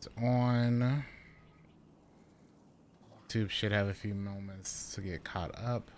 It's on. YouTube should have a few moments to get caught up.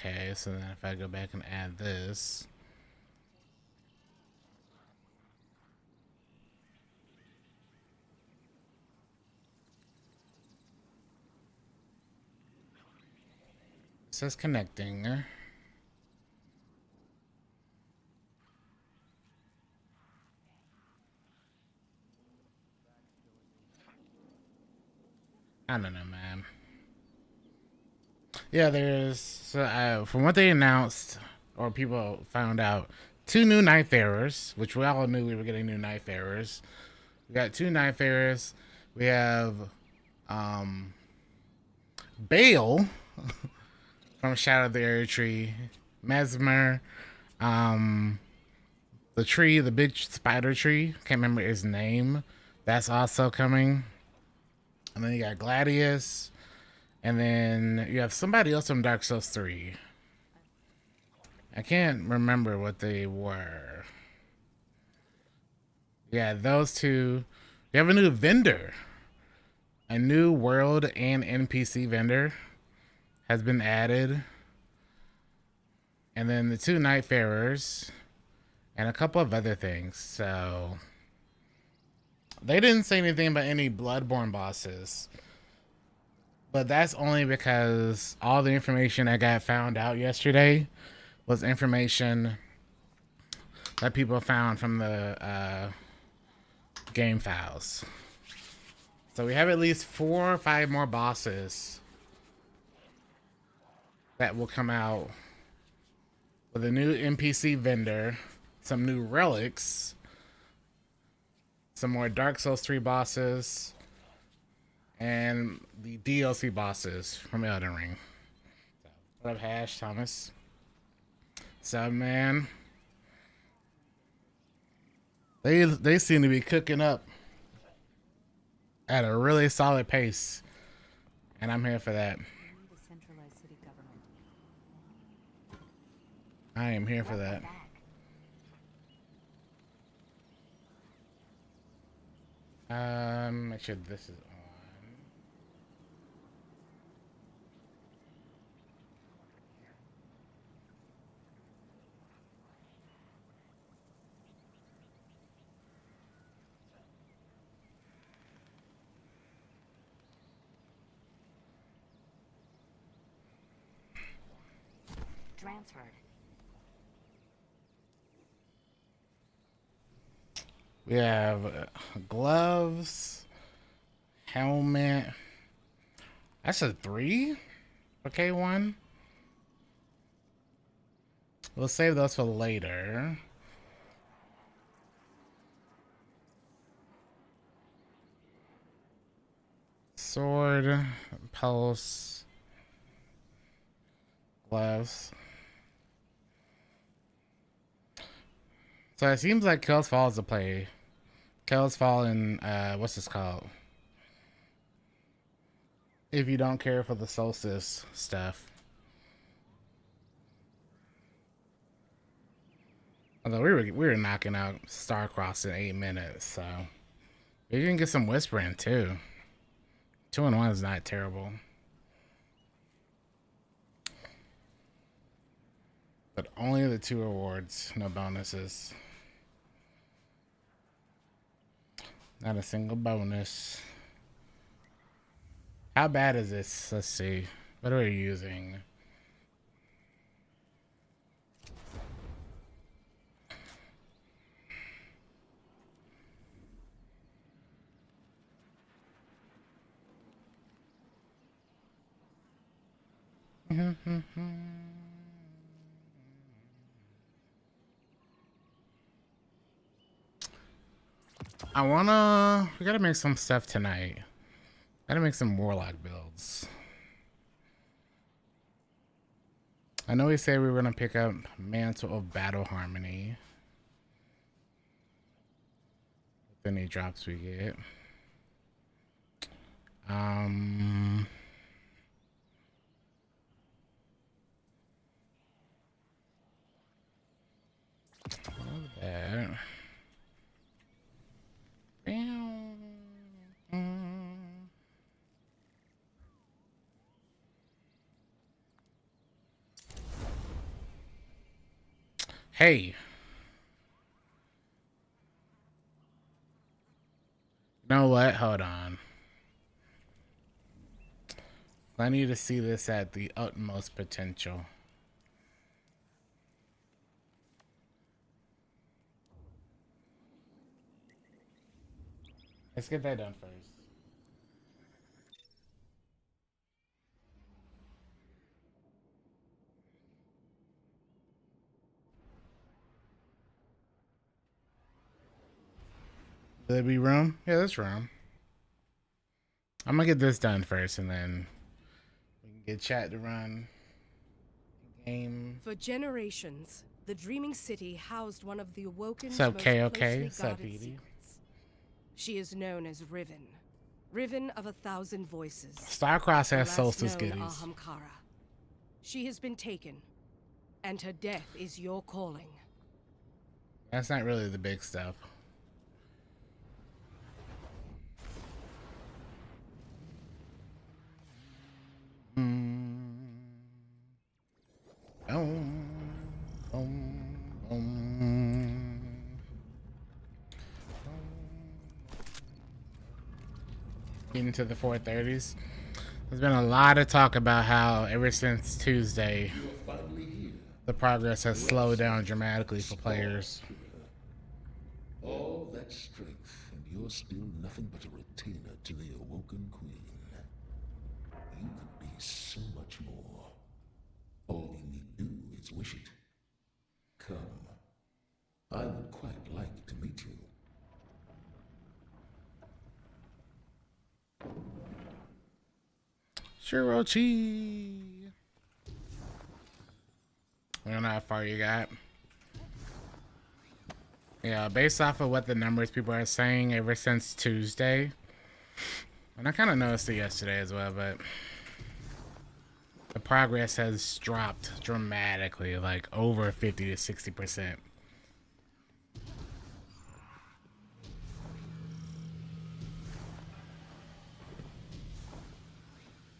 Okay, so then if I go back and add this, it says connecting. I don't know, man. Yeah, there's from what they announced or people found out, two new Nightfarers, which we all knew we were getting new Nightfarers. We got two Nightfarers. We have um Bale from Shadow of the Area Tree, Mesmer, um the tree, the big spider tree. Can't remember his name. That's also coming. And then you got Gladius. And then you have somebody else from Dark Souls 3. I can't remember what they were. Yeah, those two. You have a new vendor. A new world and NPC vendor has been added. And then the two Nightfarers. And a couple of other things. So they didn't say anything about any Bloodborne bosses. But that's only because all the information I got found out yesterday was information that people found from the game files. So we have at least 4 or 5 more bosses that will come out with a new NPC vendor, some new relics, some more Dark Souls 3 bosses, and the DLC bosses from Elden Ring. What up, Hash Thomas? What's up, man? They seem to be cooking up at a really solid pace, and I'm here for that. I am here for that. Make sure this is on. Transferred. We have gloves, helmet. That's a 3? Okay, one. We'll save those for later. Sword, pulse, gloves. So it seems like Kells Fall is a play. Kells Fall and what's this called? If you don't care for the solstice stuff. Although we were knocking out Starcross in 8 minutes, so you can get some whispering too. 2 and 1 is not terrible. But only the 2 rewards, no bonuses. Not a single bonus. How bad is this? Let's see. What are we using? we gotta make some stuff tonight. Gotta make some warlock builds. I know we said we were gonna pick up Mantle of Battle Harmony with any drops we get. That. Hey. You know what? Hold on. I need to see this at the utmost potential. Let's get that done first. Will there be room? Yeah, there's room. I'm gonna get this done first, and then we can get chat to run game. For generations, the Dreaming City housed one of the Awoken's Sup, most KOK? closely Sup, guarded Edie? secrets. She is known as Riven, Riven of 1,000 Voices. Starcross has the solstice last known goodies. Ahamkara. She has been taken, and her death is your calling. That's not really the big stuff. Getting to the 430s. There's been a lot of talk about how ever since Tuesday, the progress has slowed down dramatically for players. All that strength, and you're still nothing but a retainer to the Awoken Queen. You could be so much more. All you need do is wish it. Come. I would quite like to meet you. Shirochi. I don't know how far you got. Yeah, based off of what the numbers people are saying ever since Tuesday, and I kind of noticed it yesterday as well, but the progress has dropped dramatically, like over 50 to 60%.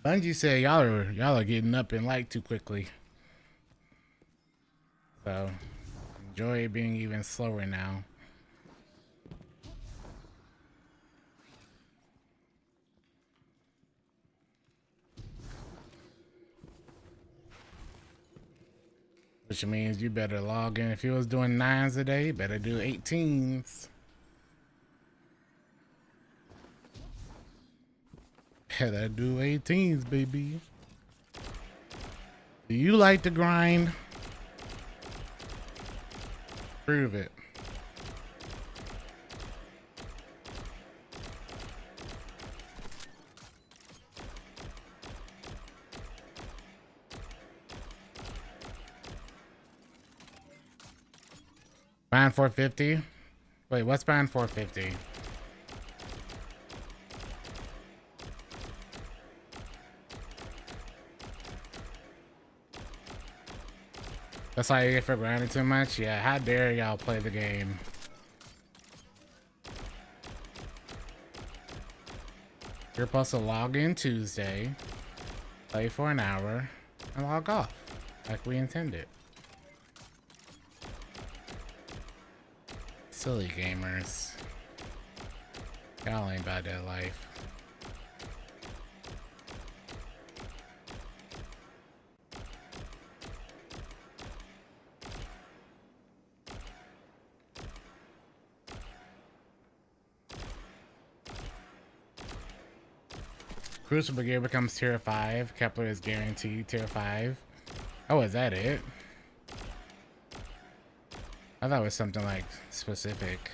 Bungie said y'all are getting up in light too quickly. So enjoy it being even slower now. Which means you better log in. If you was doing 9s a day, you better do 18s. Better do 18s, baby. Do you like to grind? Prove it. Buying 450? Wait, what's buying 450? That's how you get for grinding too much? Yeah, how dare y'all play the game? You're supposed to log in Tuesday, play for an hour, and log off, like we intended. Silly gamers. Y'all ain't about that life. Crucible Gear becomes tier 5. Kepler is guaranteed tier 5. Oh, is that it? I thought it was something like specific.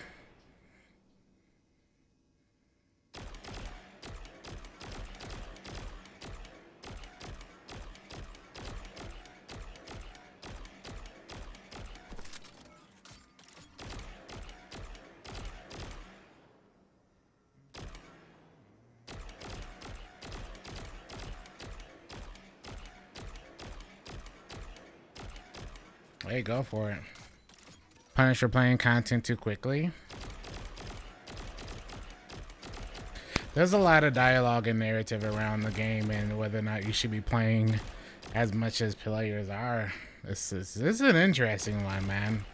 Hey, go for it. Punish for playing content too quickly. There's a lot of dialogue and narrative around the game and whether or not you should be playing as much as players are. This is an interesting one, man.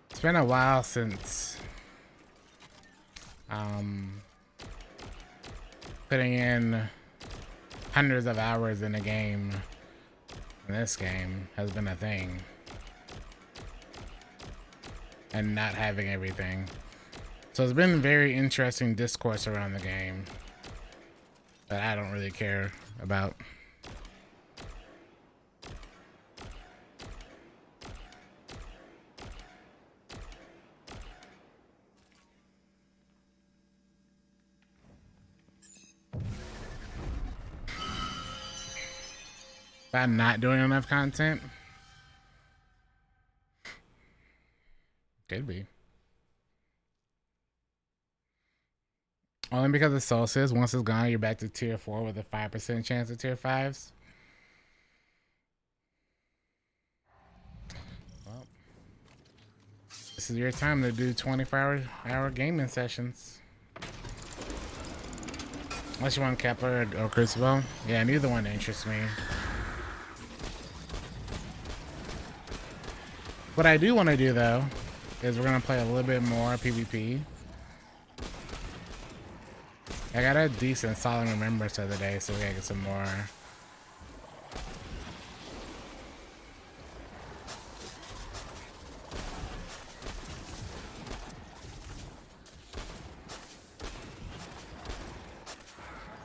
It's been a while since putting in hundreds of hours in a game. And this game has been a thing. And not having everything. So it's been very interesting discourse around the game that I don't really care about. About not doing enough content? Could be. Only because of Solstice. Once it's gone, you're back to tier 4 with a 5% chance of tier 5s. Well, this is your time to do 24-hour gaming sessions. Unless you want Kepler or Crucible. Yeah, neither one interests me. What I do want to do, though, is we're going to play a little bit more PvP. I got a decent solid remembrance the other day, so we gotta get some more.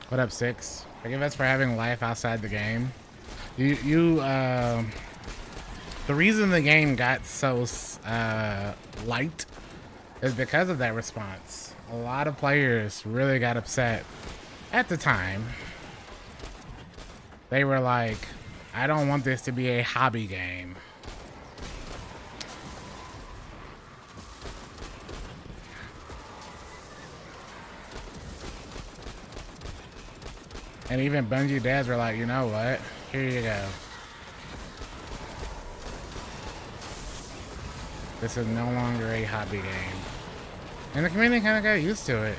What up, Six? I guess that's for having life outside the game. The reason the game got so light is because of that response. A lot of players really got upset at the time. They were like, I don't want this to be a hobby game. And even Bungie dads were like, you know what? Here you go. This is no longer a hobby game. And the community kind of got used to it.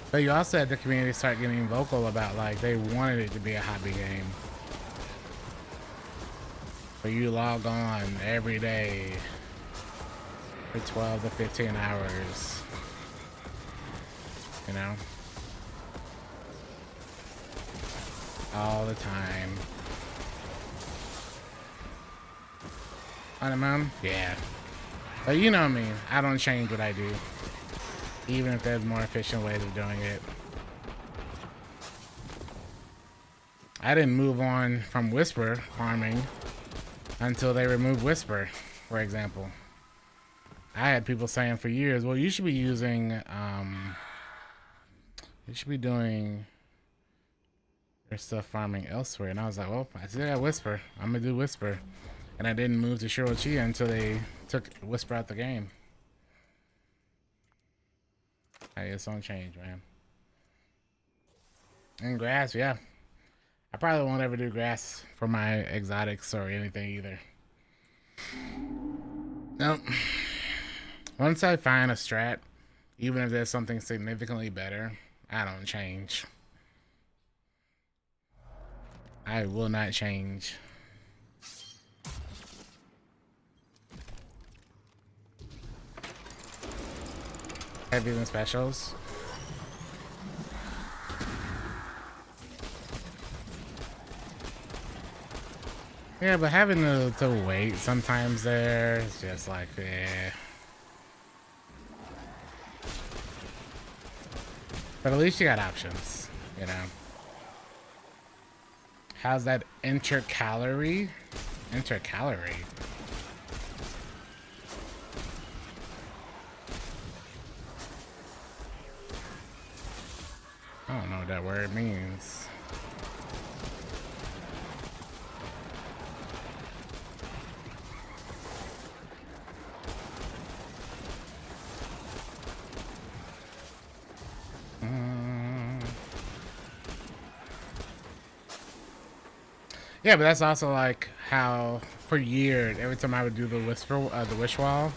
But you also had the community start getting vocal about, like, they wanted it to be a hobby game. But you log on every day for 12 to 15 hours. You know? All the time. On the mountain? Yeah. But you know me, I don't change what I do. Even if there's more efficient ways of doing it. I didn't move on from Whisper farming until they removed Whisper, for example. I had people saying for years, well, you should be using, you should be doing your stuff farming elsewhere. And I was like, well, I still got Whisper. I'm gonna do Whisper. And I didn't move to Shirochiya until they took Whisper out the game. Hey, it's on change, man. And grass, yeah. I probably won't ever do grass for my exotics or anything either. Nope. Once I find a strat, even if there's something significantly better, I don't change. I will not change. Heavies and specials. Yeah, but having to wait sometimes there is just like, eh. But at least you got options, you know. How's that intercalary? Intercalary? I don't know what that word means. Yeah, but that's also like how for years, every time I would do the the wish wall,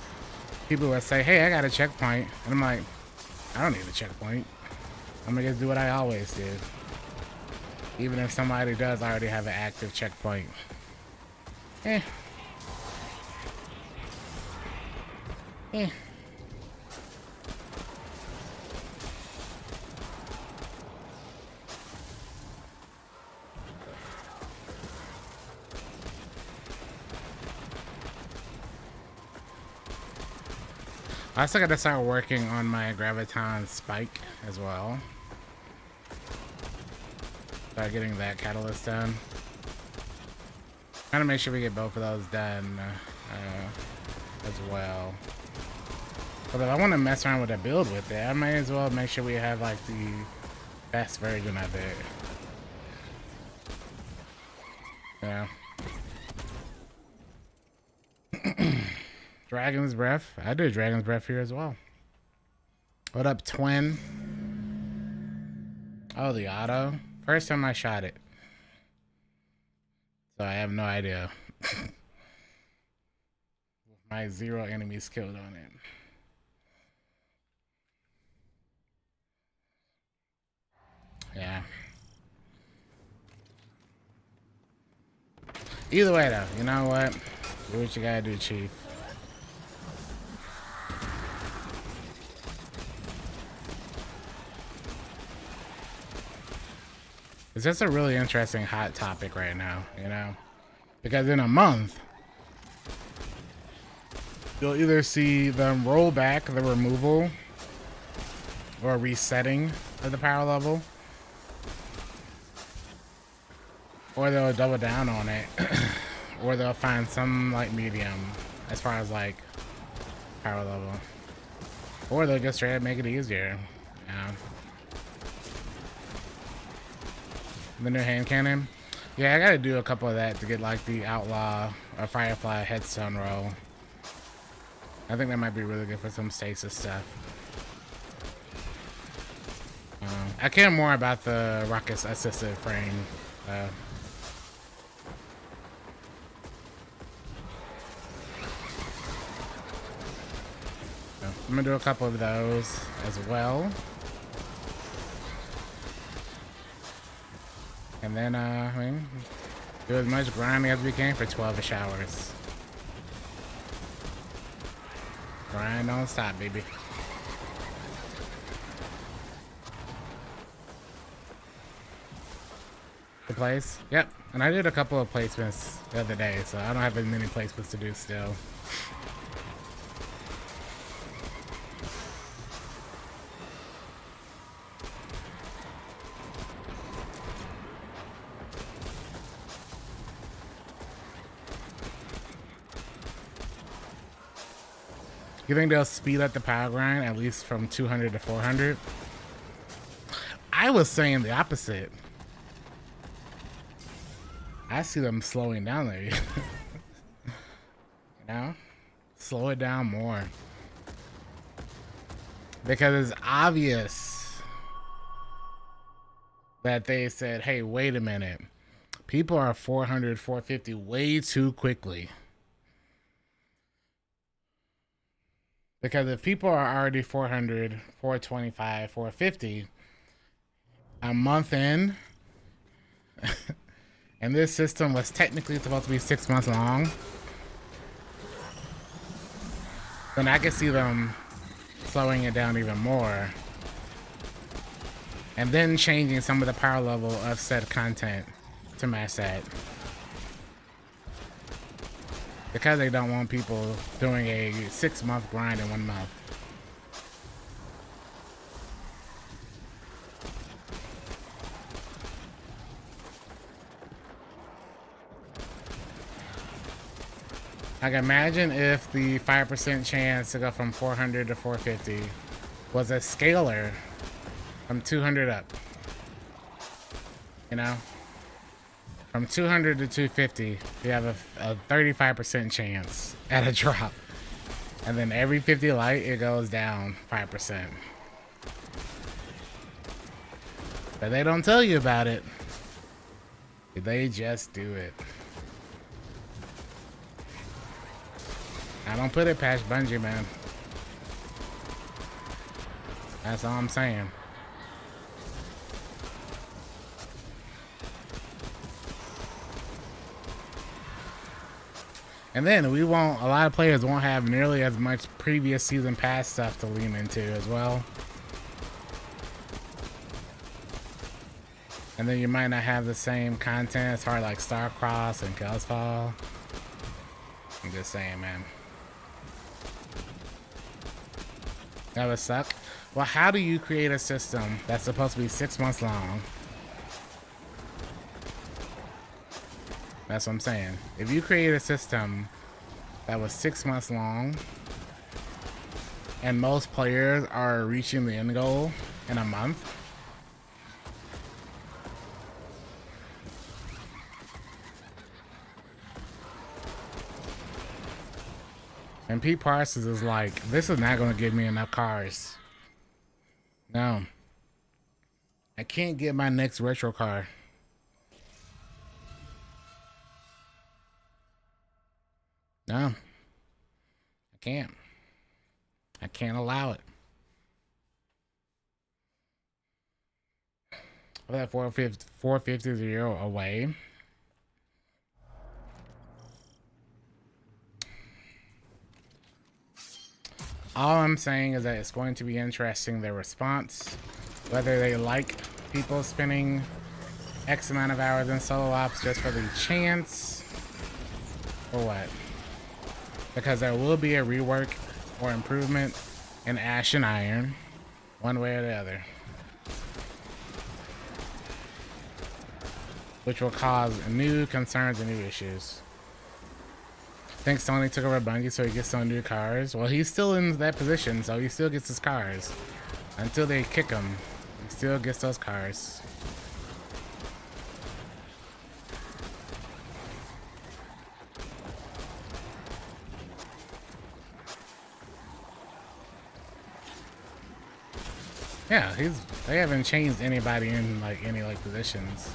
people would say, "Hey, I got a checkpoint," and I'm like, "I don't need a checkpoint. I'm gonna just do what I always did, even if somebody does already have an active checkpoint." Eh. Eh. I also got to start working on my Graviton Spike as well. Start getting that catalyst done. Trying to make sure we get both of those done as well. But if I want to mess around with a build with it, I might as well make sure we have like the best version of it. Yeah. Dragon's Breath. I do Dragon's Breath here as well. What up, twin? Oh, the auto. First time I shot it. So I have no idea. My 0 enemies killed on it. Yeah. Either way though, you know what? Do what you gotta do, Chief. It's just a really interesting hot topic right now, you know? Because in a month, you'll either see them roll back the removal or resetting of the power level, or they'll double down on it, or they'll find some like medium as far as like power level, or they'll just straight up make it easier, you know? The new hand cannon. Yeah, I gotta do a couple of that to get like the outlaw or firefly headstone roll. I think that might be really good for some stasis stuff. I care more about the rocket assisted frame. I'm gonna do a couple of those as well. And then, I mean, do as much grinding as we can for 12-ish hours. Grind don't stop, baby. The place? Yep. And I did a couple of placements the other day, so I don't have as many placements to do still. You think they'll speed up the power grind at least from 200 to 400? I was saying the opposite. I see them slowing down there. You know? Slow it down more. Because it's obvious that they said, hey, wait a minute. People are 400, 450 way too quickly. Because if people are already 400, 425, 450, a month in, and this system was technically supposed to be 6 months long, then I can see them slowing it down even more. And then changing some of the power level of said content to match that. Because they don't want people doing a 6-month grind in 1 month. Like, imagine if the 5% chance to go from 400 to 450 was a scalar from 200 up. You know? From 200 to 250, you have a 35% chance at a drop. And then every 50 light, it goes down 5%. But they don't tell you about it. Did they just do it? I don't put it past Bungie, man. That's all I'm saying. And then a lot of players won't have nearly as much previous season pass stuff to lean into as well. And then you might not have the same content as hard like Starcross and Gelsfall. I'm just saying, man. That would suck. Well, how do you create a system that's supposed to be 6 months long? That's what I'm saying. If you create a system that was 6 months long and most players are reaching the end goal in a month, and Pete Parsons is like, this is not going to give me enough cars. No. I can't get my next retro car. No. I can't. I can't allow it. Well, that 450 is a year away. All I'm saying is that it's going to be interesting, their response, whether they like people spending X amount of hours in solo ops just for the chance, or what. Because there will be a rework or improvement in Ash and Iron, one way or the other, which will cause new concerns and new issues. I think Sony took over Bungie so he gets some new cars. Well, he's still in that position, so he still gets his cars. Until they kick him, he still gets those cars. Yeah, they haven't changed anybody in like any positions.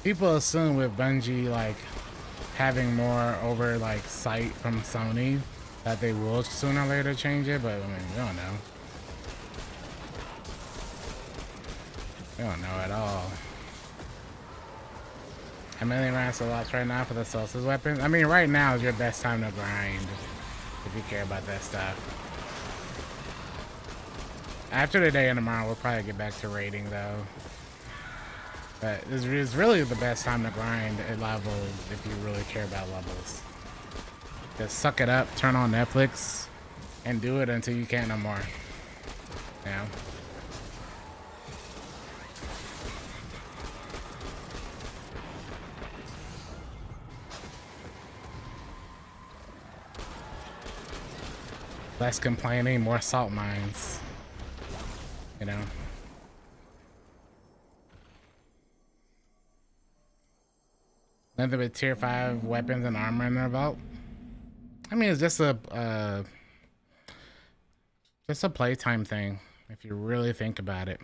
People assume with Bungie like having more over like sight from Sony that they will sooner or later change it, but I mean, we don't know. We don't know at all. How many rounds are lots right now for the Solstice weapons? I mean, right now is your best time to grind if you care about that stuff. After today and tomorrow, we'll probably get back to raiding though. But it's really the best time to grind at levels if you really care about levels. Just suck it up, turn on Netflix, and do it until you can't no more. You know? Less complaining, more salt mines. You know? Nothing but tier 5 weapons and armor in their vault. I mean, it's just a playtime thing, if you really think about it.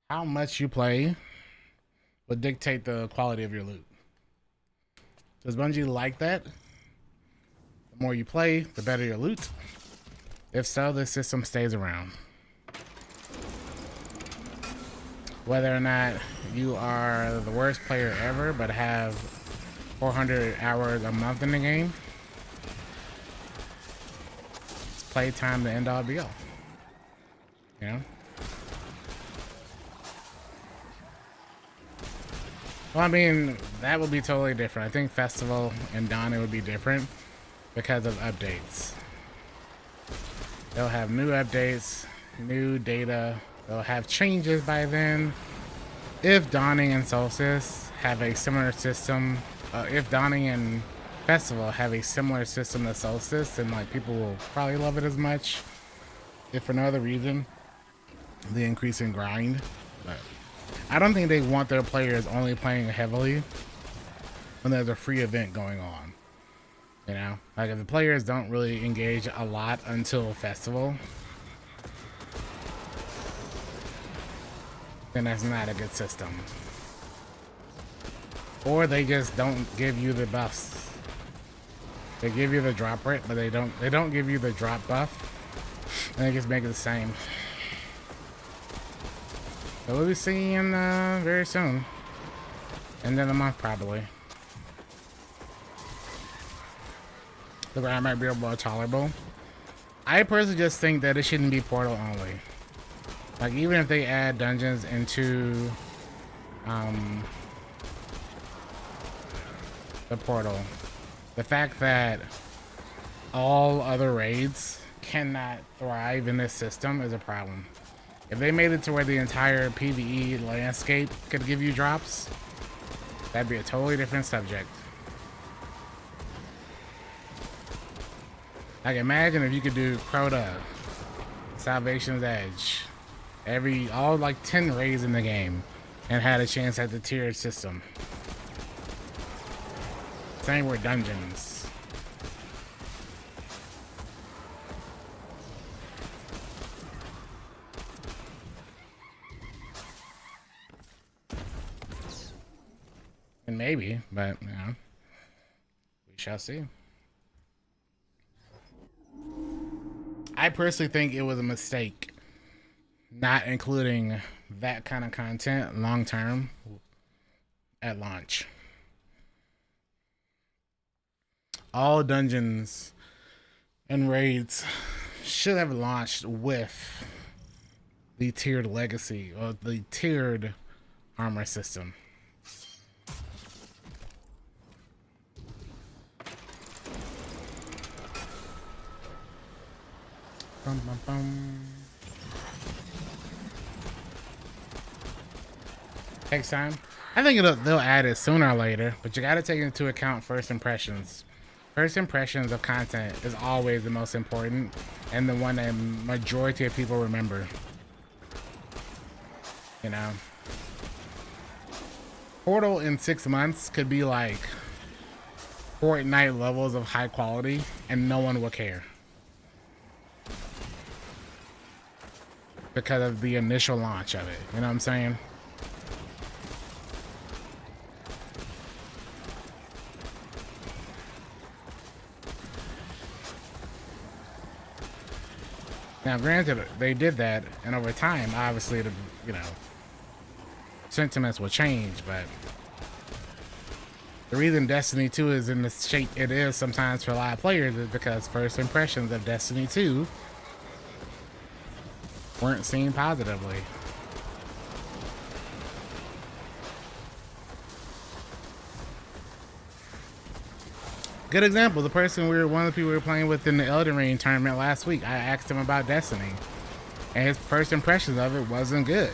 How much you play will dictate the quality of your loot. Does Bungie like that? The more you play, the better your loot. If so, the system stays around. Whether or not you are the worst player ever but have 400 hours a month in the game, it's playtime to end all be all. You know? Well, I mean, that would be totally different. I think Festival and Dawning would be different because of updates. They'll have new updates, new data. They'll have changes by then. If Dawning and Solstice have a similar system, if Dawning and Festival have a similar system to Solstice, then like people will probably love it as much. If for no other reason, the increase in grind. But I don't think they want their players only playing heavily when there's a free event going on. You know, like if the players don't really engage a lot until Festival, then that's not a good system. Or they just don't give you the buffs. They give you the drop rate, but they don't give you the drop buff. And they just make it the same. So we'll be seeing very soon. End of the month probably. The ground might be more tolerable. I personally just think that it shouldn't be portal only. Like even if they add dungeons into the portal, the fact that all other raids cannot thrive in this system is a problem. If they made it to where the entire PvE landscape could give you drops, that'd be a totally different subject. Like imagine if you could do Crota, Salvation's Edge, all like 10 raids in the game and had a chance at the tiered system. Same with dungeons. And maybe, but you know, we shall see. I personally think it was a mistake not including that kind of content long term at launch. All dungeons and raids should have launched with the tiered legacy or the tiered armor system. Bum, bum, bum. Takes time. I think they'll add it sooner or later, but you got to take into account first impressions. First impressions of content is always the most important and the one that majority of people remember. You know, Portal in 6 months could be like Fortnite levels of high quality and no one will care. Because of the initial launch of it. You know what I'm saying? Now, granted, they did that, and over time, obviously, you know, sentiments will change, but the reason Destiny 2 is in the shape it is sometimes for a lot of players is because first impressions of Destiny 2 weren't seen positively. Good example, the person one of the people we were playing with in the Elden Ring tournament last week, I asked him about Destiny, and his first impressions of it wasn't good,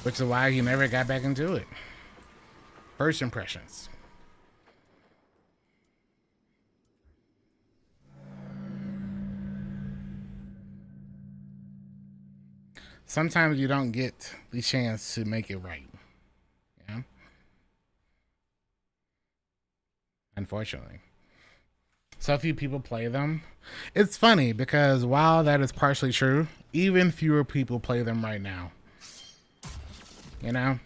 which is why he never got back into it. First impressions. Sometimes you don't get the chance to make it right. Yeah. Unfortunately. So few people play them. It's funny because while that is partially true, even fewer people play them right now. You know?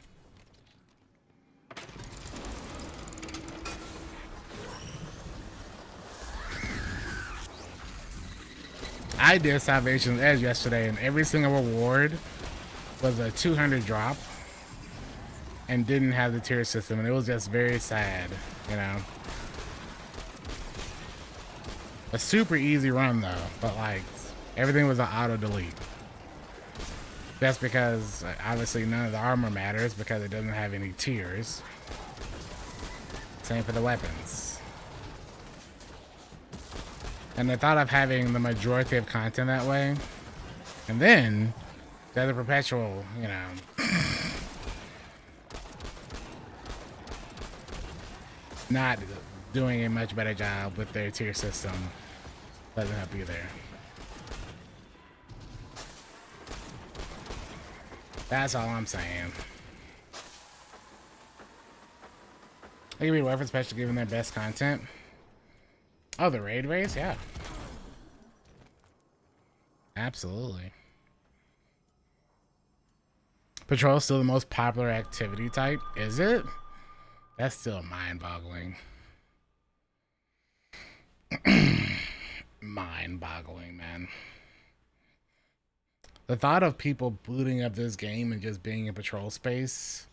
I did Salvation's Edge yesterday, and every single reward was a 200 drop and didn't have the tier system, and it was just very sad, you know. A super easy run though, but like everything was an auto delete. That's because obviously none of the armor matters because it doesn't have any tiers. Same for the weapons. And the thought of having the majority of content that way, and then there's a perpetual, you know, not doing a much better job with their tier system doesn't help you there. That's all I'm saying. They can be worth especially given their best content. Oh, the raid race? Yeah. Absolutely. Patrol is still the most popular activity type. Is it? That's still mind-boggling. Mind-boggling, man. The thought of people booting up this game and just being in patrol space.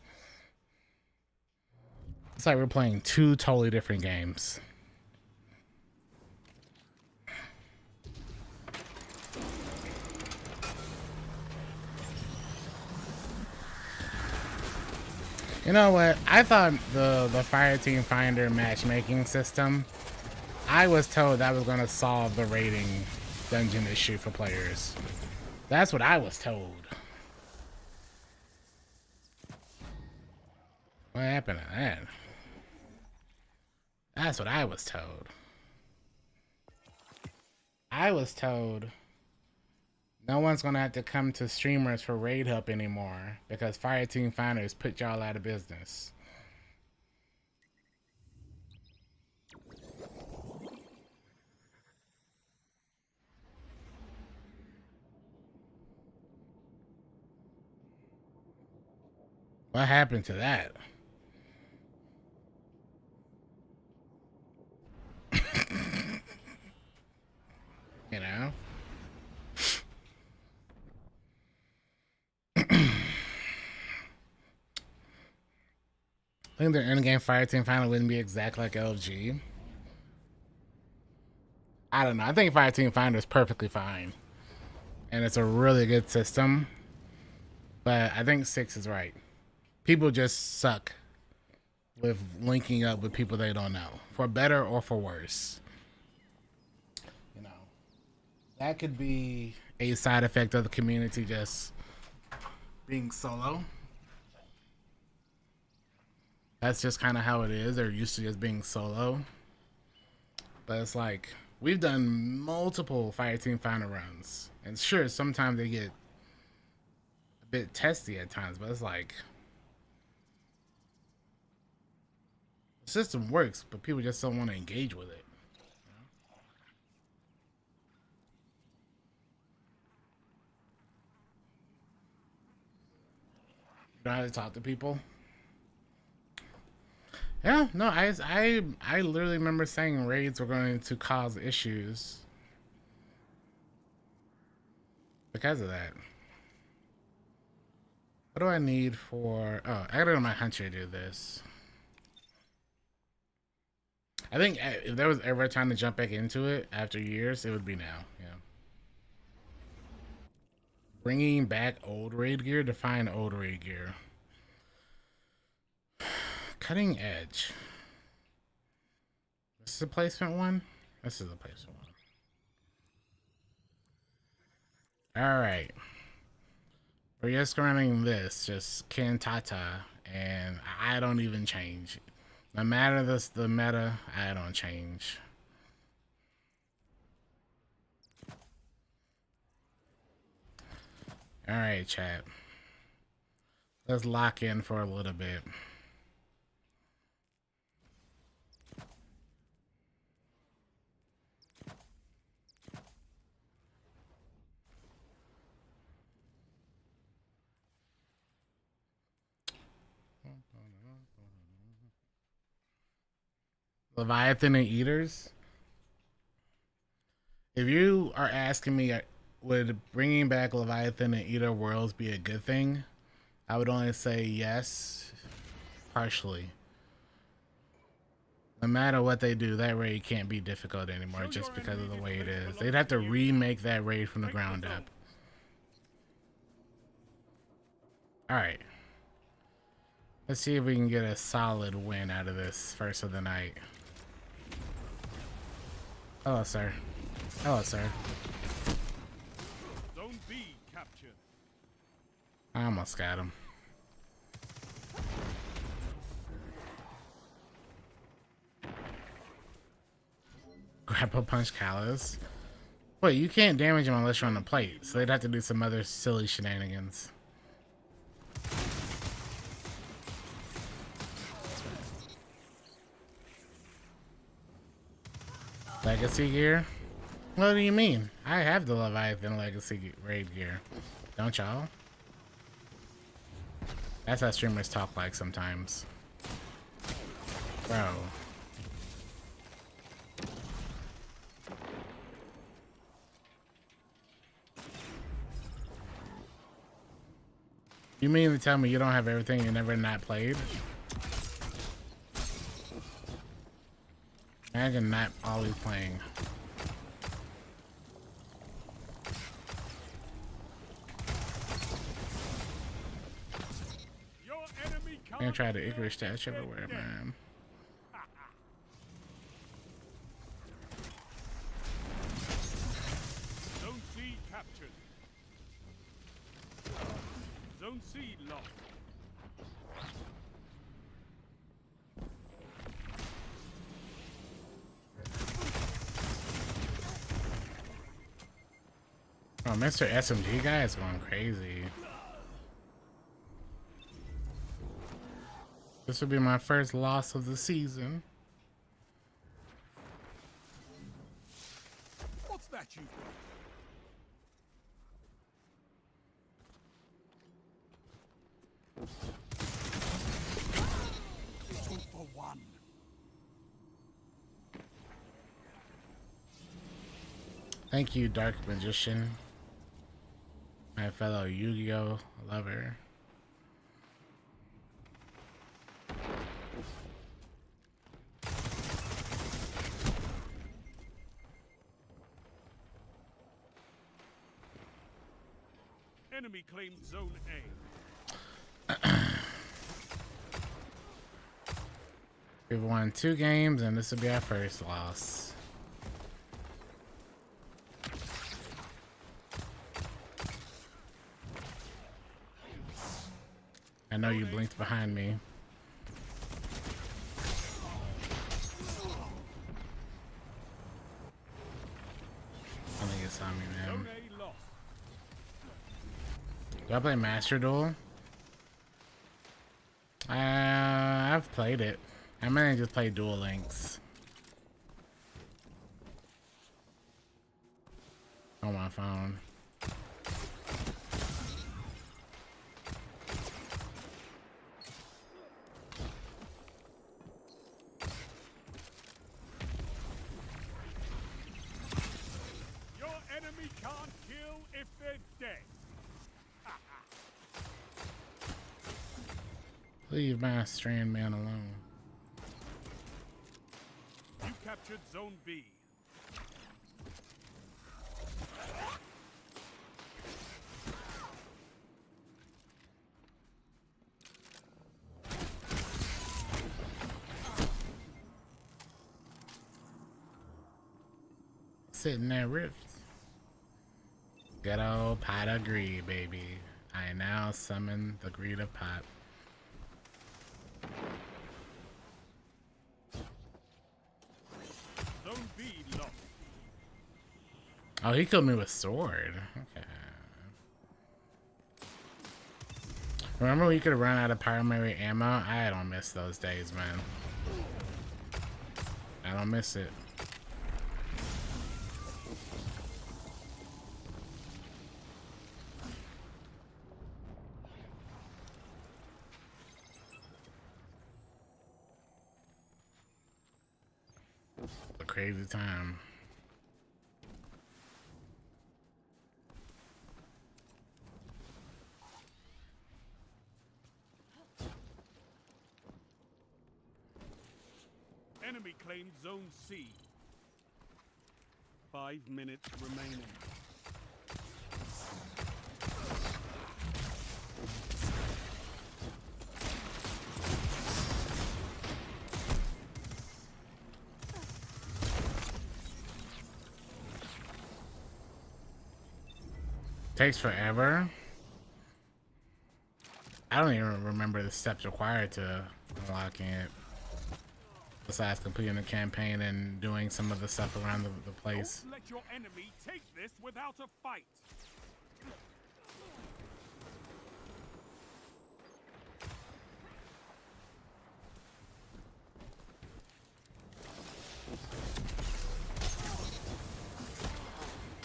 It's like we're playing two totally different games. You know what? I thought the Fireteam Finder matchmaking system, I was told that was going to solve the raiding dungeon issue for players. That's what I was told. What happened to that? That's what I was told. I was told no one's gonna have to come to streamers for raid help anymore because Fireteam Finders put y'all out of business. What happened to that? You know? I think their endgame Fireteam Finder wouldn't be exactly like LG. I don't know. I think Fireteam Finder is perfectly fine. And it's a really good system. But I think 6 is right. People just suck with linking up with people they don't know. For better or for worse. You know. That could be a side effect of the community just being solo. That's just kind of how it is. They're used to just being solo. But it's like, we've done multiple Fireteam Finder runs. And sure, sometimes they get a bit testy at times, but it's like, the system works, but people just don't want to engage with it. You know how to talk to people? Yeah, no, I literally remember saying raids were going to cause issues because of that. What do I need for... Oh, I gotta go to my hunter to do this. I think if there was ever a time to jump back into it after years, it would be now, yeah. Bringing back old raid gear to find old raid gear. Cutting edge. This is a placement one? This is a placement one. Alright. We're just running this, just Kantata, and I don't even change. No matter the meta, I don't change. Alright, chat. Let's lock in for a little bit. Leviathan and Eaters. If you are asking me, would bringing back Leviathan and Eater worlds be a good thing? I would only say yes, partially. No matter what they do, that raid can't be difficult anymore just because of the way it is. They'd have to remake that raid from the ground up. Alright. Let's see if we can get a solid win out of this first of the night. Hello, sir. Hello, sir. Zone B captured. I almost got him. Grapple punch Callus. Wait, you can't damage him unless you're on the plate, so they'd have to do some other silly shenanigans. Legacy gear? What do you mean? I have the Leviathan Legacy raid gear. Don't y'all? That's how streamers talk like sometimes. Bro. You mean to tell me you don't have everything you never not played? Imagine not always playing. I'm gonna try to Icarus stash everywhere, man. Zone C captured. Zone C lost. Oh, Mr. SMG guy is going crazy. This will be my first loss of the season. What's that you've got? 2 for 1. Thank you, Dark Magician, my fellow Yu-Gi-Oh lover. Enemy claimed Zone A. We've won 2 games, and this will be our first loss. I know you blinked behind me. I think you saw me, man. Zone A lost. Do I play Master Duel? I've played it. I mainly just play Duel Links on my phone. Your enemy can't kill if they're dead. Leave my strand man alone. You captured Zone B. Sitting there rift. Good old pot of greed, baby. I now summon the greed of pot. Zone B lost. Oh, he killed me with sword. Okay. Remember when you could run out of primary ammo? I don't miss those days, man. I don't miss it. A crazy time. Enemy claimed Zone C. 5 minutes remaining. Takes forever. I don't even remember the steps required to unlocking it. Besides completing the campaign and doing some of the stuff around the place. Don't let your enemy take this without a fight.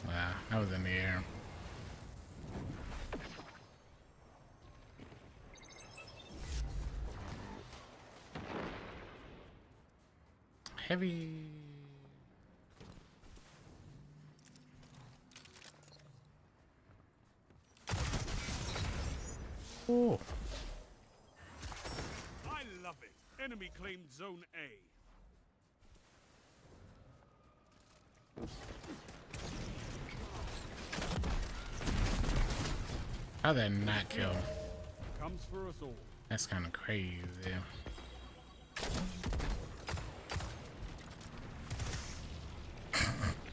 Wow, that was in the air. heavy. Oh. I love it. Enemy claimed Zone A. How did that not kill? Comes for us all. That's kind of crazy.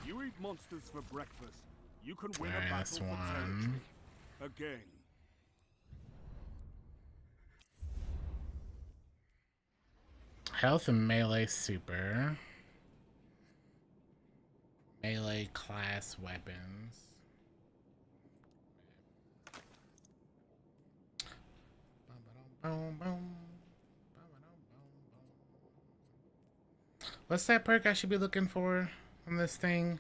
You eat monsters for breakfast. You can win a Alright, battle that's for one. territory. Again. Health and melee super. Melee class weapons. What's that perk I should be looking for on this thing?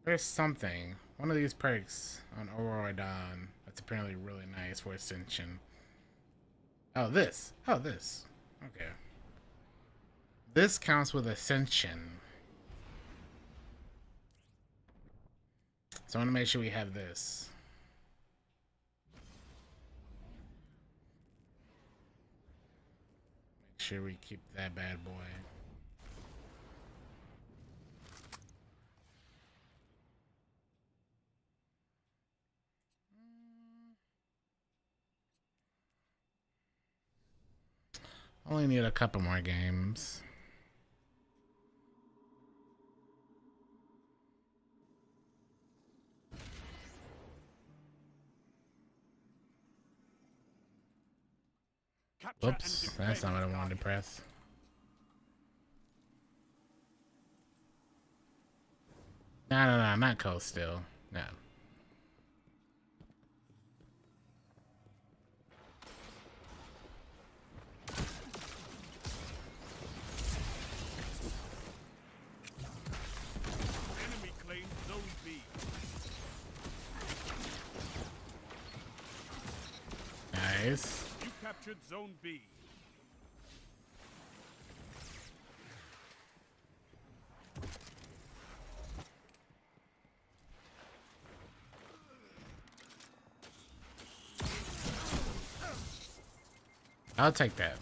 There's something. One of these perks on Aurora Dawn that's apparently really nice for Ascension. Oh, this. Oh, this. Okay. This counts with Ascension. So I want to make sure we have this. Make sure we keep that bad boy. Only need a couple more games. Capture and Oops, defend that's not what I wanted to Guardian. press. No, not Coast still. No. Enemy claimed Zone B. Nice. You captured Zone B. I'll take that.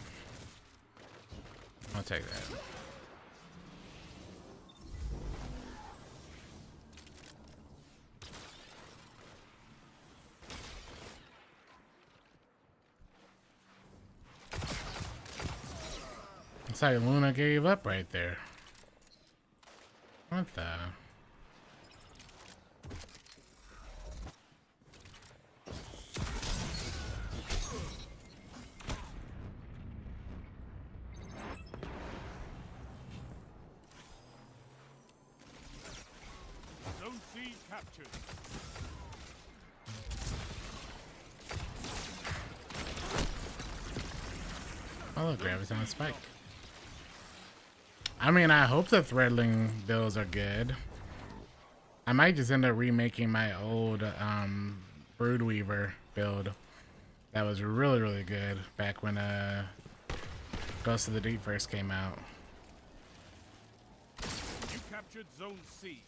I'll take that. It's like Luna gave up right there. What the? Zone C captured. Oh, look, Graviton Spike. I mean, I hope the Threadling builds are good. I might just end up remaking my old Broodweaver build. That was really, really good back when Ghost of the Deep first came out. You captured Zone C.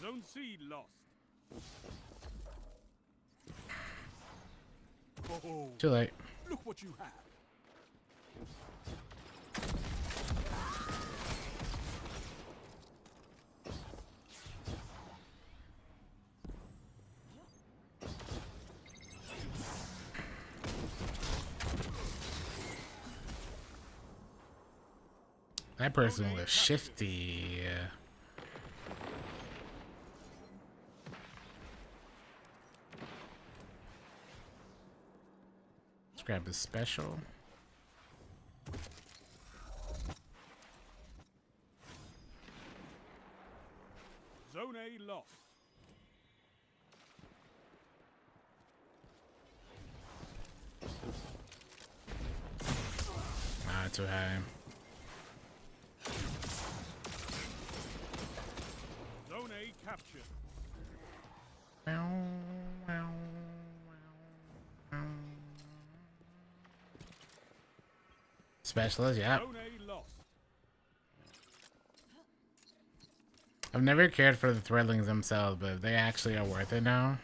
Zone C lost. Oh, Too late. look what you have. That person was shifty. Let's grab his special. Zone A lost. Ah, too high. Zone A captured. Meow, meow, meow, meow. Specialist, yeah. Zone A lost. I've never cared for the Threadlings themselves, but they actually are worth it now.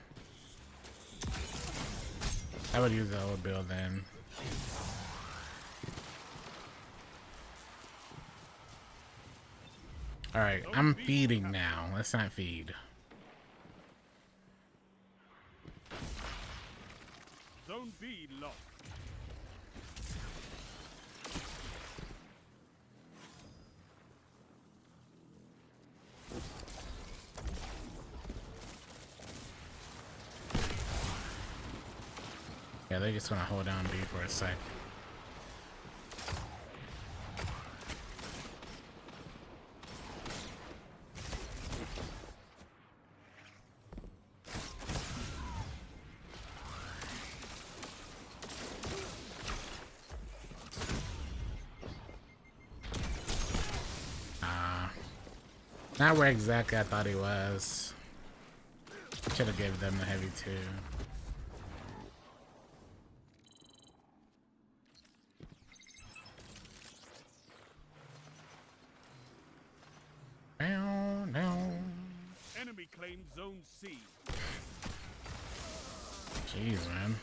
I would use the old build then. Alright, I'm feeding now. Let's not feed. Zone B lost. Yeah, they're just gonna hold down B for a sec. Not where exactly I thought he was. Should have given them the heavy too. No. Enemy claimed Zone C. Jeez, man.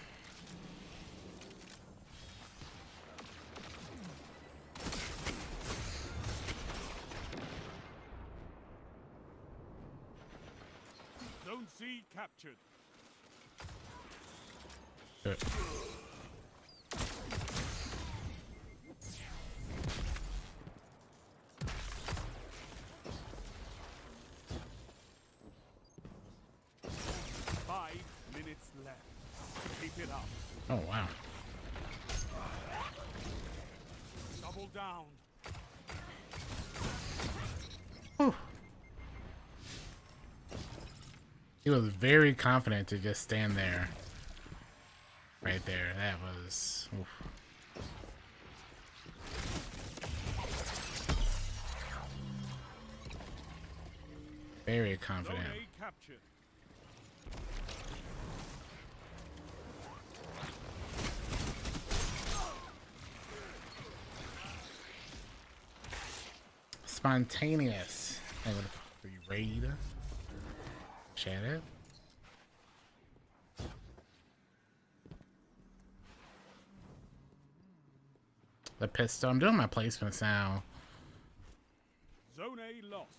Zone C captured. Good. 5 minutes left. Keep it up. Oh, wow. Double down. Whew. He was very confident to just stand there. Right there. That was... Oof. Very confident. Zone A captured. Spontaneous. I'm gonna raid. Shadow. The pistol. I'm doing my placements now. Zone A lost.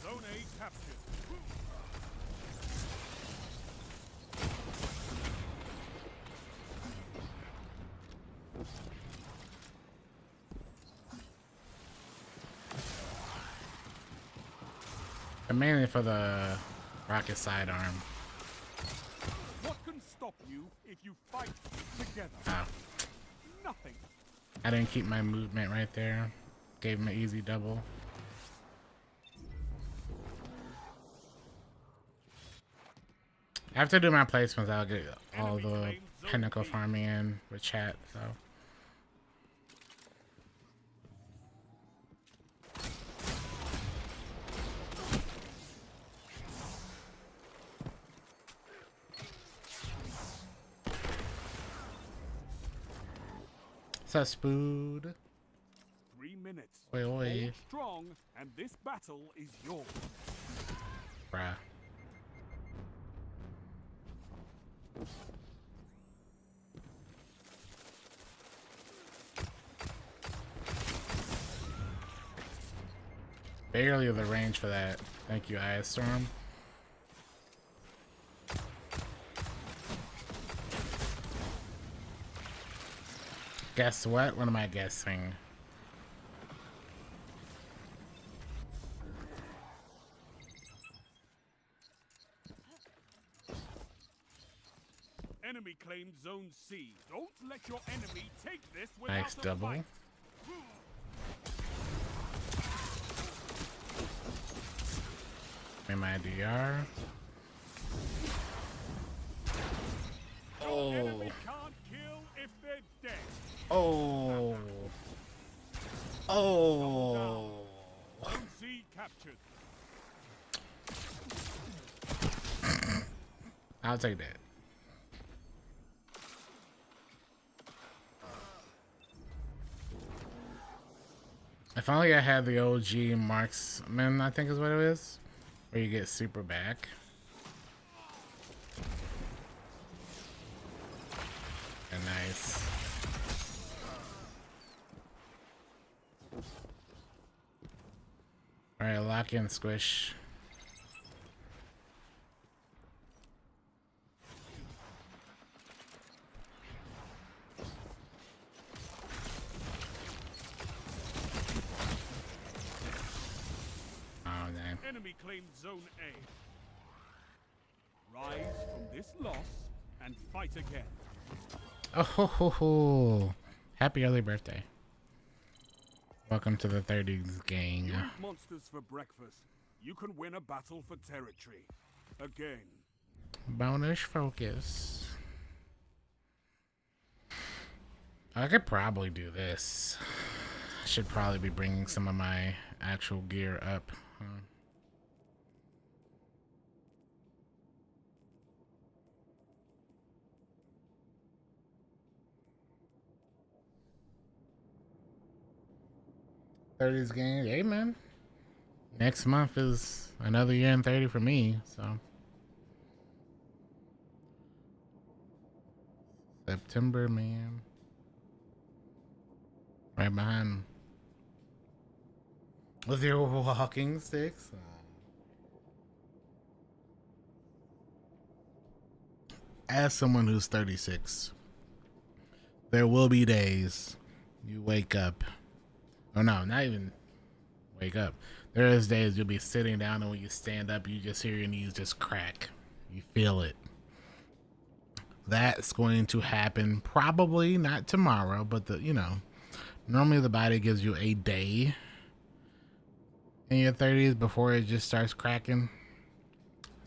Zone A captured. And mainly for the rocket sidearm. What can stop you if you fight together? Oh, Nothing. I didn't keep my movement right there. Gave him an easy double. After I do my placements, I'll get all the pinnacle farming in with chat, so. Suspood. 3 minutes. Oi, oi. Hold strong, and this battle is yours. Bruh. Barely the range for that. Thank you, Ice Storm. Guess what? What am I guessing? Enemy claimed Zone C. Don't let your enemy take this without Nice a double. fight. In my DR. Oh. Enemy can't kill if they're dead. Oh. Oh. Zone C captured. I'll take that. If only I had the OG marksman, I think is what it is, where you get super back. And nice. All right, lock in, squish. Enemy claimed Zone A. Rise from this loss and fight again. Oh, ho, ho, ho. Happy early birthday. Welcome to the 30s gang. You eat monsters for breakfast. You can win a battle for territory. Again. Bonus focus. I could probably do this. Should probably be bringing some of my actual gear up. Huh? '30s game, hey man. Next month is another year and 30 for me, so September, man. Right behind with your walking sticks. As someone who's 36, there will be days you wake up. Oh no, not even wake up. There is days you'll be sitting down and when you stand up, you just hear your knees just crack. You feel it. That's going to happen probably not tomorrow, but normally the body gives you a day in your 30s before it just starts cracking.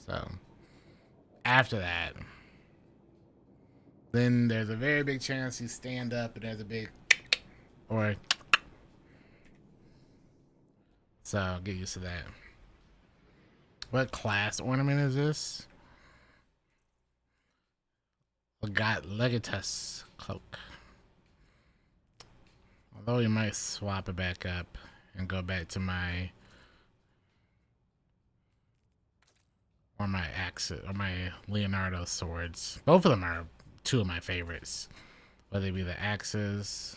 So after that, then there's a very big chance you stand up and there's a big or so get used to that. What class ornament is this? Legatus cloak. Although we might swap it back up and go back to my axe or my Leonardo swords. Both of them are two of my favorites. Whether it be the axes.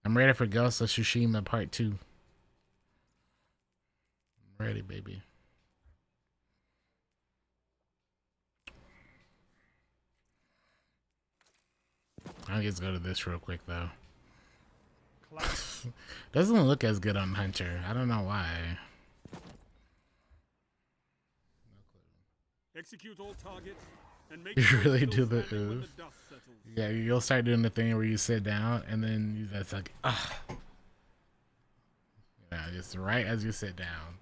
I'm ready for Ghost of Tsushima Part 2. I'm ready, baby. I'll just go to this real quick, though. Doesn't look as good on Hunter. I don't know why. Execute all targets and make You sure really still do the standing when oof. the dust settles. Yeah, you'll start doing the thing where you sit down and then that's like, just right as you sit down,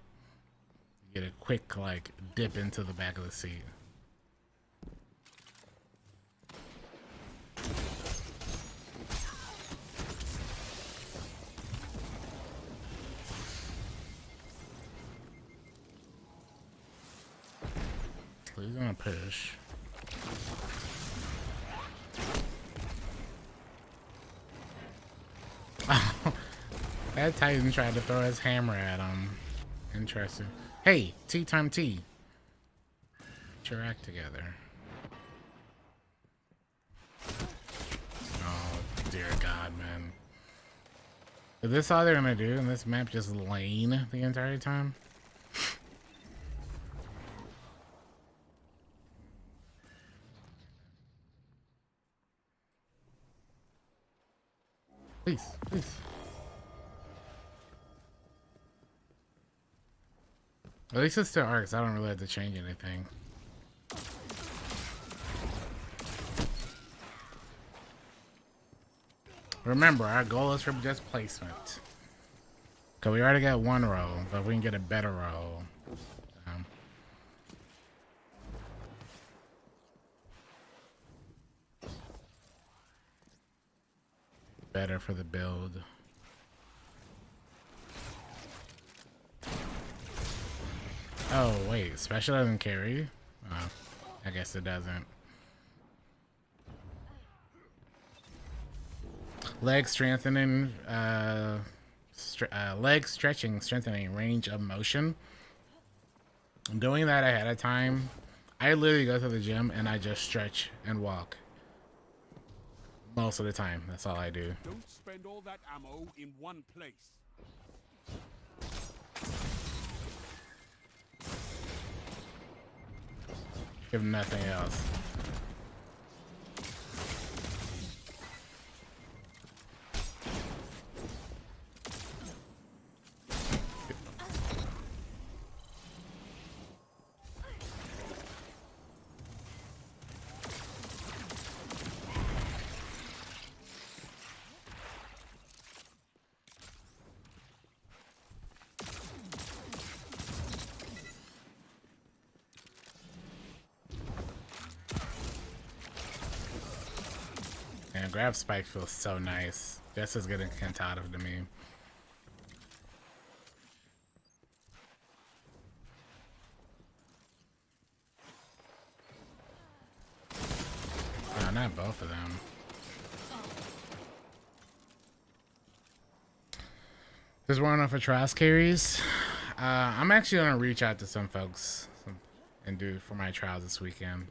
you get a quick like dip into the back of the seat. So he's gonna push. That Titan tried to throw his hammer at him. Interesting. Hey, T time T. Get your act together. Oh, dear God, man. Is this all they're gonna do in this map? Just lane the entire time? Please, please. At least it's still arcs. I don't really have to change anything. Remember, our goal is for just placement. Cause we already got one row, but if we can get a better row. Better for the build. Oh, wait. Special doesn't carry? Oh, I guess it doesn't. Leg strengthening, leg stretching, strengthening range of motion. Doing that ahead of time, I literally go to the gym and I just stretch and walk. Most of the time, that's all I do. Don't spend all that ammo in one place. If nothing else. And grab spike feels so nice. Just as good as Cantata to me. No, not both of them. Just running off for trials carries. I'm actually gonna reach out to some folks and do for my trials this weekend.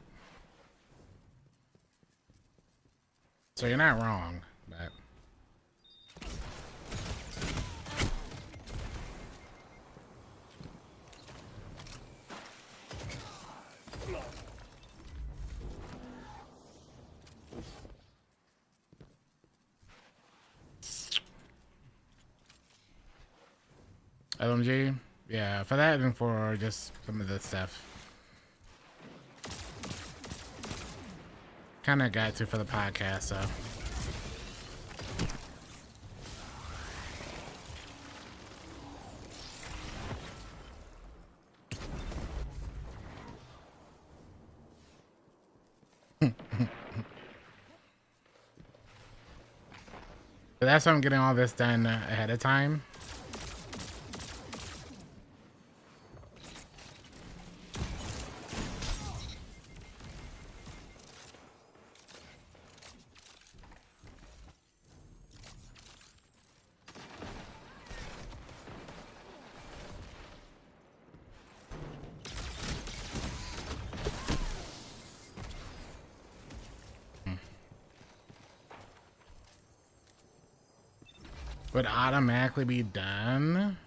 So you're not wrong, but LMG, yeah, for that and for just some of the stuff. Kind of got to for the podcast, so. But that's why I'm getting all this done ahead of time. Would automatically be done?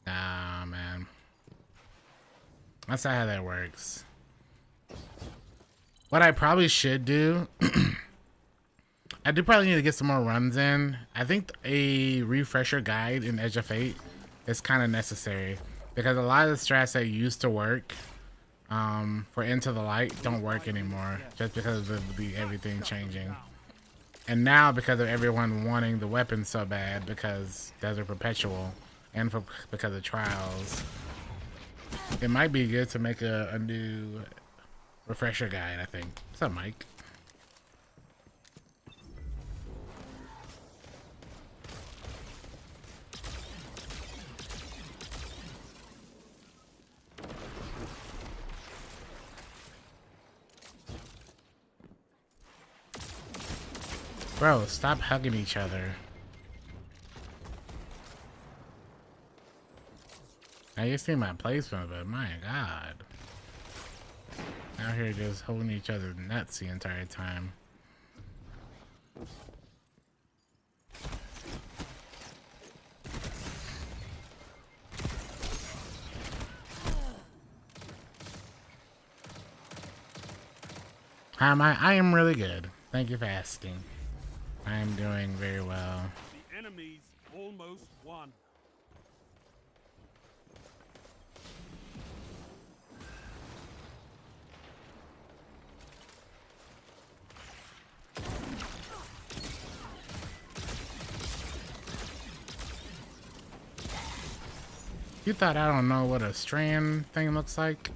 Nah, man. That's not how that works. What I probably should do, I do probably need to get some more runs in. I think a refresher guide in Edge of Fate is kind of necessary because a lot of the strats that used to work for Into the Light don't work anymore just because of the everything changing. And now, because of everyone wanting the weapon so bad, because those are perpetual, and because of trials, it might be good to make a new refresher guide, I think. What's up, Mike? Bro, stop hugging each other. Now you see my placement, but my god. Out here just holding each other nuts the entire time. How am I? I am really good. Thank you for asking. I am doing very well. The enemy's almost won. You thought I don't know what a strand thing looks like?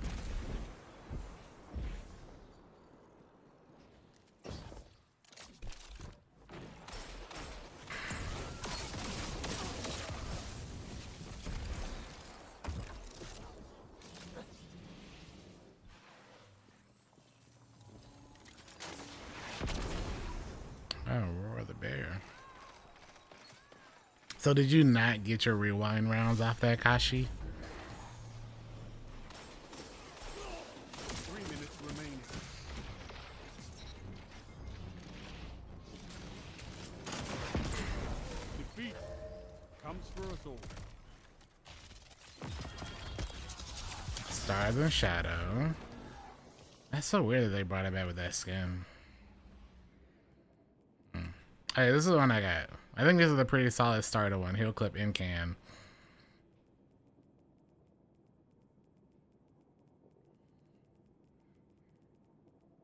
So did you not get your rewind rounds off that, Kashi? 3 minutes remaining. Defeat comes for us all. Stars and Shadow. That's so weird that they brought it back with that skin. Hey, this is the one I got. I think this is a pretty solid starter one. Heel clip in can.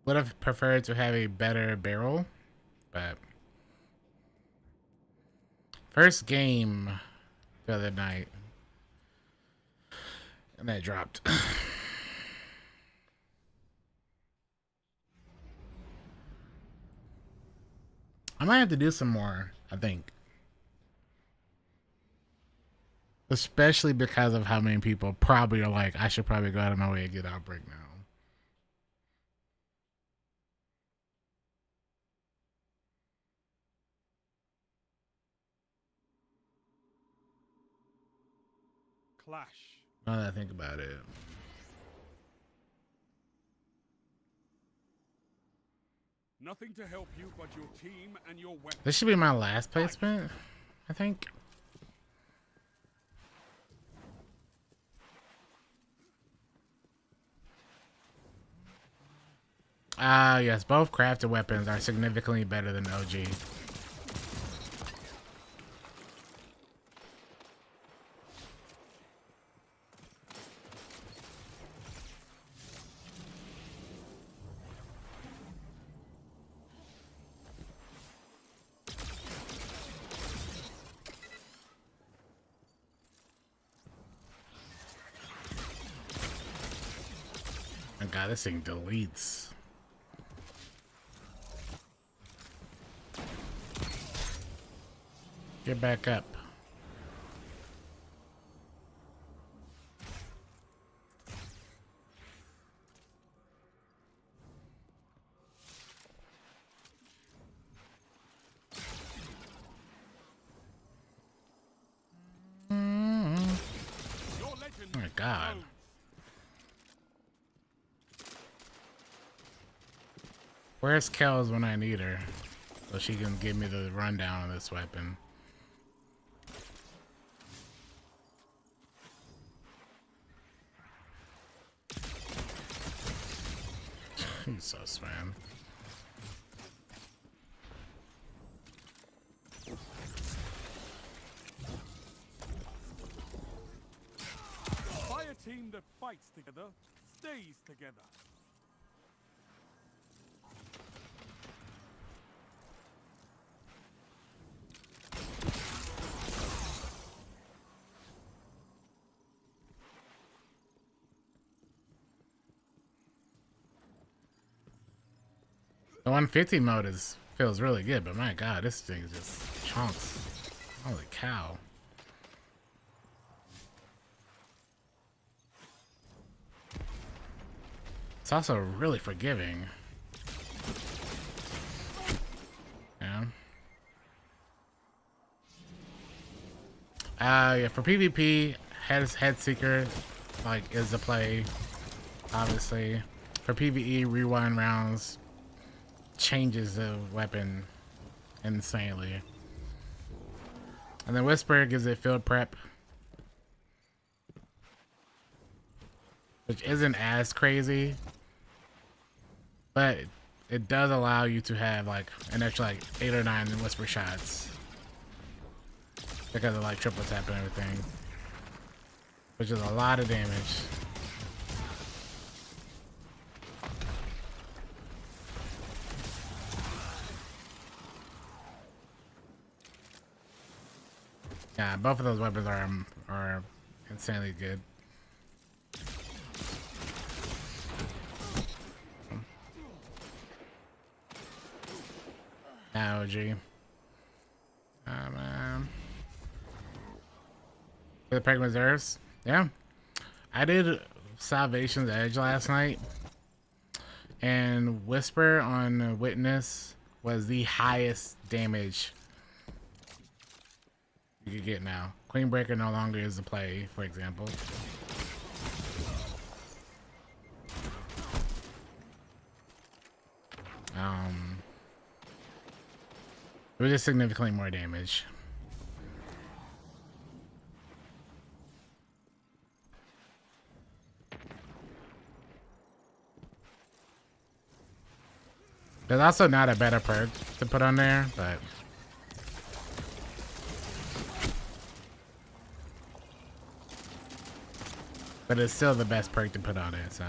Would have preferred to have a better barrel, but first game the other night, and that dropped. I might have to do some more, I think. Especially because of how many people probably are like, I should probably go out of my way and get Outbreak now. Clash. Now that I think about it. Nothing to help you but your team and your weapon. This should be my last placement, I think. Yes, both crafted weapons are significantly better than OG. Oh god, this thing deletes. Get back up. Oh my god. Where's Kells when I need her? So she can give me the rundown on this weapon. Jesus, man. Fire team that fights together stays together. The 150 mode feels really good, but my god, this thing is just chunks. Holy cow. It's also really forgiving. Yeah. Yeah, for PvP, Head Seeker like is the play, obviously. For PvE, rewind rounds changes the weapon insanely. And then Whisper gives it field prep, which isn't as crazy, but it does allow you to have like an extra like 8 or 9 Whisper shots because of like triple tap and everything, which is a lot of damage. Yeah, both of those weapons are insanely good. OG. For the Pregnant Reserves, yeah. I did Salvation's Edge last night, and Whisper on Witness was the highest damage you could get now. Queenbreaker no longer is the play, for example. It was just significantly more damage. There's also not a better perk to put on there, but it's still the best perk to put on it, so.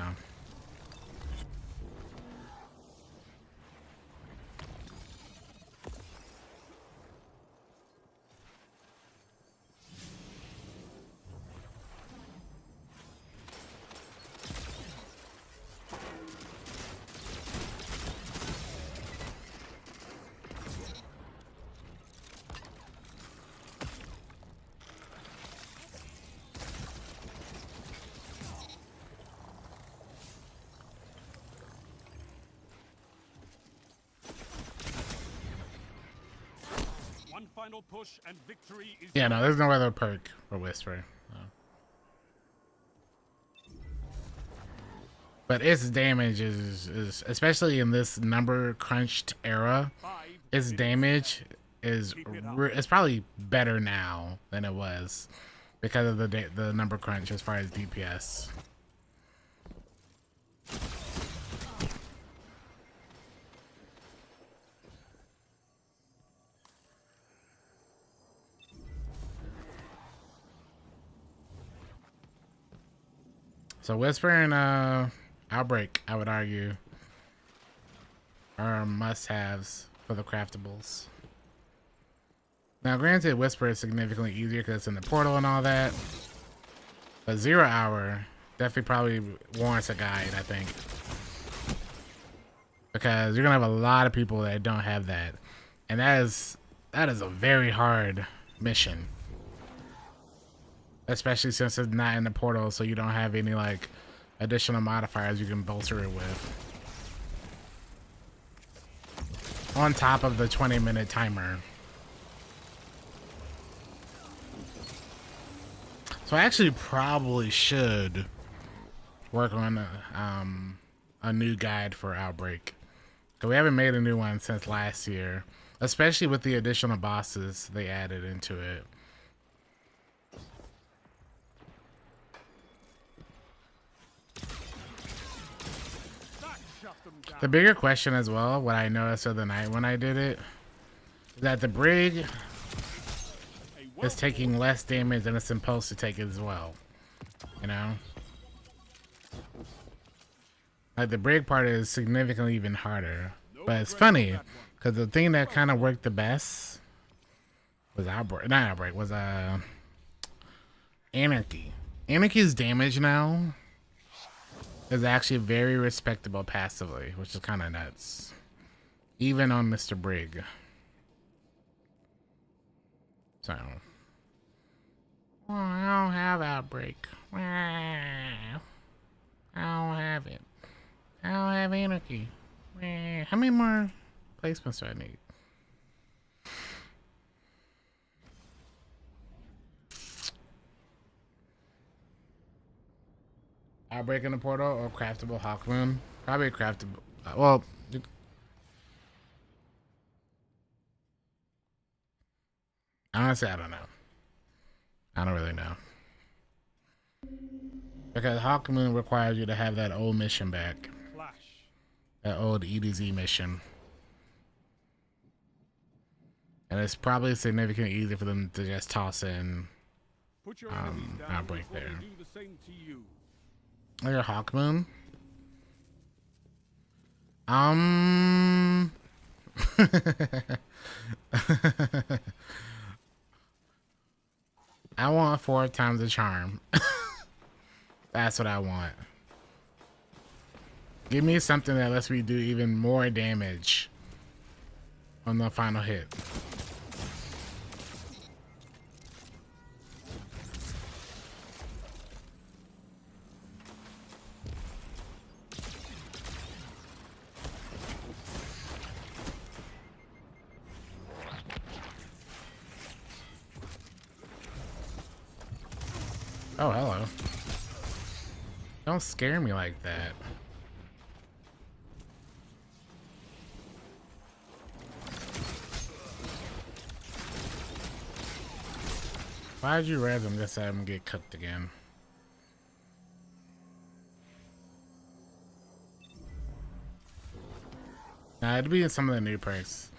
One final push and victory is Yeah, no, there's no other perk for Whisper. No. But its damage is especially in this number crunched era, 5 its minutes damage is it's probably better now than it was because of the number crunch as far as DPS. So Whisper and Outbreak, I would argue, are must-haves for the craftables. Now, granted, Whisper is significantly easier because it's in the portal and all that, but 0 Hour definitely probably warrants a guide, I think, because you're gonna have a lot of people that don't have that, and that is a very hard mission. Especially since it's not in the portal, so you don't have any like additional modifiers you can bolster it with. On top of the 20-minute timer. So I actually probably should work on a new guide for Outbreak. Because we haven't made a new one since last year. Especially with the additional bosses they added into it. The bigger question as well, what I noticed the other night when I did it, is that the Brig is taking less damage than it's supposed to take as well. You know? Like the Brig part is significantly even harder. But it's funny, because the thing that kind of worked the best was Outbreak, was Anarchy. Anarchy's damage now is actually very respectable passively, which is kind of nuts. Even on Mr. Brig. So. Well, I don't have Outbreak. I don't have it. I don't have Anarchy. How many more placements do I need? Outbreak in the portal or craftable Hawkmoon? Probably craftable. Well, honestly, I don't know. I don't really know. Because Hawkmoon requires you to have that old mission back. clash. That old EDZ mission. And it's probably significantly easier for them to just toss in Put your enemies down Outbreak before they there. do the same to you. Your Hawkmoon? I want 4 times the charm. That's what I want. Give me something that lets me do even more damage on the final hit. Oh, hello. Don't scare me like that. Why'd you res him just to have him get cooked again? Now, it'd be in some of the new perks.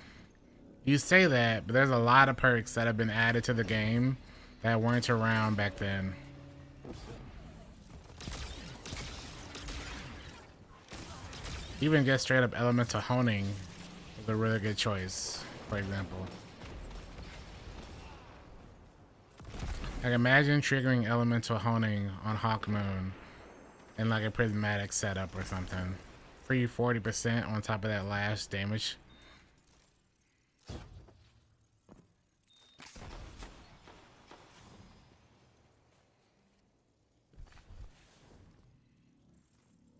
You say that, but there's a lot of perks that have been added to the game that weren't around back then. Even just straight up elemental honing is a really good choice, for example. Like imagine triggering elemental honing on Hawkmoon in like a prismatic setup or something. Free 40% on top of that last damage.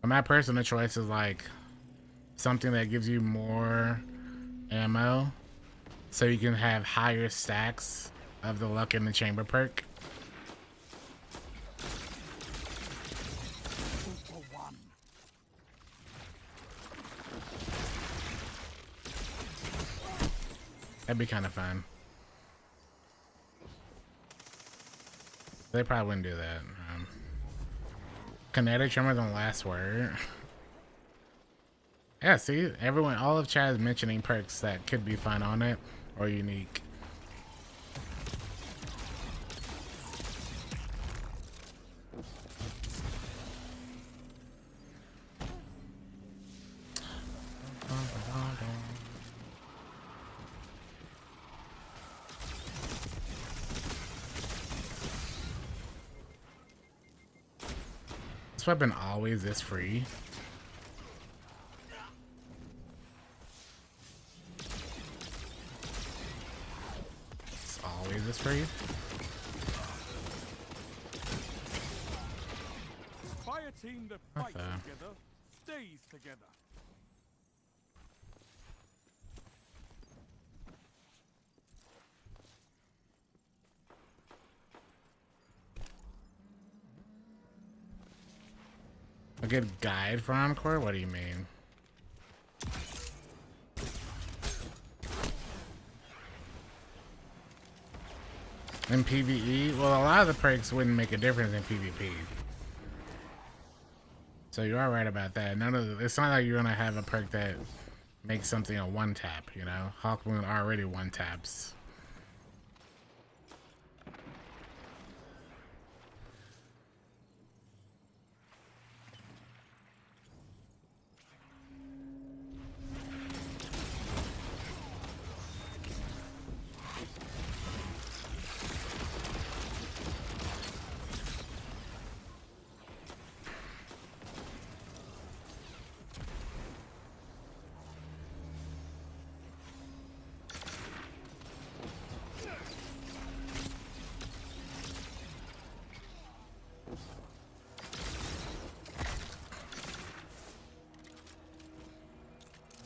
My personal choice is like something that gives you more ammo so you can have higher stacks of the luck in the chamber perk. That'd be kind of fun. They probably wouldn't do that. Kinetic tremor than the last word. Yeah, see, everyone, all of Chad is mentioning perks that could be fun on it or unique. This weapon always is free. It's always is free. Fire team that fights together stays together. A good guide for Encore? What do you mean? In PvE? Well, a lot of the perks wouldn't make a difference in PvP. So you are right about that. None of the, it's not like you're gonna have a perk that makes something a one tap, you know? Hawkmoon already one taps.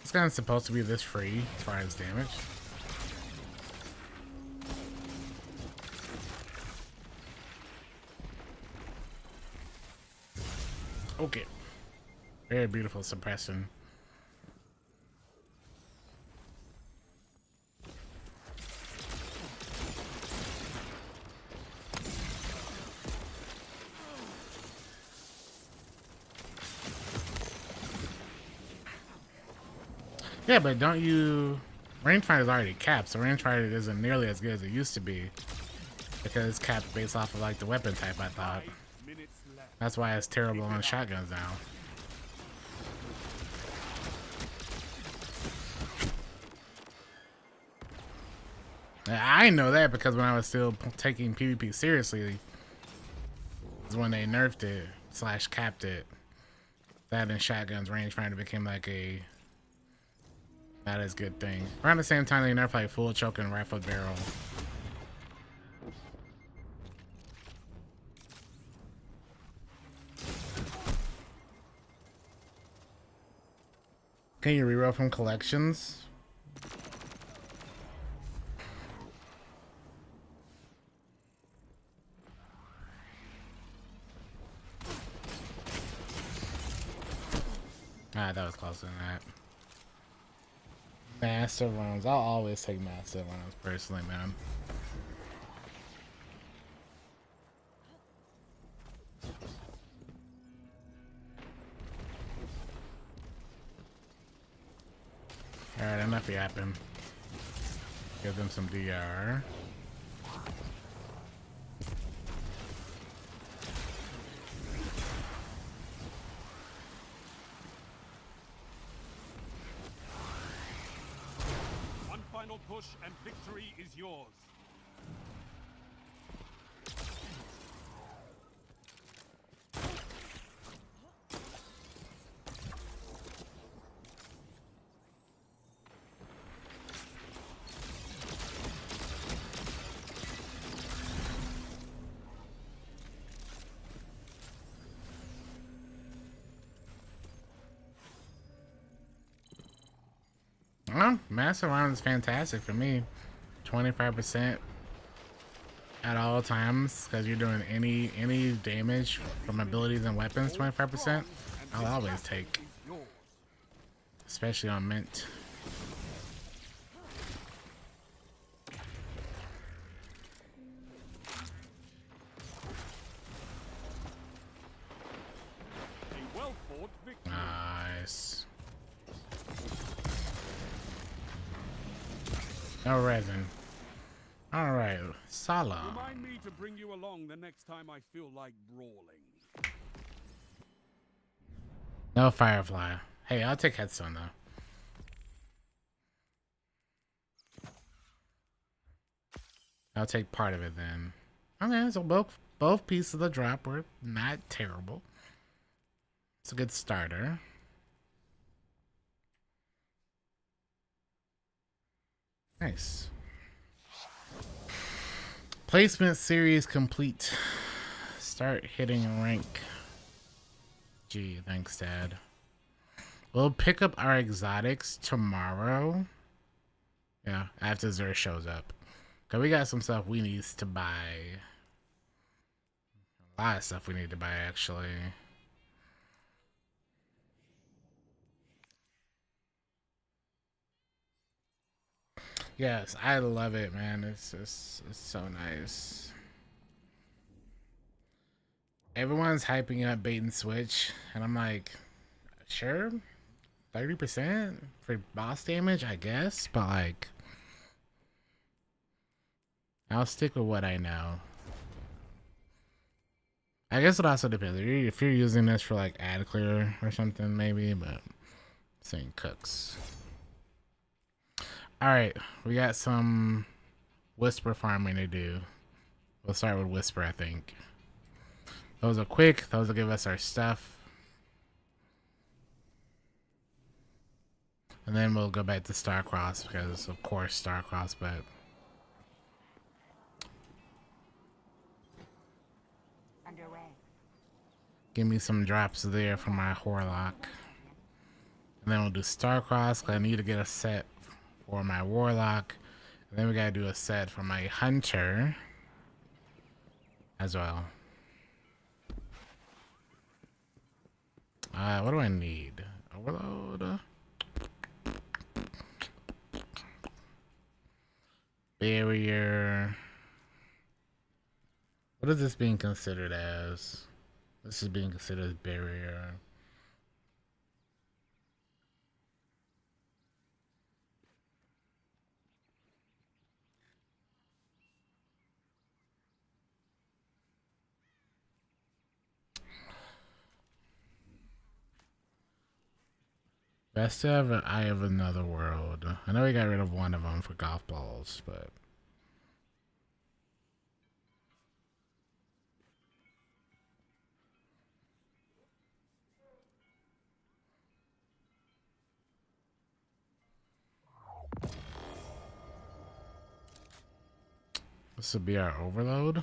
This gun's supposed to be this free as far as damage. Okay. Very beautiful suppression. Yeah, but don't you... Rangefinder is already capped, so rangefinder isn't nearly as good as it used to be. Because it's capped based off of like the weapon type, I thought. That's why it's terrible on shotguns now. I know that because when I was still taking PvP seriously is when they nerfed it / capped it. That and shotguns rangefinder became like a not as good thing. Around the same time they nerfed like full choke and rifled barrel. Can you reroll from collections? Ah, that was closer than that. Master runs. I'll always take master runs personally, man. Alright, enough yapping. Give them some DR. One final push and victory is yours. Well, master round is fantastic for me. 25% at all times because you're doing any damage from abilities and weapons. 25%. I'll always take, especially on mint. A well-fought victory. Nice. No resin. All right, Sala. Remind me to bring you along the next time I feel like brawling. No Firefly. Hey, I'll take Headstone though. I'll take part of it then. Okay, so both pieces of the drop were not terrible. It's a good starter. Nice. Placement series complete. Start hitting rank. Gee, thanks, Dad. We'll pick up our exotics tomorrow. Yeah, after Xur shows up. Cause we got some stuff we need to buy. A lot of stuff we need to buy, actually. Yes, I love it, man. It's so nice. Everyone's hyping up bait and switch, and I'm like, sure, 30% for boss damage, I guess, but like, I'll stick with what I know. I guess it also depends. If you're using this for like ad clear or something, maybe, but same cooks. Alright, we got some whisper farming to do. We'll start with whisper, I think. Those are quick. Those will give us our stuff. And then we'll go back to Starcross because, of course, Starcross, but... Underway. Give me some drops there for my Horlock. And then we'll do Starcross because I need to get a set for my Warlock. And then we gotta do a set for my Hunter as well. What do I need? Overload. Barrier. What is this being considered as? This is being considered as barrier. Best ever Eye of Another World. I know we got rid of one of them for golf balls, but this will be our overload.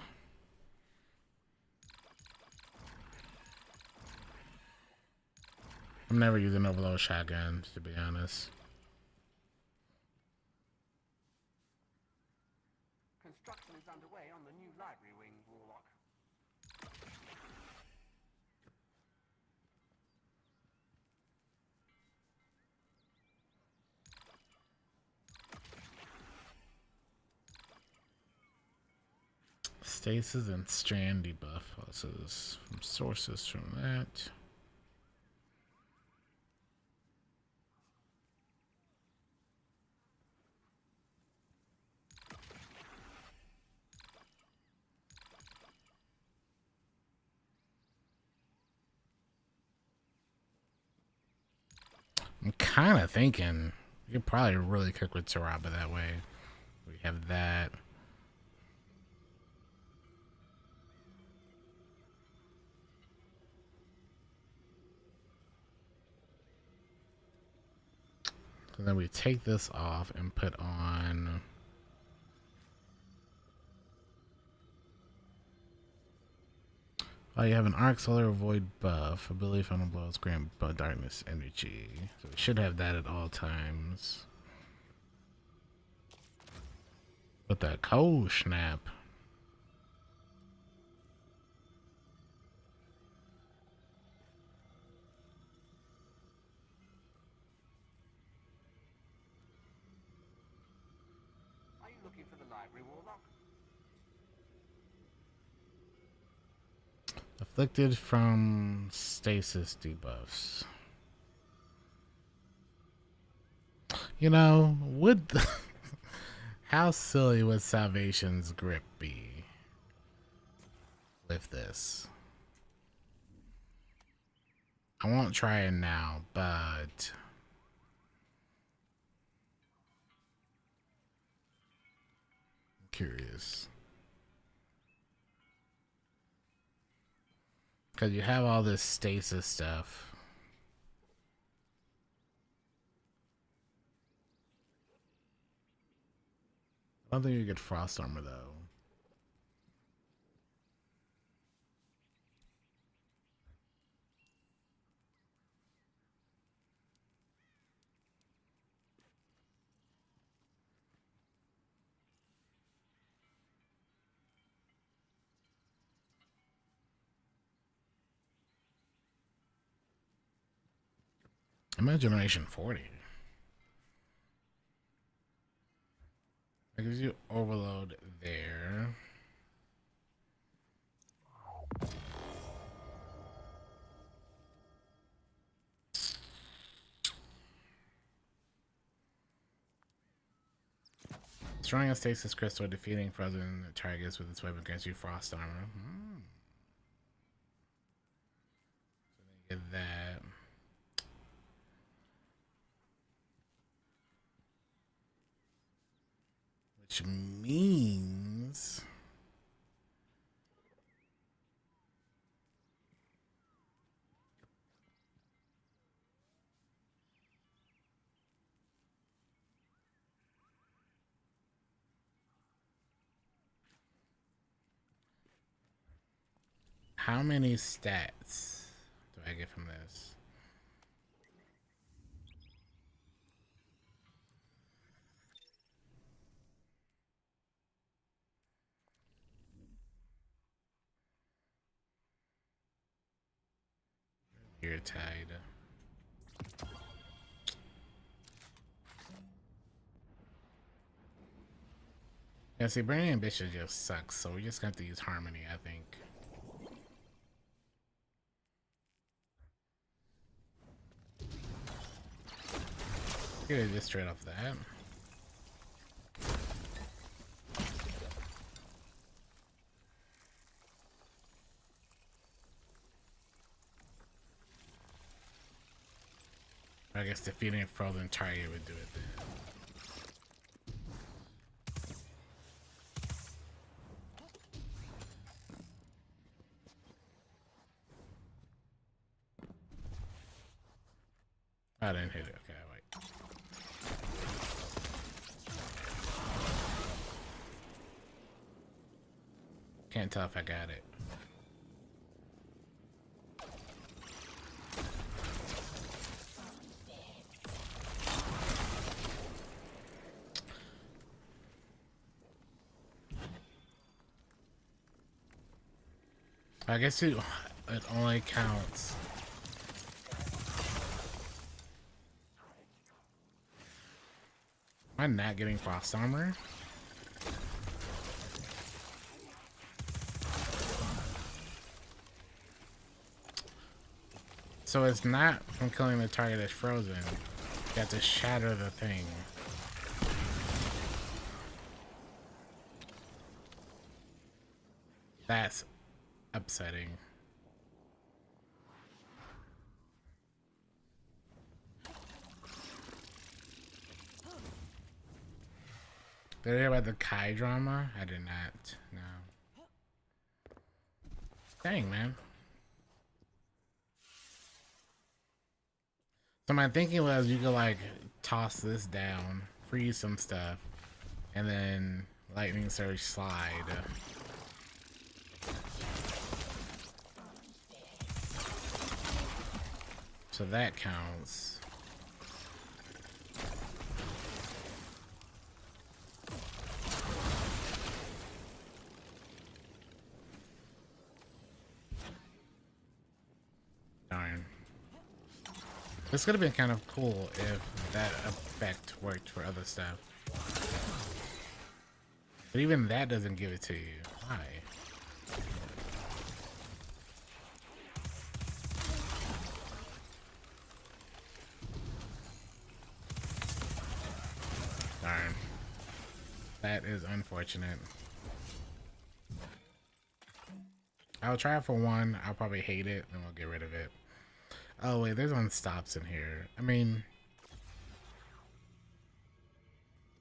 I'm never using overload shotguns, to be honest. Construction is underway on the new library wing, Warlock. Stasis and strand debuff. This is from sources from that. I'm kind of thinking you could probably really cook with Taraba that way. We have that. So then we take this off and put on. Oh, you have an Arc Solar Void buff. Ability Funnel Blows grant darkness energy. So we should have that at all times. But that cold snap. Are you looking for the library, Warlock? Afflicted from stasis debuffs. You know, would how silly would Salvation's grip be with this? I won't try it now, but I'm curious. Because you have all this stasis stuff. I don't think you get Frost Armor though. I'm at Generation 40. That gives you Overload there. Destroying a stasis crystal or defeating frozen targets with its weapon grants you Frost Armor. So then you get that. Which means how many stats do I get from this? You're tied. Yeah, see, Burning Ambition just sucks, so we just have to use Harmony, I think. Get it just straight off that. I guess defeating a frozen target would do it then. I didn't hit it. Okay, wait. Can't tell if I got it. I guess it only counts. Am I not getting Frost Armor? So it's not from killing the target that's frozen. You have to shatter the thing. That's upsetting. Did you hear about the Kai drama? I did not. No. Dang, man. So my thinking was you could like toss this down, freeze some stuff, and then lightning surge slide. So that counts. Darn. This could have been kind of cool if that effect worked for other stuff. But even that doesn't give it to you. Why? Darn. That is unfortunate. I'll try it for one. I'll probably hate it, then we'll get rid of it. Oh wait, there's unstops in here. I mean,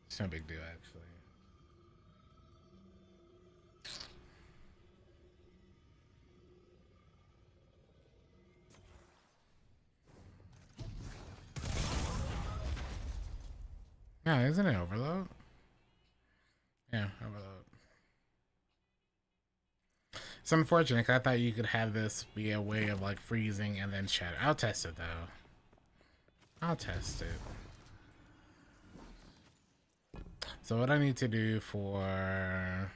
it's no big deal actually. No, isn't it overload? Yeah, overload. It's unfortunate 'cause I thought you could have this be a way of like freezing and then shatter. I'll test it though. I'll test it. So what I need to do for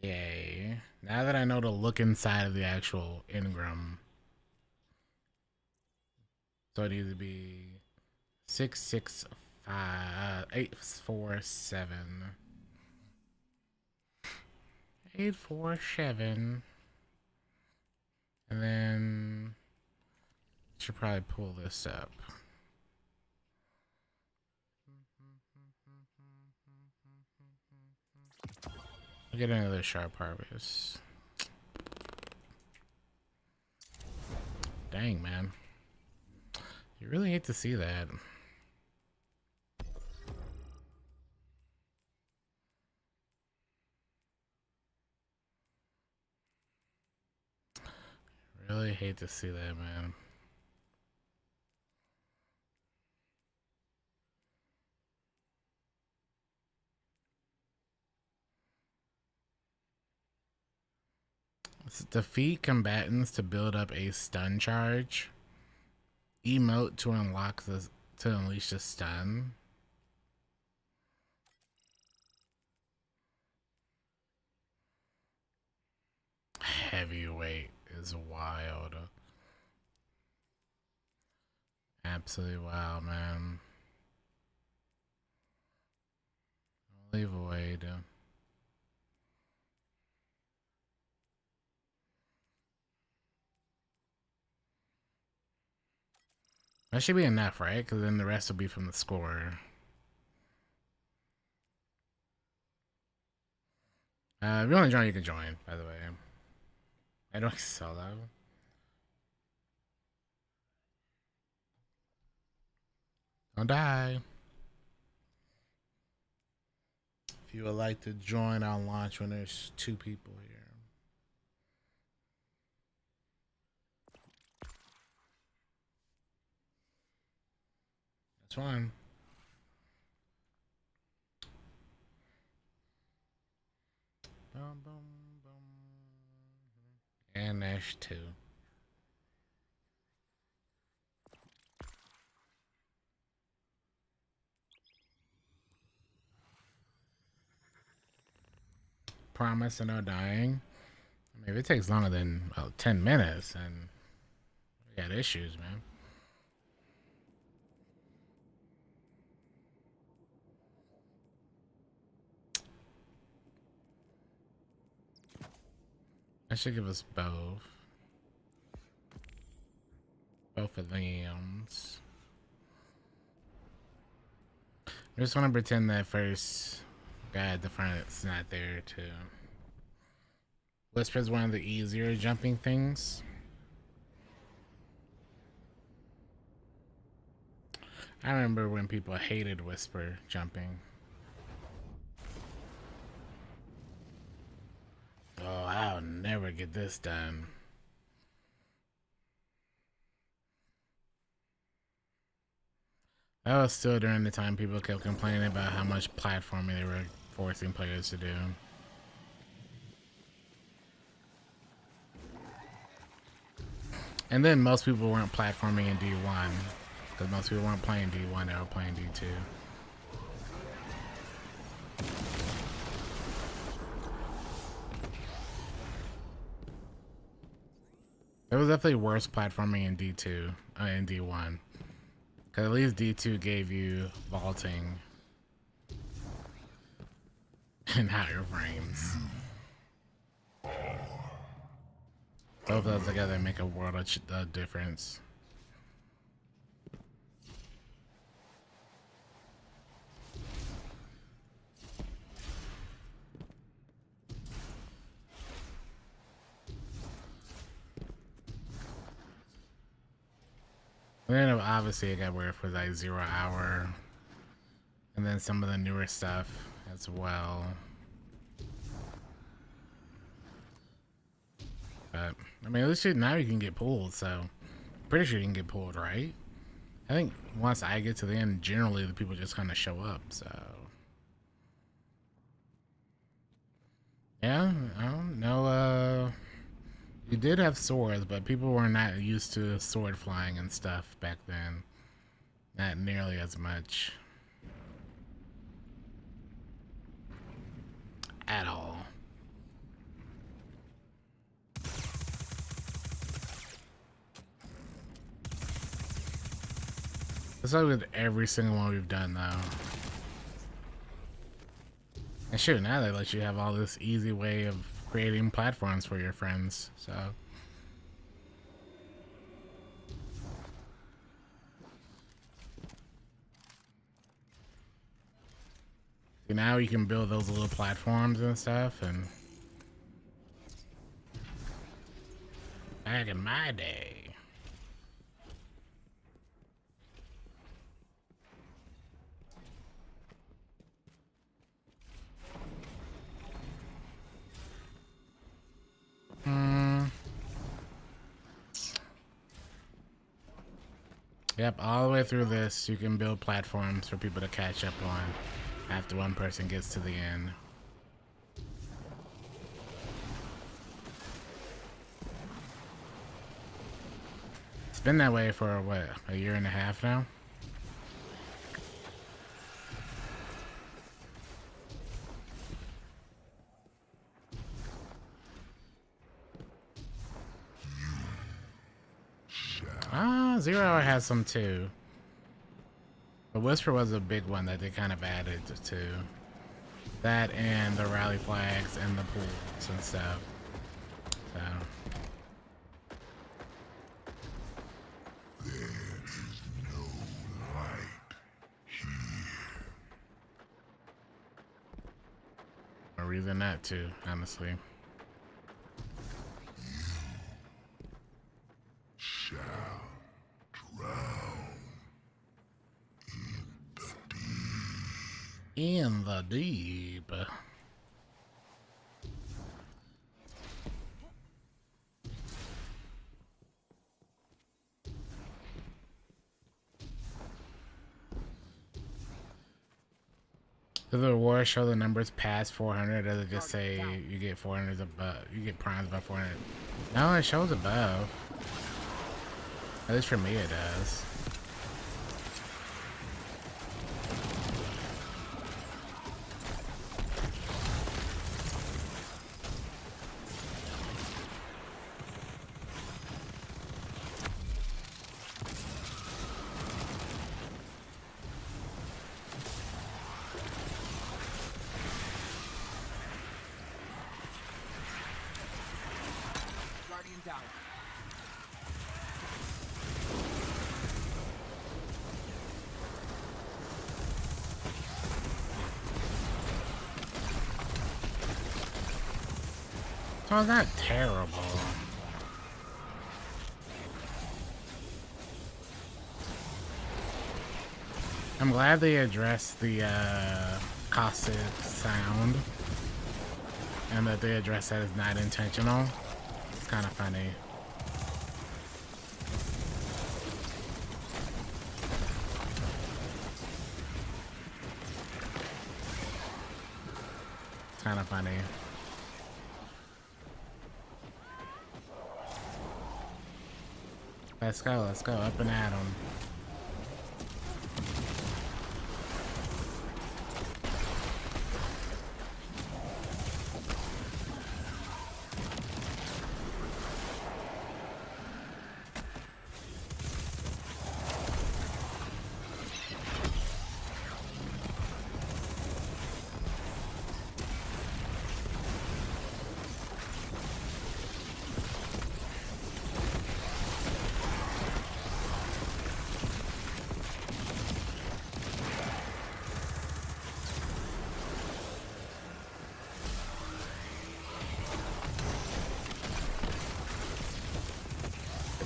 yay. Now that I know to look inside of the actual engram. So it needs to be 847. 847. And then should probably pull this up. I'll get another sharp harvest. Dang, man. You really hate to see that. Really hate to see that, man. Defeat combatants to build up a stun charge. Emote to unlock the to unleash the stun. Heavyweight is wild. Absolutely wild, man. I'll leave a way to. That should be enough, right? Because then the rest will be from the score. If you want to join, you can join, by the way. I don't solo. Don't die. If you would like to join, I'll launch when there's 2 people here. That's fine. Boom, boom, boom. And there's 2. Promise and no dying. I mean, if it takes longer than 10 minutes, and we got issues, man. I should give us both. Both of them. I just want to pretend that first guy at the front is not there too. Whisper is one of the easier jumping things. I remember when people hated Whisper jumping. Oh, I'll never get this done. That was still during the time people kept complaining about how much platforming they were forcing players to do. And then most people weren't platforming in D1. Because most people weren't playing D1, they were playing D2. There was definitely worse platforming in D2, in D1. Because at least D2 gave you vaulting and higher frames. Both of those together make a world of difference. And then obviously it got weird for like 0 hour. And then some of the newer stuff as well. But I mean, at least now you can get pulled, so pretty sure you can get pulled, right? I think once I get to the end, generally the people just kind of show up, so. Yeah, I don't know, you did have swords, but people were not used to sword flying and stuff back then. Not nearly as much. At all. It's like with every single one we've done, though. And sure, now they let you have all this easy way of creating platforms for your friends, so. Now you can build those little platforms and stuff, and back in my day. Yep, all the way through this, you can build platforms for people to catch up on after one person gets to the end. It's been that way for, what, a year and a half now? Ah, 0 Hour has some too. But Whisper was a big one that they kind of added to. That and the rally flags and the pools and stuff. So. There is no light here. A reason not to, honestly. Shall drown In the deep. Does the reward show the numbers past 400? Does it just say you get 400 above? You get primes by 400? No, it shows above. At least for me, it does. down. So it's not terrible. I'm glad they addressed the caustic sound and that they addressed that as not intentional. It's kind of funny. It's kind of funny. Let's go up and at 'em.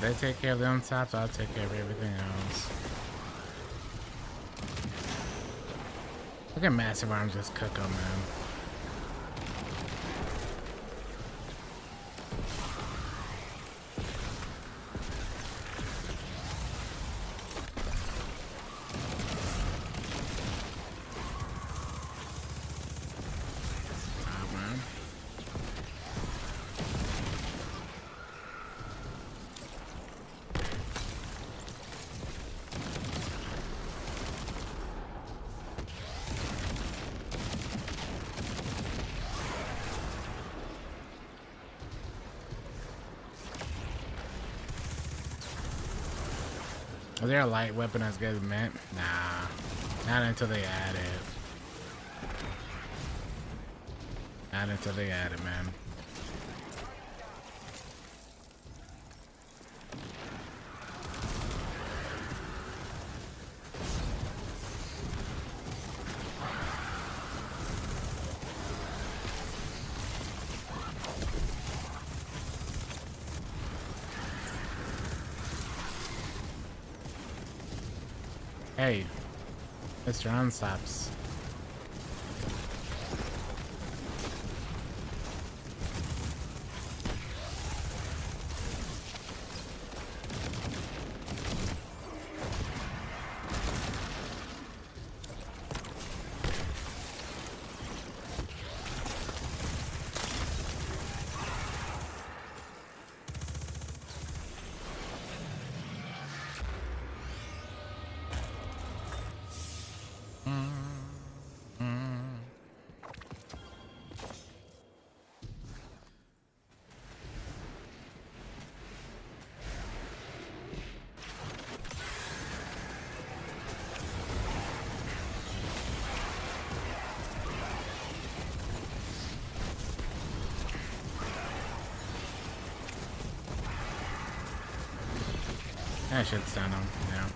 If they take care of them tops, I'll take care of everything else. Look at Massive Arms just cook them, man. Is there a light weapon as good as mint? Nah, not until they add it. Not until they add it, man. Hey, Mr. Unstops. I should stun him, yeah.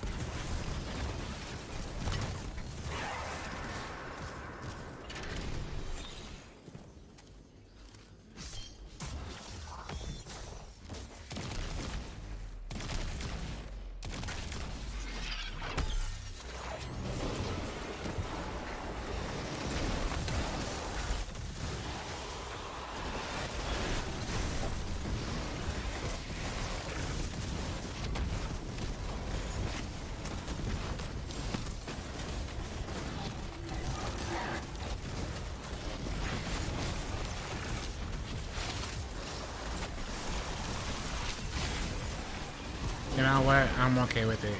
You know what? I'm okay with it.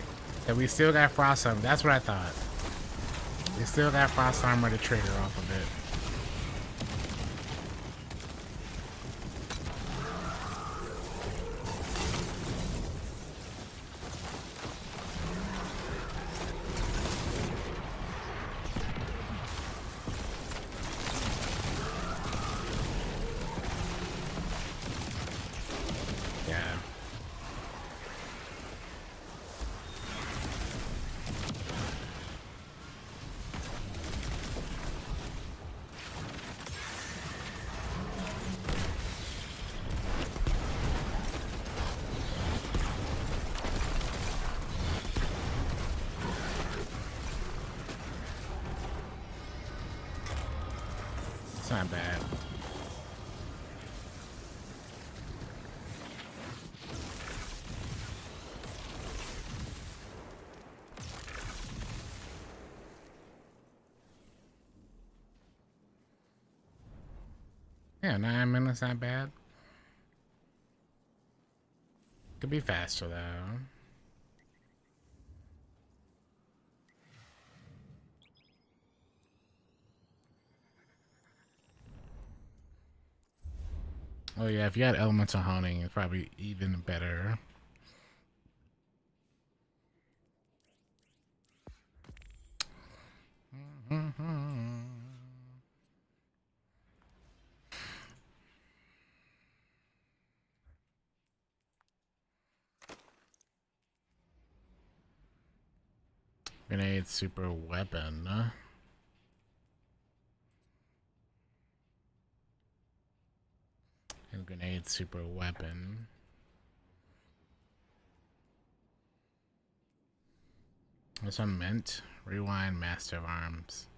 That we still got Frost Armor. That's what I thought. We still got Frost Armor to trigger off of it. Yeah, not bad. Yeah, 9 minutes, not bad. Could be faster though. Oh yeah, if you had elemental honing, it's probably even better. Grenade super weapon. And grenade super weapon. This one meant rewind master of arms.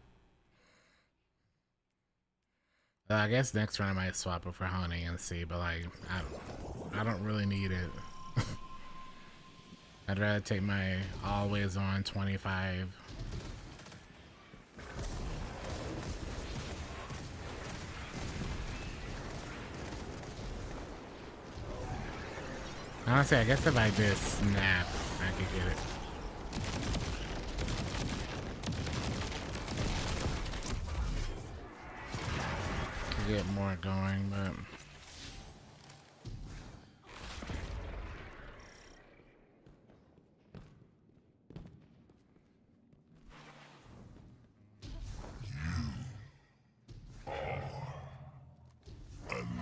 I guess next run I might swap it for honing and see, but like I don't really need it. I'd rather take my always on 25. Honestly, I guess if I did snap, I could get it. Could get more going, but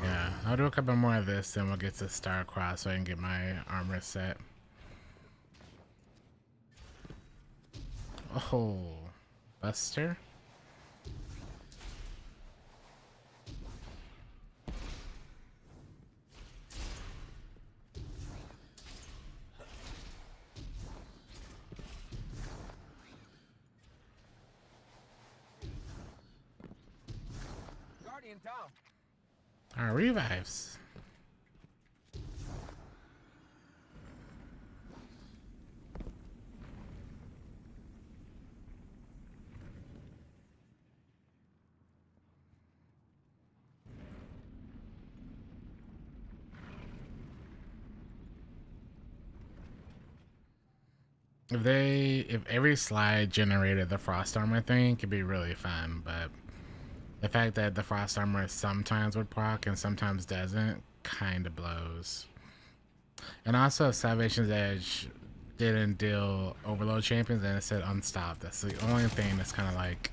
yeah, I'll do a couple more of this, then we'll get to Starcross so I can get my armor set. Oh, Buster? Guardian down. Our revives. If every slide generated the frost armor thing, could be really fun, but the fact that the frost armor sometimes would proc and sometimes doesn't kind of blows. And also, if Salvation's Edge didn't deal overload champions and it said unstopped. That's the only thing that's kind of like.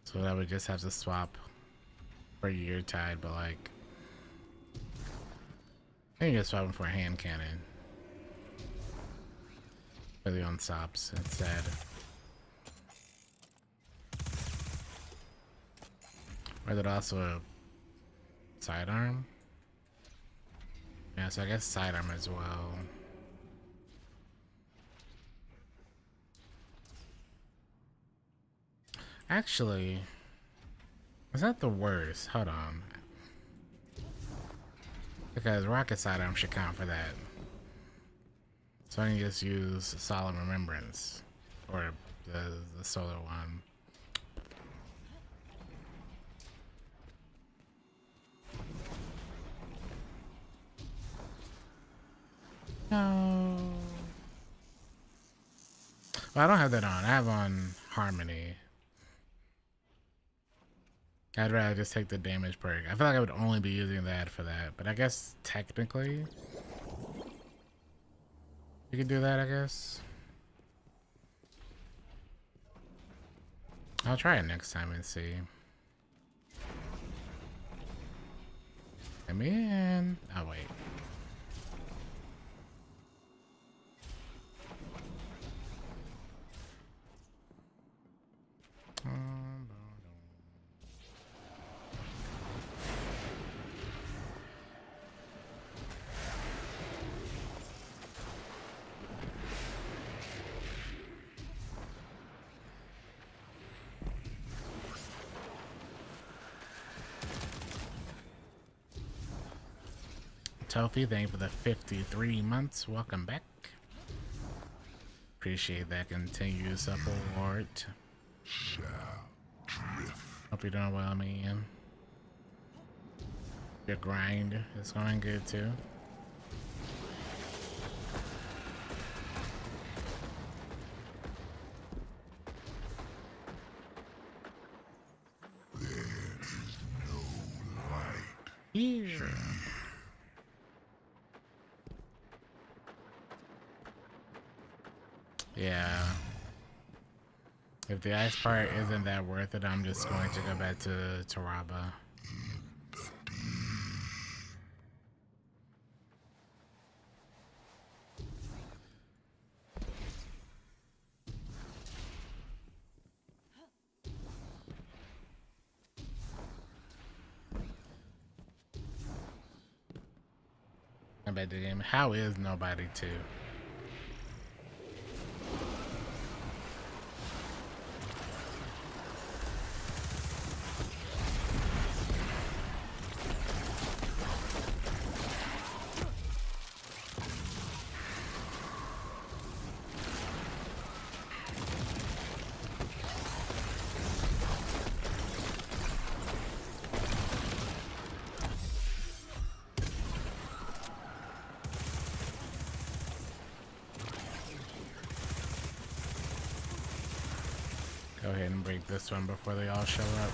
So I would just have to swap for Year Tide, but like. I think just swapping for a hand cannon. For the unstops instead. Or is it also a sidearm? Yeah, so I guess sidearm as well. Actually, is that the worst? Hold on. Because rocket sidearm should count for that. So I can just use Solemn Remembrance. Or the solar one. No. Well, I don't have that on. I have on Harmony. I'd rather just take the damage perk. I feel like I would only be using that for that, but I guess technically you can do that, I guess. I'll try it next time and see. Let me in. Oh, wait. Tofi, thank you for the 53 months. Welcome back. Appreciate that continued support. Hope you're doing well, man. Your grind is going good too. Here. Yeah. If the ice part isn't that worth it, I'm just going to go back to Taraba. I bet the game. How is nobody too? Go ahead and break this one before they all show up.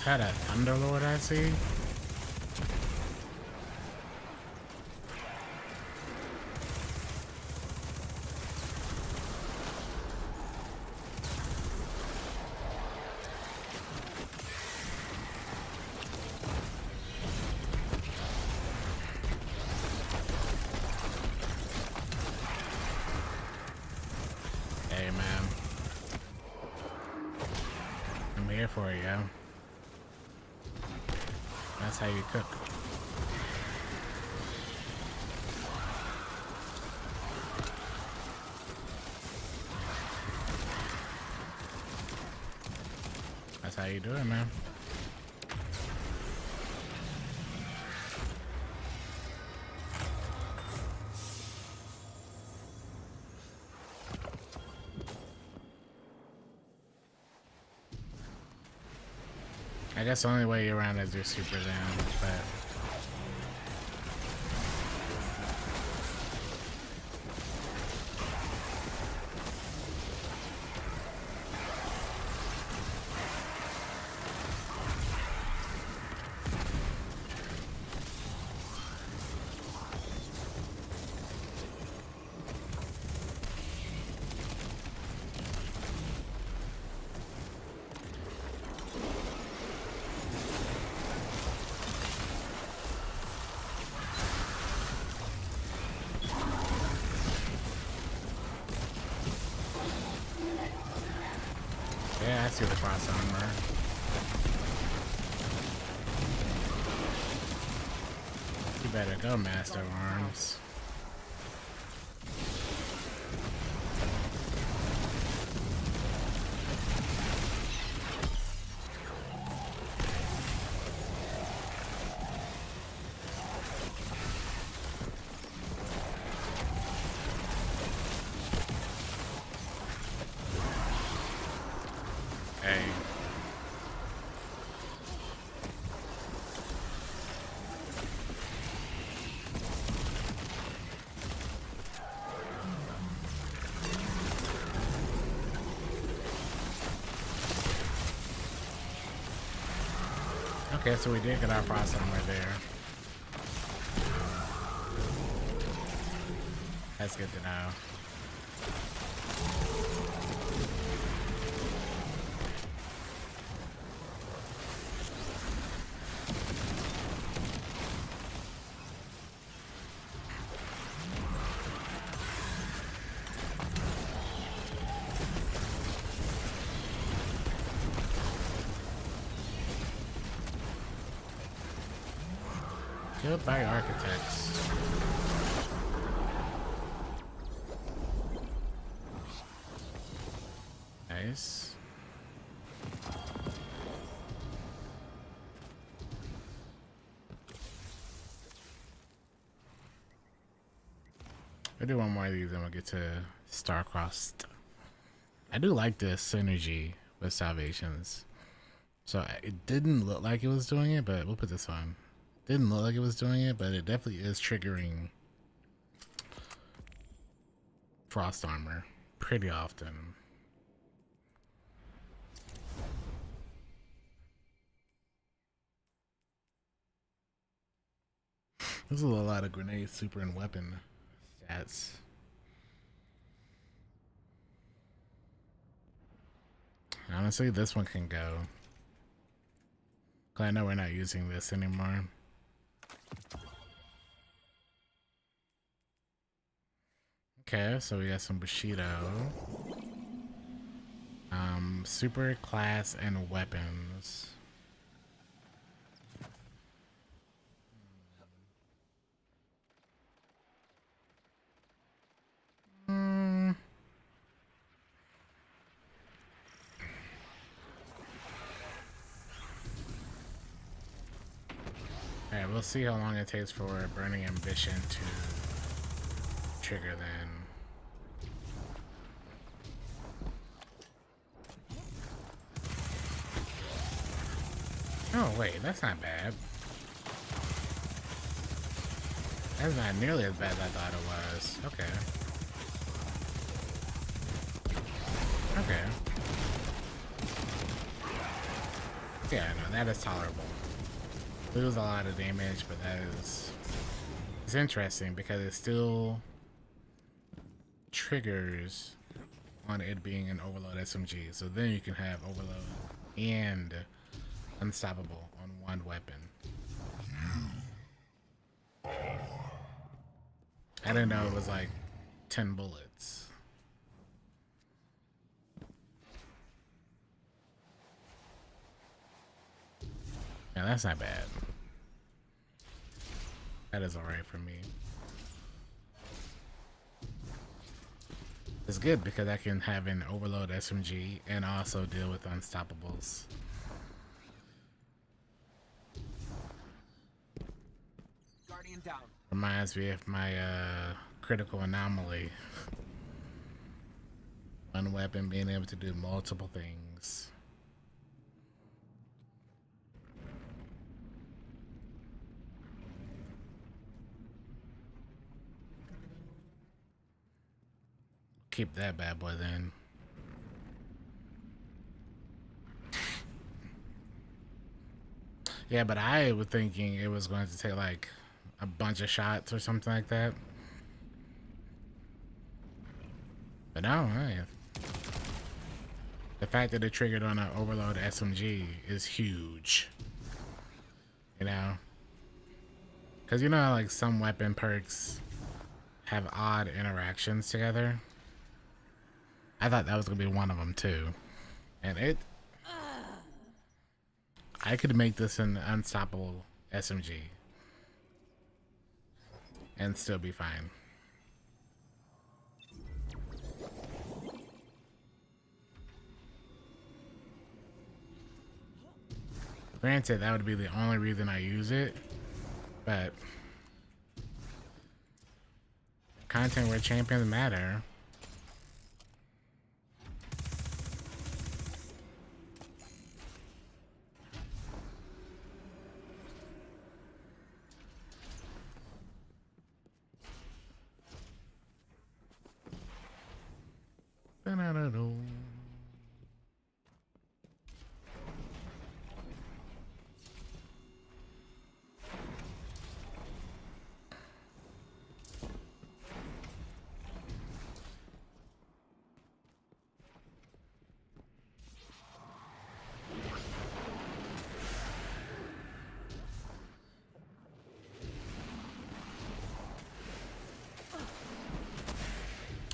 Had a Thunderlord, I see. Hey, man. I'm here for you, yo. That's how you cook. That's how you do it, man. I guess the only way around is your super down, but Yeah, I see the cross armor. You better go, Master of Arms. Hey. Okay, so we did get our frost armor there. That's good to know. Goodbye, architects. Nice. I'll do one more of these and we'll get to Starcrossed. I do like this synergy with Salvations. So it didn't look like it was doing it, but we'll put this on. Didn't look like it was doing it, but it definitely is triggering frost armor pretty often. This is a lot of grenade, super, and weapon stats. Honestly, this one can go. 'Cause I know we're not using this anymore. Okay, so we got some Bushido. Super class and weapons. Alright, we'll see how long it takes for Burning Ambition to trigger then. Oh wait, that's not bad. That's not nearly as bad as I thought it was. Okay. Okay. Yeah, no, that is tolerable. Lose a lot of damage, but that is... It's interesting because it still triggers on it being an Overload SMG. So then you can have Overload and Unstoppable on one weapon. I didn't know it was like 10 bullets. Yeah, that's not bad. That is alright for me. It's good because I can have an Overload SMG and also deal with Unstoppables. Guardian down. Reminds me of my critical anomaly. One weapon being able to do multiple things. Keep that bad boy then. Yeah, but I was thinking it was going to take like a bunch of shots or something like that. But no, hey. The fact that it triggered on an Overload SMG is huge. You know? Because you know how like some weapon perks have odd interactions together? I thought that was going to be one of them too. And I could make this an unstoppable SMG and still be fine. Granted, that would be the only reason I use it, but content where champions matter. Da-da-da-do.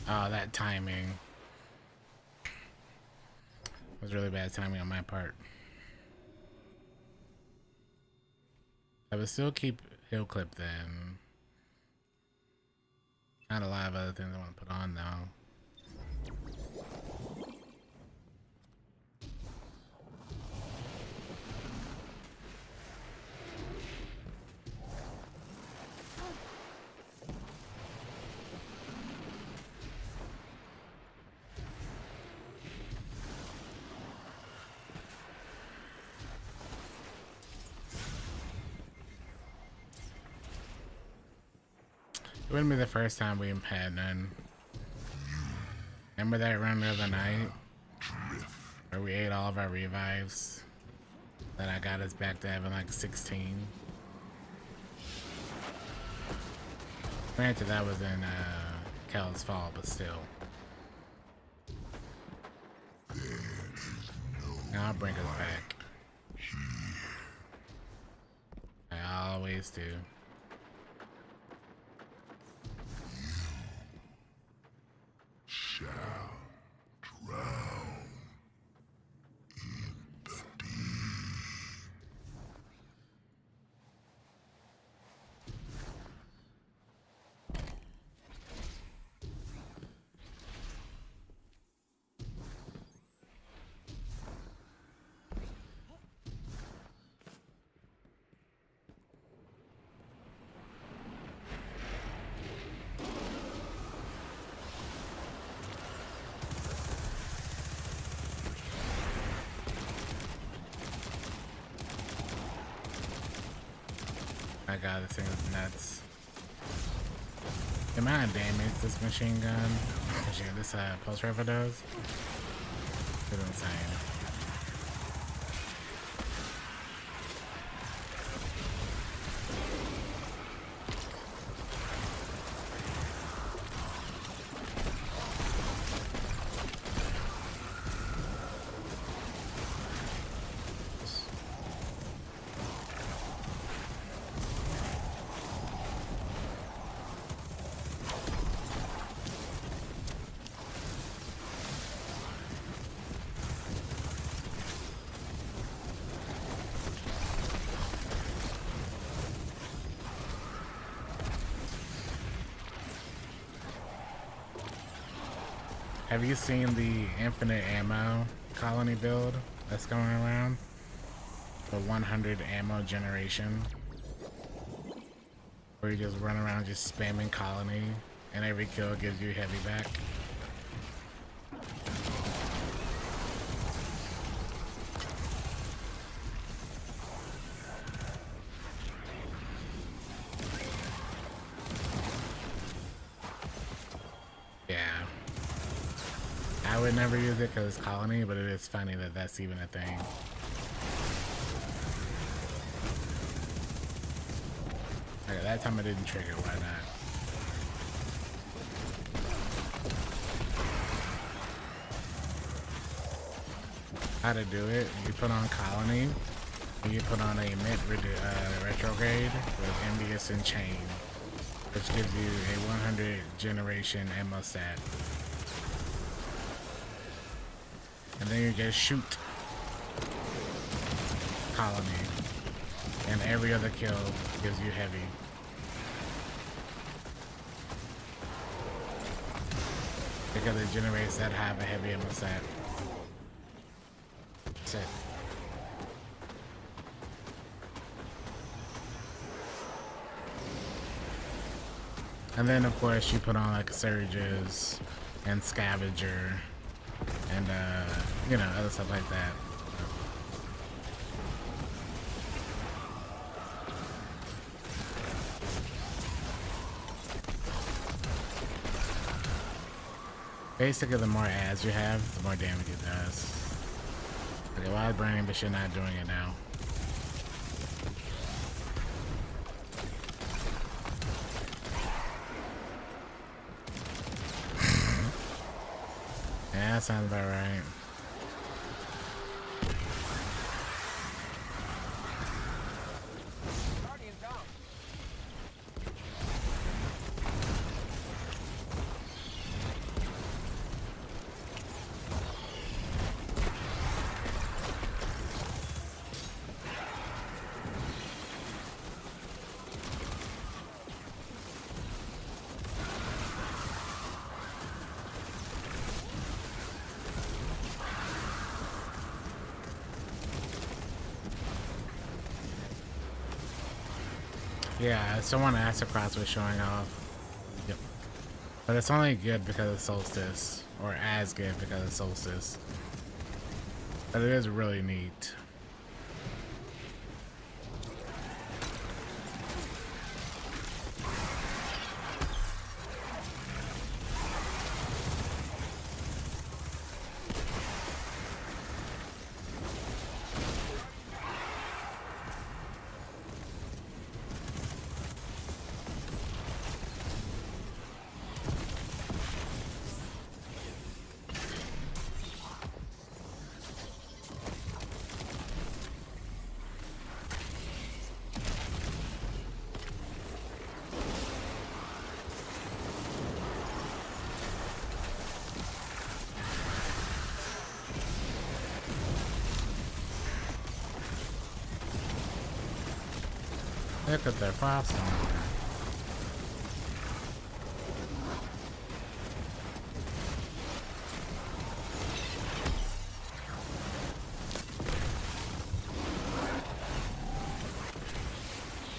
Oh, that timing. It was really bad timing on my part. I would still keep Hill Clip then. Not a lot of other things I want to put on though. It wouldn't be the first time we had none. Remember that run the other night? Where we ate all of our revives? That I got us back to having like 16. Granted, that was in Kel's fault, but still. Now I'll bring us back. I always do. My god, this thing is nuts. The amount of damage this machine gun, this pulse rifle does, is insane. Have you seen the infinite ammo colony build that's going around? The 100 ammo generation. Where you just run around just spamming colony and every kill gives you heavy back. I would never use it because it's colony, but it is funny that that's even a thing. Okay, that time it didn't trigger, why not? How to do it, you put on colony, and you put on a mid retrograde with envious and chain, which gives you a 100 generation ammo stat. And then you just shoot colony. And every other kill gives you heavy. Because it generates that high of a heavy ammo set. That's it. And then of course you put on like surges and scavenger and you know, other stuff like that. Basically, the more ads you have, the more damage it does. Okay, why is burning, but you're not doing it now? Yeah, that sounds about right. Guardian down. Yeah, someone asked if Cross was showing off. Yep. But it's only good because of Solstice, or as good because of Solstice. But it is really neat. Look at their frost on there.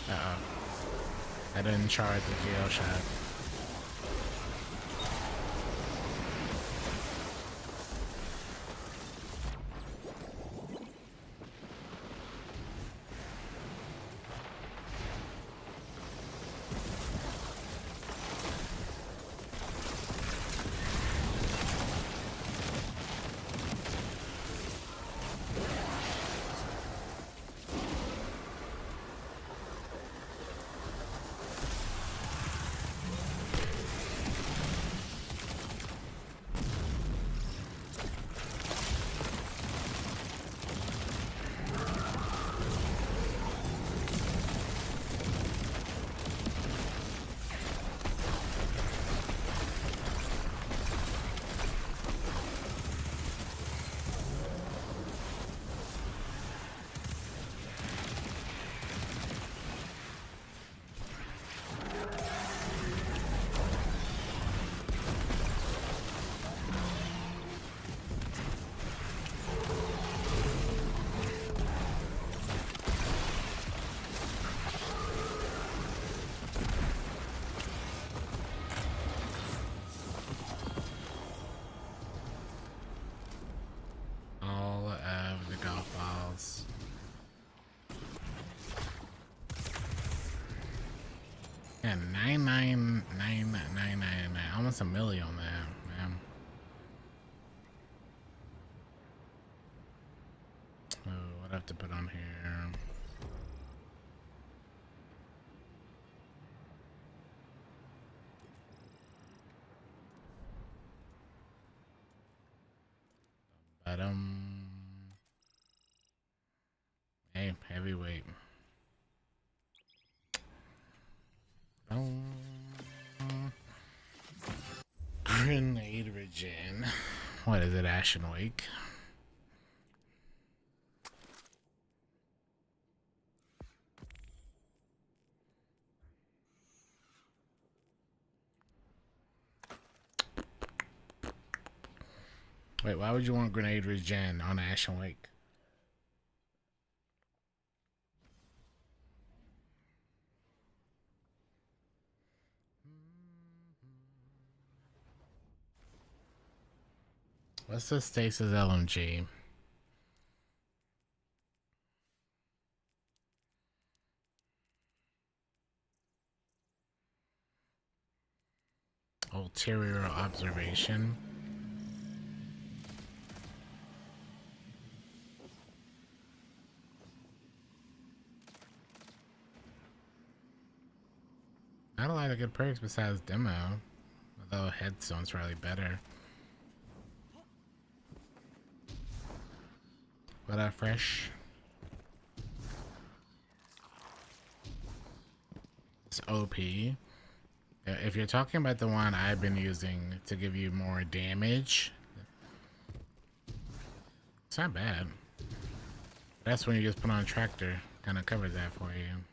Uh-oh. I didn't charge the jail shot. All of the golf balls. Yeah, 99999, almost a million on that, man. Oh, what do I have to put on here? Hey, heavyweight. Grenade regen. What is it, Ashen Wake? Wait, why would you want grenade regen on Ashen Wake? What's the Stasis LMG? Ulterior observation. Not a lot of good perks besides demo, although headstone's probably better. What up, Fresh? It's OP. If you're talking about the one I've been using to give you more damage, it's not bad. That's when you just put on Tractor, kind of covers that for you.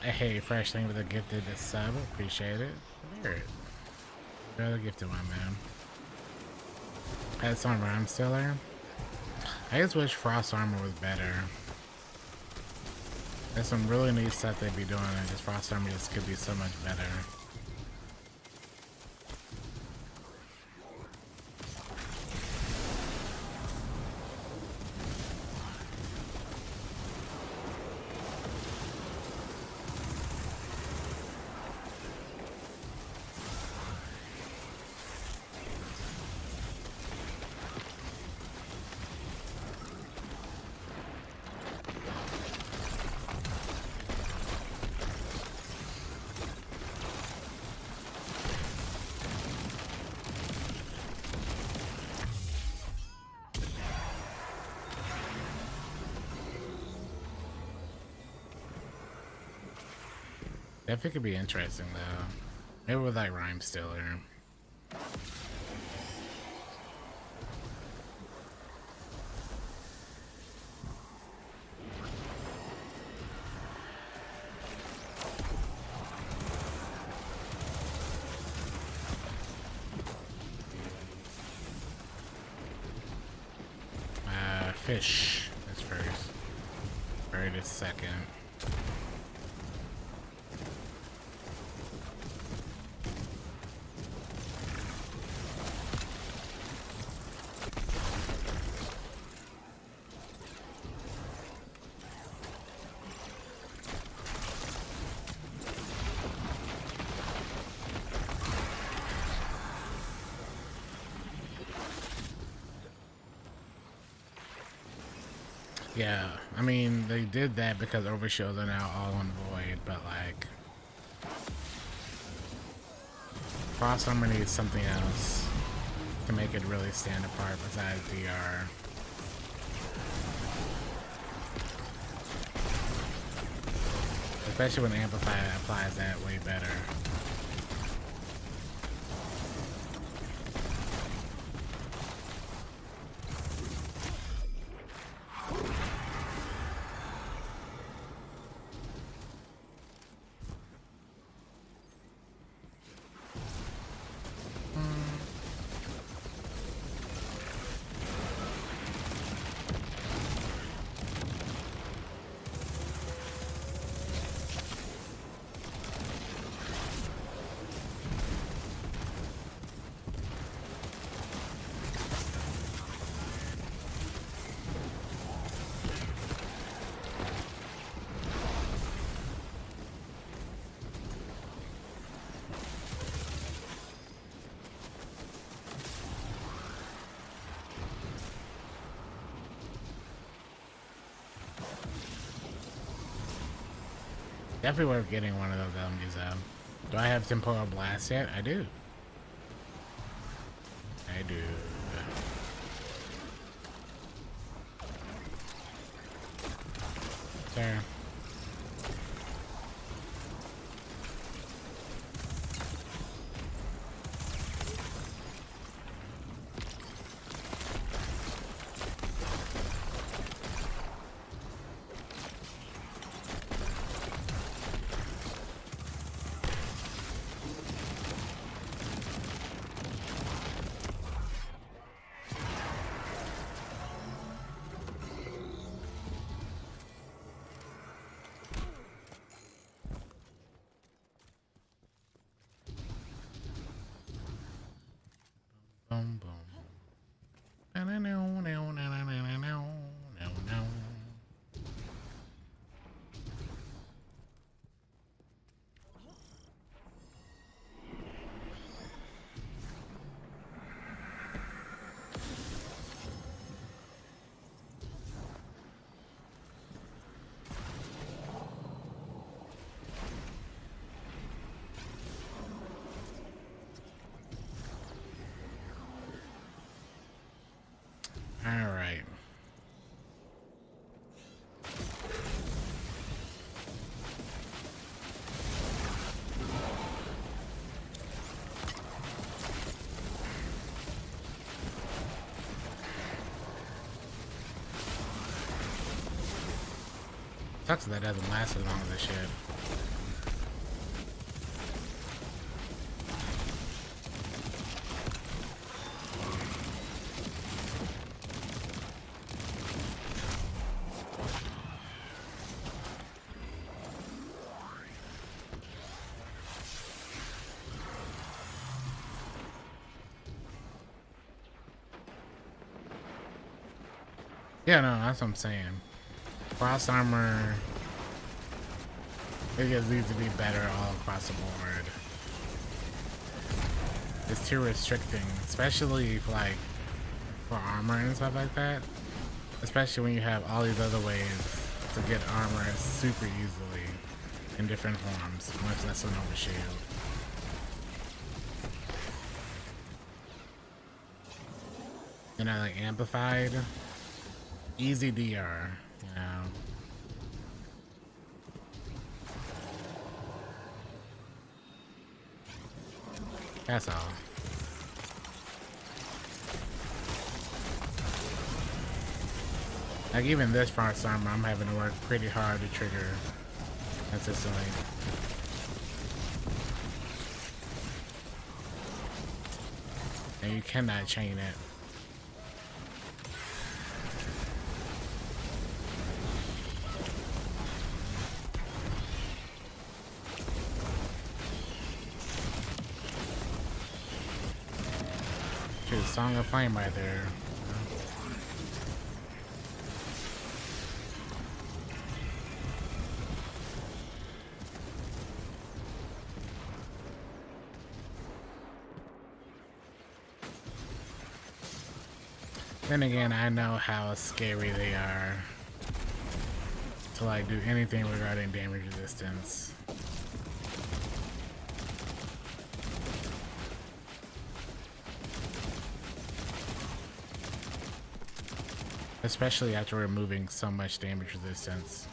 Hey, Fresh, thing with the gifted sub. Appreciate it. Weird. Another gifted one, man. Had some Rhyme Stiller. I just wish Frost Armor was better. There's some really neat stuff they'd be doing, and just Frost Armor just could be so much better. Definitely could be interesting though. Maybe with like Rhyme Stiller. Fish. That's first. Bird is second. Yeah, I mean, they did that because Overshields are now all on Void, but like, Frost Armor needs something else to make it really stand apart besides DR. Especially when Amplify applies that way better. Definitely worth getting one of those LMGs out. Do I have Temporal Blast yet? I do. my dude. Sir. Boom, boom. All right. Sucks that doesn't last as long as it should. Yeah, no, that's what I'm saying. Cross armor, it just needs to be better all across the board. It's too restricting, especially if, like, for armor and stuff like that. Especially when you have all these other ways to get armor super easily in different forms, much less an overshield. You know, like amplified, easy DR, you know. That's all. Like even this frost armor, I'm having to work pretty hard to trigger consistently. And you cannot chain it. Shoot, Song of Flame right there. Then again, I know how scary they are to like do anything regarding damage resistance. Especially after removing so much damage resistance.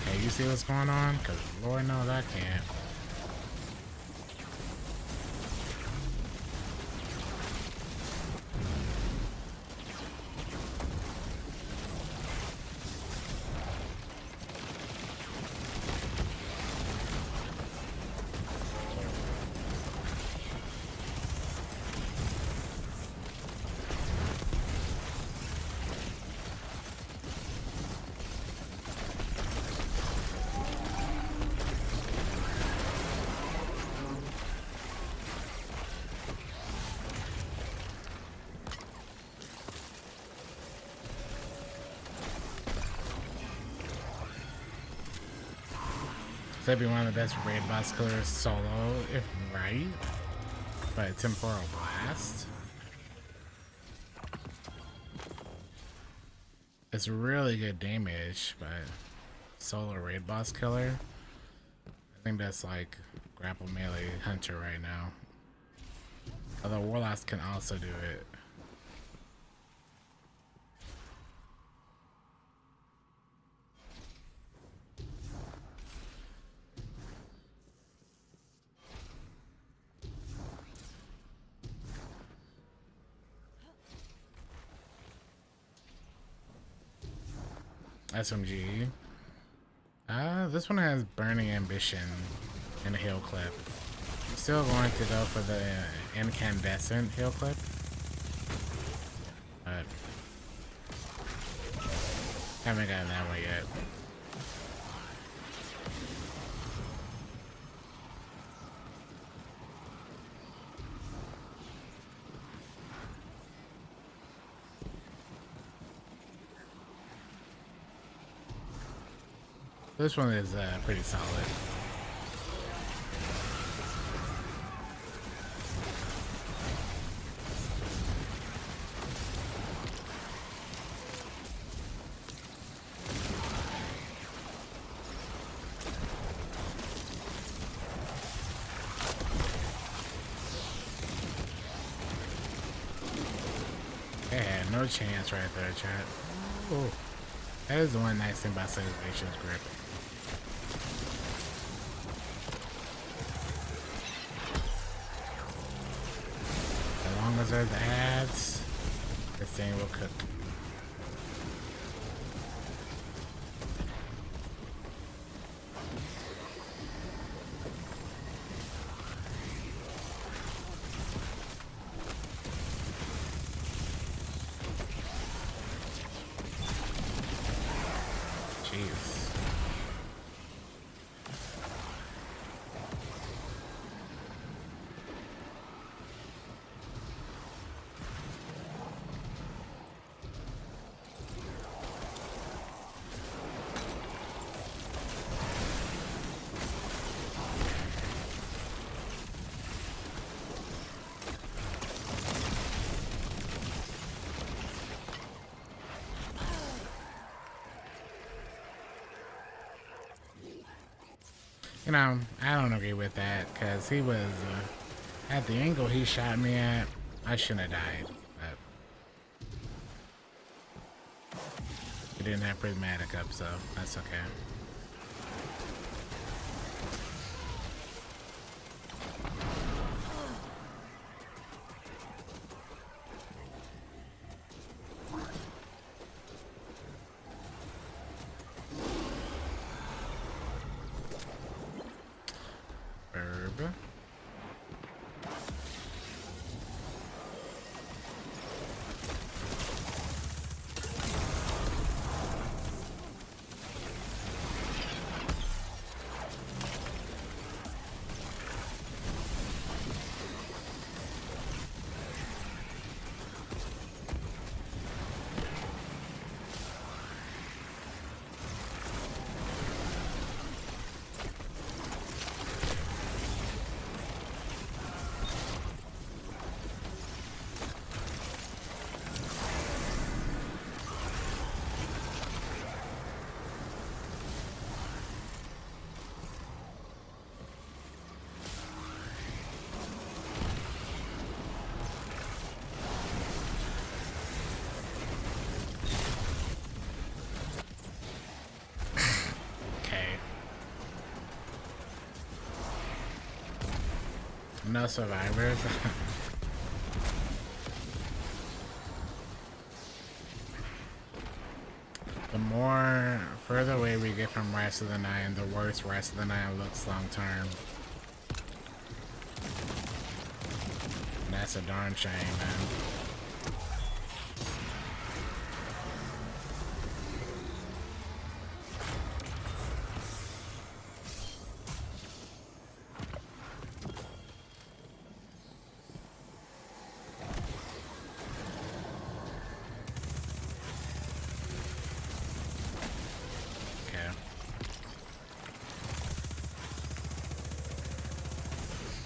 Hey, you see what's going on? Cause Lord knows I can't. That'd be one of the best raid boss killers solo, if right. But Temporal Blast, It's really good damage, but solo raid boss killer. I think that's like grapple melee hunter right now. Although warlocks can also do it. SMG. This one has Burning Ambition and a heal clip. I'm still going to go for the incandescent heal clip. But haven't gotten that one yet. This one is pretty solid. They had no chance right there, chat. Ooh. That is the one nice thing about Salvation's grip. As long as there's ads, this thing will cook. Jeez. You know, I don't agree with that, because he was, at the angle he shot me at, I shouldn't have died, but he didn't have Prismatic up, so that's okay. No survivors. The more further away we get from Rise of the Nine, the worse Rise of the Nine looks long term. And that's a darn shame, man.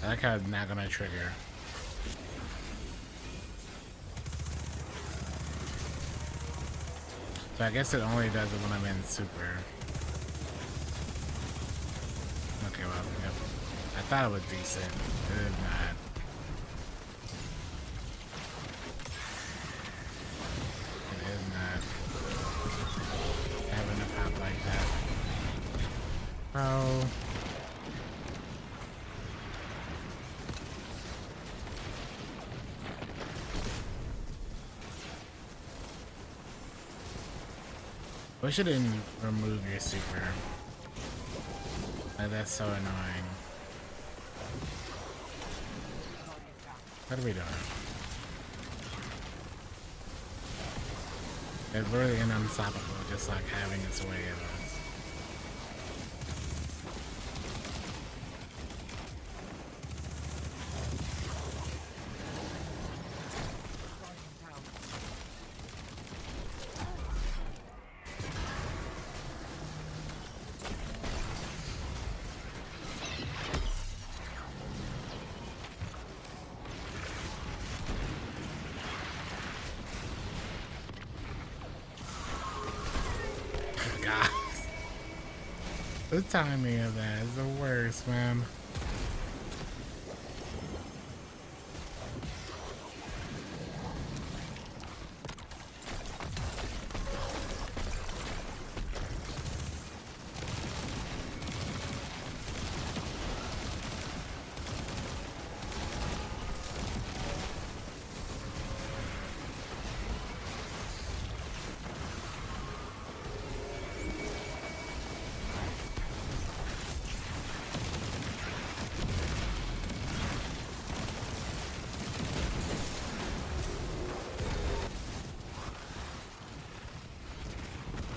That card's not gonna trigger. So But I guess it only does it when I'm in super. Okay, well, yep. I thought it was decent. It is not. It is not. Having a pop like that. Bro. Wish it didn't remove your super. Like, that's so annoying. What are we doing? It's really an unstoppable, just like having its way of us. God. The timing of that is the worst, man.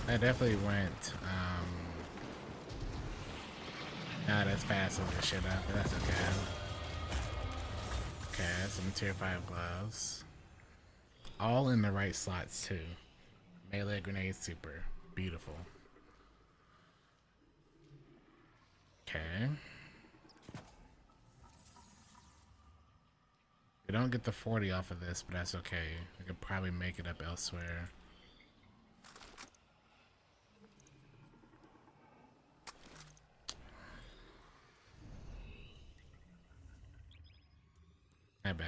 I definitely went not as fast as I should have, but that's okay. Okay, some tier 5 gloves. All in the right slots too. Melee grenade super. Beautiful. Okay. We don't get the 40 off of this, but that's okay. We could probably make it up elsewhere. Not bad.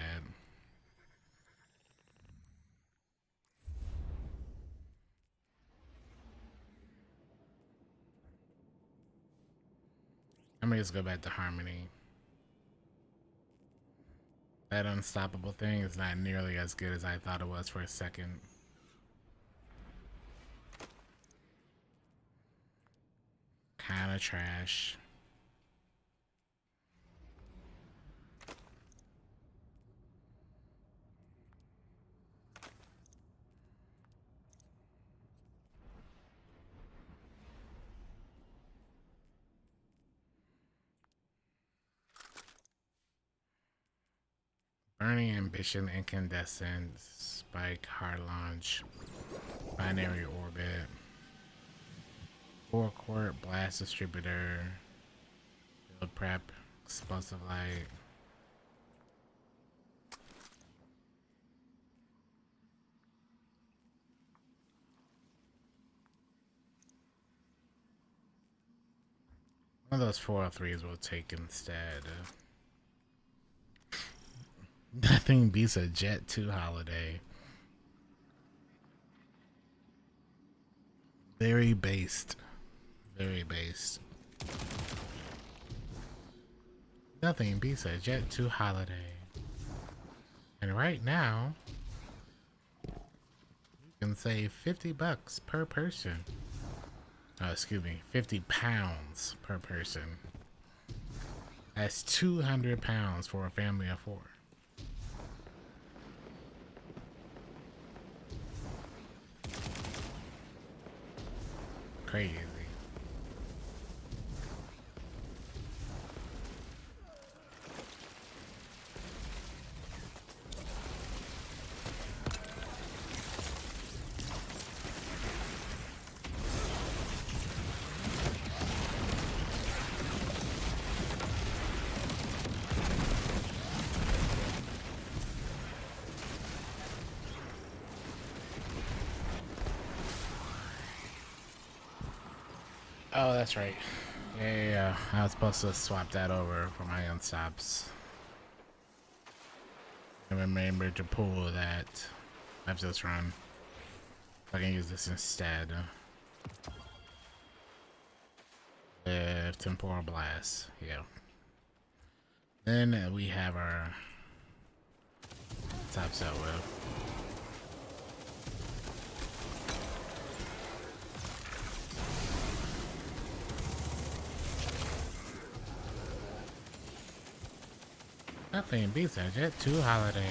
I'm gonna just go back to Harmony. That unstoppable thing is not nearly as good as I thought it was for a second. Kinda trash. Burning Ambition, Incandescent, Spike, Hard Launch, Binary Orbit, Forecourt, Blast Distributor, Build Prep, Explosive Light. One of those 403s we'll take instead. Nothing beats a Jet 2 holiday. Very based. Very based. Nothing beats a Jet 2 holiday. And right now, you can save $50 per person. Oh, excuse me, 50 pounds per person. That's 200 pounds for a family of 4. Crazy. Oh, that's right. Yeah. I was supposed to swap that over for my own stops. And remember to pull that after this run. I can use this instead. Temporal blast. Yeah. Then we have our tops out with. Nothing beats that Jet 2 holiday.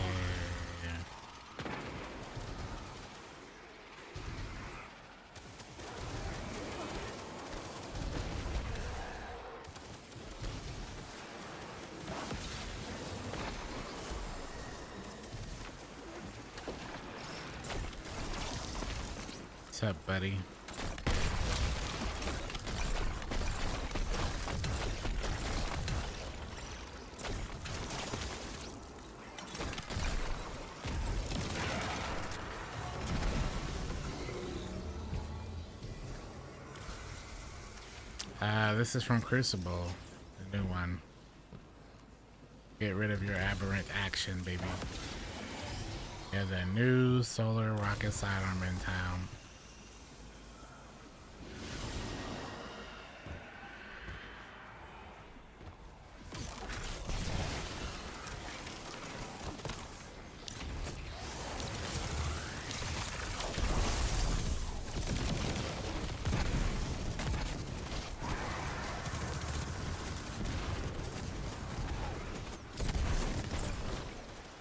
What's up, buddy? This is from Crucible, the new one. Get rid of your aberrant action, baby. There's a new solar rocket sidearm in town.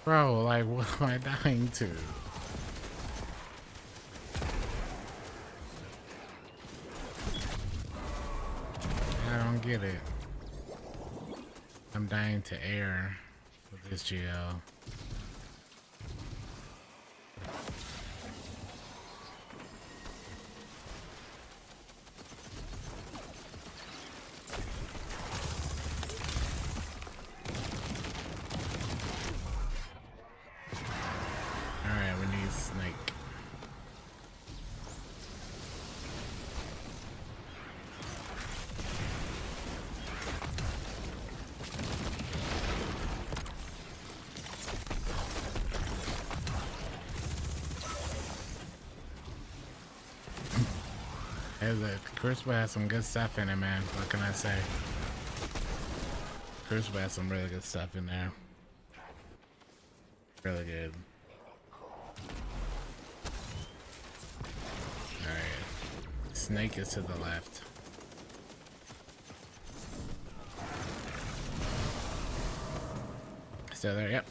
Bro, like, what am I dying to? I don't get it. I'm dying to air with this GL. Crucible has some good stuff in it, man. What can I say? Crucible has some really good stuff in there. Really good. Alright. Snake is to the left. Still there? Yep.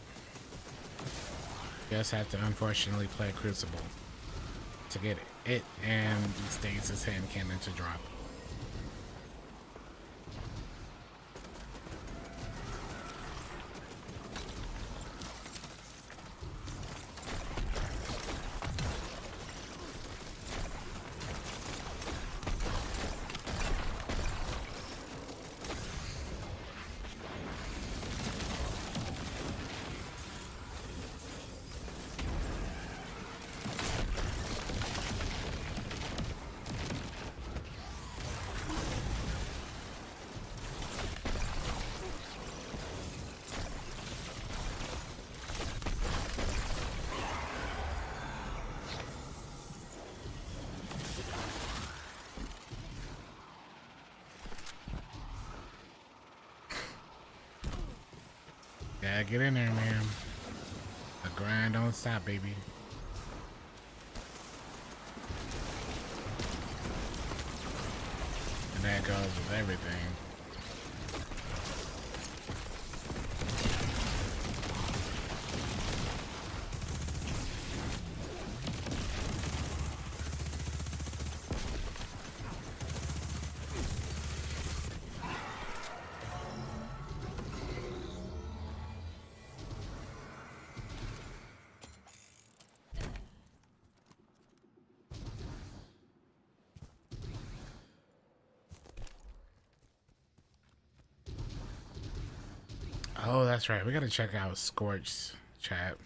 Just have to unfortunately play Crucible to get it and the Stasis hand cannon to drop. Yeah, get in there, man. The grind don't stop, baby. And that goes with everything. Oh, that's right. We gotta check out Scorch chat.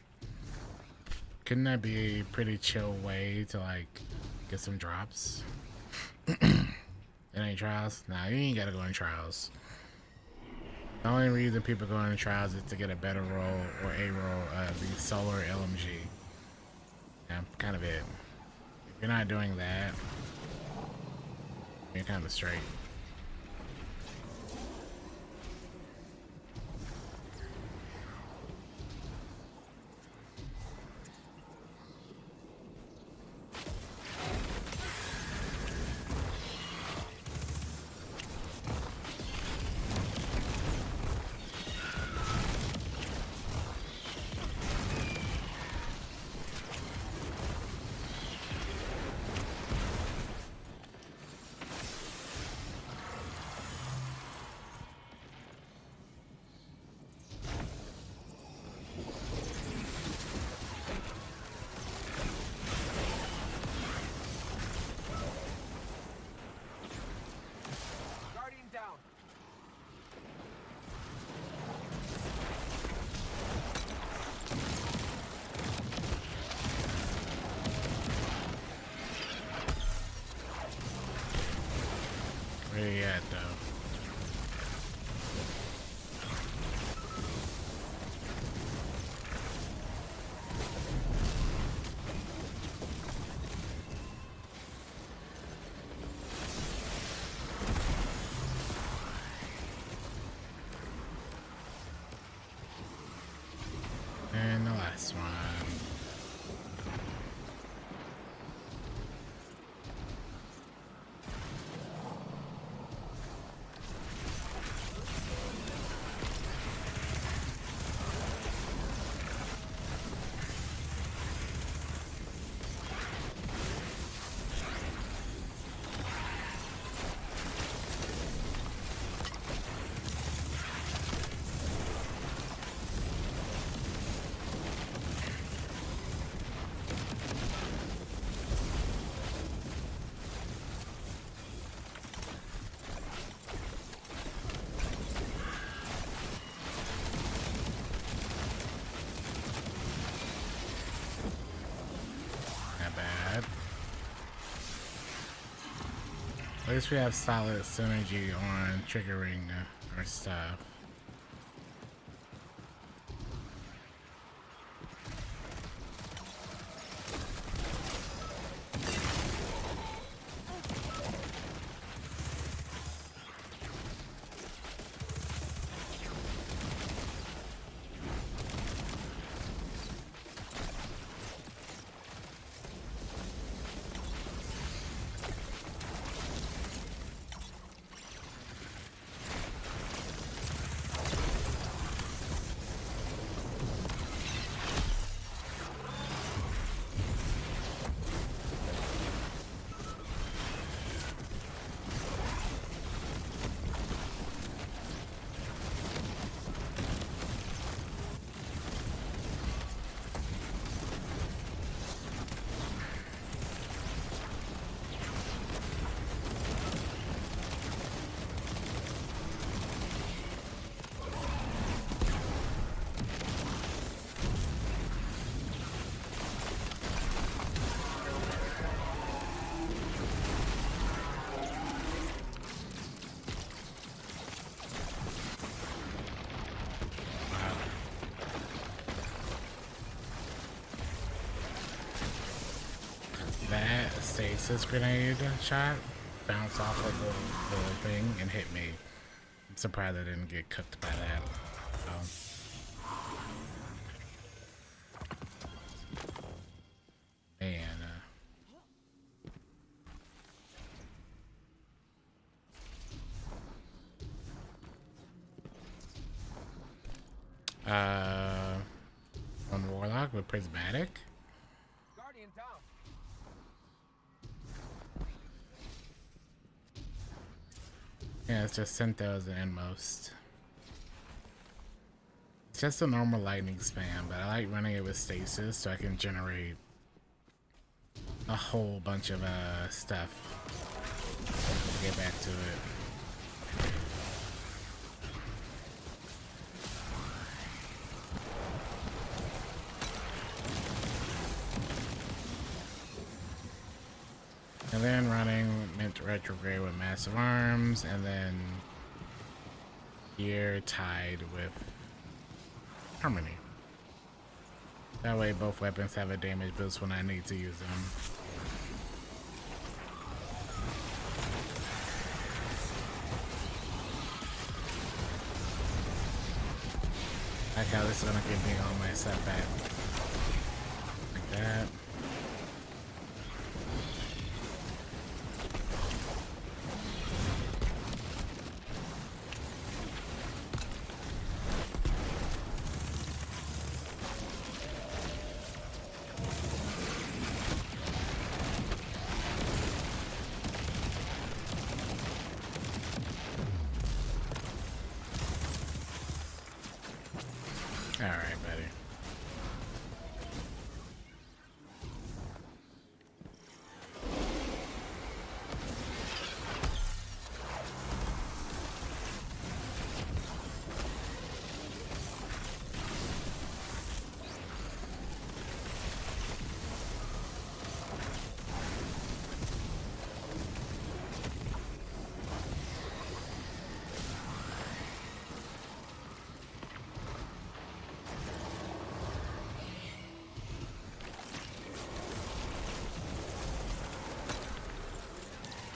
Couldn't that be a pretty chill way to like get some drops? And It ain't trials? Nah, you ain't gotta go in trials. The only reason people go in trials is to get a better roll or a roll of the solar LMG. Yeah, kind of it. If you're not doing that, you're kind of straight. Guardian down. Where you at, though? And the last one. Not bad. At least we have solid synergy on triggering our stuff. That stasis grenade shot bounced off of the thing and hit me. I'm surprised I didn't get cooked by that. Man, on Warlock with Prismatic. Guardian down. Yeah, it's just Synthos and Endmost. It's just a normal lightning spam, but I like running it with stasis so I can generate a whole bunch of stuff. Get back to it. And then running Mint retrograde with massive arms, and then gear tied with harmony. That way both weapons have a damage boost when I need to use them. I like how this is gonna give me all my setback. Like that. All right, buddy.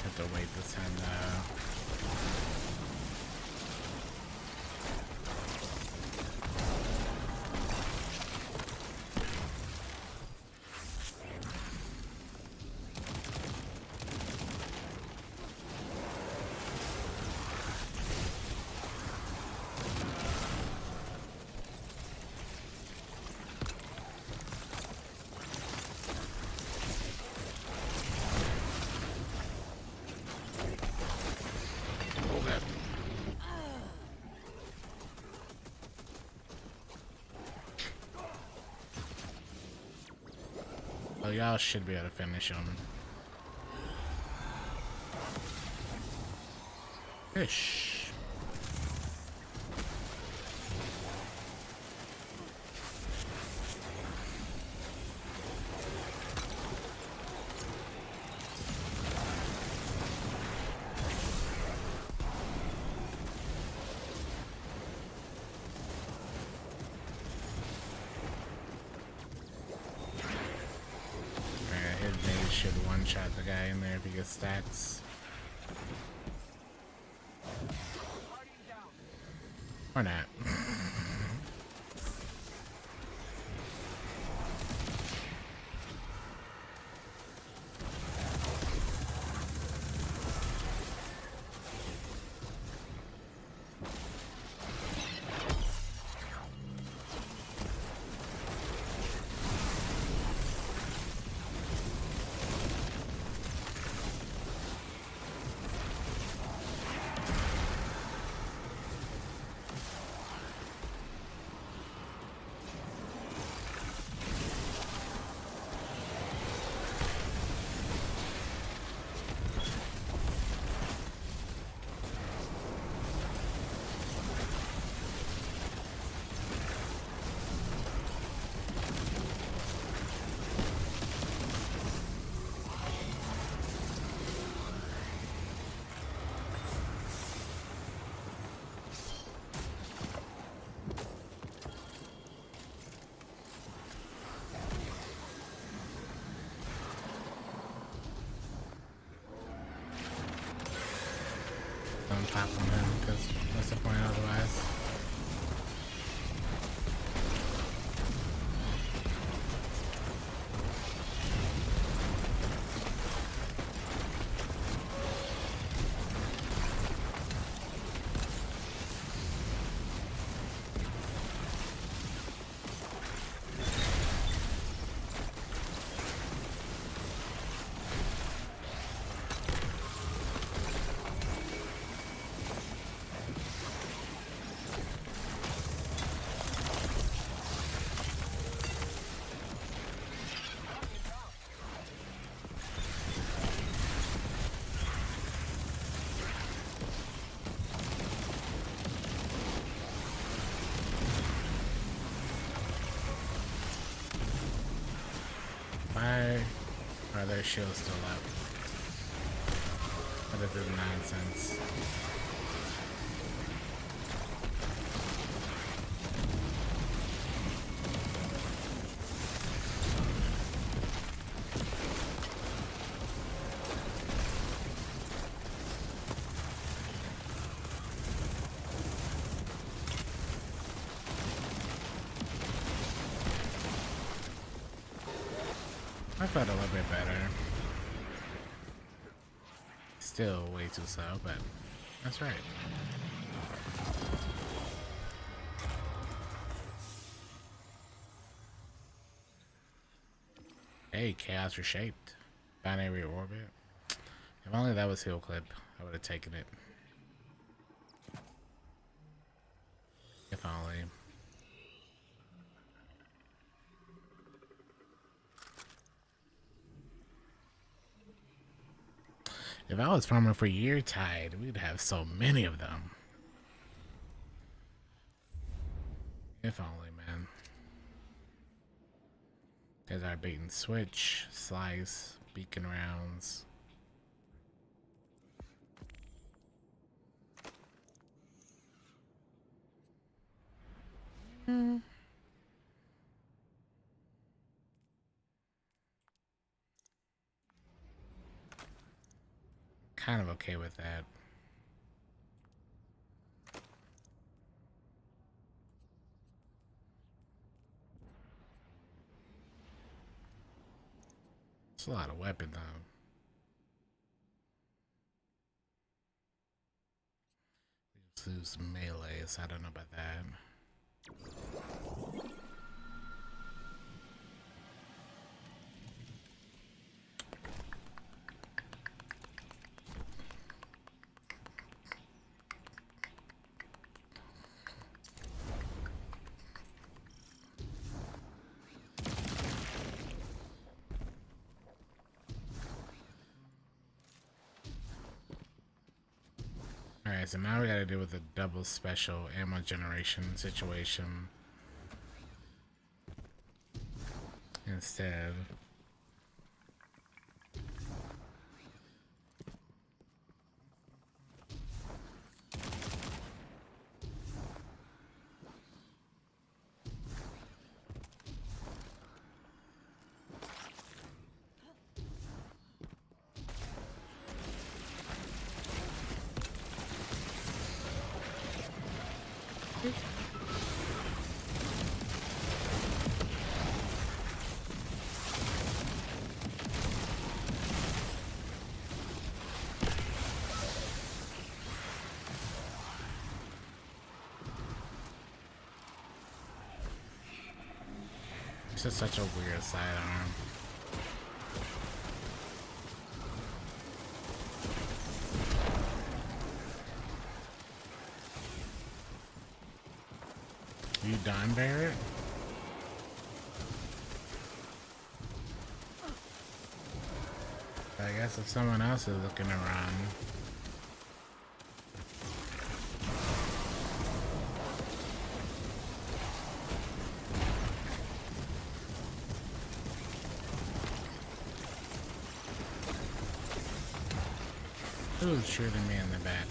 Have to wait this time though. Oh, y'all should be able to finish him. Fish. Should one-shot the guy in there if he gets stats. Or not. Don't pop on him, because what's the point otherwise? Why are their shields still up? with this nonsense. I felt a little bit better. Still way too slow, but that's right. Hey, Chaos Reshaped. Binary Orbit. If only that was Heal Clip, I would have taken it. If only. If I was farming for Year Tide, we'd have so many of them. If only, man. There's our bait and switch, slice, beacon rounds. Kind of okay with that. It's a lot of weapon though. Let's use melee, so I don't know about that. Alright, so now we gotta deal with a double special ammo generation situation instead. It's just such a weird sidearm. You done, Barrett? I guess if someone else is looking around. Who's shooting me in the back?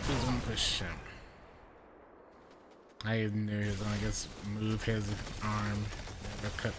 Who's gonna push him? I knew he was gonna just move his arm. Never cut.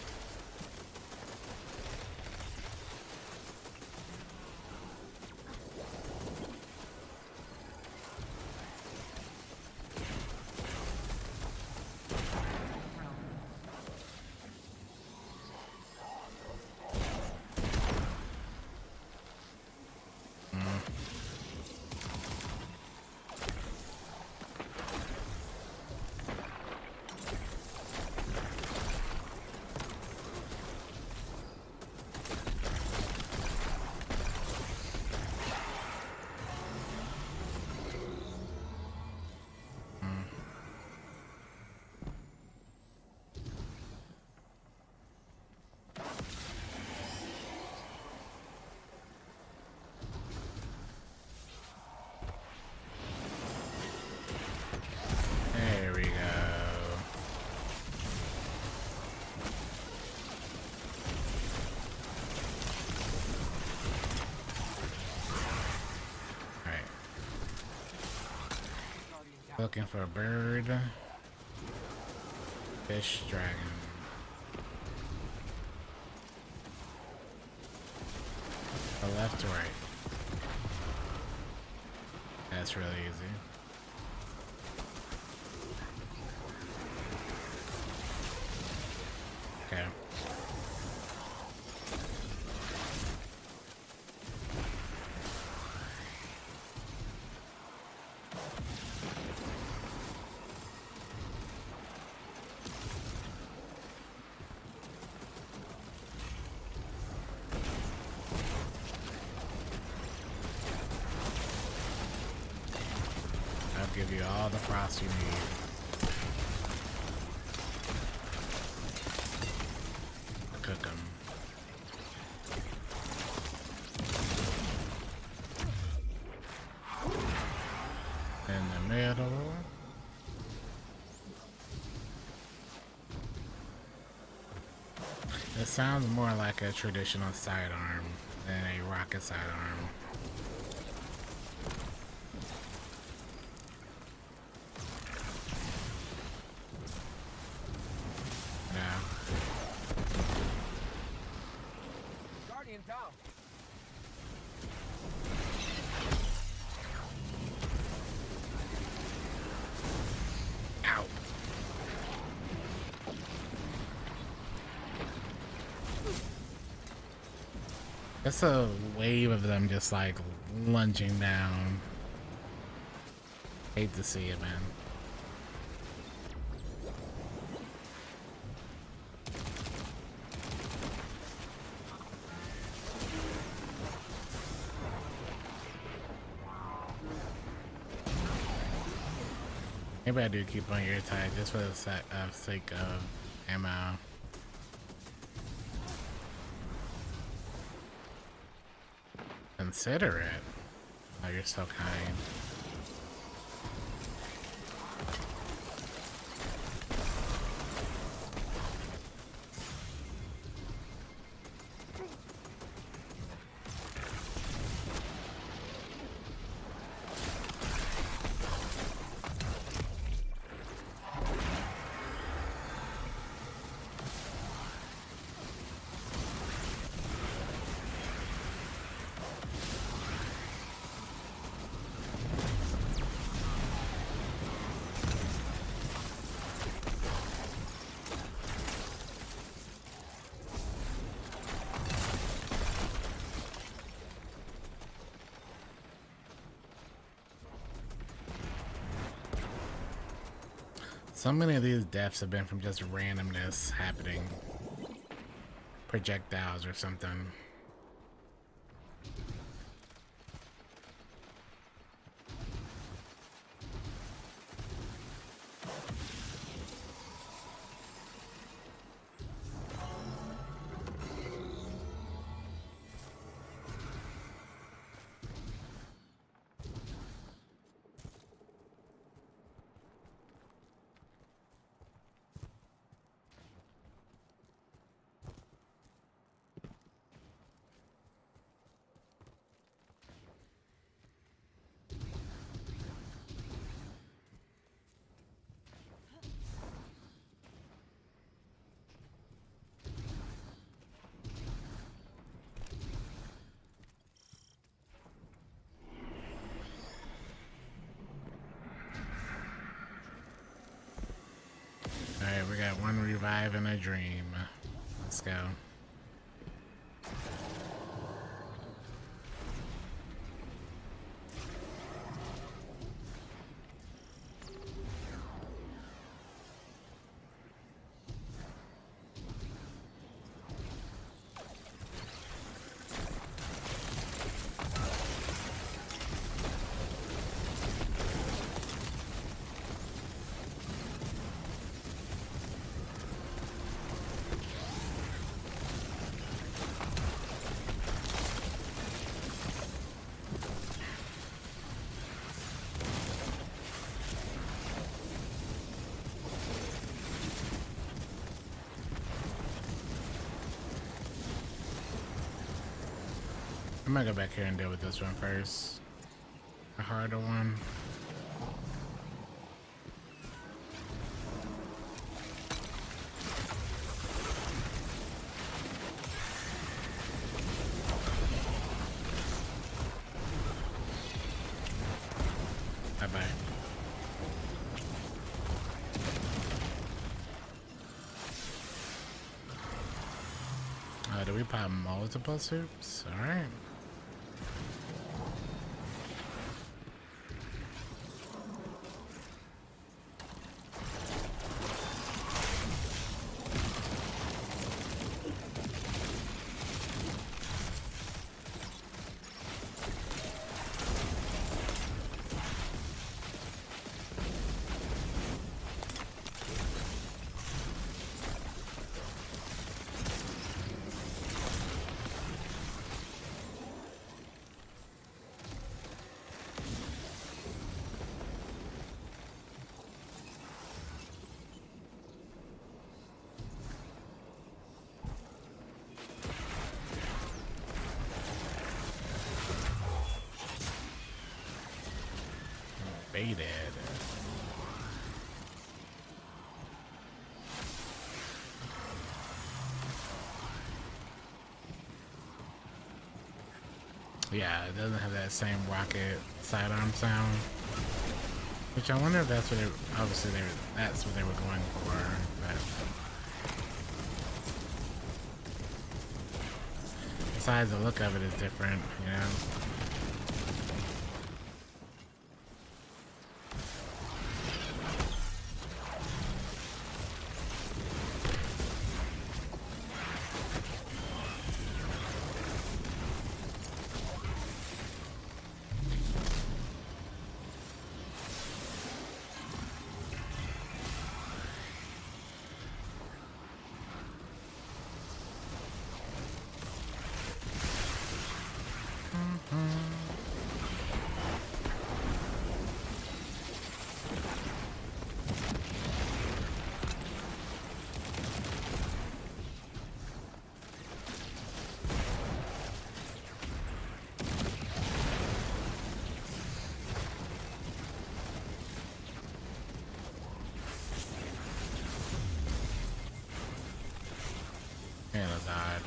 Looking for a bird. Fish, dragon. From left to right. That's really easy. Okay. I'll give you all the frost you need. Cook them. In the middle. It sounds more like a traditional sidearm than a rocket sidearm. Yeah. Guardian down. Ow. It's a wave of them just like lunging down. Hate to see it, man. Maybe I do keep my ear tight just for the sake of ammo. Consider it. Oh, you're so kind. So many of these deaths have been from just randomness happening. Projectiles or something. Alright, we got one revive and a dream. Let's go. I'm gonna go back here and deal with this one first. A harder one. do we pop multiple soups? Alright. Baited. Yeah, it doesn't have that same rocket sidearm sound. Which I wonder if that's what obviously that's what they were going for, but besides the look of it is different, you know. Hannah died.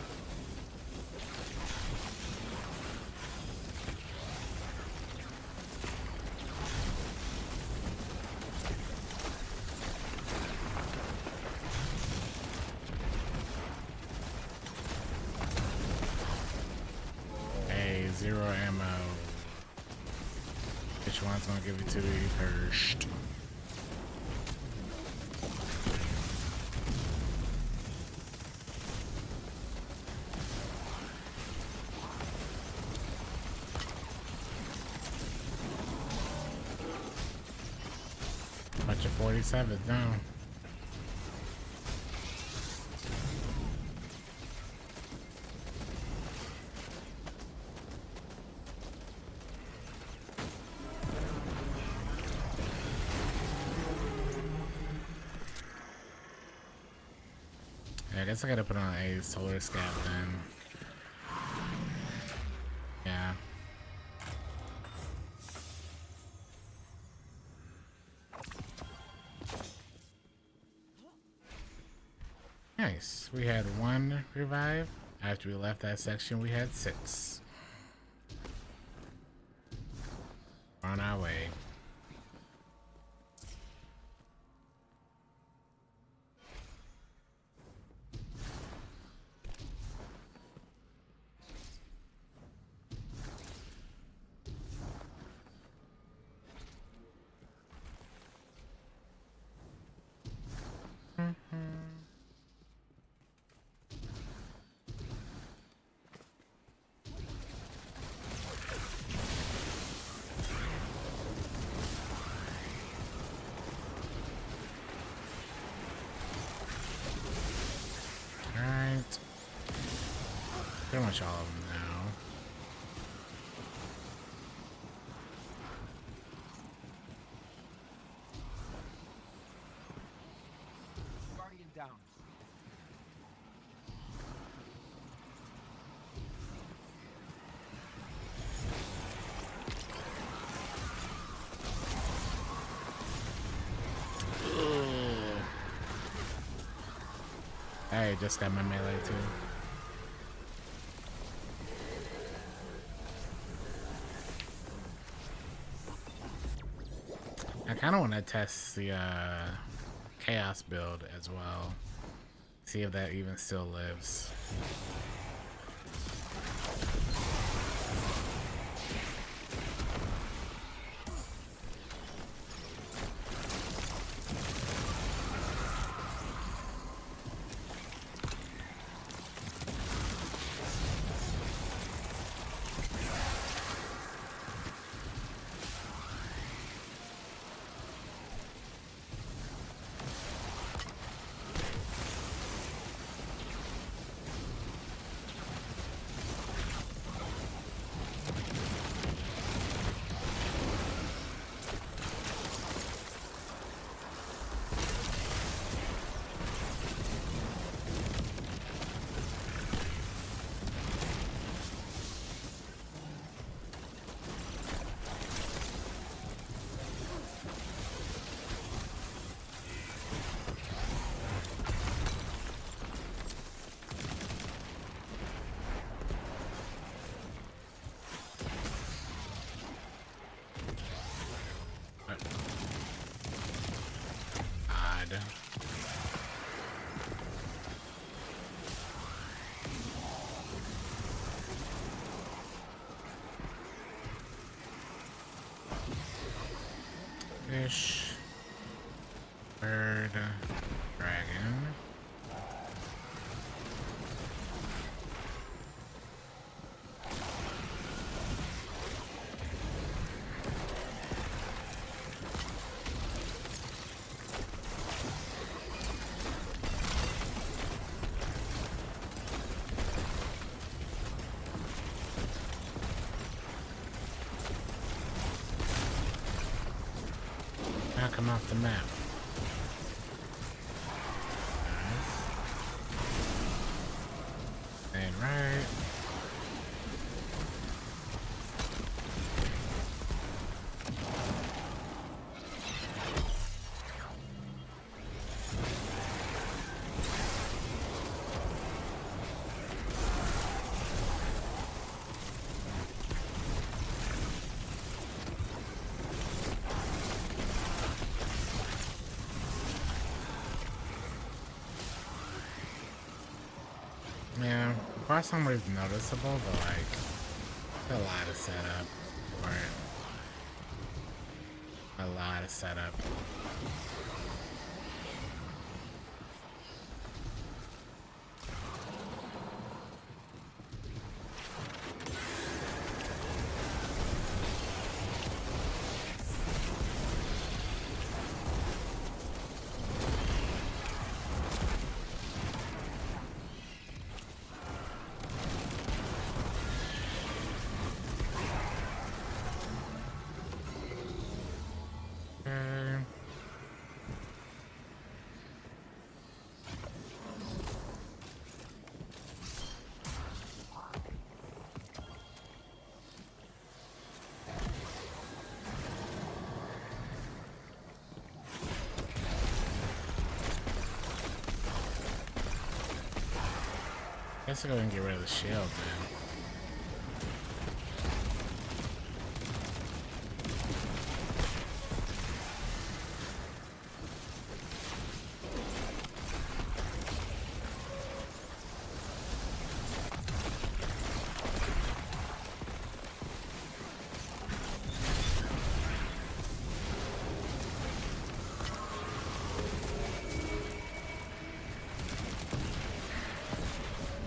Hey, 0 ammo. Which one's gonna give it to me first? Bunch of 47s now. Yeah, I guess I gotta put on a solar scav then. Yeah. Nice. We had 1 revive. After we left that section, we had 6. On our way. Alright. Pretty much all of them now. Guardian down. I just got my melee too. I kind of want to test the chaos build as well. See if that even still lives. Fish. Bird. Dragon. Knock him off the map. Nice. And right. Yeah, bar somewhere is noticeable, but like, a lot of setup for it. A lot of setup. Okay. Guess I'll go and get rid of the shield, man.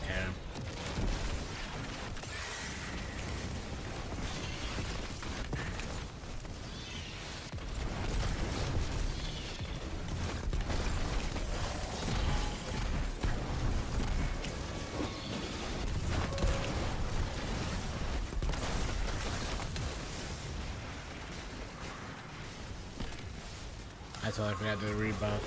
Okay. I totally forgot to rebuff.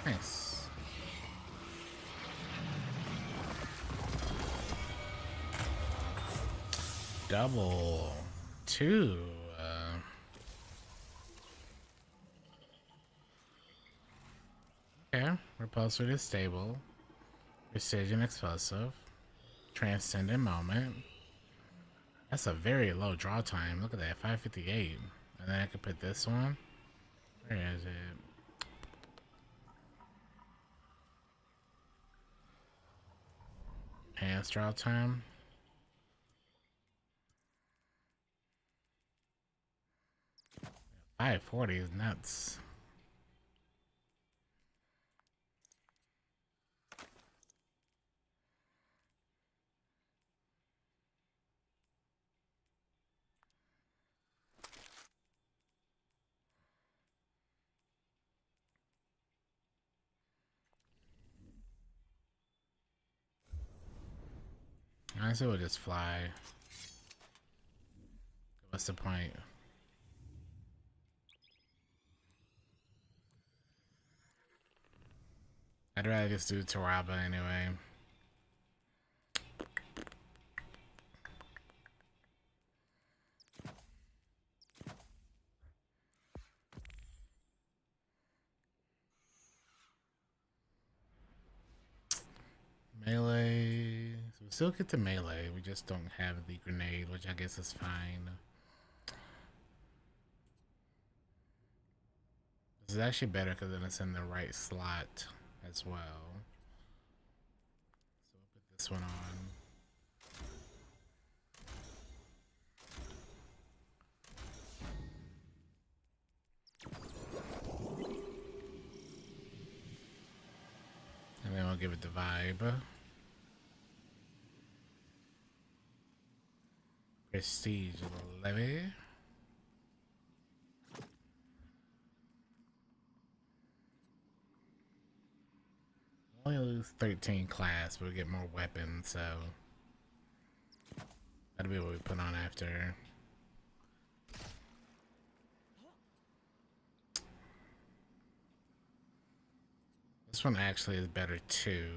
Nice. Double two. Okay, repulsor is stable. Precision explosive. Transcendent moment. That's a very low draw time. Look at that, 558. And then I could put this one. Where is it? Enhanced draw time. $540 is nuts. Honestly, we'll just fly. What's the point? I'd rather just do Taraba anyway. Melee. So we still get the melee. We just don't have the grenade, which I guess is fine. This is actually better because then it's in the right slot as well. So we'll put this one on. And then we'll give it the vibe. Prestige levy. Only lose 13 class, but we get more weapons, so that'll be what we put on after. This one actually is better too.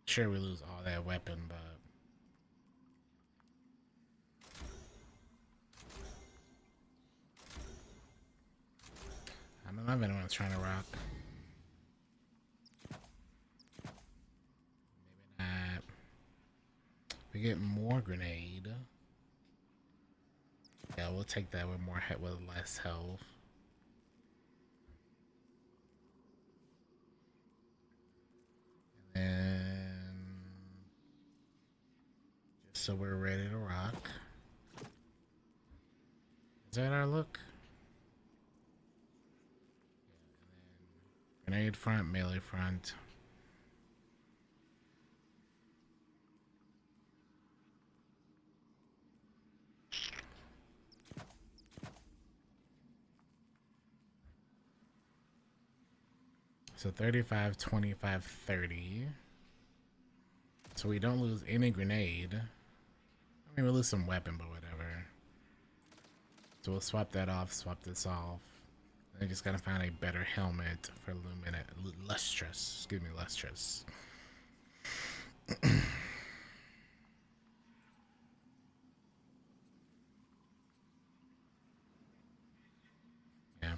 Sure, we lose all that weapon, but I don't know if anyone's trying to rock. Maybe not. We get more grenade. Yeah, we'll take that with more with less health. And just so we're ready to rock. Is that our look? Grenade front, melee front. So 35, 25, 30. So we don't lose any grenade. I mean, we lose some weapon, but whatever. So we'll swap that off, swap this off. I just gotta find a better helmet for Lustrous. Excuse me, Lustrous. Yeah,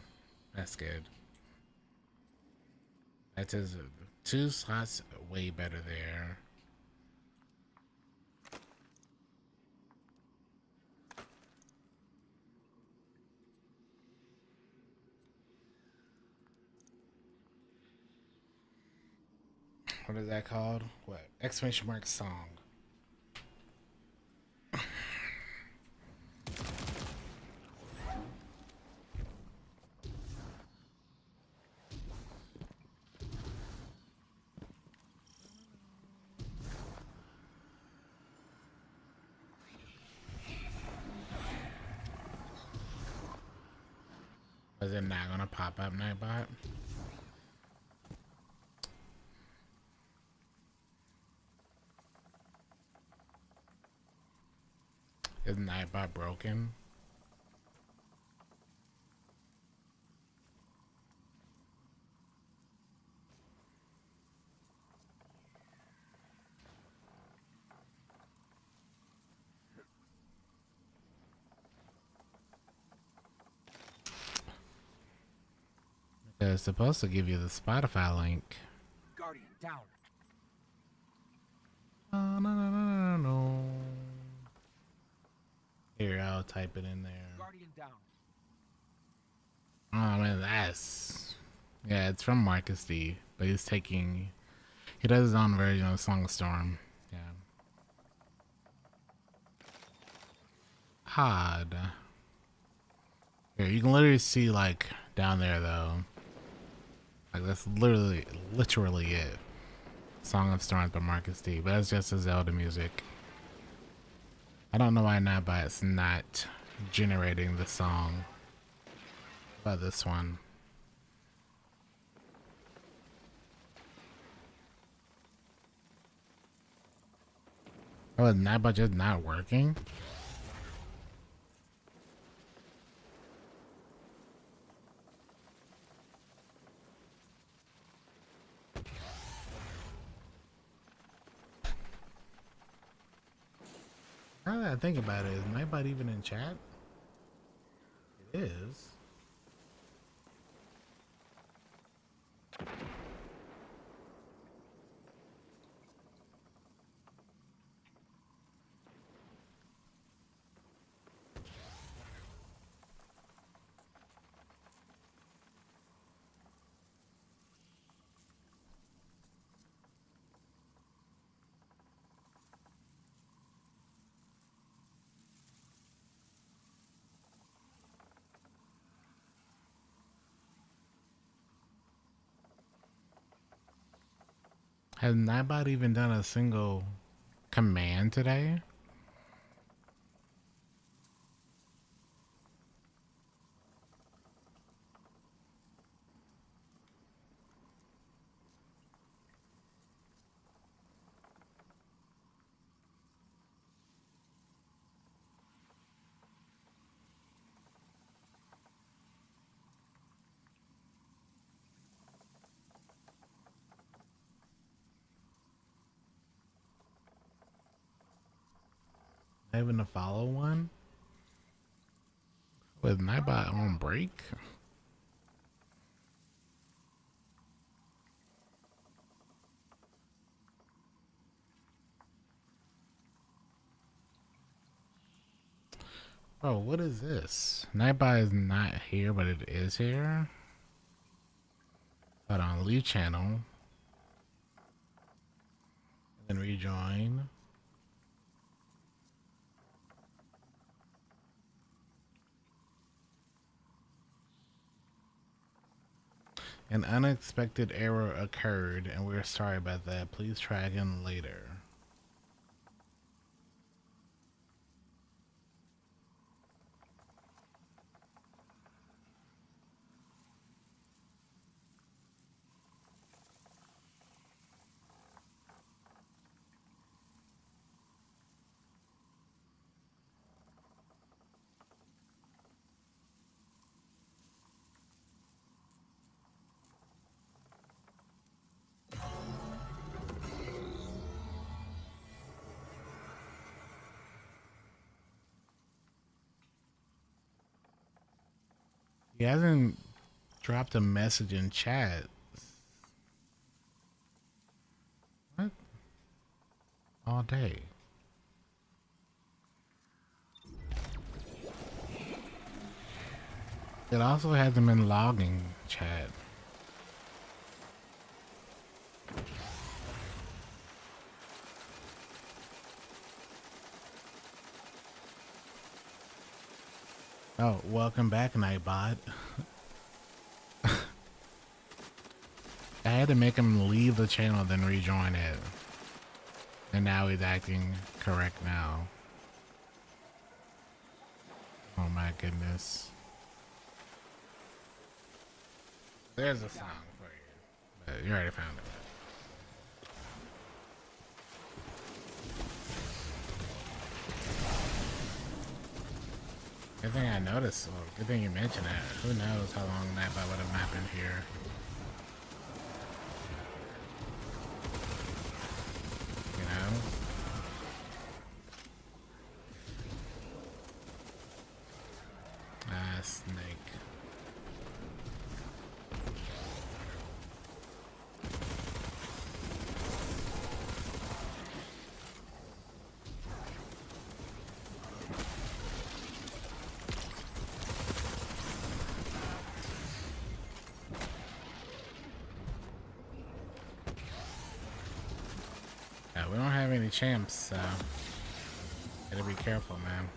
that's good. That is 2 slots way better there. What is that called? What? Exclamation mark song. Is it not gonna pop up, Nightbot? Is Nightbot broken? It's supposed to give you the Spotify link. Guardian down. Oh, no. Here, I'll type it in there. Guardian down. Oh man, yeah, it's from Marcus D, but he does his own version of Song of Storm. Yeah. Odd. Here, you can literally see like down there though. Like that's literally it. Song of Storms by Marcus D, but that's just the Zelda music. I don't know why Nightbot's not generating the song. About this one. Oh, is Nightbot just not working? Now that I think about it, is Nightbot even in chat? It is. Has Nightbot even done a single command today? Even to follow one? With Nightbot on break? Oh, what is this? Nightbot is not here, but it is here. Hold on, leave channel. And then rejoin. An unexpected error occurred, and we're sorry about that. Please try again later. He hasn't dropped a message in chat. What? All day. It also hasn't been logging chat. Oh, welcome back, Nightbot. I had to make him leave the channel, then rejoin it. And now he's acting correct now. Oh my goodness. There's a song for you. But you already found it. Good thing I noticed. Well, good thing you mentioned it. Who knows how long Nightbot would have not been here. You know? Ah, snake. Yeah, we don't have any champs, so gotta be careful, man.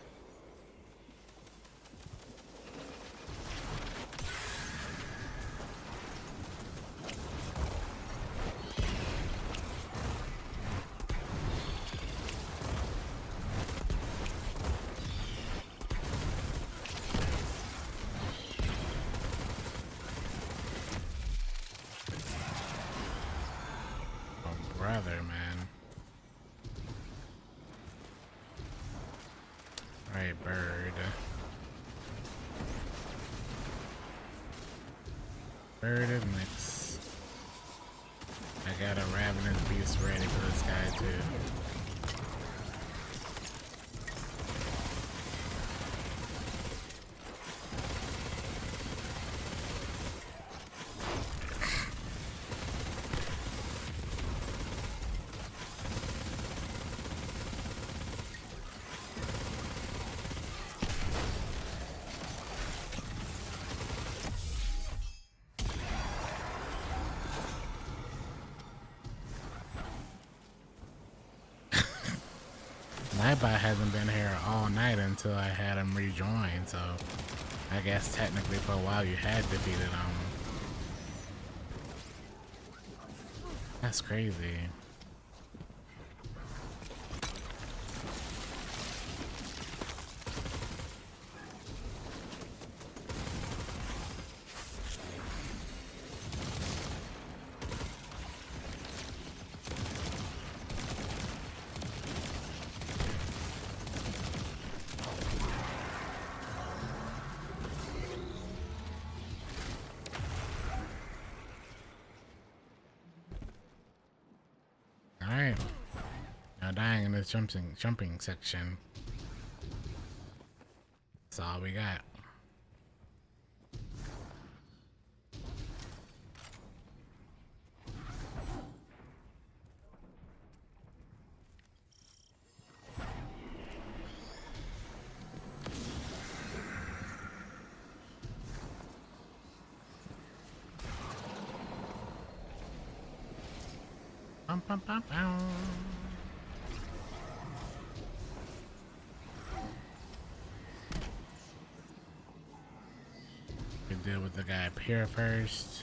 Oh, brother, man. Alright, bird. Bird and mix. I got a ravenous beast ready for this guy too. bot hasn't been here all night until I had him rejoin, so I guess technically for a while you had defeated him. That's crazy. Alright. Now dying in this jumping section. That's all we got. Bum, bum, bum, bum. We deal with the guy up here first.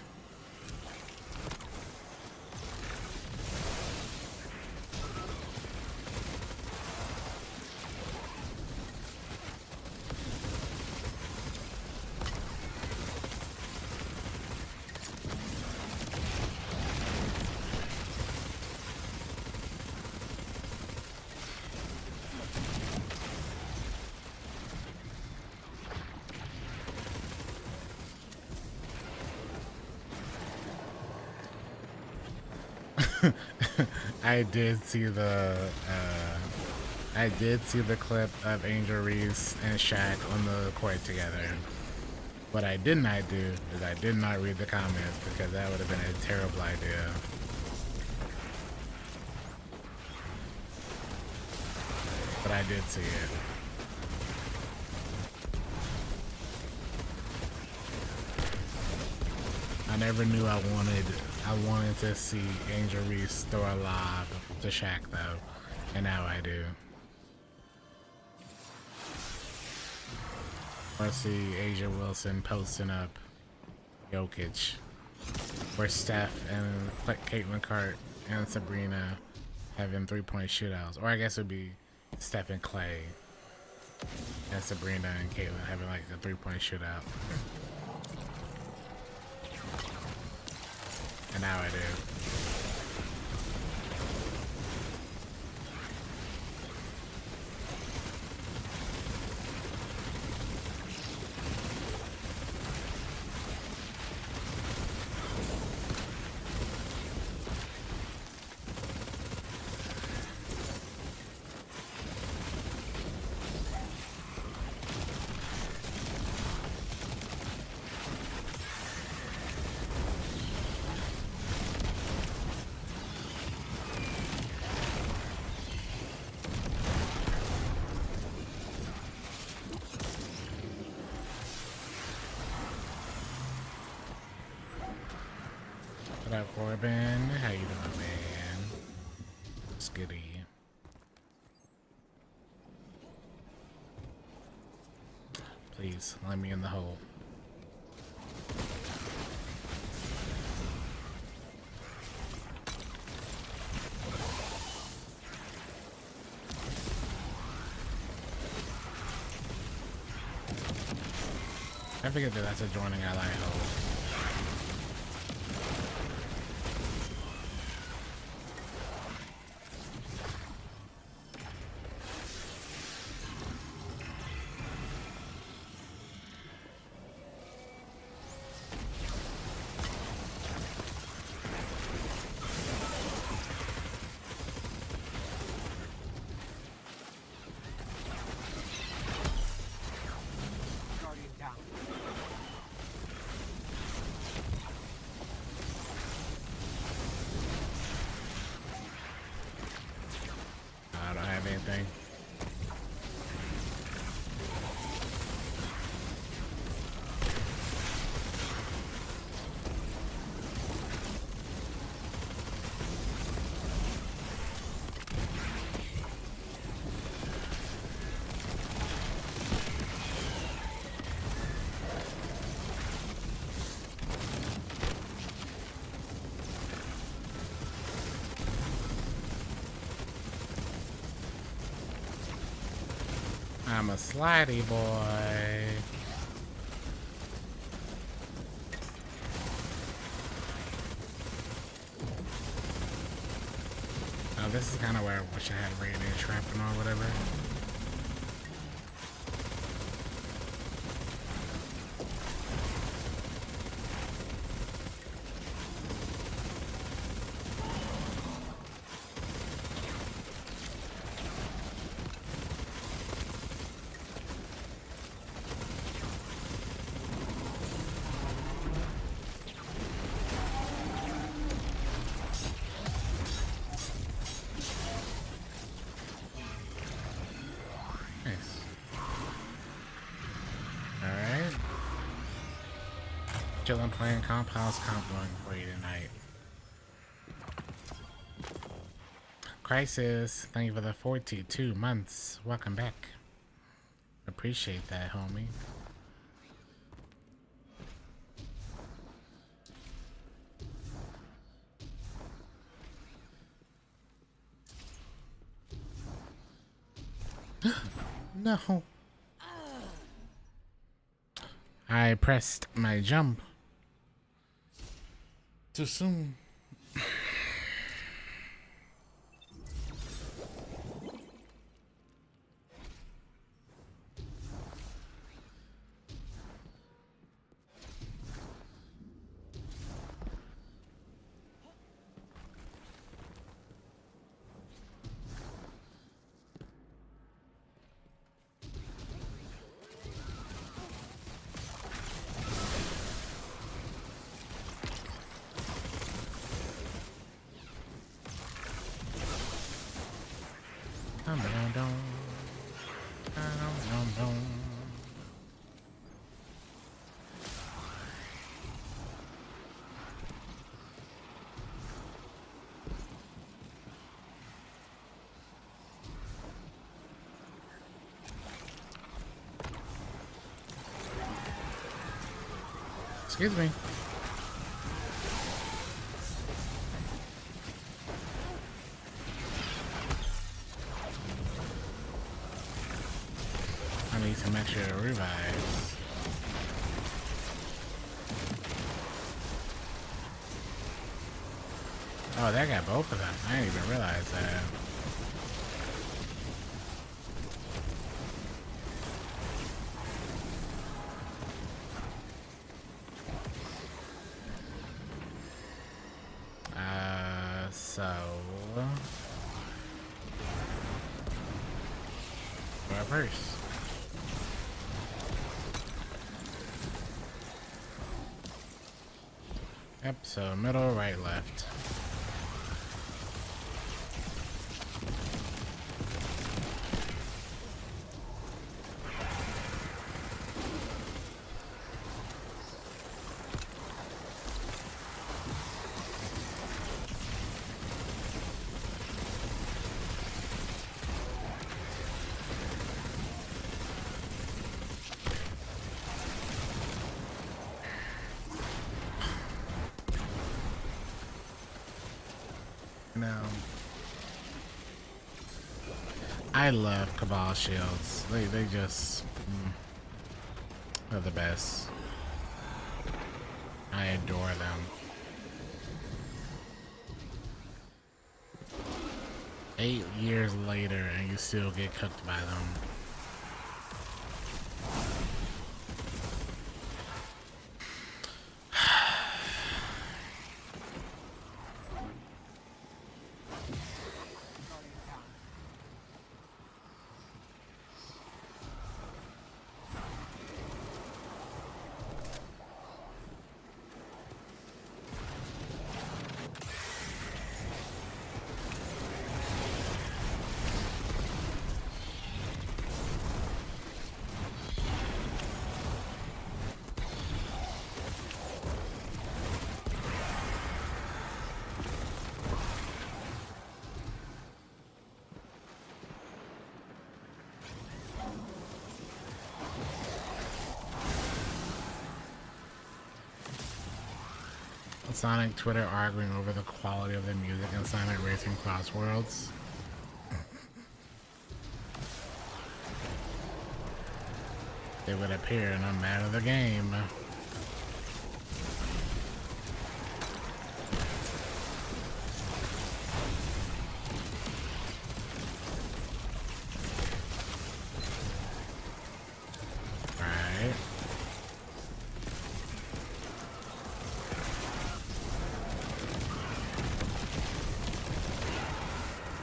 I did see the clip of Angel Reese and Shaq on the court together. What I did not do is I did not read the comments because that would have been a terrible idea. But I did see it. I never knew I wanted to see Angel Reese throw a lob to Shaq though, and now I do. Or see Asia Wilson posting up Jokic, or Steph and Caitlin Clark and Sabrina having 3-point shootouts, or I guess it'd be Steph and Clay and Sabrina and Caitlin having like a 3-point shootout. And now I do. What up, Corbin? How you doing, man? Skitty. Please, let me in the hole. I forget that that's a joining ally hole. I'm a slidey boy. Oh, this is kind of where I wish I had radiant trapping or whatever. Chillin' playing Compound's comp going for you tonight. Crisis, thank you for the 42 months. Welcome back. Appreciate that, homie. No. I pressed my jump too soon. Excuse me. I need some extra revives. Oh, that got both of them. I didn't even realize that. Reverse. Yep, so middle, right, left. I love Cabal shields. They just they're the best. I adore them. 8 years later and you still get cooked by them. Sonic Twitter arguing over the quality of the music in Sonic Racing Cross Worlds. They would appear no matter the game. Right.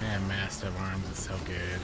Man, Master of Arms is so good.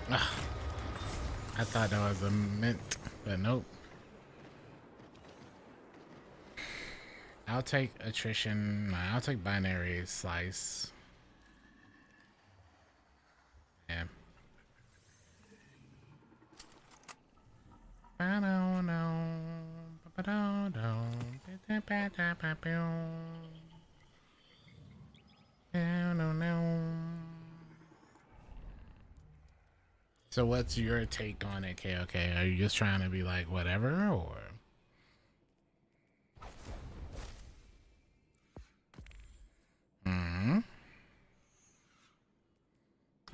Ugh. I thought that was a mint, but nope. I'll take attrition. I'll take binary slice. Yeah. I don't know. So what's your take on it, KOK? Are you just trying to be like whatever, or?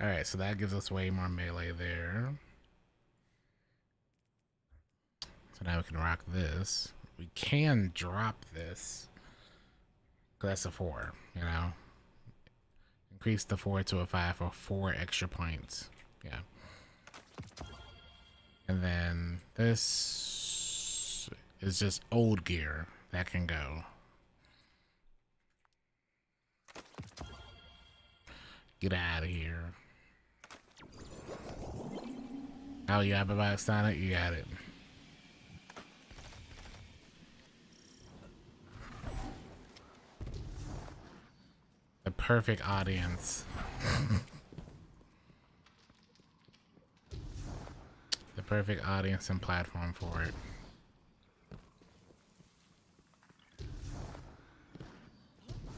Alright, so that gives us way more melee there. So now we can rock this. We can drop this. Cause that's a 4, you know? Increase the 4 to a 5 for 4 extra points. Yeah. And then this is just old gear that can go. Get out of here. Oh, you have a box on it? You got it. The perfect audience. The perfect audience and platform for it.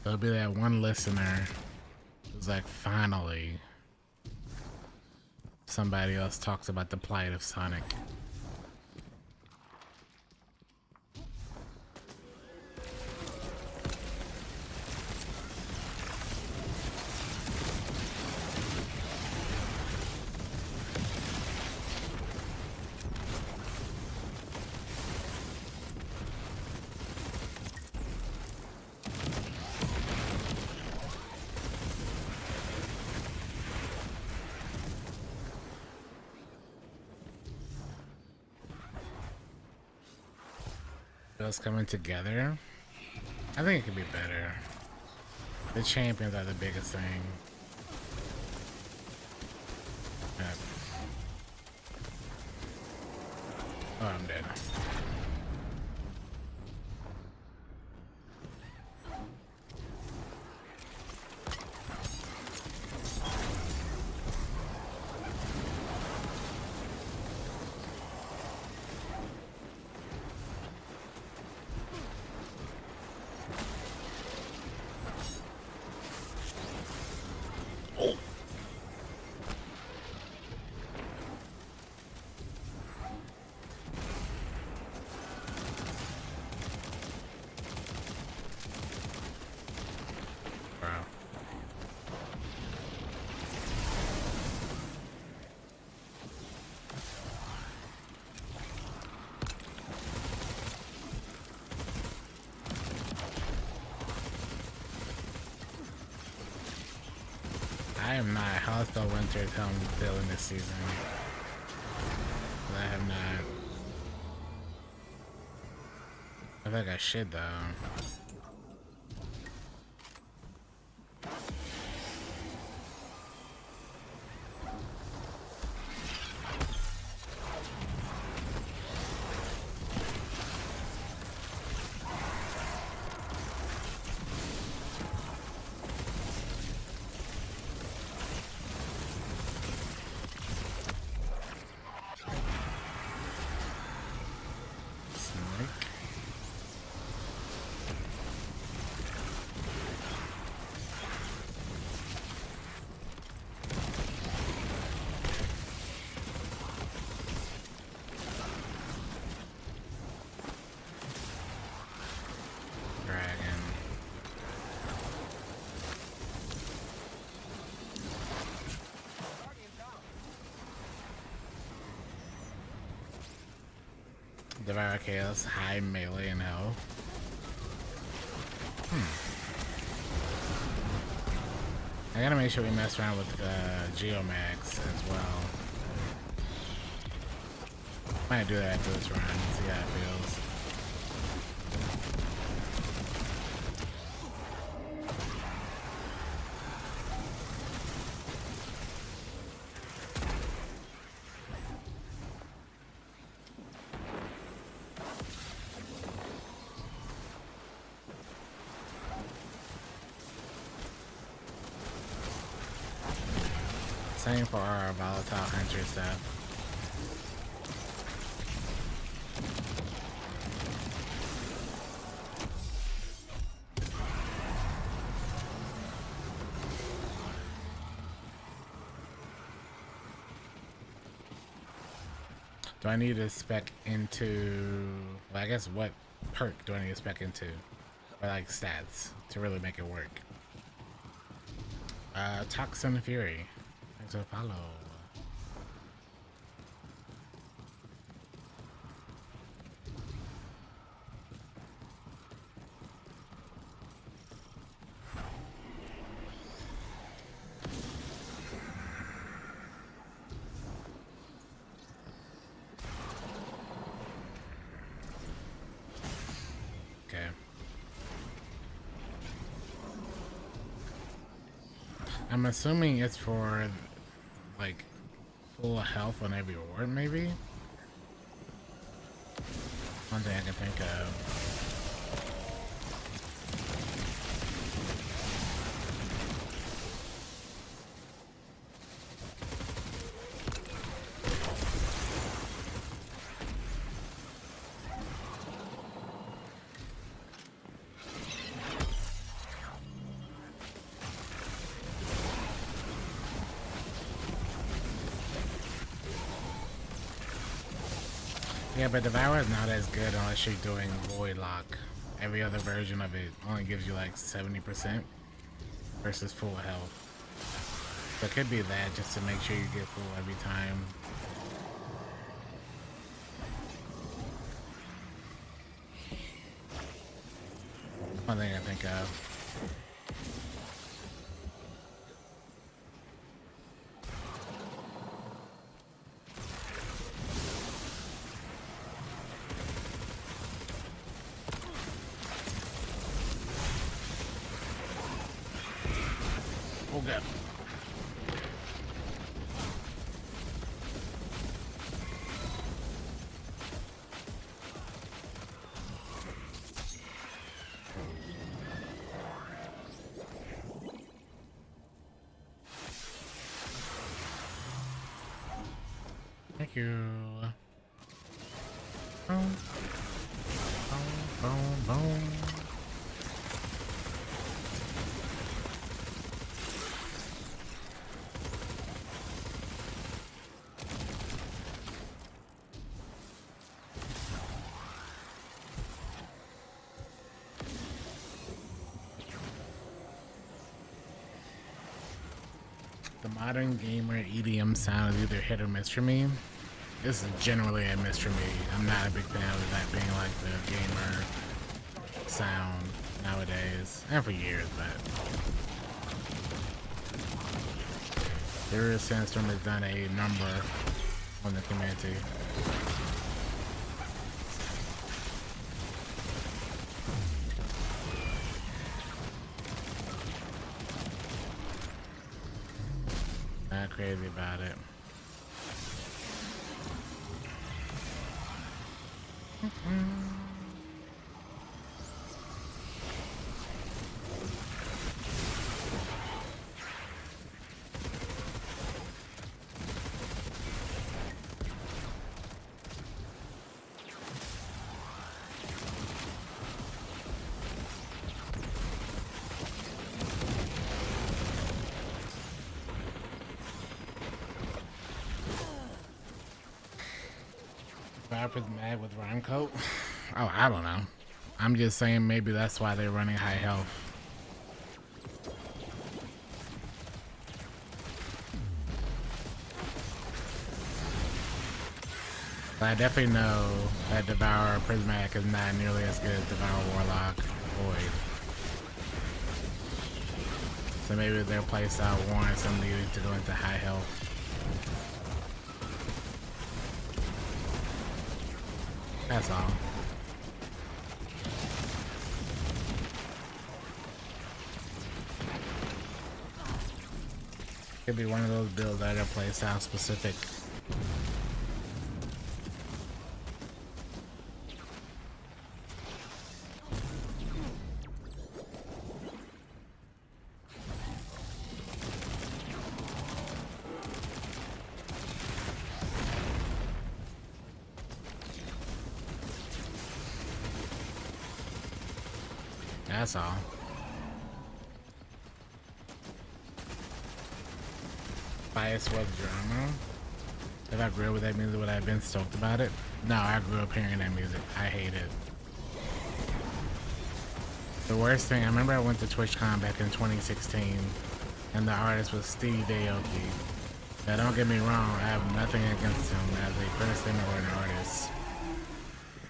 There'll be that one listener who's like, finally, somebody else talks about the plight of Sonic. Those coming together, I think it could be better. The champions are the biggest thing. Oh, I'm dead. Bro. I am not hostile winter till I'm feeling this season. But I have not. I feel like I should though. Snake. Dragon. Devour Chaos, high melee and health. I gotta make sure we mess around with Geomax as well. Might do that after this run, see how it feels. Same for our volatile hunter stuff. Do I need to spec into, well, I guess what perk do I need to spec into? Or like stats to really make it work? Toxin Fury. Thanks for the follow. Okay. I'm assuming it's for like full health on every orb, maybe? One thing I can think of. Yeah, but Devour is not as good unless you're doing Void Lock. Every other version of it only gives you like 70% versus full health. So it could be that just to make sure you get full every time. One thing I think of. Oh god. Thank you. Boom, boom, boom, boom. The modern gamer EDM sound is either hit or miss for me. This is generally a miss for me. I'm not a big fan of that being like the gamer sound nowadays, and for years, but Serious Sandstorm has done a number on the community. Not crazy about it. Viper's mad with Rhyme Coat? Oh, I don't know. I'm just saying maybe that's why they're running high health. But I definitely know that Devour Prismatic is not nearly as good as Devour Warlock Void. So maybe their playstyle warrants them needing to go into high health. That's all. Could be one of those builds that are playstyle specific. That's all. Bias web drama. If I grew up with that music, would I have been stoked about it? No, I grew up hearing that music. I hate it. The worst thing, I remember I went to TwitchCon back in 2016, and the artist was Stevie Aoki. Now, don't get me wrong, I have nothing against him as a person or an artist.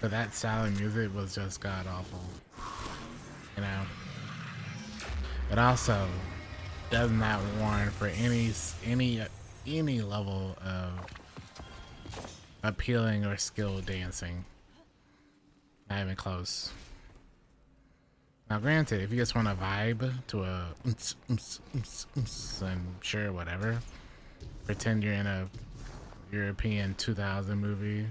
But that silent music was just god awful. You know? But also does not warrant for any level of appealing or skilled dancing. Not even close. Now granted, if you just want to vibe to a and sure, whatever. Pretend you're in a European 2000 movie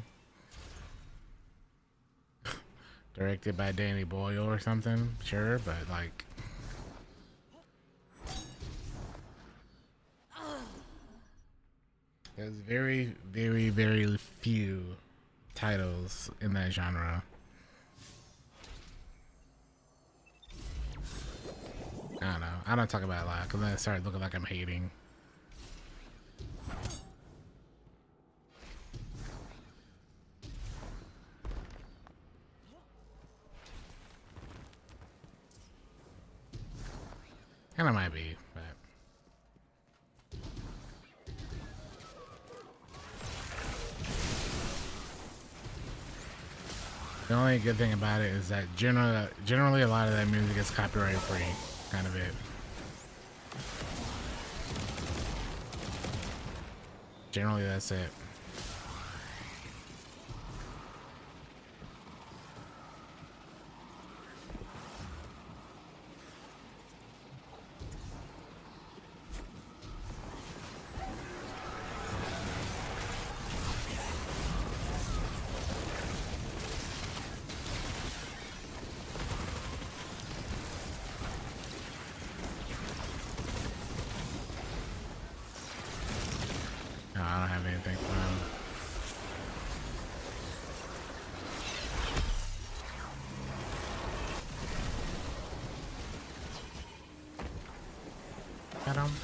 directed by Danny Boyle or something, sure, but like there's very, very, very few titles in that genre. I don't know. I don't talk about it a lot because then I start looking like I'm hating. And I might be, but the only good thing about it is that generally a lot of that music is copyright free, kind of it. Generally, that's it. No, I don't have anything for him.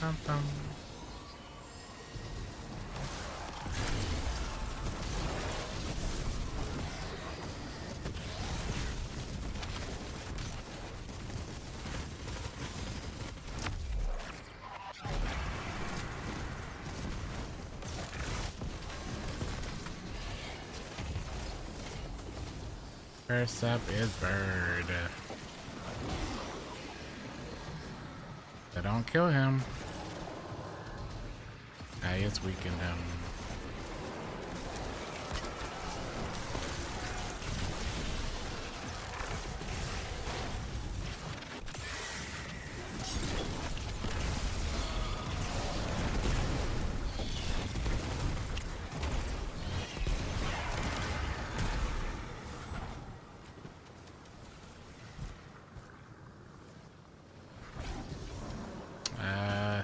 Bum, bum. First up is Bird. But don't kill him. Now it's weakened him.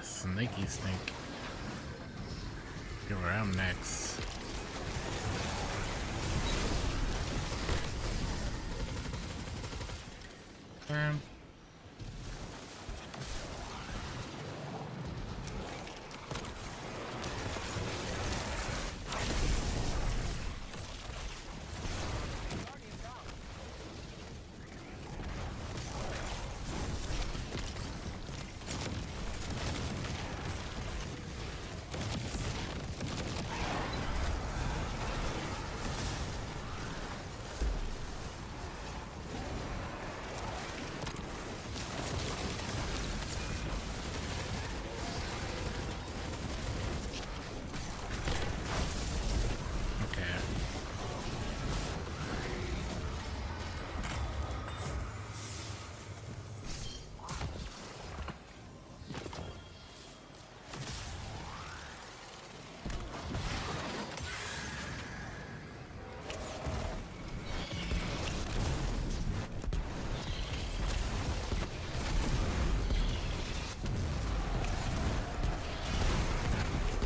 Snaky snake. Here where I'm next. Um.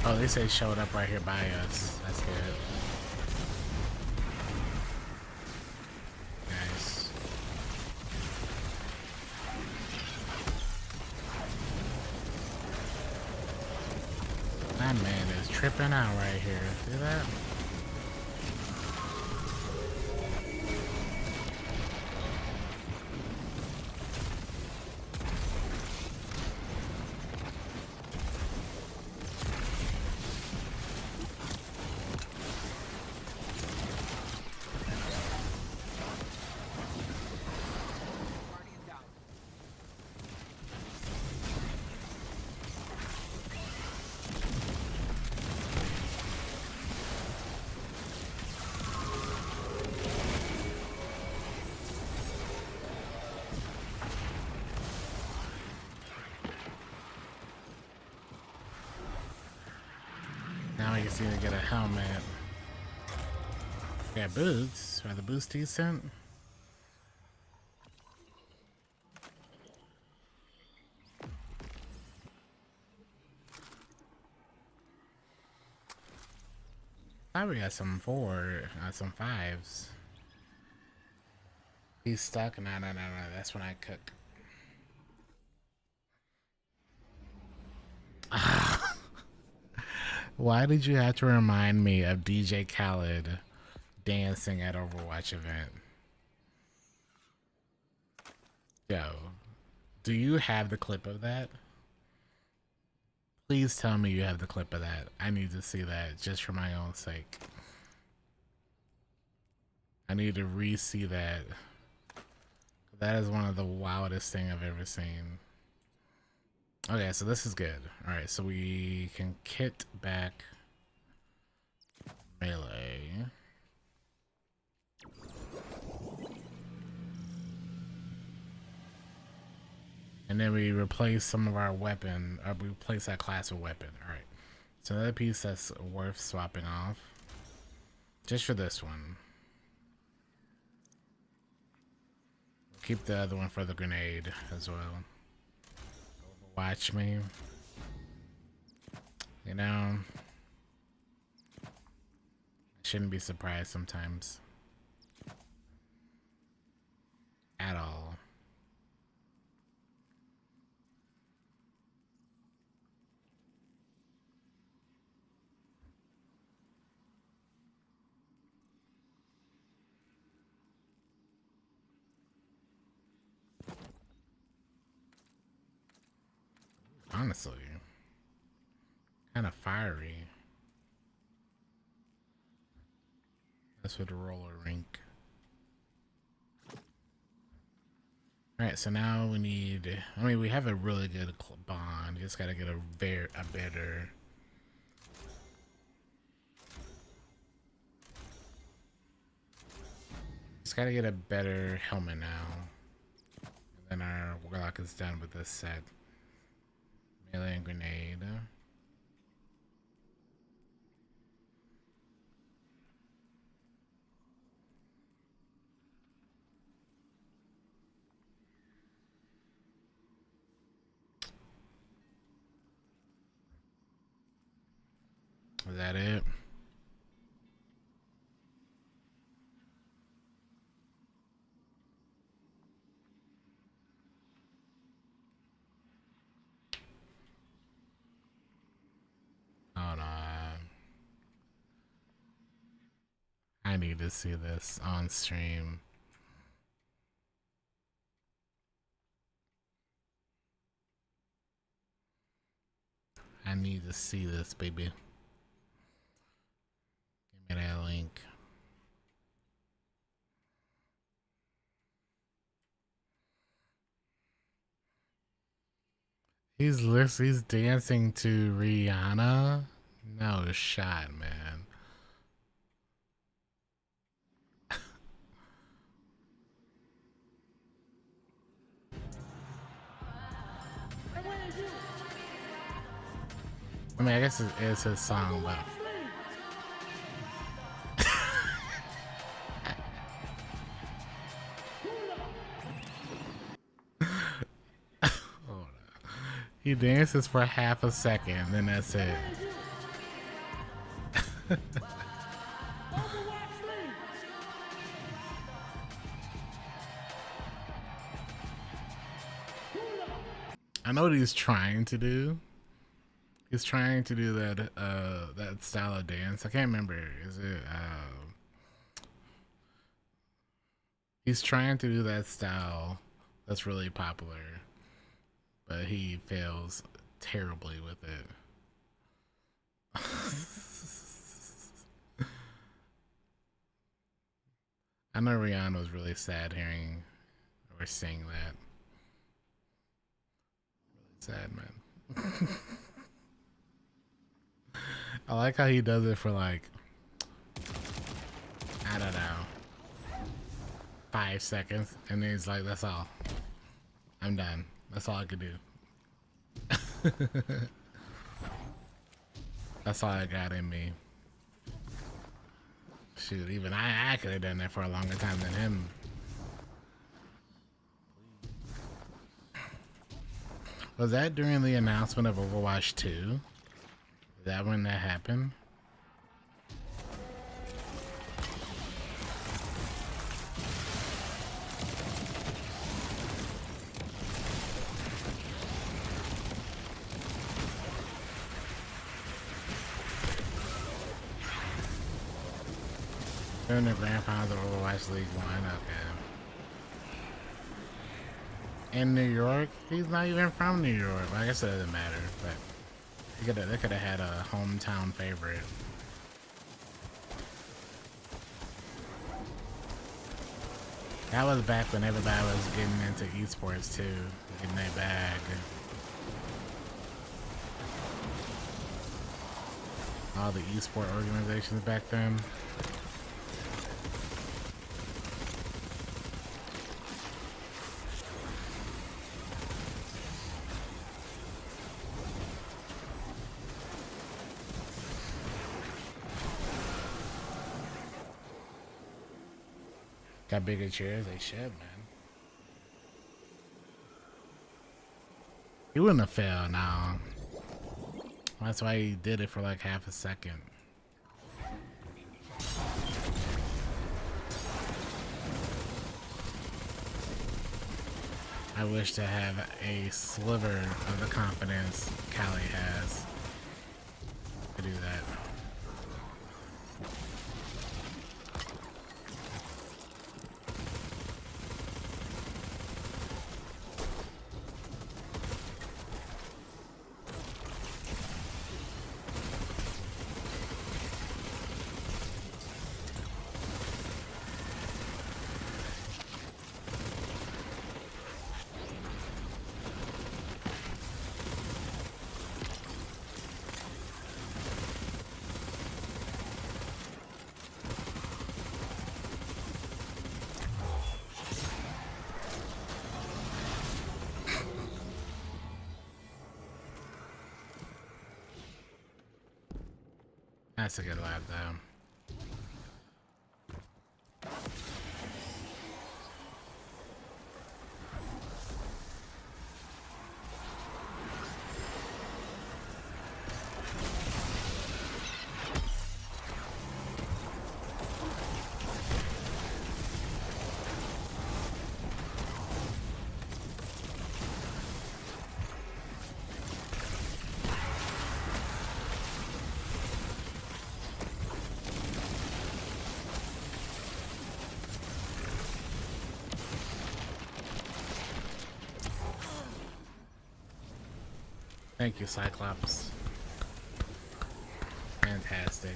Oh, they say showed up right here by us. That's good. Nice. That man is tripping out right here. See that? Now you see to get a helmet. Got boots. Are the boots decent? I we got some some fives. He's stuck. No. That's when I cook. Why did you have to remind me of DJ Khaled dancing at Overwatch event? Yo, do you have the clip of that? Please tell me you have the clip of that. I need to see that just for my own sake. I need to re-see that. That is one of the wildest things I've ever seen. Okay, so this is good. Alright, so we can kit back melee. And then we replace some of our weapon, or we replace that class with weapon. Alright, so another piece that's worth swapping off. Just for this one. Keep the other one for the grenade as well. Watch me. You know, I shouldn't be surprised sometimes. At all. honestly. Kind of fiery. That's for the roller rink. Alright, so now we need... I mean, we have a really good bond. Just gotta get a better... Just gotta get a better helmet now. And then our warlock is done with this set. Melee and grenade. Is that it? Hold on. I need to see this on stream. I need to see this, baby. Give me that link. He's dancing to Rihanna. No shot, man. I mean, I guess it's his song, but he dances for half a second, then that's it. I know what he's trying to do. He's trying to do that style of dance. I can't remember. Is it he's trying to do that style that's really popular, but he fails terribly with it. I know Rihanna was really sad hearing or seeing that. Really sad, man. I like how he does it for like, I don't know, 5 seconds, and then he's like, that's all. I'm done. That's all I could do. That's all I got in me. Shoot, even I could have done that for a longer time than him. Was that during the announcement of Overwatch 2? Is that when that happened? During the grand finals of Overwatch League 1, okay. In New York? He's not even from New York. Well, I guess it doesn't matter, but they could have had a hometown favorite. That was back when everybody was getting into esports too, getting their bag. All the esport organizations back then. Got bigger chairs, they should, man. He wouldn't have failed now. That's why he did it for like half a second. I wish to have a sliver of the confidence Callie has to do that. That's a good lap though. Thank you, Cyclops. Fantastic.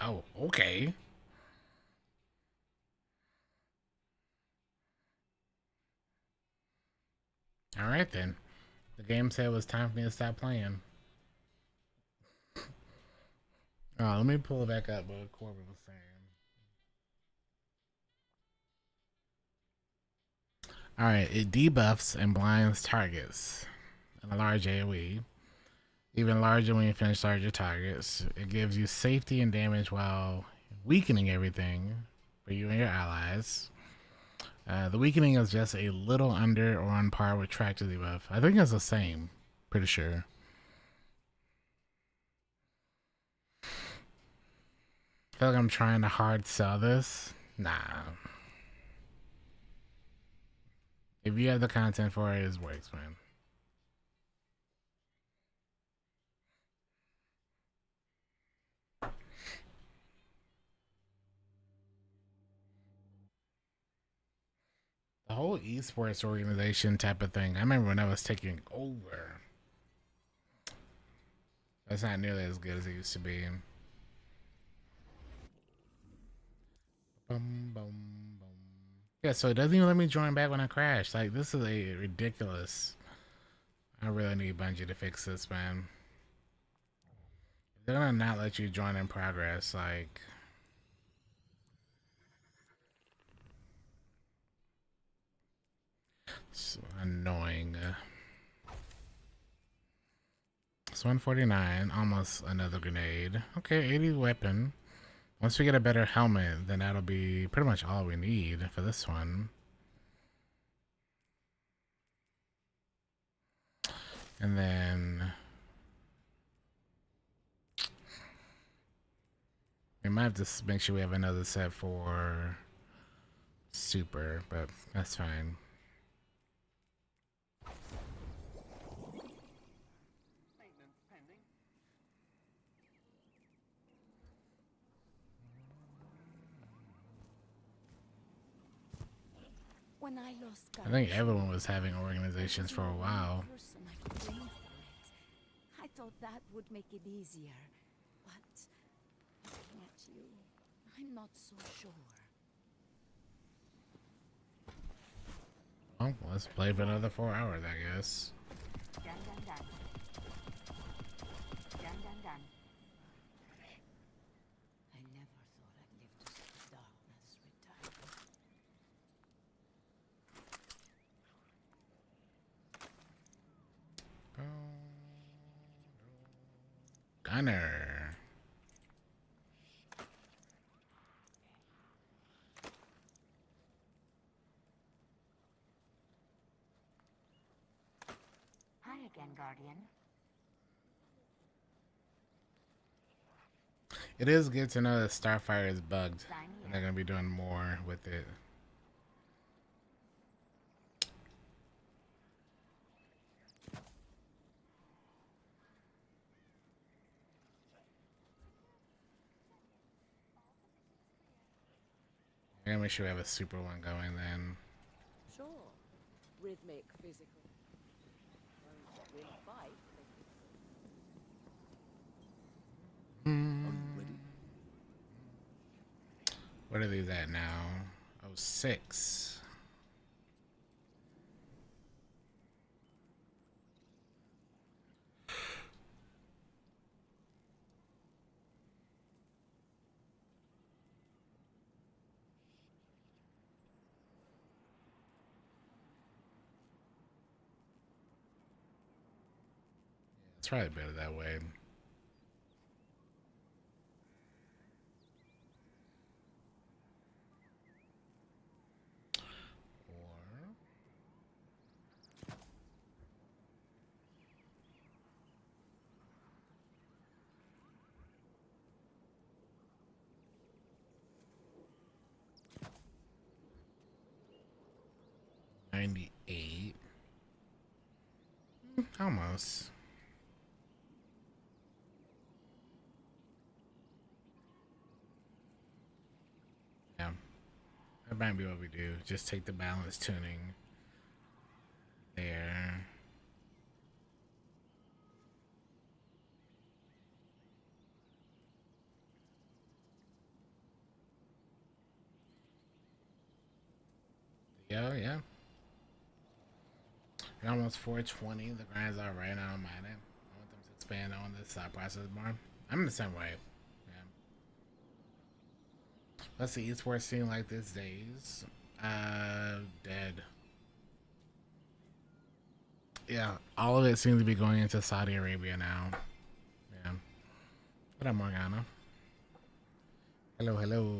Oh, okay. All right then. The game said it was time for me to stop playing. Oh, let me pull it back up what Corbin was saying. All right, it debuffs and blinds targets and a large AoE. Even larger when you finish larger targets. It gives you safety and damage while weakening everything for you and your allies. The weakening is just a little under or on par with Tractor debuff. I think it's the same. Pretty sure. I feel like I'm trying to hard sell this. Nah. If you have the content for it, it works, man. The whole esports organization type of thing. I remember when I was taking over. That's not nearly as good as it used to be. Bum, bum, bum. Yeah, so it doesn't even let me join back when I crash. Like, this is a ridiculous. I really need Bungie to fix this, man. They're gonna not let you join in progress, like. It's annoying. It's 149, almost another grenade. Okay, 80 weapon. Once we get a better helmet, then that'll be pretty much all we need for this one. And then we might have to make sure we have another set for super, but that's fine. Maintenance pending. When I lost I think everyone was having organizations for a while. I thought that would make it easier, but looking at you, I'm not so sure. Well, let's play for another 4 hours, I guess. Done, done, done. Done, done, done. I never thought I'd live to see the darkness return. Gunner. Hi again, Guardian. It is good to know that Starfire is bugged, and they're gonna be doing more with it. I'm gonna make sure we have a super one going then. Sure. Rhythmic, physical. Won't fight, but What are these at now? Oh, 6. It's probably better that way. Or 98. Almost. Yeah. That might be what we do. Just take the balance tuning there. Yeah, yeah. We're almost 420. The grind's all right. I don't mind it. I want them to expand on this process more. I'm the same way. Yeah. What's the esports scene like these days? Dead. Yeah, all of it seems to be going into Saudi Arabia now. Yeah. What up, Morgana? Hello, hello.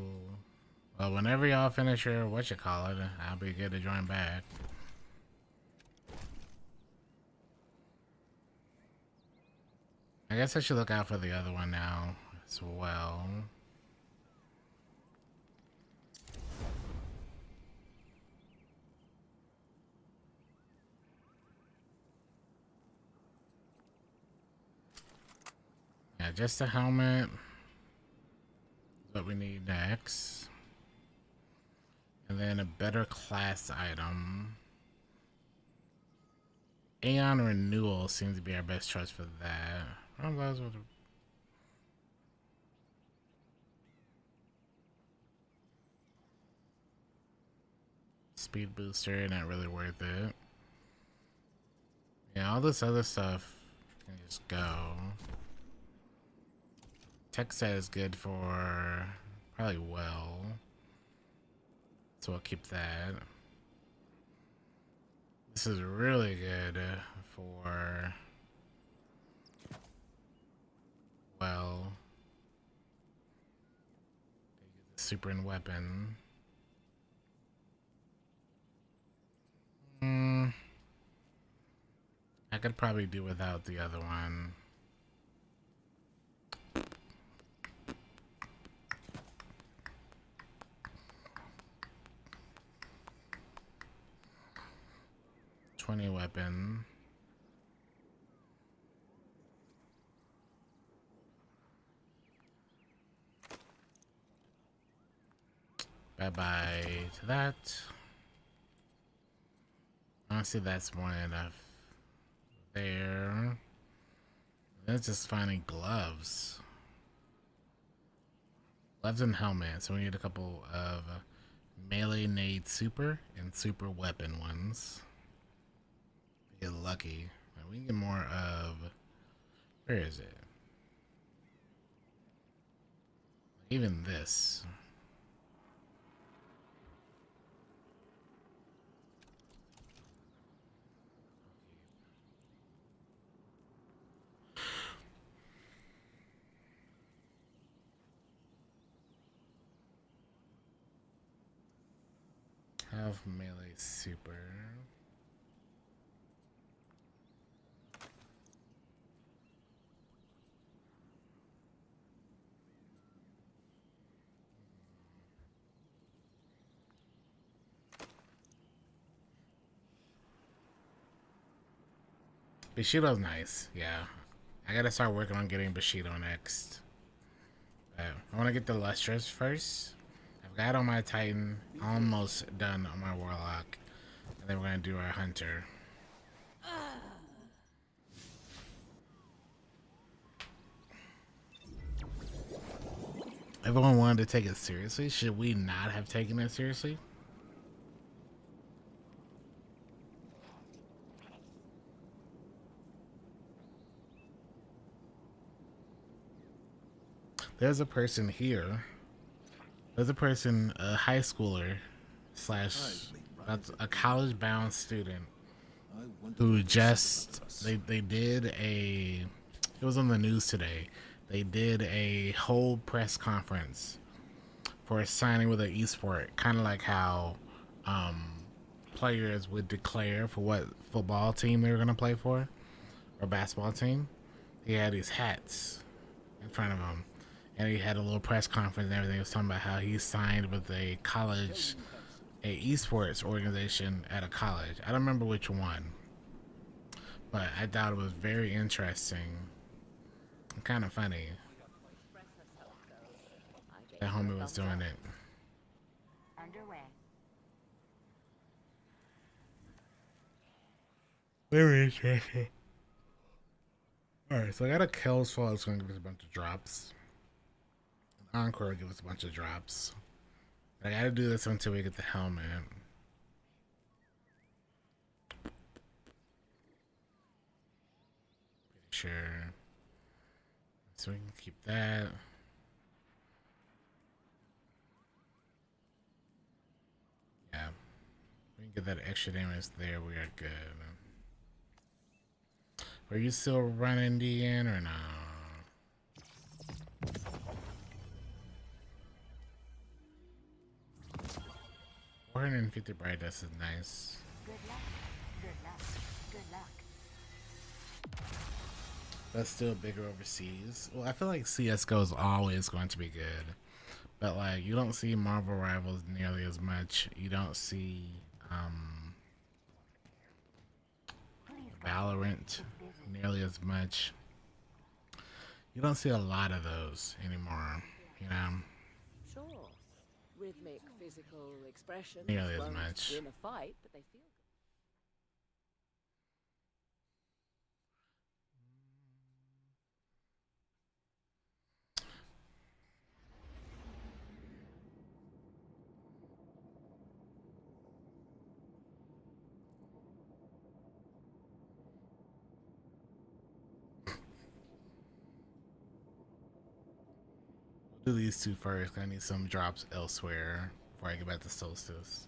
Well, whenever y'all finish your whatchamacallit, I'll be good to join back. I guess I should look out for the other one now as well. Yeah, just a helmet. What we need next. And then a better class item. Aeon Renewal seems to be our best choice for that. Speed booster, not really worth it. Yeah, all this other stuff can just go. Tech set is good for probably well. So I'll keep that. This is really good for well. Super and weapon. I could probably do without the other one. $20 weapon. Bye-bye to that. Honestly, that's more than enough there. Let's just finding gloves. Gloves and helmet. So we need a couple of melee nade super and super weapon ones. Get lucky. We can get more of. Where is it? Even this. Have melee super. Bushido's nice, yeah. I gotta start working on getting Bushido next. I want to get the Lustrous first. I've got on my Titan, almost done on my Warlock. And then we're gonna do our Hunter. everyone wanted to take it seriously. Should we not have taken it seriously? There's a person here. There's a person, a high schooler slash a college-bound student who just they did a. It was on the news today. They did a whole press conference for a signing with an esport, kind of like how players would declare for what football team they were gonna play for or basketball team. He had these hats in front of him, and he had a little press conference and everything. He was talking about how he signed with a college, a esports organization at a college. I don't remember which one, but I thought it was very interesting and kind of funny that homie was doing it. Underway. Very interesting. Alright, so I got a Kel's Fall. It's going to give us a bunch of drops. An Encore will give us a bunch of drops. I got to do this until we get the helmet. Pretty sure. So we can keep that. Yeah. We can get that extra damage there. We are good. Are you still running DN or no? 450 brightness is nice. Good luck. Good luck. Good luck. But still bigger overseas. Well, I feel like CSGO is always going to be good. But like, you don't see Marvel Rivals nearly as much. You don't see Valorant nearly as much. You don't see a lot of those anymore, you know? Sure. Rhythmic physical expression. Nearly as much. Win a fight, but they feel good. Do these two first. I need some drops elsewhere before I get back to Solstice.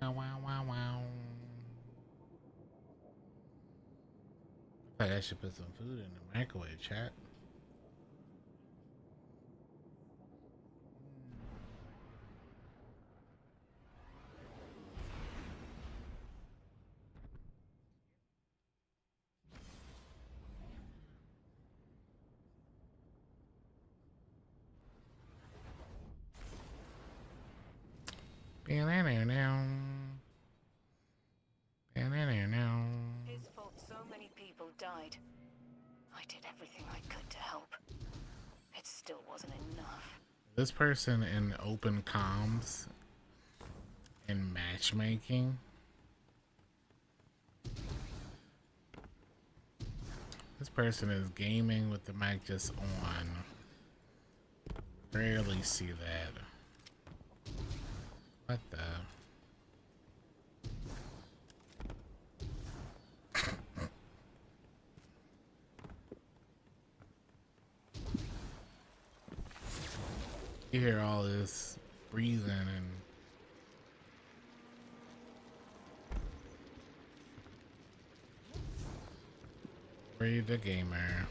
Wow, wow, wow, wow. I think I should put some food in the microwave, chat. His fault so many people died. I did everything I could to help. It still wasn't enough. This person in open comms and matchmaking. This person is gaming with the mic just on. Rarely see that. What the? You hear all this breathing and Read the gamer.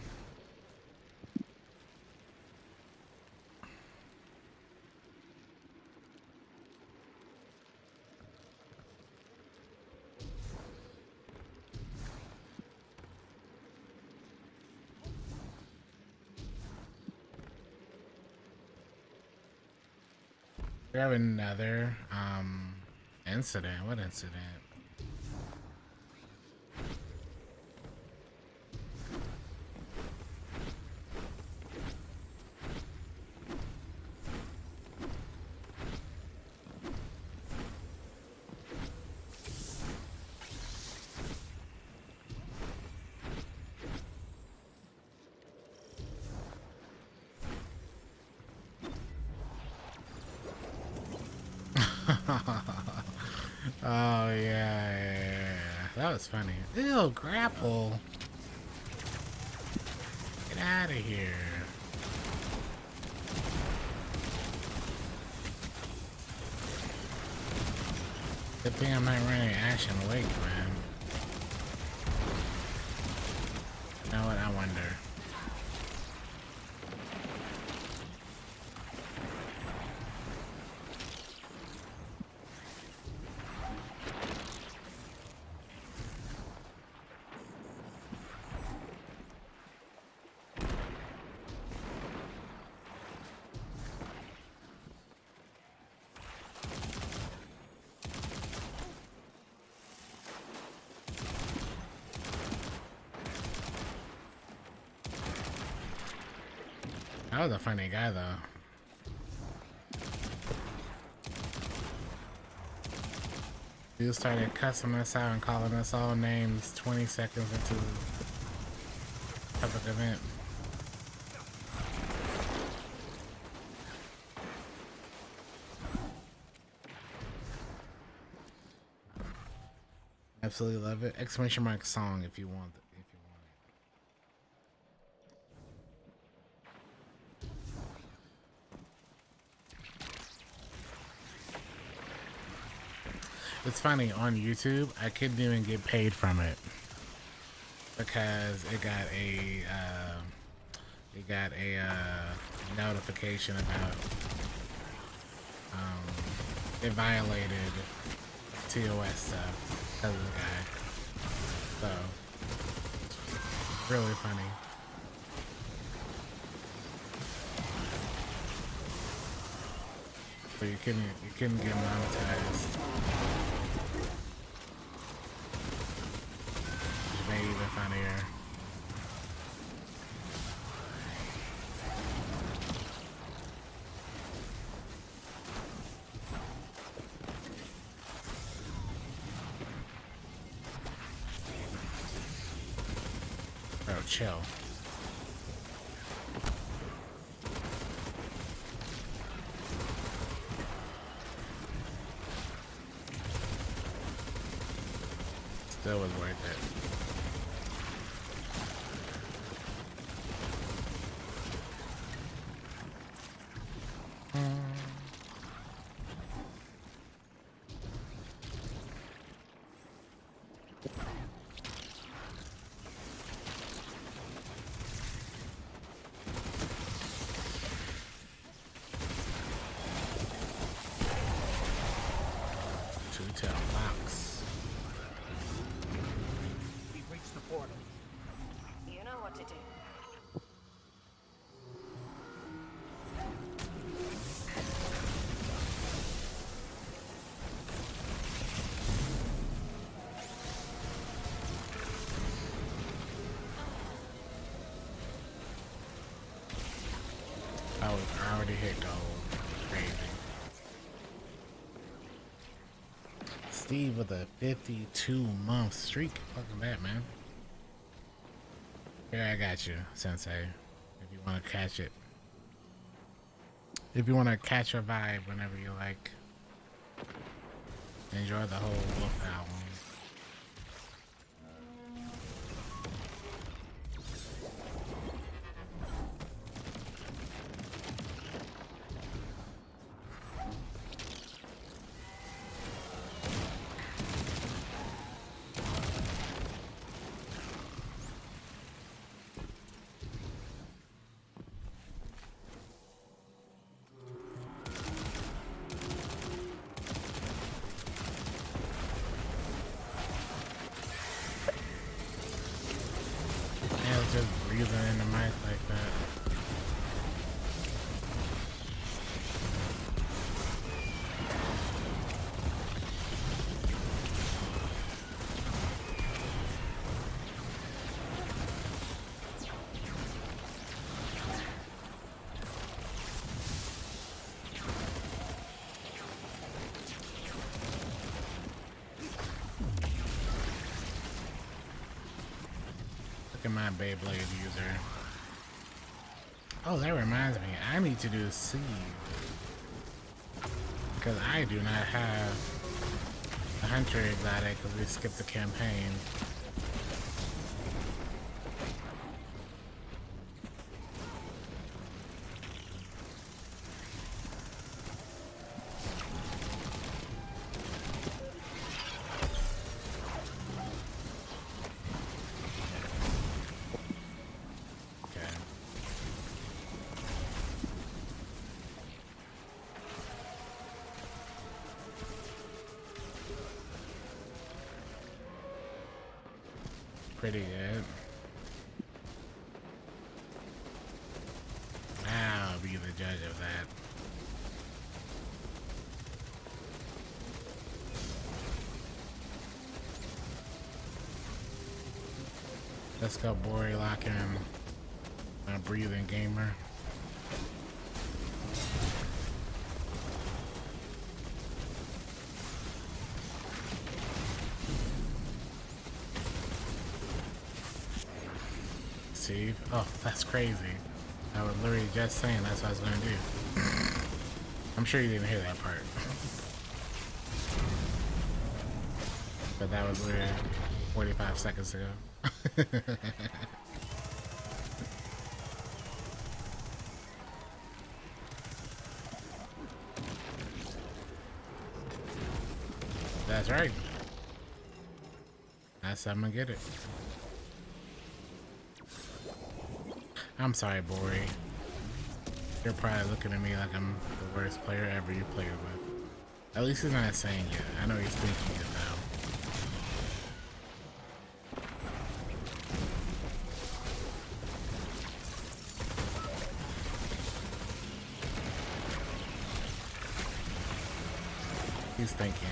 We have another incident. What incident? was funny. Ew, grapple. Get out of here. Good thing I'm not running Ash and Wake, man. You know what? I wonder. That was a funny guy, though. Dude started cussing us out and calling us all names 20 seconds into the public event. Absolutely love it. Exclamation mark song if you want it. It's funny, on YouTube, I couldn't even get paid from it because it got a notification about it violated TOS stuff because of the guy. So really funny. So you couldn't get monetized. Made even funnier. Bro, chill. Still was worth it. Two-tail fox. We've reached the portal. You know what to do. I already hit gold. Crazy. Steve with a 52-month streak. Fucking that, man. Here, I got you, Sensei. If you want to catch it. If you want to catch a vibe whenever you like. Enjoy the whole Wolf album. Just breathing in the mic like that. Look at my Beyblade user. Oh, that reminds me. I need to do Seed. Because I do not have the hunter exotic because we skipped the campaign. Pretty good. I'll be the judge of that. Let's go, Bori, lock in. My breathing gamer. See? Oh, that's crazy. I was literally just saying that's what I was gonna do. I'm sure you didn't hear that part. But that was literally 45 seconds ago. That's right. That's how I'm gonna get it. I'm sorry, Bori. You're probably looking at me like I'm the worst player ever you played with. At least he's not saying it. I know he's thinking it though. He's thinking.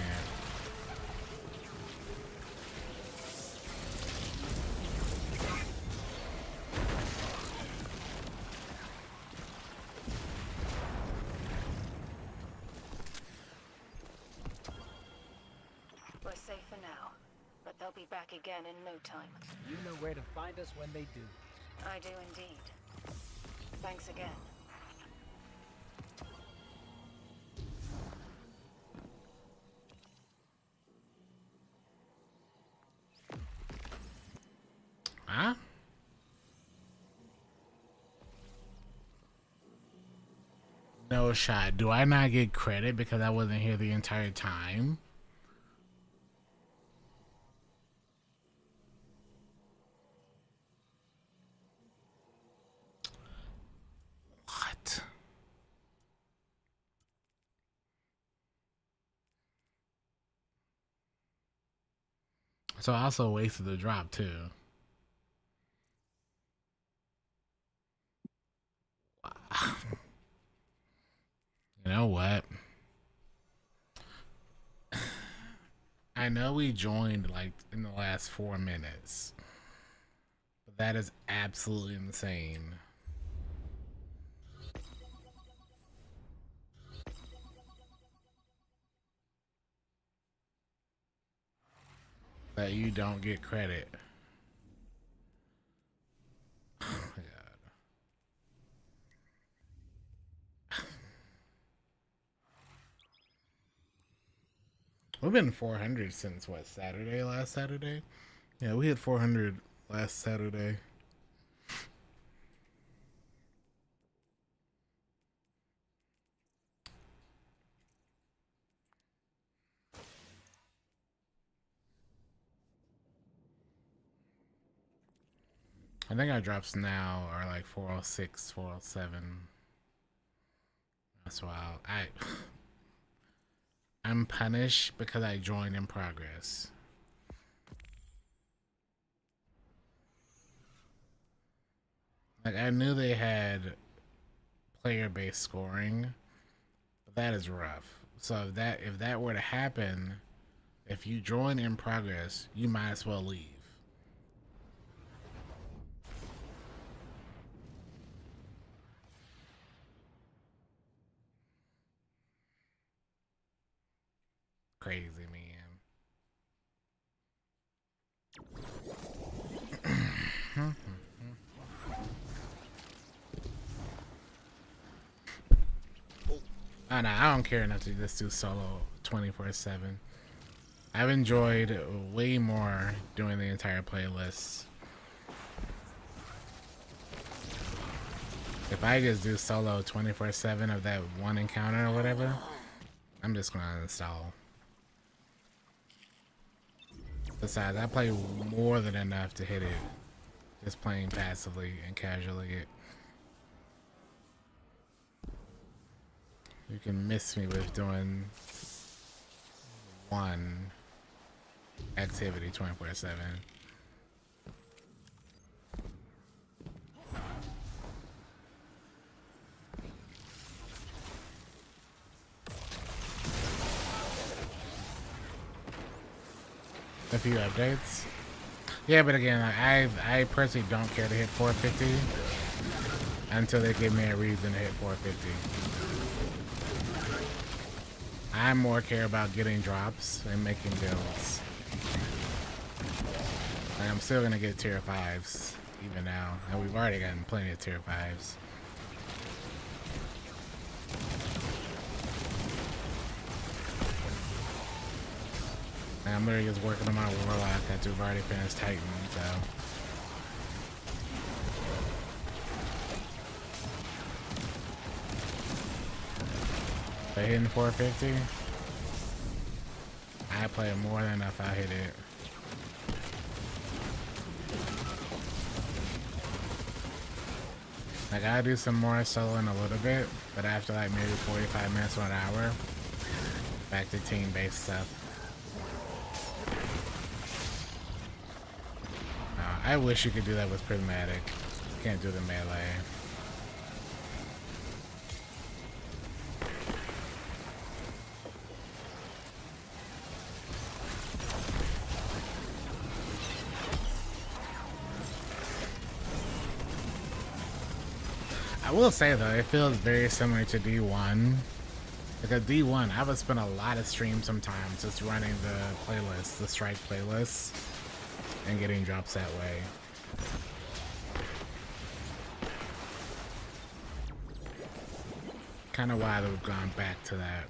We're safe for now, but they'll be back again in no time. You know where to find us when they do. I do indeed. Thanks again. Huh? No shot. Do I not get credit because I wasn't here the entire time? What? So I also wasted the drop too. You know what? I know we joined like in the last 4 minutes, but that is absolutely insane. That you don't get credit. Oh my God. We've been 400 since what, Saturday? Last Saturday? Yeah, we hit 400 last Saturday. I think our drops now are like 406, 407. That's wild. I'm punished because I joined in progress. Like, I knew they had player-based scoring, but that is rough. So if that were to happen, if you join in progress, you might as well leave. Crazy, man. Oh, no, I don't care enough to just do solo 24/7. I've enjoyed way more doing the entire playlist. If I just do solo 24/7 of that one encounter or whatever, I'm just gonna uninstall. Besides, I play more than enough to hit it. Just playing passively and casually. You can miss me with doing one activity 24/7. A few updates. Yeah, but again, I personally don't care to hit 450 until they give me a reason to hit 450. I more care about getting drops and making builds. Like, I'm still gonna get tier 5s even now, and we've already gotten plenty of tier 5s. And I'm literally just working on my Warlock after we've already finished Titan, so. But hitting 450, I play more than enough, I hit it. Like, I do some more soloing a little bit, but after like maybe 45 minutes or an hour, back to team-based stuff. I wish you could do that with Prismatic. Can't do the melee. I will say though, it feels very similar to D1. Because D1, I would spend a lot of streams sometimes just running the playlist, the strike playlist, and getting drops that way. Kind of why we've gone back to that.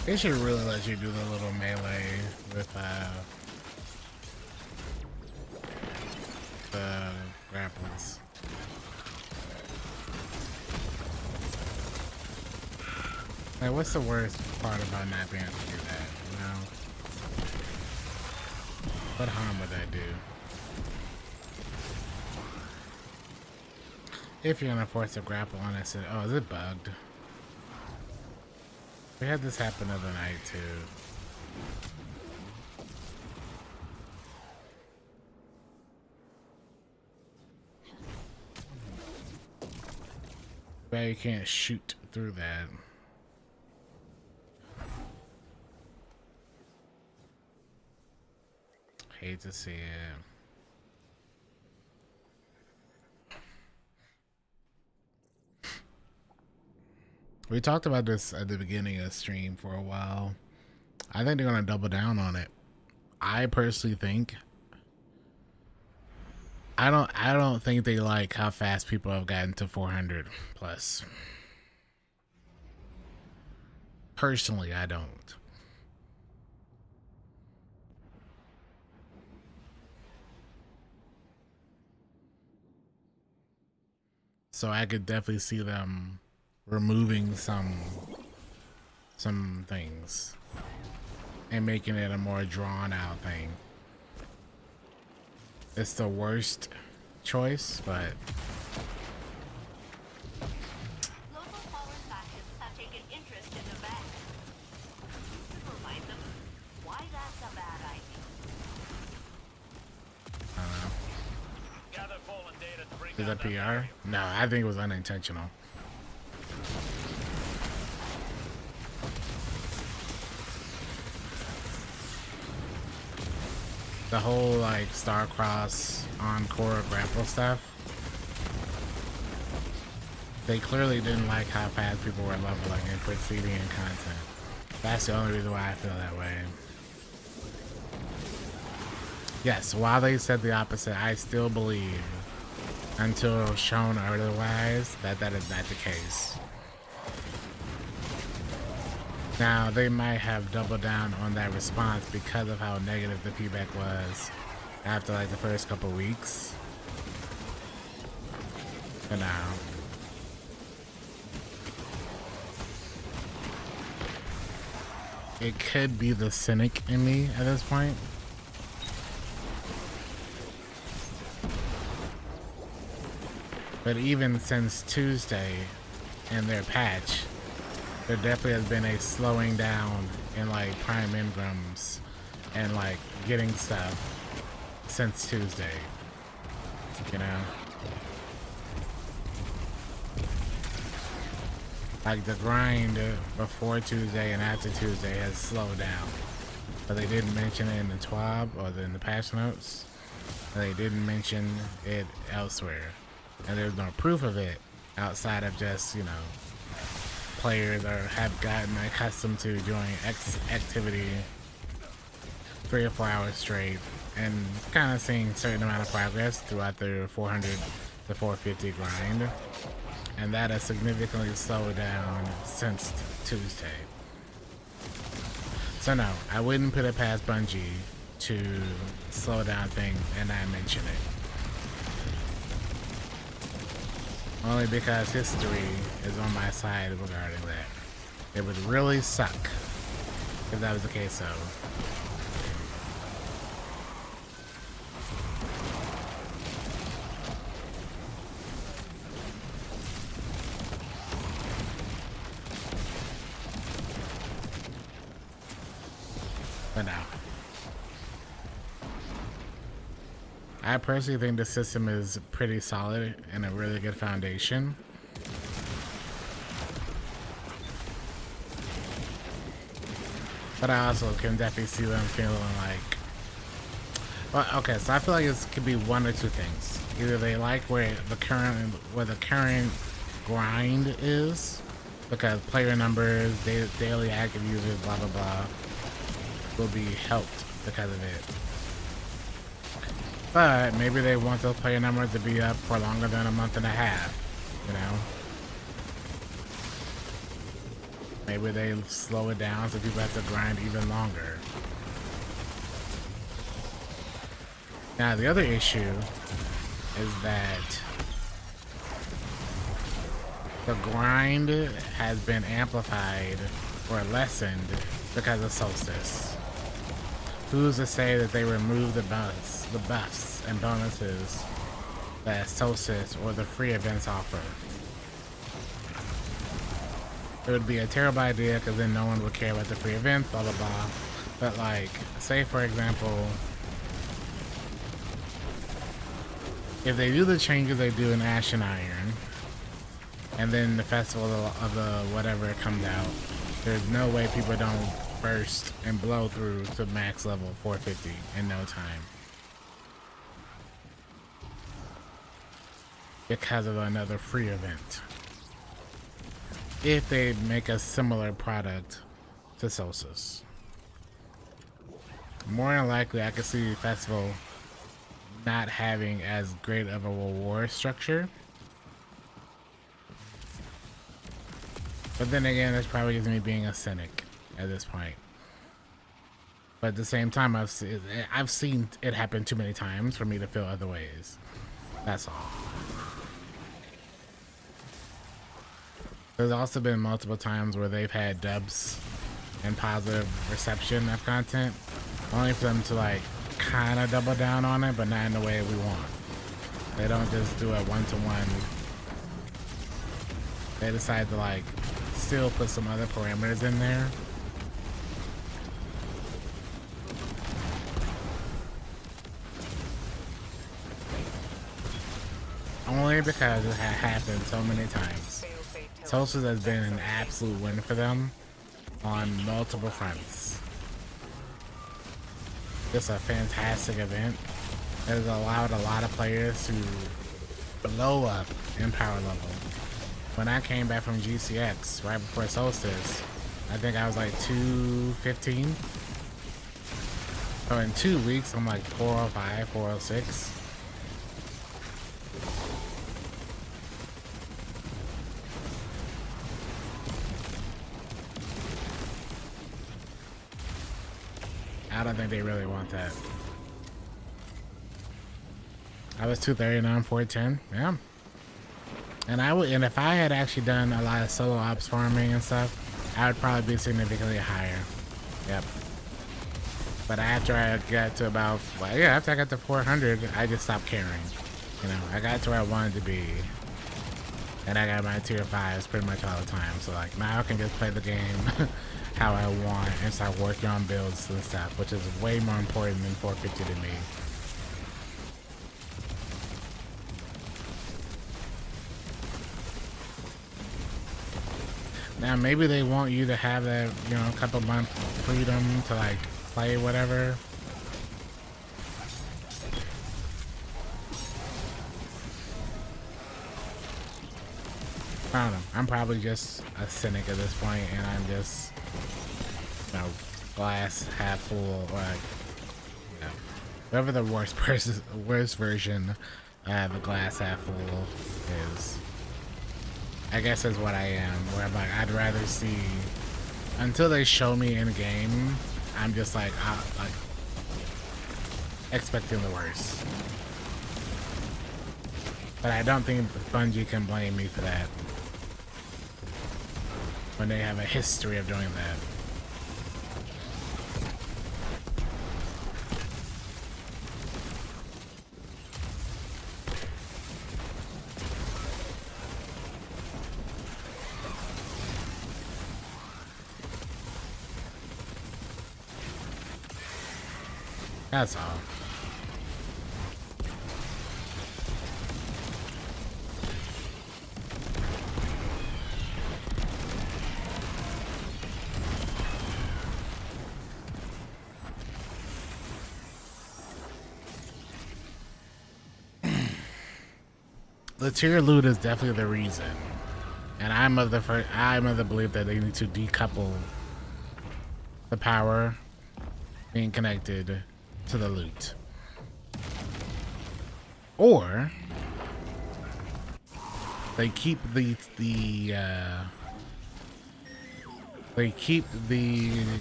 They should really let you do the little melee with the grapples. Like, what's the worst part about not being able to do that, you know? What harm would that do? If you're gonna force a grapple on it, oh, is it bugged? We had this happen the other night too. But you can't shoot through that. Hate to see it. We talked about this at the beginning of the stream for a while. I think they're gonna double down on it. I personally think I don't think they like how fast people have gotten to 400 plus. Personally, I don't. So I could definitely see them removing some things and making it a more drawn out thing. It's the worst choice, but Local foreign factions have taken interest in the bank. You should remind them why that's a bad idea. Gather fallen data to bring is that PR? No, I think it was unintentional. The whole like Starcross Encore grapple stuff. They clearly didn't like how fast people were leveling and proceeding in content. That's the only reason why I feel that way. Yes, while they said the opposite, I still believe, until shown otherwise, that is not the case. Now, they might have doubled down on that response because of how negative the feedback was after like the first couple weeks. But now, it could be the cynic in me at this point. But even since Tuesday and their patch, there definitely has been a slowing down in like prime engrams and like getting stuff since Tuesday, you know? Like the grind before Tuesday and after Tuesday has slowed down. But they didn't mention it in the TWAB or in the patch notes. And they didn't mention it elsewhere. And there's no proof of it outside of just, you know, players have gotten accustomed to doing X activity 3 or 4 hours straight and kind of seeing a certain amount of progress throughout their 400 to 450 grind. And that has significantly slowed down since Tuesday. So no, I wouldn't put it past Bungie to slow down things and not mention it. Only because history is on my side regarding that. It would really suck if that was the case, though. But now, I personally think the system is pretty solid and a really good foundation. But I also can definitely see them feeling like, well, okay, so I feel like it could be one or two things. Either they like where the current grind is, because player numbers, daily active users, blah blah blah, will be helped because of it. But maybe they want those player numbers to be up for longer than a month and a half, you know? Maybe they slow it down so people have to grind even longer. Now, the other issue is that the grind has been amplified or lessened because of Solstice. Who's to say that they remove the buffs and bonuses that Solstice or the free events offer? It would be a terrible idea because then no one would care about the free events, blah blah blah. But like, say for example, if they do the changes they do in Ash and Iron, and then the Festival of the whatever comes out, there's no way people don't burst and blow through to max level 450 in no time. Because of another free event. If they make a similar product to Solstice. More than likely, I could see the festival not having as great of a reward structure. But then again, that's probably just me being a cynic at this point. But at the same time, I've seen it happen too many times for me to feel other ways. That's all. There's also been multiple times where they've had dubs and positive reception of content, only for them to like kind of double down on it, but not in the way we want. They don't just do it one-to-one. They decide to like still put some other parameters in there. Only because it had happened so many times. Solstice has been an absolute win for them on multiple fronts. It's a fantastic event. It has allowed a lot of players to blow up in power level. When I came back from GCX right before Solstice, I think I was like 215. So in 2 weeks, I'm like 405, 406. I don't think they really want that. I was 239, 410. Yeah. And if I had actually done a lot of solo ops farming and stuff, I would probably be significantly higher. Yep. But after I got to about, well, yeah, after I got to 400, I just stopped caring. You know, I got to where I wanted to be. And I got my tier 5s pretty much all the time. So like now I can just play the game how I want and start working on builds and stuff, which is way more important than 450 to me. Now maybe they want you to have that, you know, couple month freedom to like play whatever. I don't know. I'm probably just a cynic at this point, and I'm just, you know, glass half full, or like, you know, whatever the worst version of a glass half full is. I guess is what I am. Where I'm like, I'd rather see until they show me in game. I'm just like expecting the worst. But I don't think Bungie can blame me for that when they have a history of doing that. That's all. The tier loot is definitely the reason, and I'm of the belief that they need to decouple the power being connected to the loot, or they keep the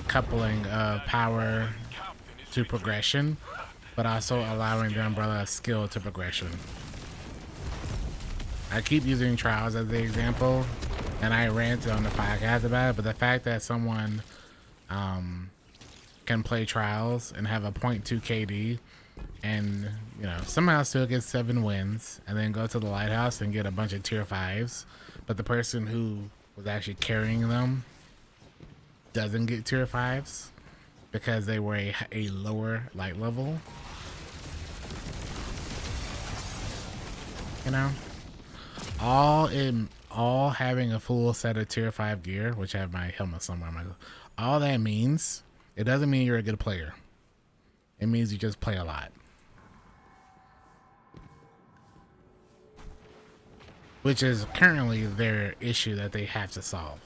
coupling of power to progression, but also allowing the umbrella of skill to progression. I keep using Trials as the example, and I ranted on the podcast about it, but the fact that someone can play Trials and have a 0.2 KD and, you know, somehow still get 7 wins and then go to the Lighthouse and get a bunch of tier 5s, but the person who was actually carrying them doesn't get tier 5s because they were a lower light level. You know? All having a full set of tier 5 gear, which I have my helmet somewhere, all that means, it doesn't mean you're a good player. It means you just play a lot. Which is currently their issue that they have to solve.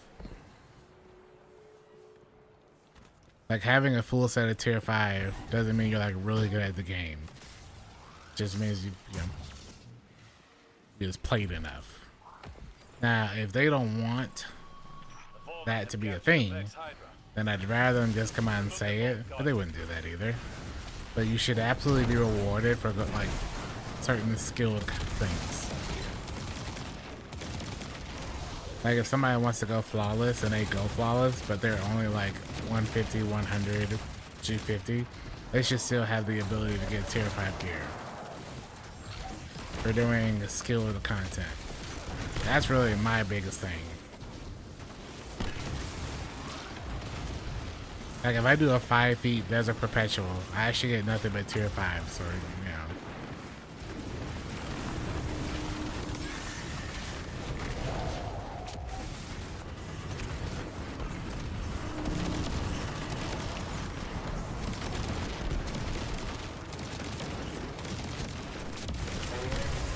Like, having a full set of tier 5 doesn't mean you're like really good at the game. It just means you just played enough. Now, if they don't want that to be a thing, then I'd rather them just come out and say it, but they wouldn't do that either. But you should absolutely be rewarded for like certain skilled things. Like if somebody wants to go flawless and they go flawless, but they're only like 150, 100, 250, they should still have the ability to get tier 5 gear. For doing skilled content. That's really my biggest thing. Like if I do a 5 feet desert perpetual, I actually get nothing but tier 5, so you know.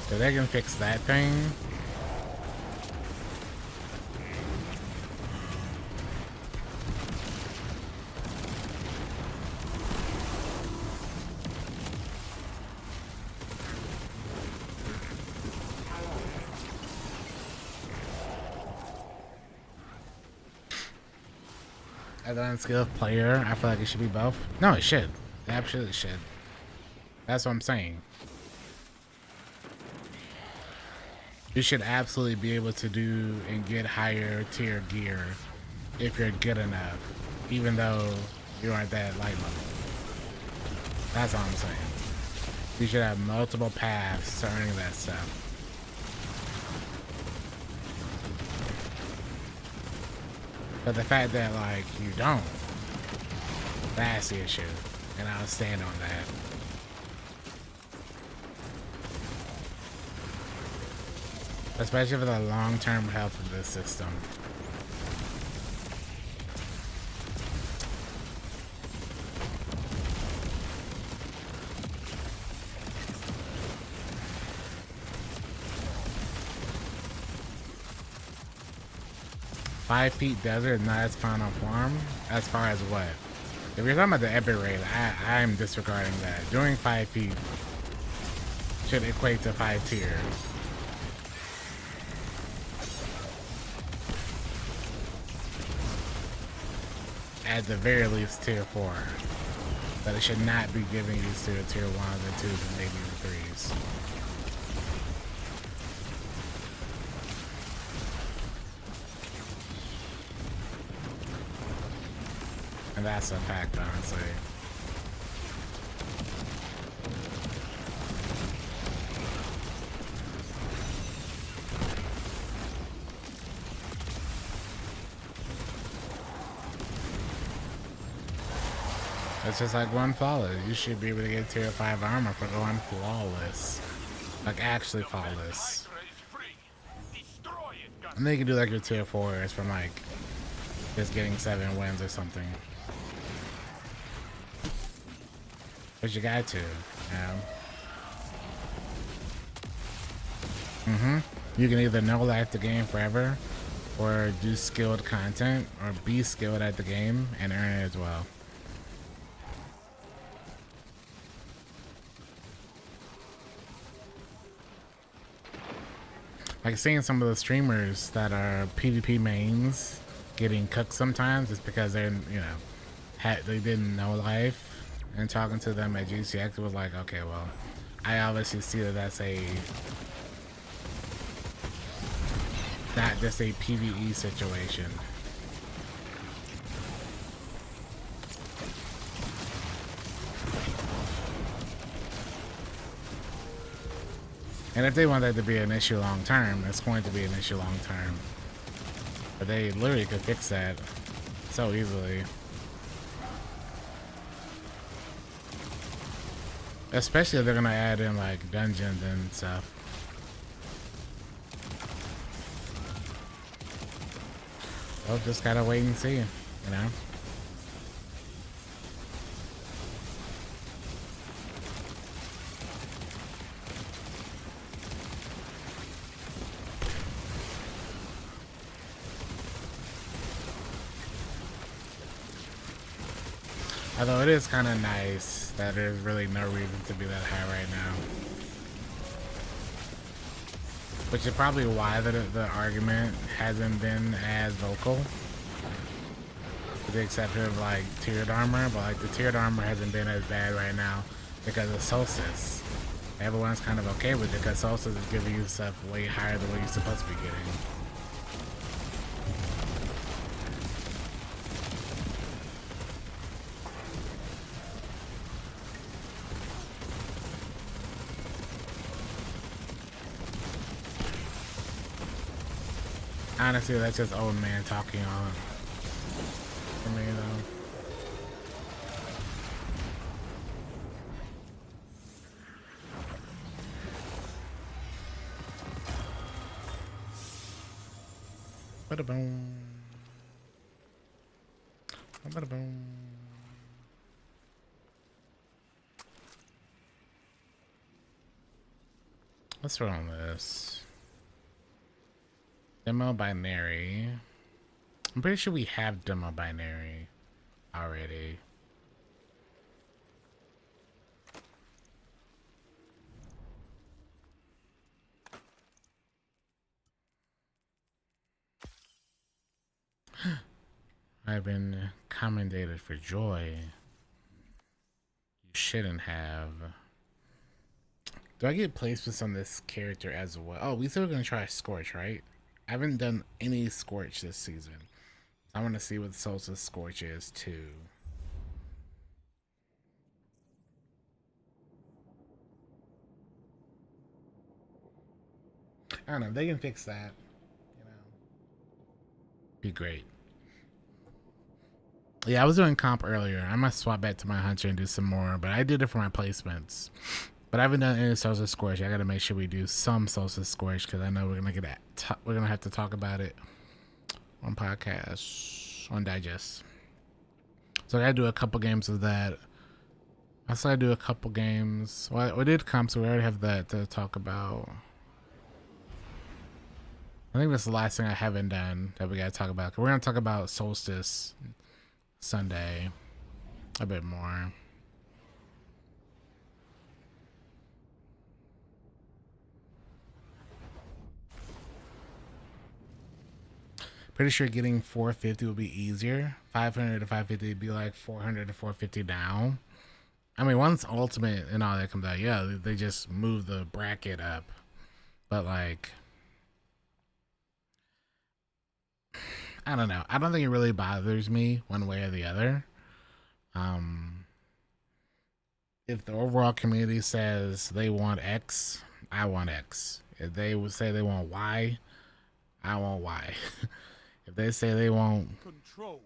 So they can fix that thing. As an unskilled player, I feel like it should be both. No, it should. It absolutely should. That's what I'm saying. You should absolutely be able to do and get higher tier gear if you're good enough, even though you aren't that light level. That's all I'm saying. You should have multiple paths to earning that stuff. But the fact that, like, you don't, that's the issue. And I'll stand on that. Especially for the long-term health of this system. Five feet desert, not its final form. As far as what? If you're talking about the epic raid, I'm disregarding that. Doing 5 feet should equate to 5 tiers. At the very least tier 4. But it should not be giving you to a tier 1s and 2s and maybe even 3s. And that's a fact, honestly. It's just like going flawless. You should be able to get tier 5 armor for going flawless. Like actually flawless. And then you can do like your tier 4s from like just getting 7 wins or something. But you got to, You can either no life the game forever, or do skilled content, or be skilled at the game and earn it as well. Like seeing some of the streamers that are PvP mains getting cooked sometimes is because they're, you know, they didn't know life. And talking to them at GCX, it was like, okay, well, I obviously see that that's not just a PvE situation. And if they want that to be an issue long term, it's going to be an issue long term. But they literally could fix that so easily. Especially if they're gonna add in like dungeons and stuff. Well, just gotta wait and see, you know? Although it is kind of nice that there's really no reason to be that high right now. Which is probably why the argument hasn't been as vocal. With the exception of like tiered armor, but like the tiered armor hasn't been as bad right now because of Solstice. Everyone's kind of okay with it because Solstice is giving you stuff way higher than what you're supposed to be getting. Honestly, that's just old man talking on for me though. Bada boom. Bada boom. Let's run this. Demo binary. I'm pretty sure we have demo binary already. I've been commendated for joy. You shouldn't have. Do I get placements on this character as well? Oh, we still gonna try Scorch, right? I haven't done any Scorch this season. I want to see what Solstice Scorch is too. I don't know. They can fix that. You know, be great. Yeah, I was doing comp earlier. I might swap back to my hunter and do some more, but I did it for my placements. But I haven't done any Solstice Scorch. I gotta make sure we do some Solstice Scorch because I know we're gonna have to talk about it on podcasts, on digest. So I gotta do a couple games of that. I still gotta do a couple games. Well, we did comp, so we already have that to talk about. I think that's the last thing I haven't done that we gotta talk about. We're gonna talk about Solstice Sunday a bit more. Pretty sure getting 450 would be easier. 500 to 550 would be like 400 to 450 now. I mean, once Ultimate and all that comes out, yeah, they just move the bracket up. But like, I don't know. I don't think it really bothers me one way or the other. If the overall community says they want X, I want X. If they would say they want Y, I want Y. If they say they want Control.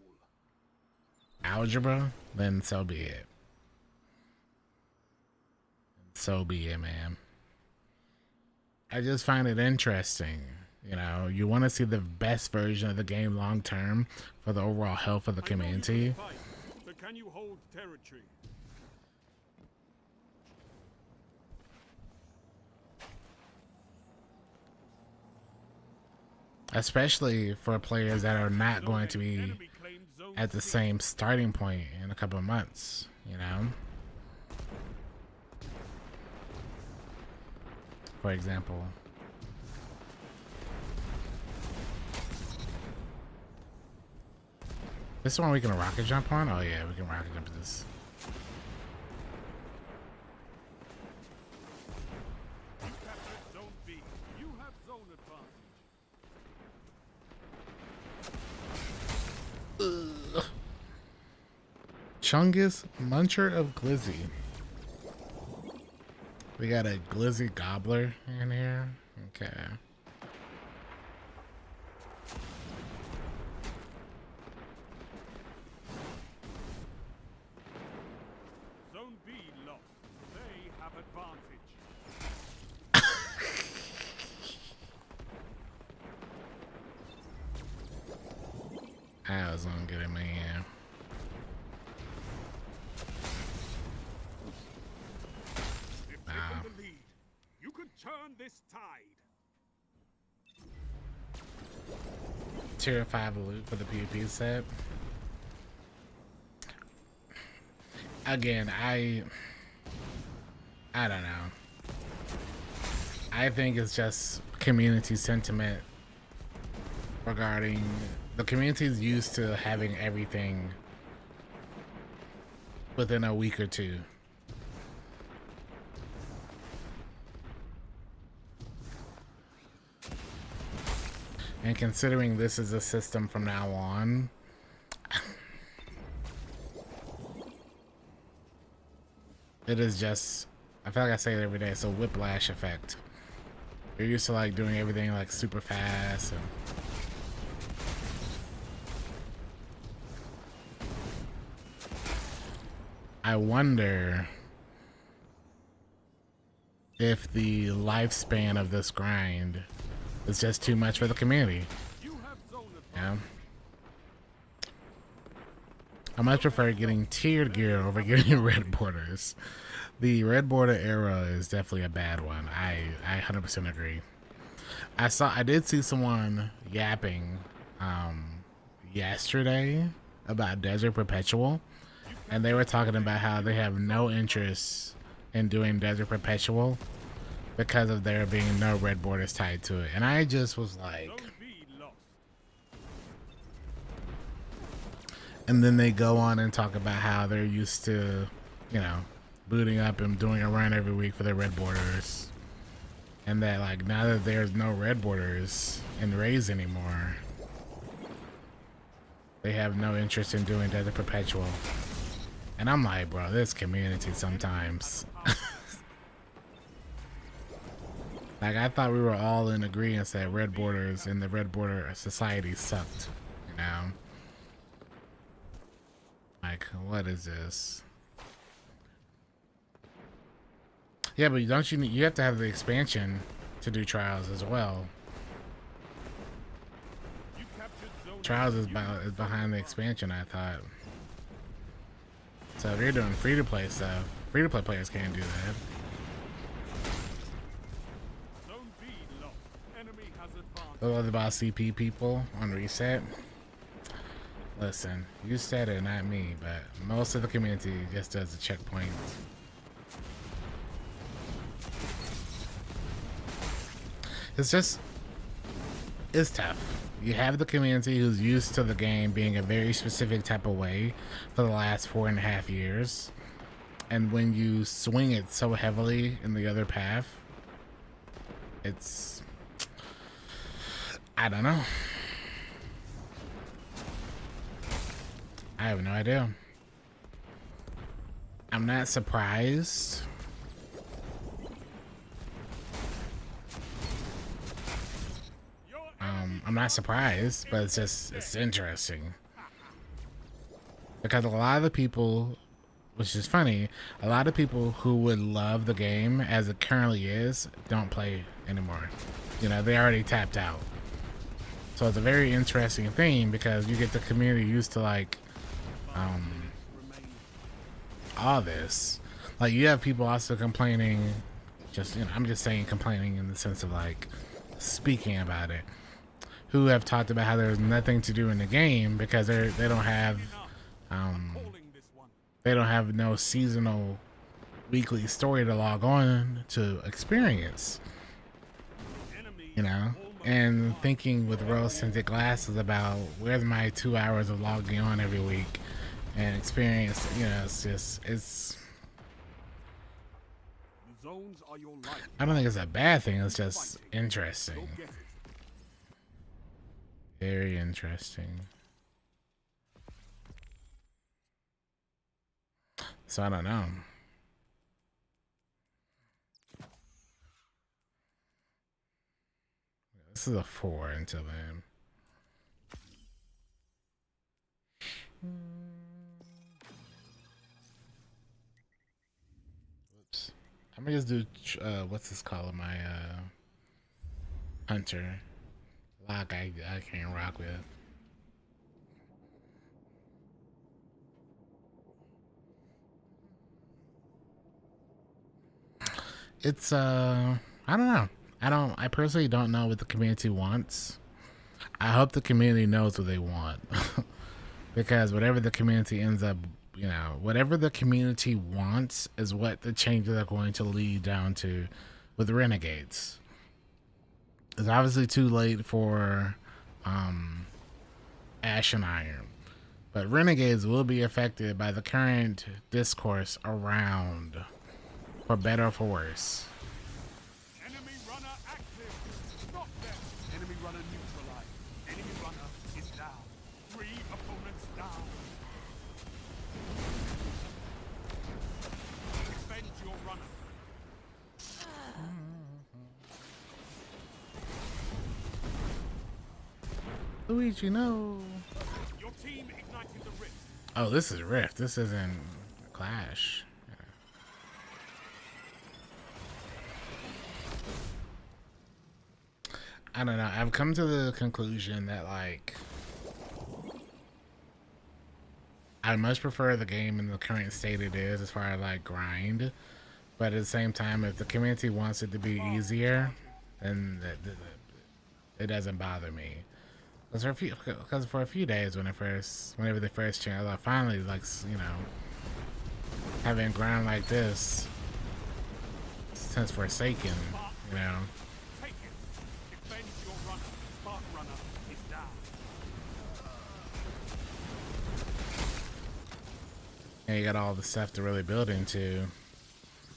algebra, then so be it. So be it, man. I just find it interesting. You know, you want to see the best version of the game long term for the overall health of the community. Fight, but can you hold territory? Especially for players that are not going to be at the same starting point in a couple of months, you know? For example. This one we can rocket jump on? Oh yeah, we can rocket jump this. Zone B. You have zone advantage. Chungus, Muncher of Glizzy. We got a Glizzy Gobbler in here. Okay. Zone B lost. They have advantage. I was gonna get him in. They've taken the lead. You can turn this tide. Tier 5 loot for the PvP set. Again, I don't know. I think it's just community sentiment regarding the community's used to having everything within a week or two. And considering this is a system from now on, it is just, I feel like I say it every day, it's a whiplash effect. You're used to like doing everything like super fast and I wonder if the lifespan of this grind is just too much for the community. Yeah. I much prefer getting tiered gear over getting red borders. The red border era is definitely a bad one. I 100% agree. I did see someone yapping yesterday about Desert Perpetual, and they were talking about how they have no interest in doing Desert Perpetual because of there being no red borders tied to it. And I just was like, and then they go on and talk about how they're used to, you know, booting up and doing a run every week for their red borders. And that, like, now that there's no red borders in Raze anymore, they have no interest in doing Desert Perpetual. And I'm like, bro, this community sometimes. Like, I thought we were all in agreement that red borders and the red border society sucked, you know? Like, what is this? Yeah, but don't you have to have the expansion to do trials as well. Trials is behind the expansion, I thought. So if you're doing free-to-play stuff, free-to-play players can't do that. What about CP people on reset? Listen, you said it, not me, but most of the community just does the checkpoint. It's tough. You have the community who's used to the game being a very specific type of way for the last 4.5 years. And when you swing it so heavily in the other path, it's, I don't know. I have no idea. I'm not surprised. I'm not surprised, but it's interesting. Because a lot of the people, which is funny, a lot of people who would love the game as it currently is, don't play anymore. You know, they already tapped out. So it's a very interesting thing because you get the community used to like, all this. Like, you have people also complaining, just, you know, I'm just saying complaining in the sense of like speaking about it, who have talked about how there's nothing to do in the game because they don't have no seasonal weekly story to log on to experience, you know. And thinking with rose-tinted glasses about where's my 2 hours of logging on every week and experience, you know, it's I don't think it's a bad thing, it's just interesting. Very interesting. So I don't know. This is a 4 until then. Whoops. I'm gonna just do what's this called? My hunter lock. I can't rock with. It's I don't know. I personally don't know what the community wants. I hope the community knows what they want. Because whatever the community ends up, you know, whatever the community wants is what the changes are going to lead down to with Renegades. It's obviously too late for Ash and Iron, but Renegades will be affected by the current discourse around, for better or for worse. Enemy runner active. Stop them. Enemy runner neutralized. Enemy runner is down. 3 opponents down. Defend your runner. Luigi, no. Your team ignited the rift. Oh, this is Rift. This isn't Clash. I don't know. I've come to the conclusion that, like, I much prefer the game in the current state it is as far as, like, grind. But at the same time, if the community wants it to be easier, then it doesn't bother me. Because for a few days whenever they first changed, I finally, like, you know, having grind like this since Forsaken, you know. Take it. Defend your runner. Spark runner is down. And you got all the stuff to really build into.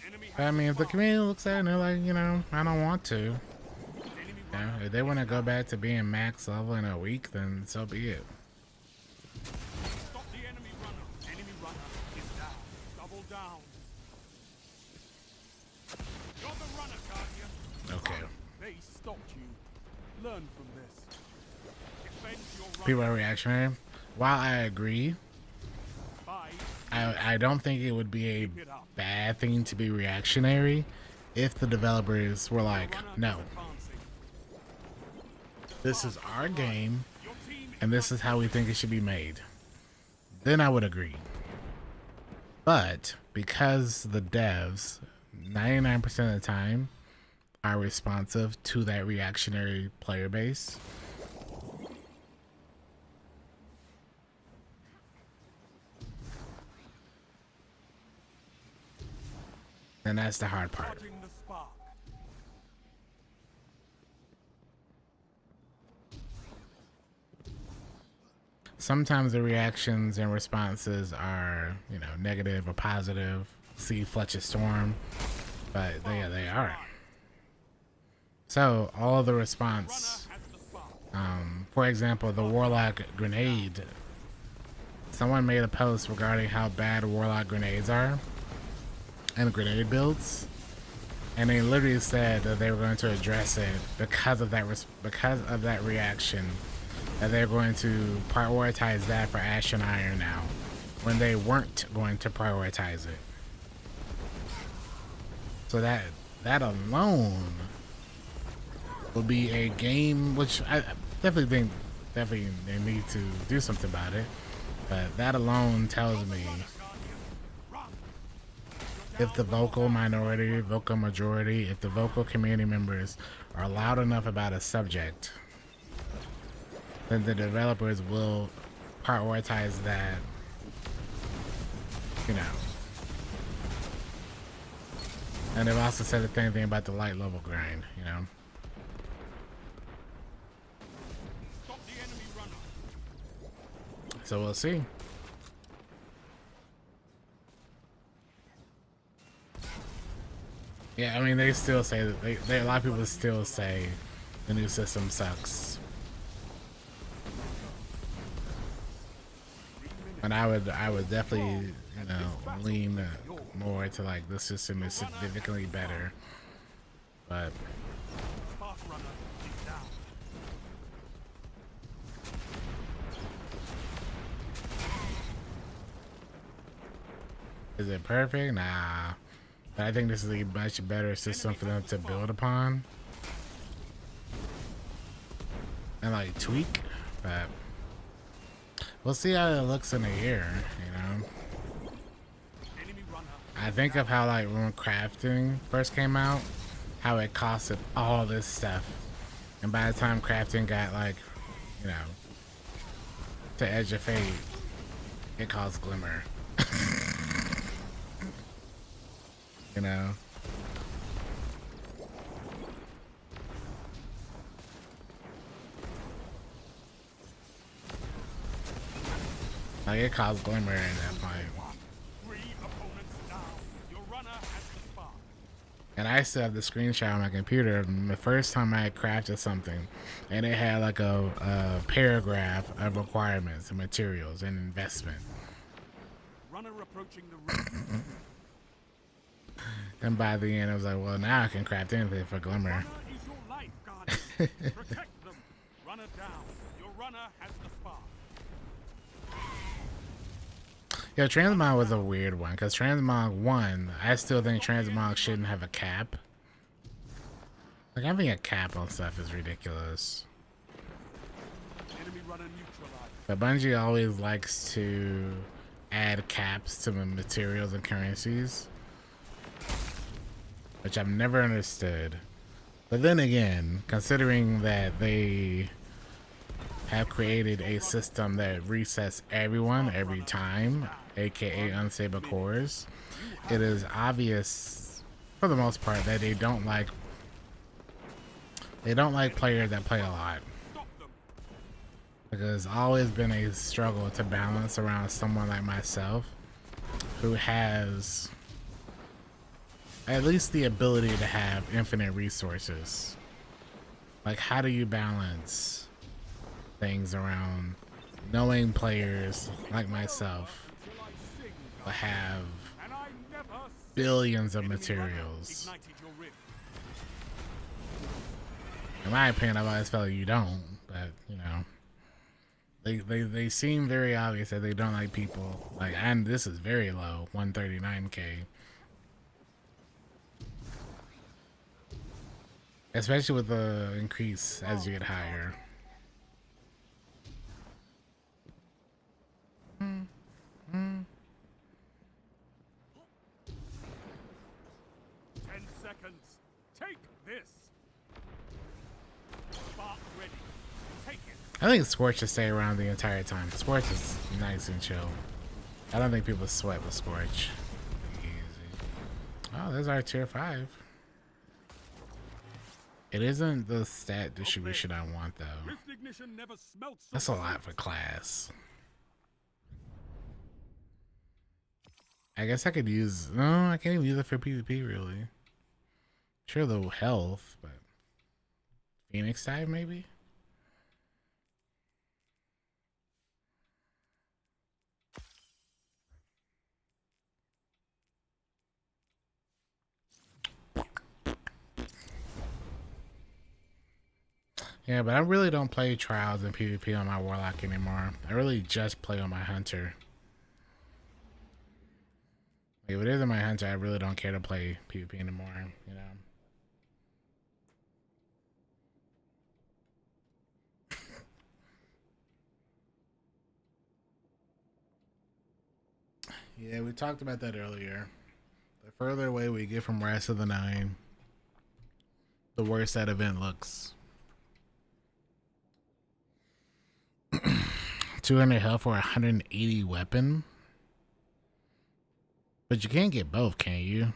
Enemy But, I mean, if the community looks at it and they're like, you know, I don't want to. enemy You know, runner. if they want to go back to being max level in a week, then so be it. Stop the enemy runner. Enemy runner is down. Double down. You're the runner, Guardian. Okay. They stopped you. Learn from this. Defend your runner. People are reactionary. While I agree, 5. I don't think it would be a bad thing to be reactionary if the developers were like, no, this is our game and this is how we think it should be made. Then I would agree. But because the devs 99% of the time are responsive to that reactionary player base, and that's the hard part. Charging the spark. Sometimes the reactions and responses are, you know, negative or positive. See Fletcher Storm, but they are. So all of the response, for example, the Warlock grenade. Someone made a post regarding how bad Warlock grenades are and grenade builds, and they literally said that they were going to address it because of that reaction. That they're going to prioritize that for Ash and Iron now, when they weren't going to prioritize it. So that alone will be a game which I definitely think they need to do something about it. But that alone tells me if the vocal minority, vocal majority, if the vocal community members are loud enough about a subject, then the developers will prioritize that, you know. And they've also said the same thing about the light level grind, you know. Stop the enemy runner. So we'll see. Yeah, I mean, they still say that a lot of people still say the new system sucks. And I would definitely, you know, lean more to like the system is significantly better. But Spark runner is down. is it perfect? Nah. But I think this is a much better system for them to build upon and like tweak. But we'll see how it looks in a year, you know. Enemy runner. I think of how like when crafting first came out, how it costed all this stuff. And by the time crafting got like, you know, to Edge of Fate, it cost Glimmer. You know. Like it cost Glimmer at that point. 3 opponents down. Your runner has the spark. And I still have the screenshot on my computer of the first time I had crafted something, and it had like a paragraph of requirements and materials and investment. Runner approaching the ring. And by the end, I was like, well, now I can craft anything for Glimmer. Runner is your life, Guardian. Protect them. Runner down. Your runner has the spark. Yeah, Transmog was a weird one because Transmog 1, I still think Transmog shouldn't have a cap. Like, having a cap on stuff is ridiculous. Enemy runner neutralized. But Bungie always likes to add caps to the materials and currencies, which I've never understood. But then again, considering that they have created a system that resets everyone every time, aka unstable cores, it is obvious for the most part that they don't like players that play a lot. Because it's always been a struggle to balance around someone like myself who has at least the ability to have infinite resources. Like, how do you balance things around knowing players like myself that have billions of materials? In my opinion, I've always felt you don't, but you know, they seem very obvious that they don't like people. Like, and this is very low, 139k. Especially with the increase as you get higher. 10 seconds. Take this. Spark ready. Take it. I think Scorch should stay around the entire time. Scorch is nice and chill. I don't think people sweat with Scorch. Easy. Oh, there's our tier 5. It isn't the stat distribution I want though. Rift ignition never smelt so That's a lot for class. I guess I could use, no, I can't even use it for PvP really. Sure, the health, but Phoenix type maybe? Yeah, but I really don't play trials and PvP on my warlock anymore. I really just play on my hunter. Like, if it isn't my hunter, I really don't care to play PvP anymore, you know. Yeah, we talked about that earlier. The further away we get from Rise of the Nine, the worse that event looks. 200 health for 180 weapon. But you can't get both, can you?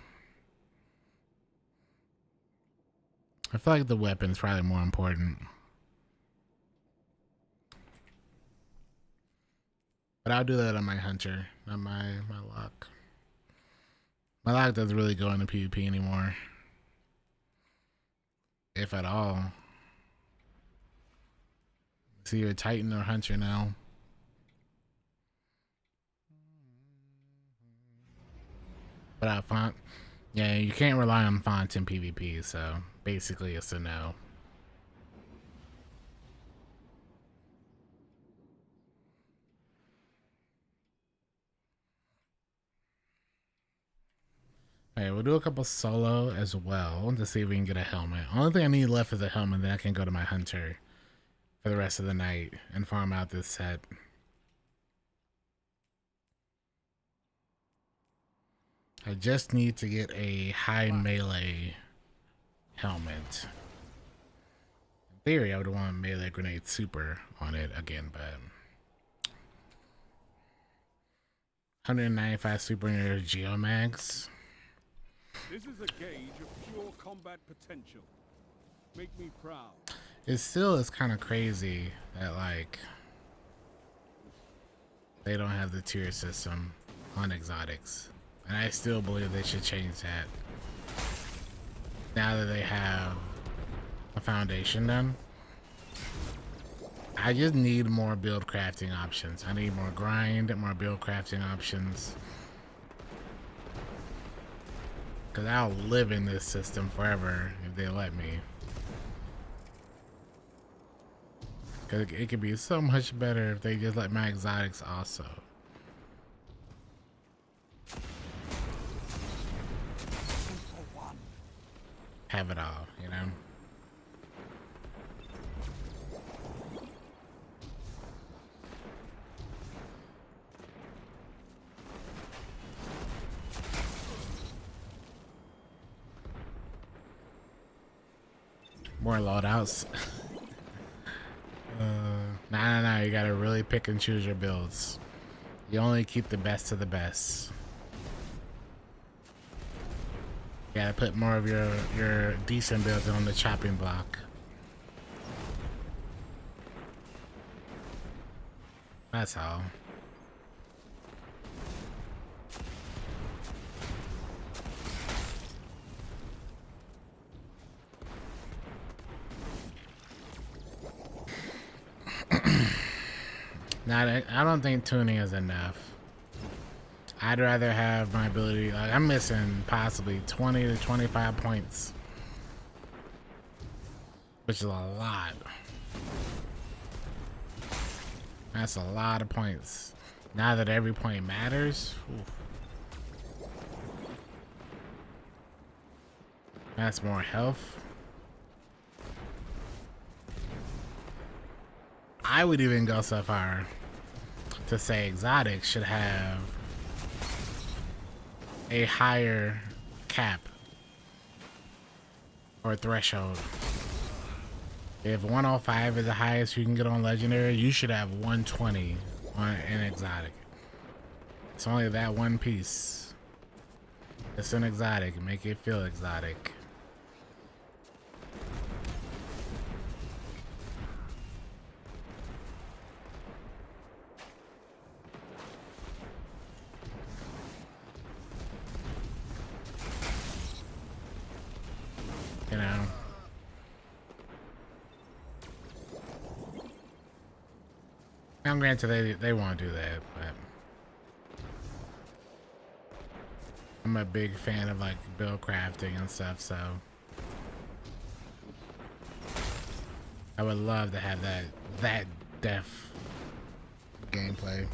I feel like the weapon is probably more important. But I'll do that on my hunter, not my lock. My lock doesn't really go into PvP anymore. If at all. See, you're a Titan or hunter now. Without font, yeah, you can't rely on font in PvP, so basically it's a no. Alright, we'll do a couple solo as well to see if we can get a helmet. Only thing I need left is a helmet, then I can go to my hunter for the rest of the night and farm out this set. I just need to get a high melee helmet. In theory, I would want melee grenade super on it again, but 195 super near Geomags. This is a gauge of pure combat potential. Make me proud. It still is kind of crazy that, like, they don't have the tier system on exotics. And I still believe they should change that. Now that they have a foundation done. I just need more build crafting options. I need more grind, more build crafting options. Because I'll live in this system forever if they let me. Because it could be so much better if they just let my exotics also. have it all, you know? More loadouts. Nah, you gotta really pick and choose your builds. You only keep the best of the best. You gotta put more of your decent builds on the chopping block. That's all. I don't think tuning is enough. I'd rather have my ability, like I'm missing possibly 20 to 25 points, which is a lot. That's a lot of points. Now that every point matters, that's more health. I would even go so far to say exotic should have a higher cap or threshold. If 105 is the highest you can get on legendary, you should have 120 on an exotic. It's only that one piece. It's an exotic. Make it feel exotic. You know. Now, granted, they won't do that, but I'm a big fan of like build crafting and stuff, so I would love to have that depth gameplay.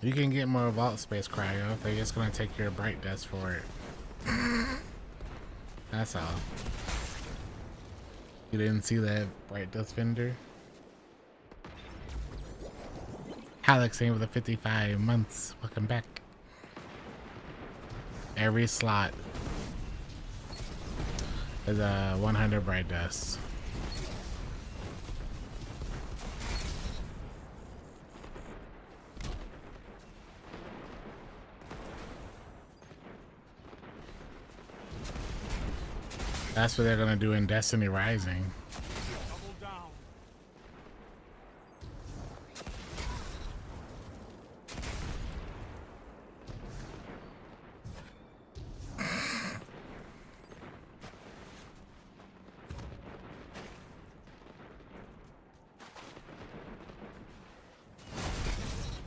You can get more vault space, Cryo. They're just gonna take your bright dust for it. That's all. You didn't see that bright dust vendor? Alex ain't with the 55 months. Welcome back. Every slot is a 100 bright dust. That's what they're gonna do in Destiny Rising. Double down.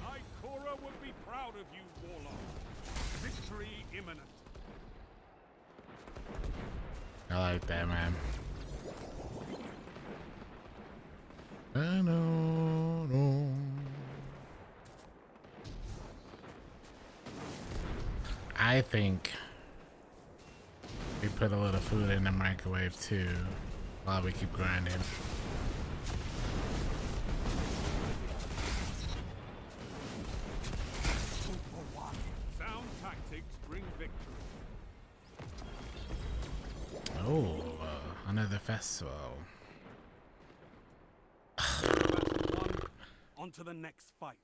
Ikora would be proud of you, Warlock. Victory imminent. I like that, man. No. I think we put a little food in the microwave too while we keep grinding. Sound tactics bring victory. Oh, another festival. On to the next fight.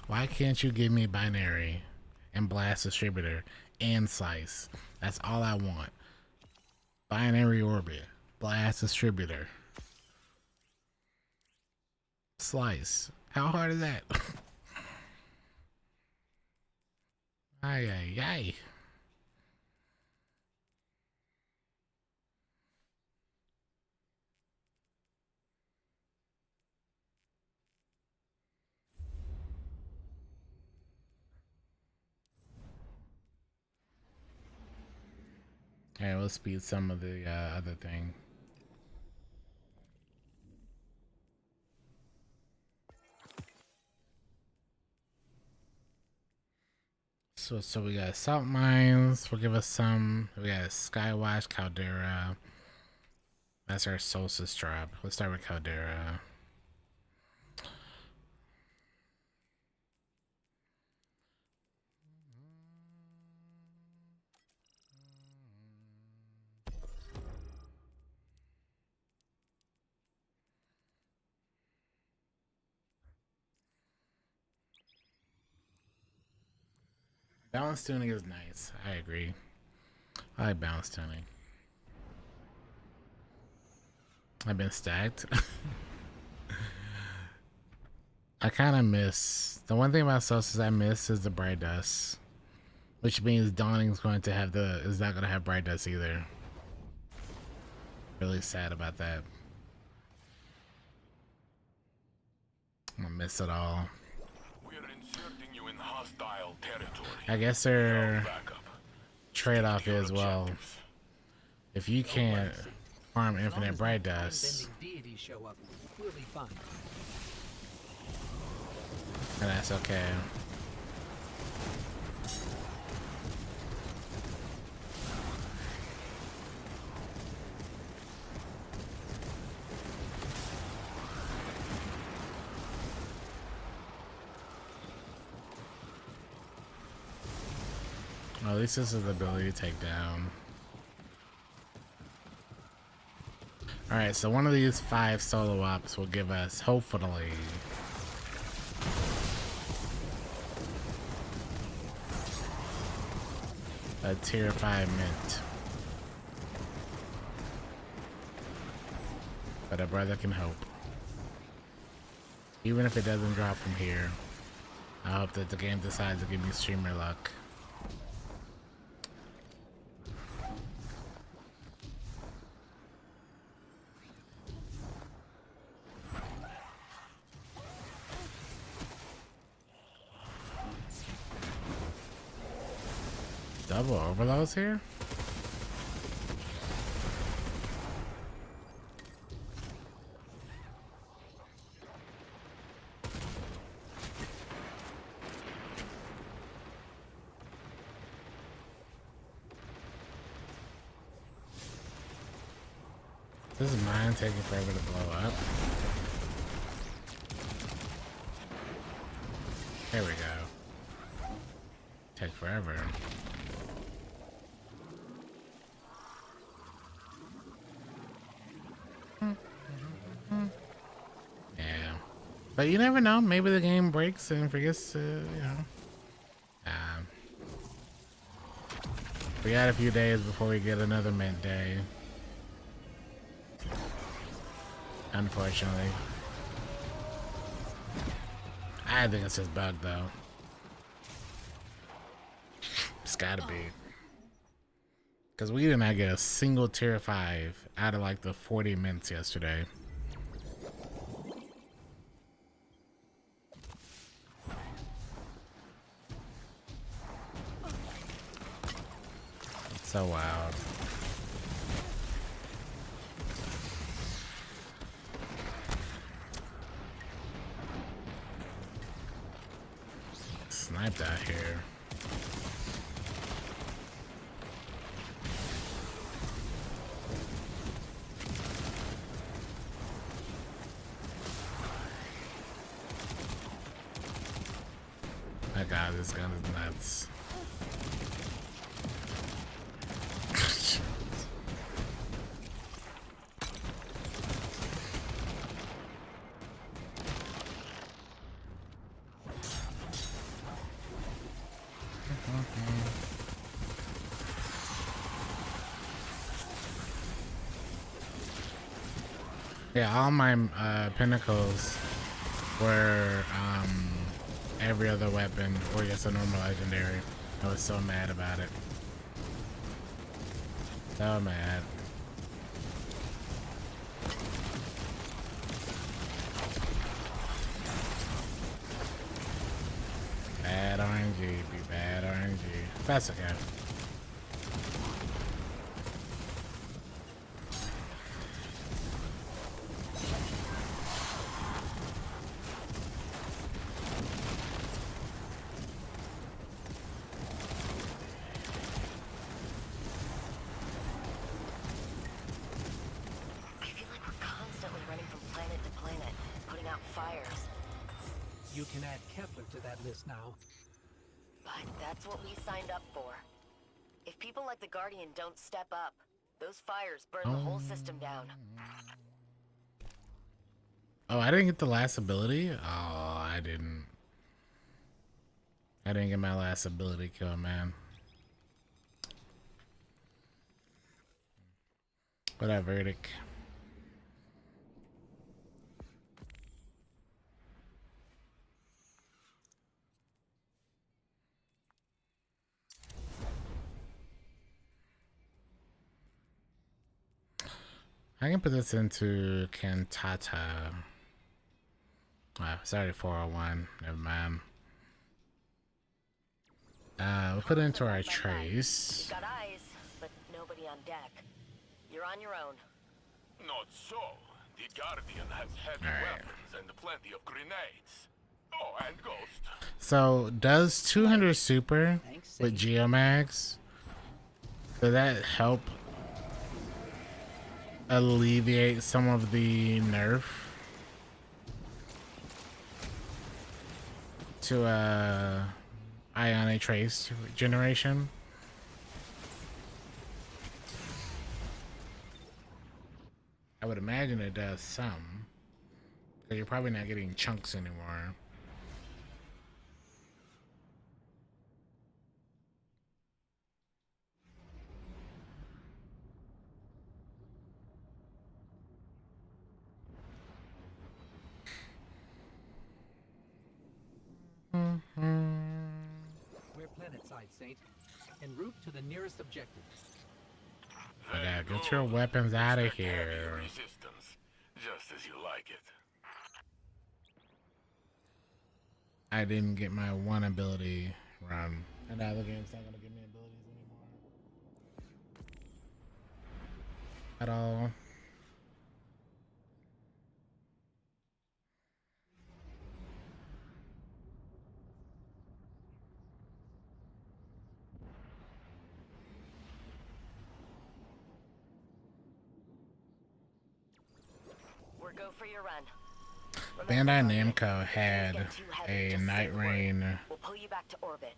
Why can't you give me binary and blast distributor and slice? That's all I want. Binary orbit, blast distributor, slice. How hard is that? Ay. Alright, we'll speed some of the other thing. So we got salt mines. We'll give us some. We got Skywatch, Caldera. That's our Solstice drop. Let's start with Caldera. Balance tuning is nice. I agree. I like balance tuning. I've been stacked. I kind of miss the one thing about Solstice I miss is the bright dust, which means Dawning's going to have is not going to have bright dust either. Really sad about that. I'm gonna miss it all. I guess their trade-off is, well, if you can't farm infinite bright dust, We'll be fine. and that's okay. Well, at least this is the ability to take down. Alright, so one of these 5 solo ops will give us, hopefully, a tier 5 mint. But a brother can hope. Even if it doesn't drop from here, I hope that the game decides to give me streamer luck. Double overloads here? This is mine taking forever to blow up. There we go. Take forever. Yeah. But you never know. Maybe the game breaks and forgets to, you know. We got a few days before we get another mint day. Unfortunately. I think it's just bugged though. It's gotta be. Because we did not get a single tier 5 out of like the 40 mints yesterday. So wild. Sniped out here. My god, this gun is nuts. Yeah, all my pinnacles were every other weapon or just a normal legendary. I was so mad about it. So mad. Bad RNG, be bad RNG. That's okay. Fires. You can add Kepler to that list now. But that's what we signed up for. If people like the Guardian don't step up, those fires burn the whole system down. Oh, I didn't get the last ability? Oh, I didn't. I didn't get my last ability kill, man. Whatever, verdict. I can put this into Cantata. Sorry, 401. Never mind. We'll put it into our trace. Got eyes, but nobody on deck. You're on your own. Not so. The Guardian has heavy weapons and plenty of grenades. Oh, and Ghost. So, does 200 super with Geomags, does that help alleviate some of the nerf to Ionic Trace generation? I would imagine it does some, because you're probably not getting chunks anymore. We're planetside, Saint. En route to the nearest objective. Yeah, get your weapons out of here. Resistance, just as you like it. I didn't get my one ability run. And now the game's not gonna give me abilities anymore. At all. Go for your run. Bandai Namco had a Night Rain We'll pull you back to orbit.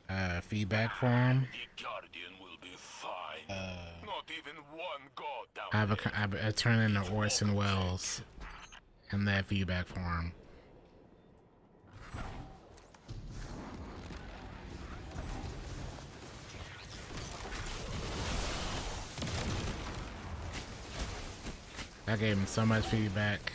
feedback form. The Guardian will be fine. Not even one god down I turned into Orson Welles in that feedback form. I gave him so much feedback.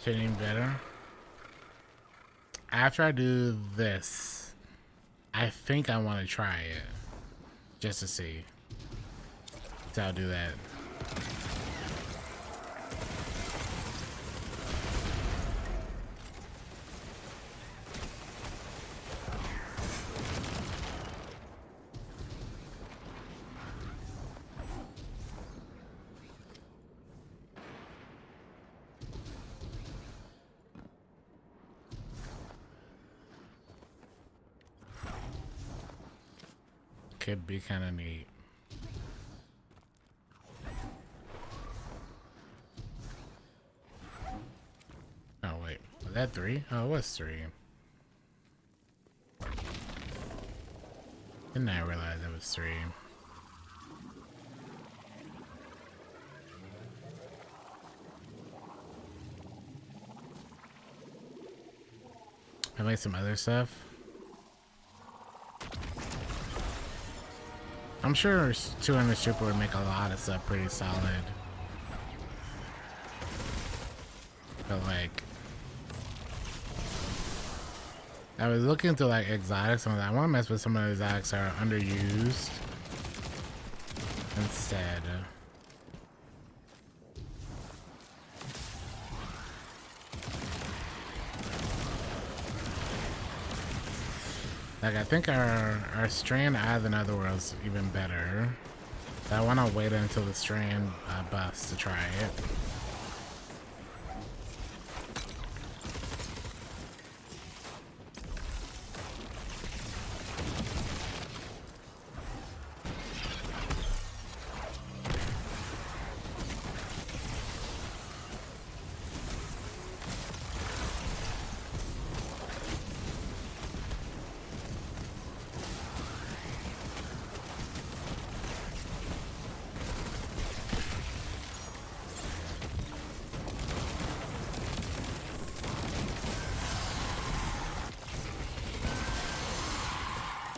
Getting better. After I do this, I think I want to try it just to see. So I'll do that. Could be kind of neat. Oh wait, was that 3? Oh, it was 3. Didn't I realize it was 3? I made some other stuff. I'm sure 200 Super would make a lot of stuff pretty solid. But like, I was looking into like exotics, and I want to mess with some of the exotics that are underused instead. Like, I think our strand out of the Netherworld's even better. But I want to wait until the strand buffs to try it.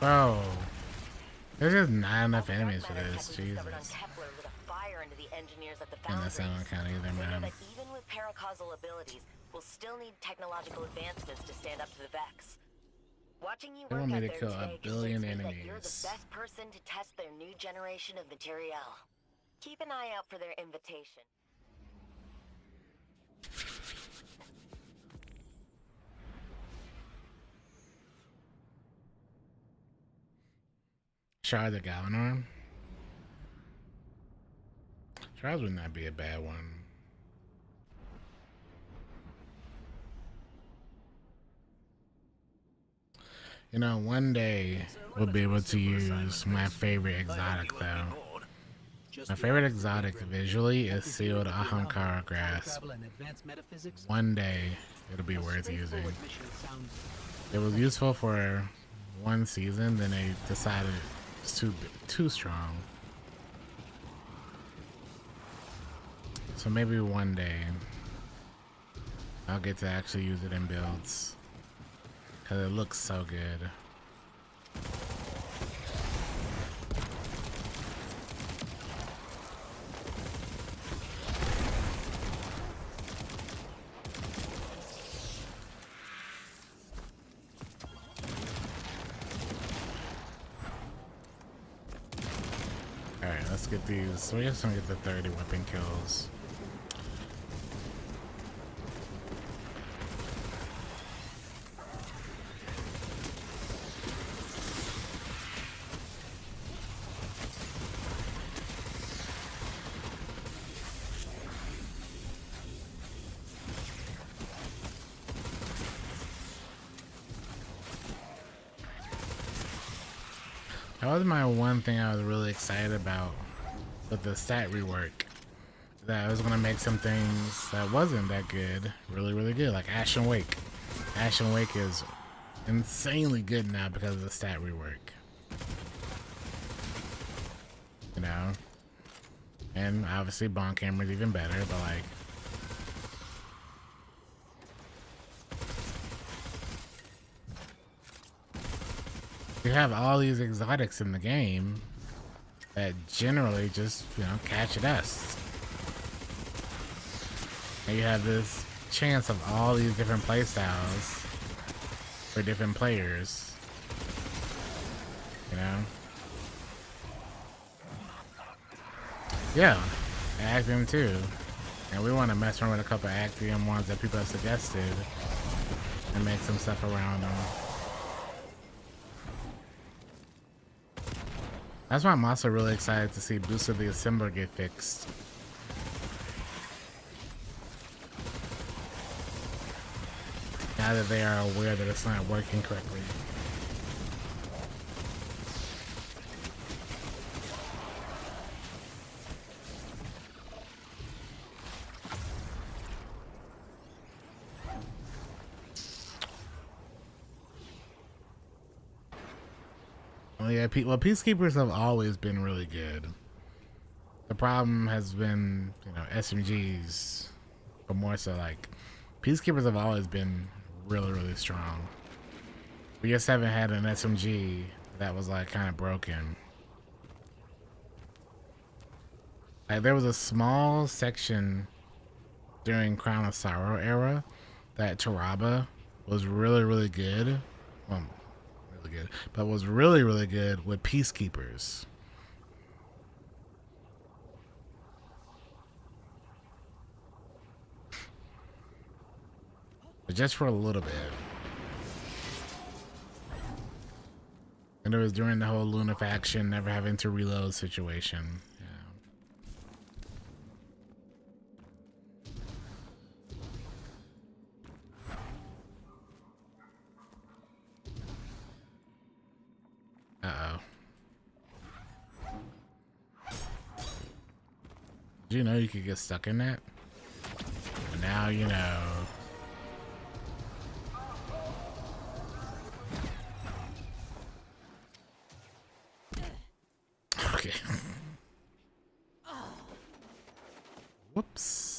Oh, there's just not enough enemies for this. Jesus. And that's not count either, man. That even with paracausal abilities, we'll still need technological advancements to stand up to the Vex. Watching you They work want me out to there kill a today billion convinced me that you're enemies. the best person to test their new generation of materiel. Keep an eye out for their invitation. Shard the Galanor. Shards would not be a bad one. You know, one day we'll be able to use my favorite exotic though. My favorite exotic visually is Sealed Ahamkara Grass. One day it'll be worth using. It was useful for one season, then they decided it's too strong. So maybe one day I'll get to actually use it in builds, because it looks so good. Alright, let's get these. So we just want to get the 30 weapon kills. That was my one thing I was really excited about with the stat rework. That I was gonna make some things that wasn't that good really, really good, like Ashen Wake. Ashen Wake is insanely good now because of the stat rework. You know? And obviously Bond Camera's even better, but like, you have all these exotics in the game that generally just, you know, catch dust. And you have this chance of all these different playstyles for different players. You know? Yeah, Actium too. And we want to mess around with a couple of Actium ones that people have suggested and make some stuff around them. That's why I'm also really excited to see Boost of the Assembler get fixed. Now that they are aware that it's not working correctly. Well, yeah, well, Peacekeepers have always been really good. The problem has been, you know, SMGs, but more so like Peacekeepers have always been really, really strong. We just haven't had an SMG that was like kind of broken. Like there was a small section during Crown of Sorrow era that Taraba was really, really good. Well, really good, but was really, really good with Peacekeepers. But just for a little bit. And it was during the whole Luna faction never having to reload situation. Uh-oh. Did you know you could get stuck in that? But now you know. Okay. Whoops.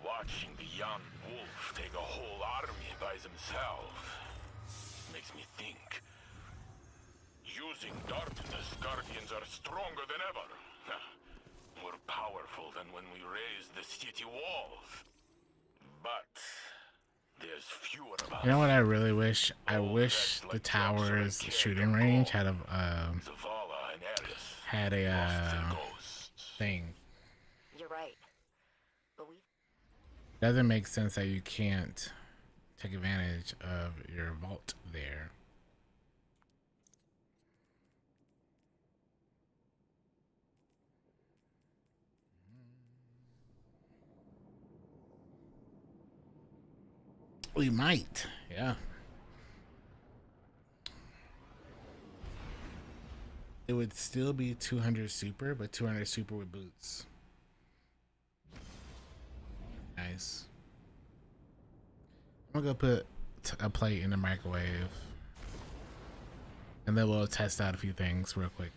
Watching the young wolf take a whole army by themselves makes me think. Using darkness, Guardians are stronger than ever. More powerful than when we raised the city walls. But there's fewer of us. You know what I really wish? I wish the tower's shooting range had a thing. You're right. But we Doesn't make sense that you can't take advantage of your vault there. We might, yeah. It would still be 200 super, but 200 super with boots. Nice. I'm gonna go put a plate in the microwave, and then we'll test out a few things real quick.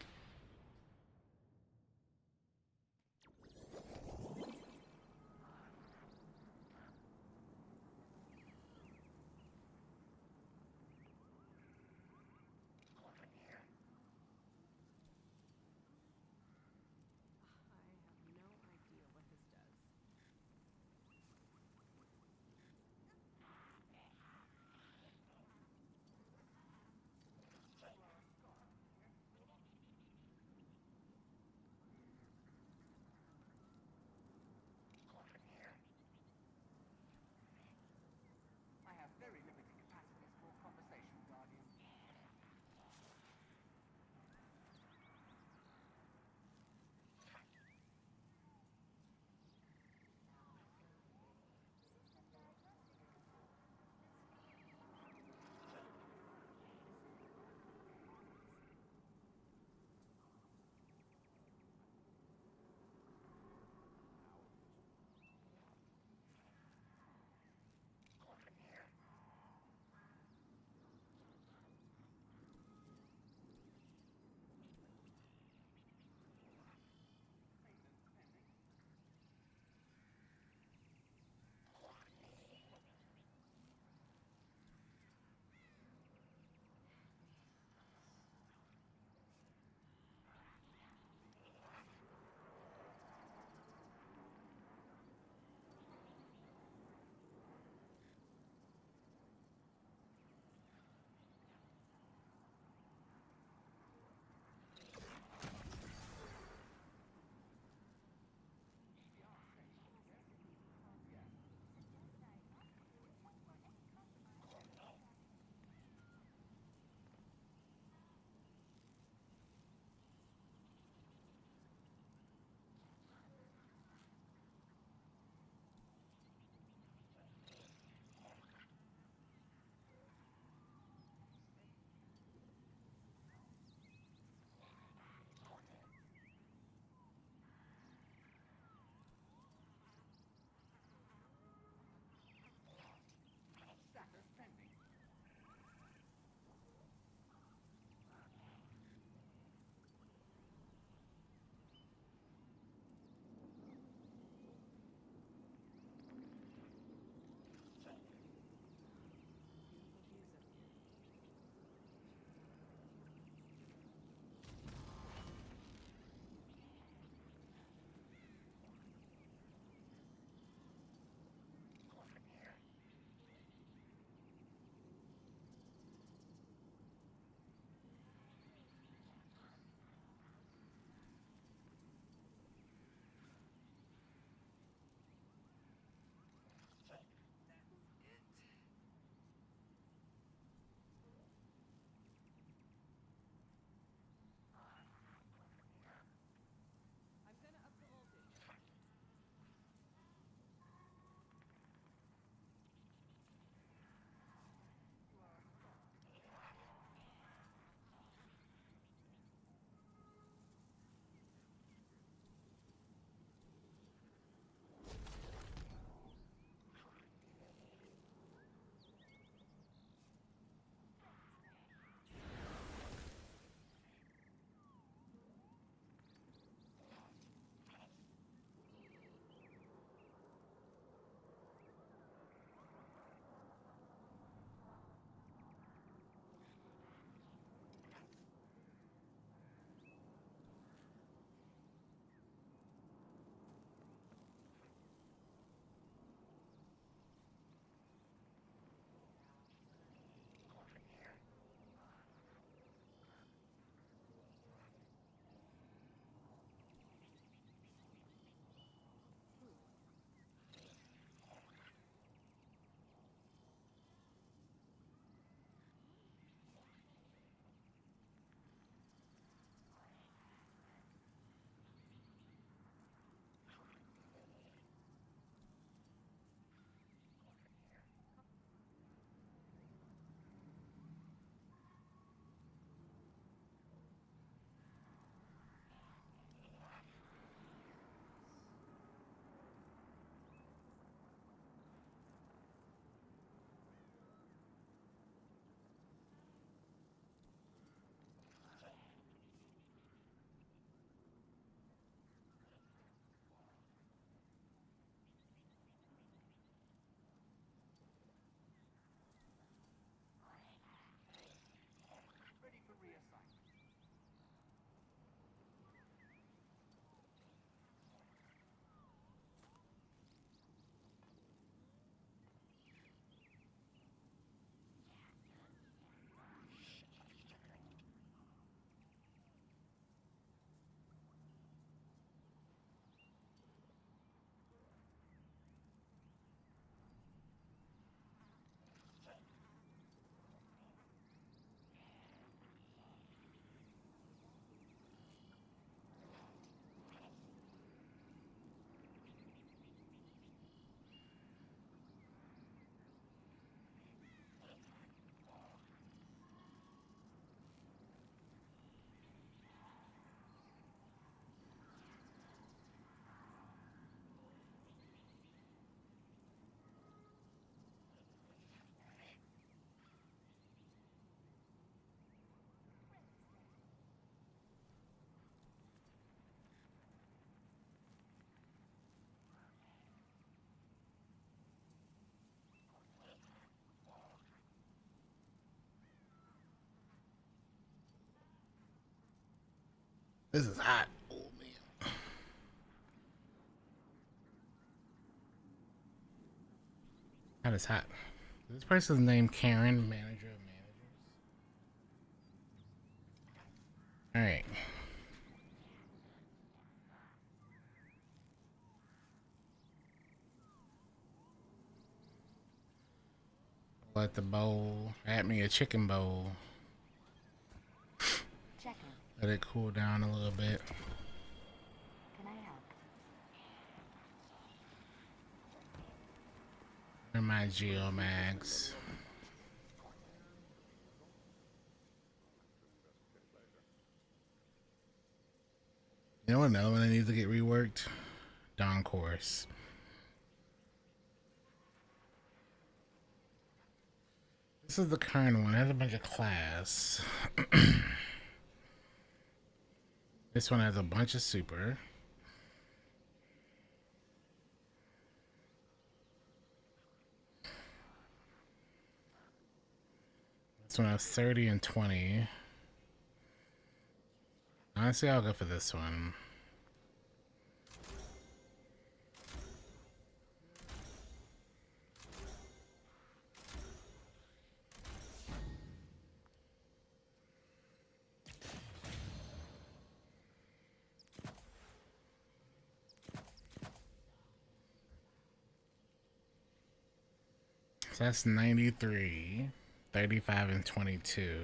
This is hot. Oh man. Hot is hot. This person's name Karen, manager of managers. Alright. Let the bowl. Add me a chicken bowl. Checker, Let it cool down a little bit. can I help? Where are my geomags? You know another one that needs to get reworked? Dawn Course. This is the current one. It has a bunch of class. This one has a bunch of super. This one has 30 and 20. Honestly, I'll go for this one. So that's 93, 35, and 22.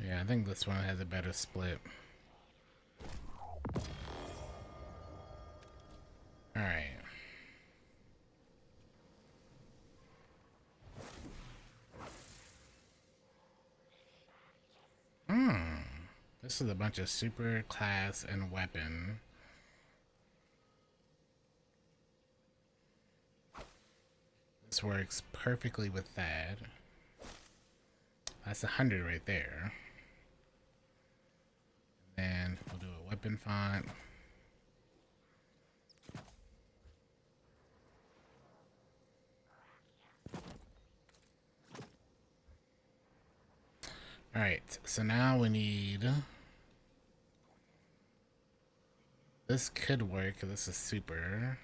Yeah, I think this one has a better split. Alright. This is a bunch of super class and weapon. This works perfectly with that. That's 100 right there. And we'll do a weapon font. Alright, so now we need... This could work, this is super.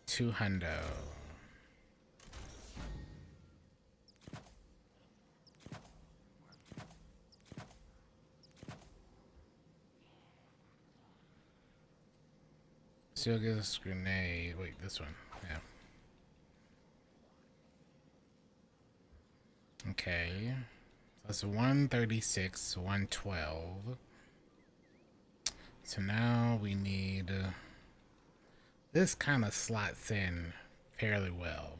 $200. Still gives us a grenade. Wait, this one. Yeah. Okay. That's 136, 112. So now we need... this kind of slots in fairly well.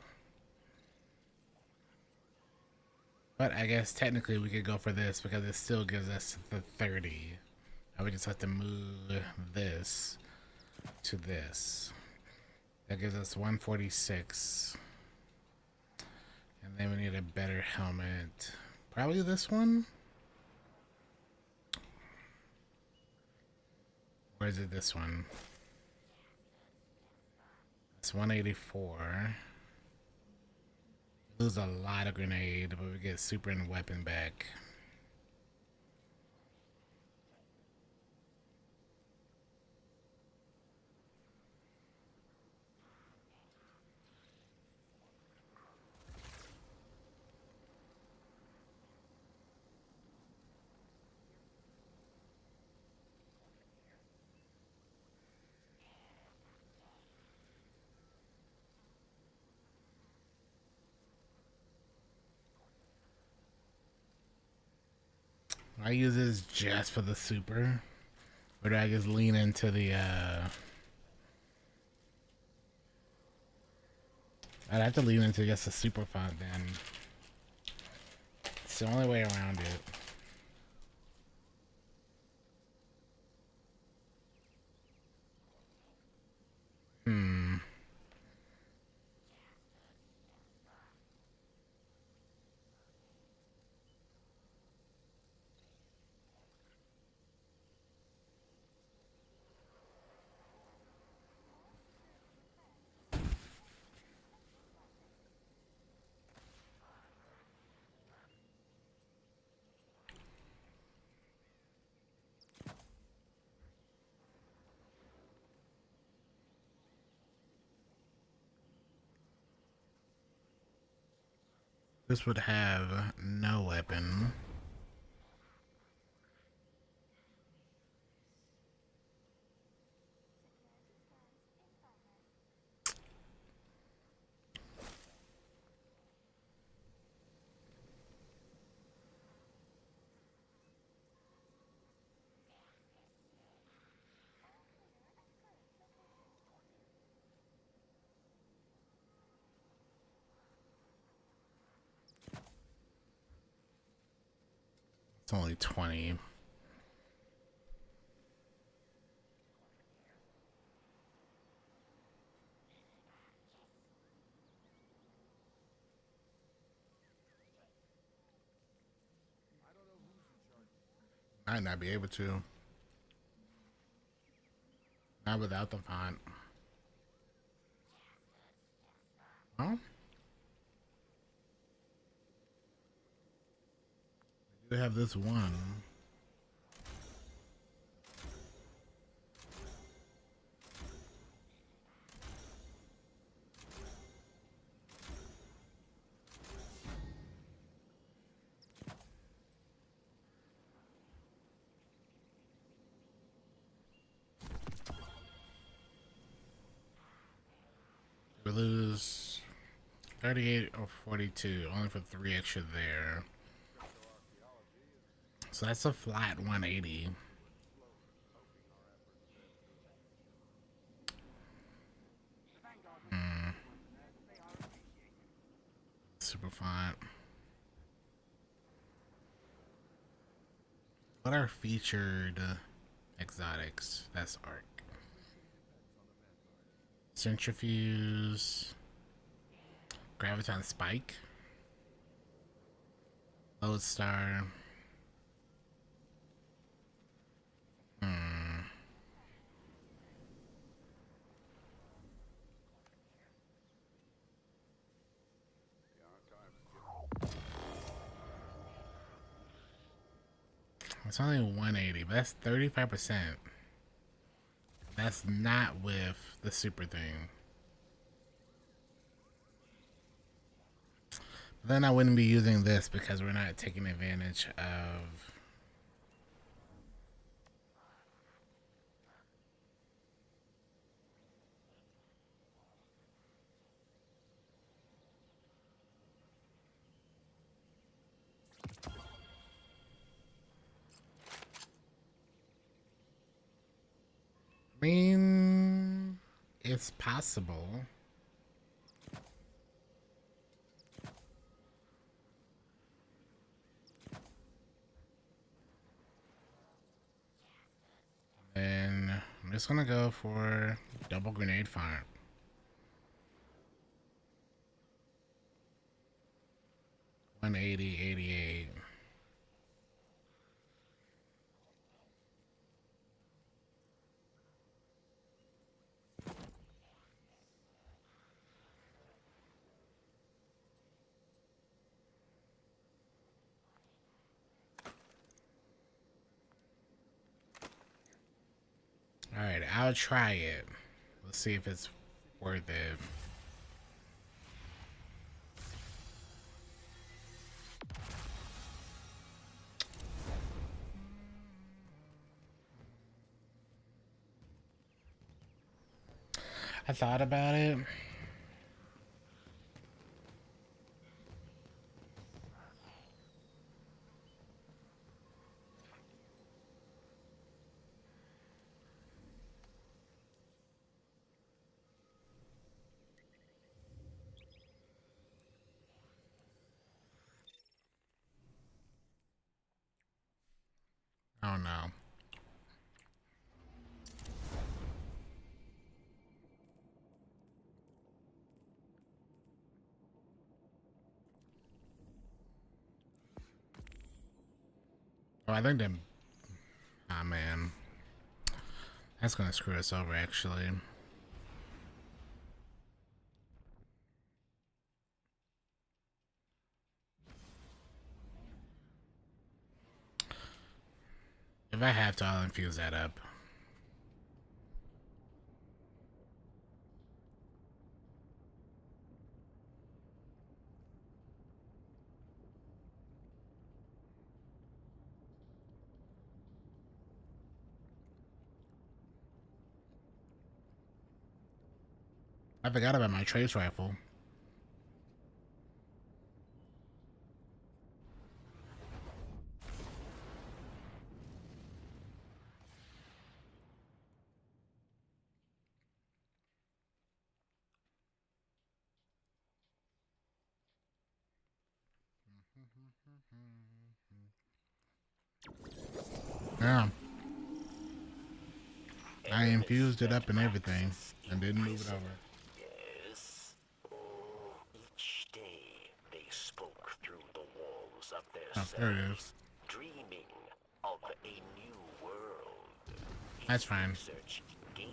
But I guess technically we could go for this because it still gives us the 30. I would just have to move this to this. That gives us 146. And then we need a better helmet. Probably this one? Or is it this one? It's 184. Lose a lot of grenade, but we get super and weapon back. I use this just for the super. Or do I just lean into the, I'd have to lean into just the super font then. It's the only way around it. This would have no weapon. It's only 20. Might not be able to. Not without the font. Well, we do have this one. We lose 38 or 42, only for 3 extra there. So that's a flat 180. Super font. What are featured exotics? That's Arc. Centrifuge. Graviton Spike. Lodestar. It's only 180, but that's 35%. That's not with the super thing. But then I wouldn't be using this because we're not taking advantage of... I mean, it's possible. And I'm just gonna go for double grenade fire. $180, $88. Alright, I'll try it. Let's see if it's worth it. I thought about it. Oh no. Oh, I think that... Ah, man. That's gonna screw us over, actually. If I have to, I'll infuse that up. I forgot about my trace rifle. Yeah. I infused it up and everything and didn't move it over. Yes. Each day they spoke through the walls of their Oh, there it cells, is. dreaming of a new world. That's fine. Research gave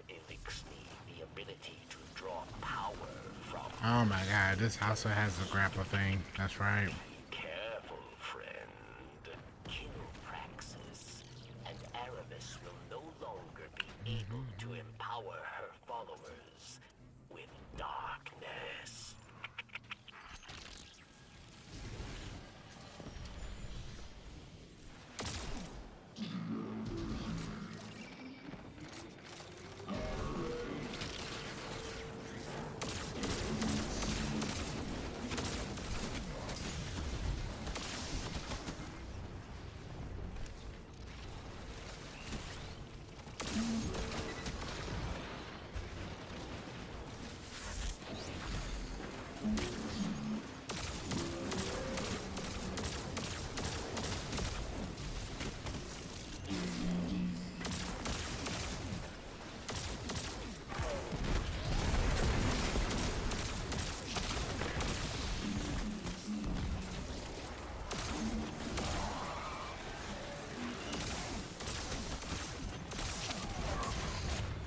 Elixni the ability to draw power from. Oh my god, this also has a grapple thing. That's right. Careful, friend. Kill Praxis, and Aramis will no longer be able to empower her followers with darkness.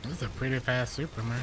This is a pretty fast Superman.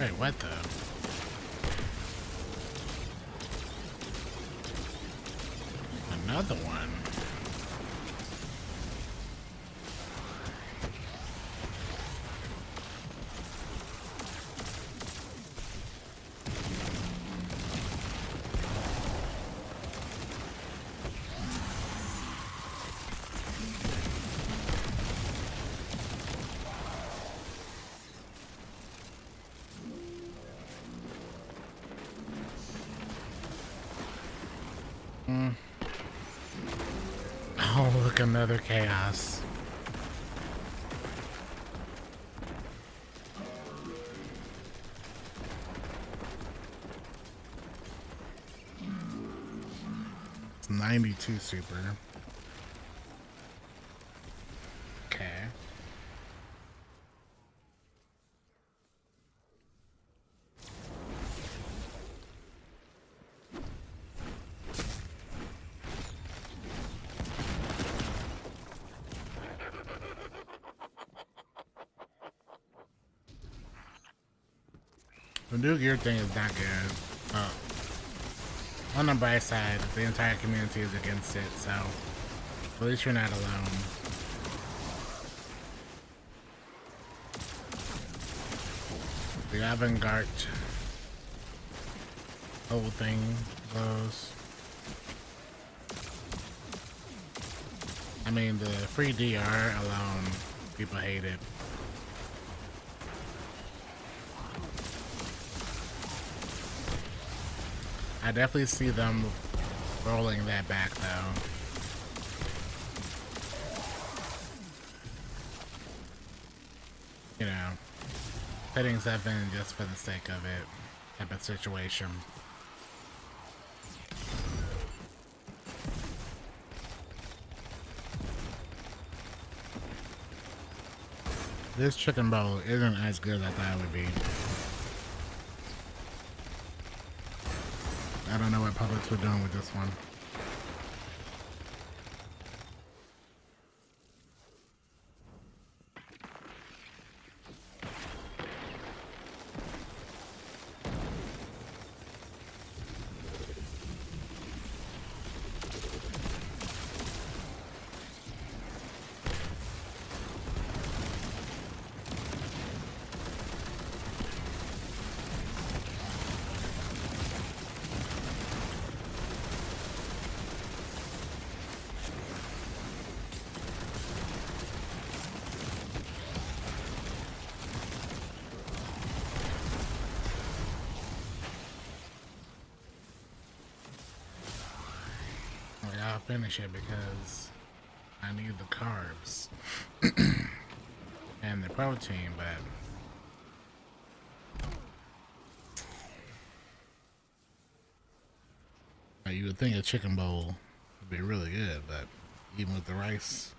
Wait, what the? Another one. Oh, look, another chaos. It's 92 super. Okay. The new gear thing is not good. On the bright side, the entire community is against it, so at least you're not alone. The avant-garde whole thing goes. I mean, the free DR alone, people hate it. I definitely see them rolling that back, though. You know, putting stuff in just for the sake of it type of situation. This chicken bowl isn't as good as I thought it would be. I don't know what Publix were doing with this one. I'll finish it because I need the carbs and the protein, but you would think a chicken bowl would be really good, but even with the rice,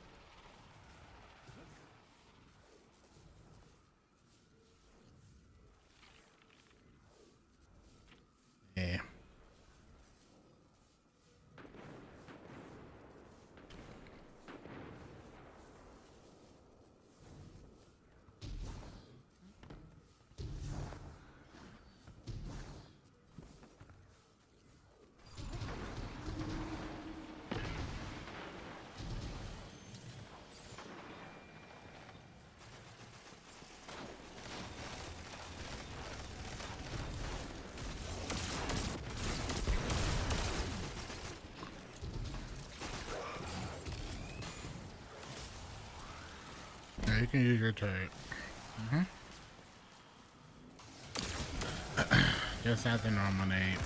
yeah. You can use your turret. Just have the normal name.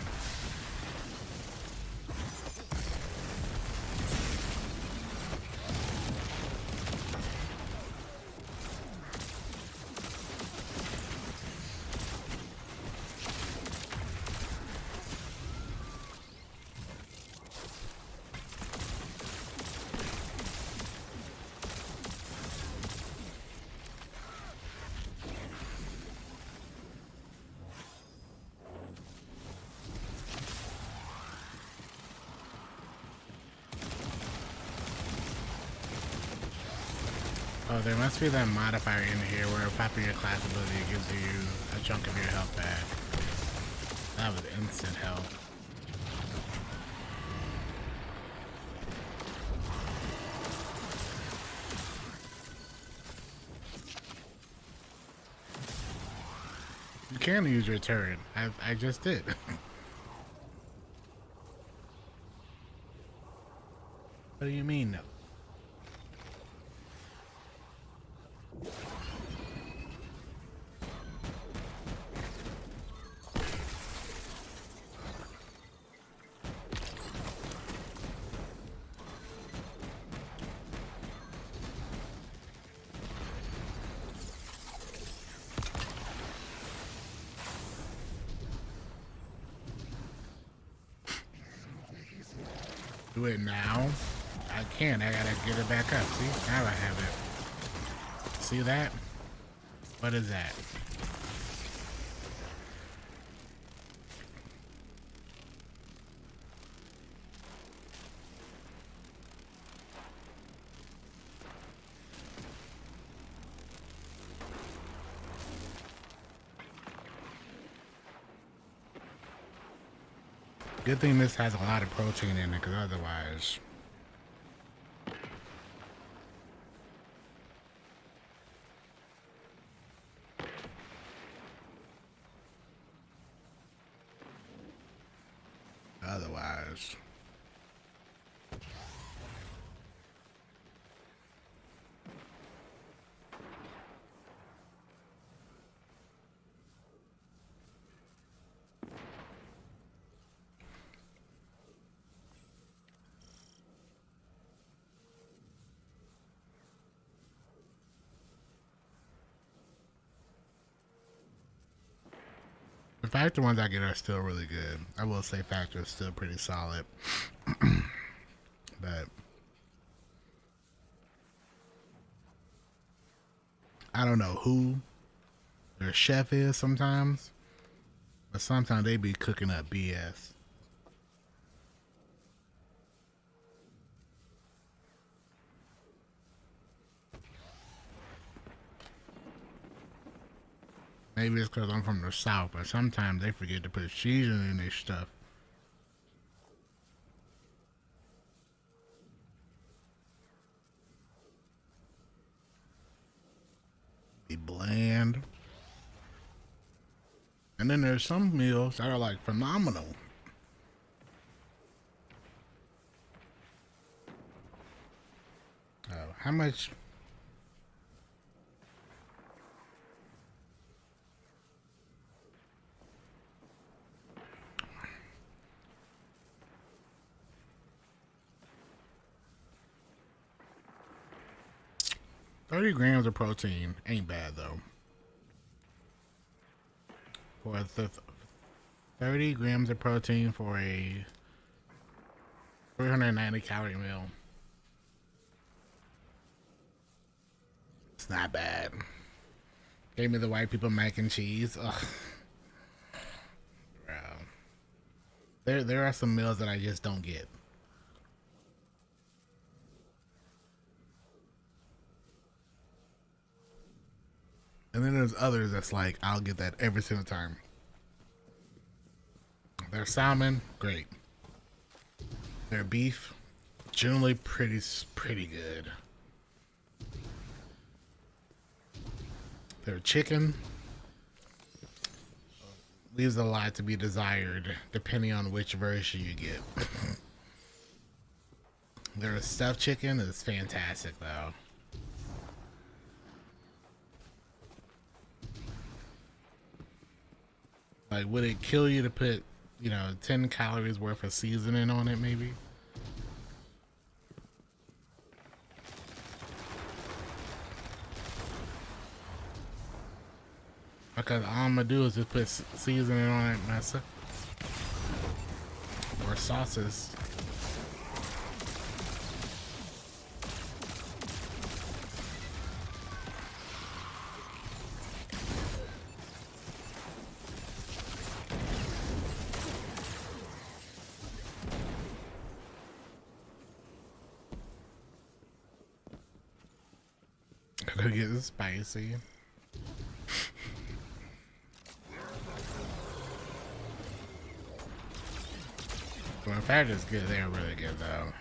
Oh, there must be that modifier in here where popping your class ability gives you a chunk of your health back. That was instant health. You can use your turret. I just did. What do you mean, no? Do it now? I can't. I gotta get it back up. See? Now I have it. See that? What is that? Good thing this has a lot of protein in it, because otherwise... Otherwise... The factor ones I get are still really good. I will say factor is still pretty solid. But I don't know who their chef is sometimes, but sometimes they be cooking up BS. Maybe it's because I'm from the South, but sometimes they forget to put seasoning in their stuff. Be bland. And then there's some meals that are like phenomenal. Oh, how much? $30 of protein ain't bad though. For 30 grams of protein for a 390 calorie meal. It's not bad. Gave me the white people mac and cheese. Ugh. Bro. There are some meals that I just don't get. And then there's others that's like, I'll get that every single time. Their salmon, great. Their beef, generally pretty good. Their chicken leaves a lot to be desired depending on which version you get. Their stuffed chicken is fantastic though. Like, would it kill you to put, 10 calories worth of seasoning on it, maybe? Because all I'm gonna do is just put seasoning on it myself. Or sauces. Gotta get it spicy. Well, in fact, it's good. They're really good, though.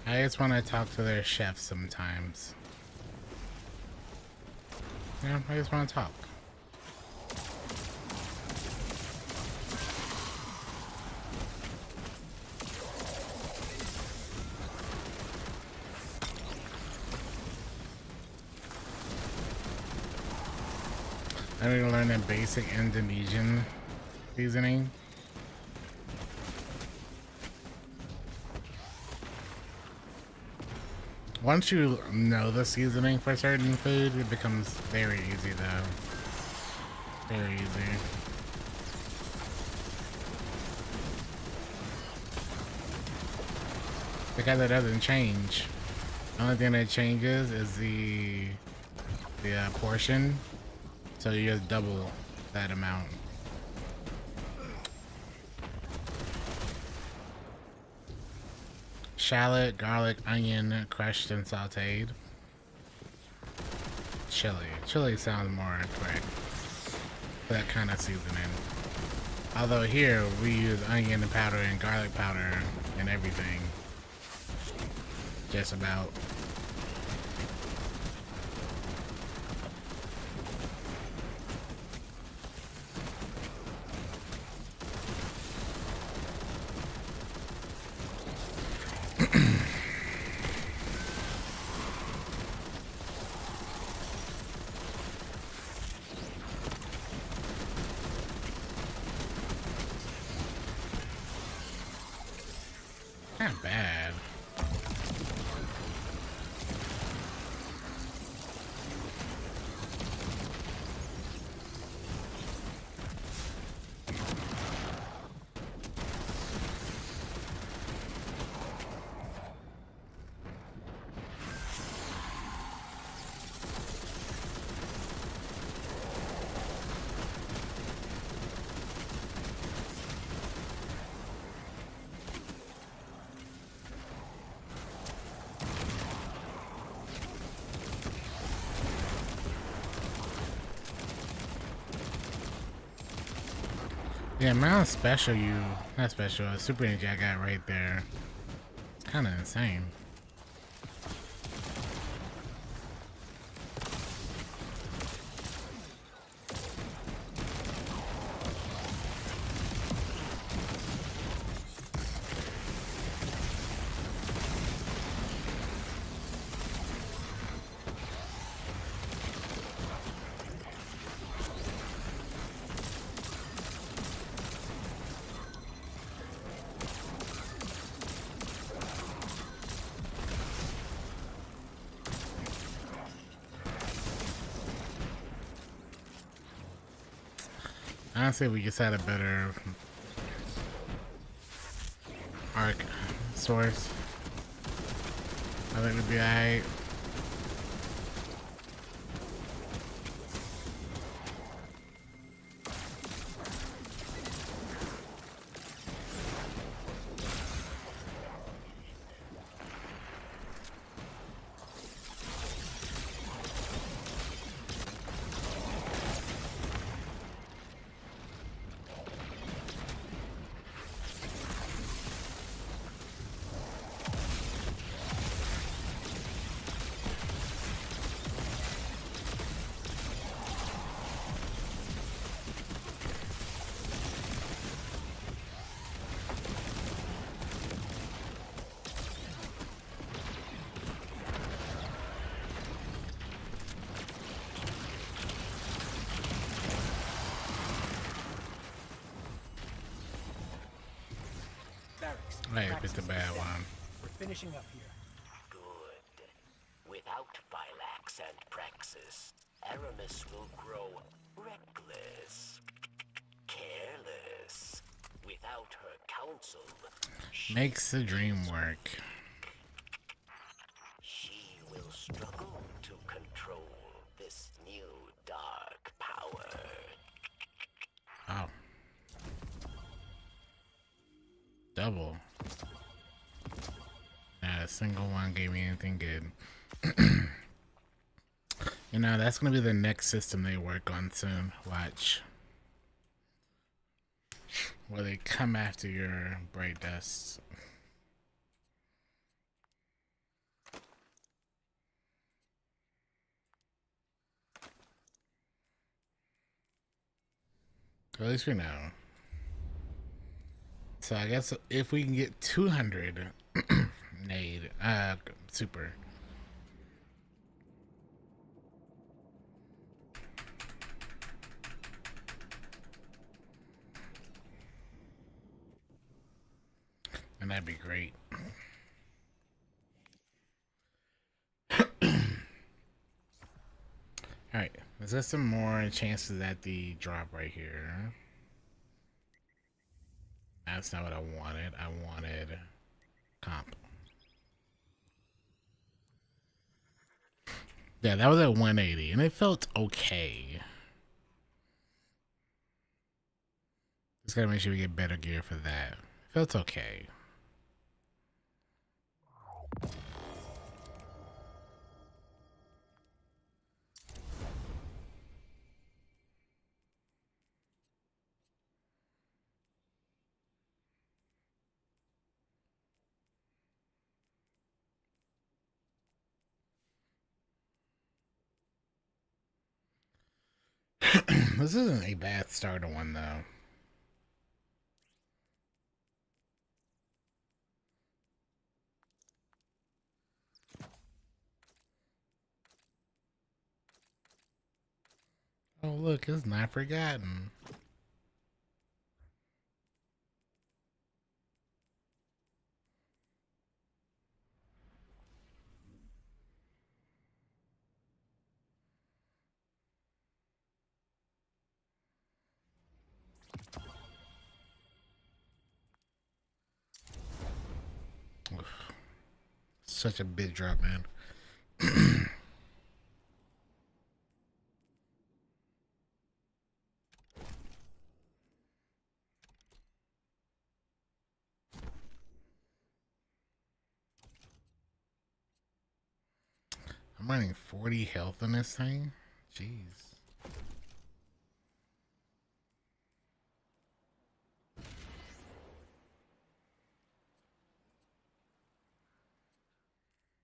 I just want to talk to their chef sometimes. Yeah, I just want to talk. I need to learn the basic Indonesian seasoning. Once you know the seasoning for certain food, it becomes very easy though. Very easy. Because it doesn't change. The only thing that changes is the portion. So you just double that amount. Shallot, garlic, onion, crushed and sauteed. Chili. Chili sounds more correct for that kind of seasoning. Although here we use onion powder and garlic powder and everything. Just about. kind of bad. Yeah, amount of special not special, super energy I got right there. It's kind of insane. Honestly, we just had a better arc source. I think we'd be alright. Hey, it's a bad one. We're finishing up here. Good. Without Phylax and Praxis, Aramis will grow reckless, careless. Without her counsel, Makes the dream work. she will struggle to control this new dark power. Oh. Double. Not a single one gave me anything good. You know, that's gonna be the next system they work on soon. Watch. Where they come after your bright dust. At least we know. So I guess if we can get 200 nade, super. And that'd be great. Alright, let's get some more chances at the drop right here. That's not what I wanted. I wanted comp. Yeah, that was at 180, and it felt okay. Just gotta make sure we get better gear for that. It felt okay. This isn't a bad starter one, though. Oh, look, it's not forgotten. such a big drop, man. I'm running 40 health on this thing. Jeez.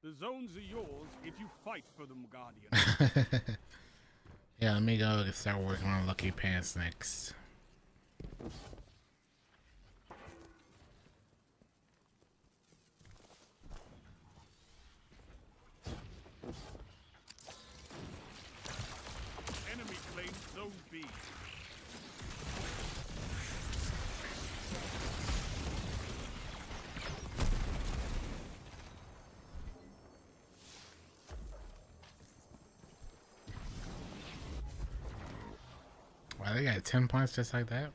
The zones are yours if you fight for them, Guardian. Yeah, let me go start working on Lucky Pants next. Enemy claims Zone B. Wow, they got 10 points just like that?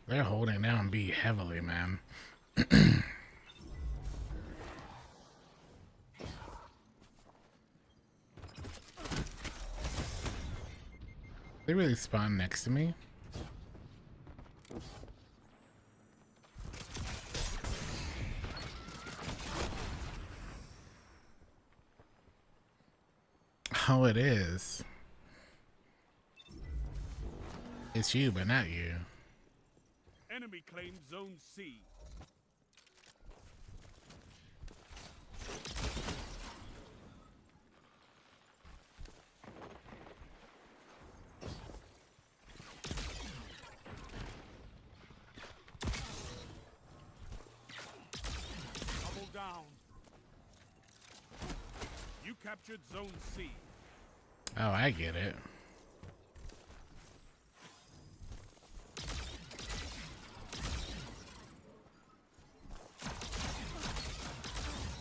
They're holding down B heavily, man. They really spawned next to me. Oh, it is. It's you, but not you. Enemy claims Zone C. Double down. You captured Zone C. Oh, I get it.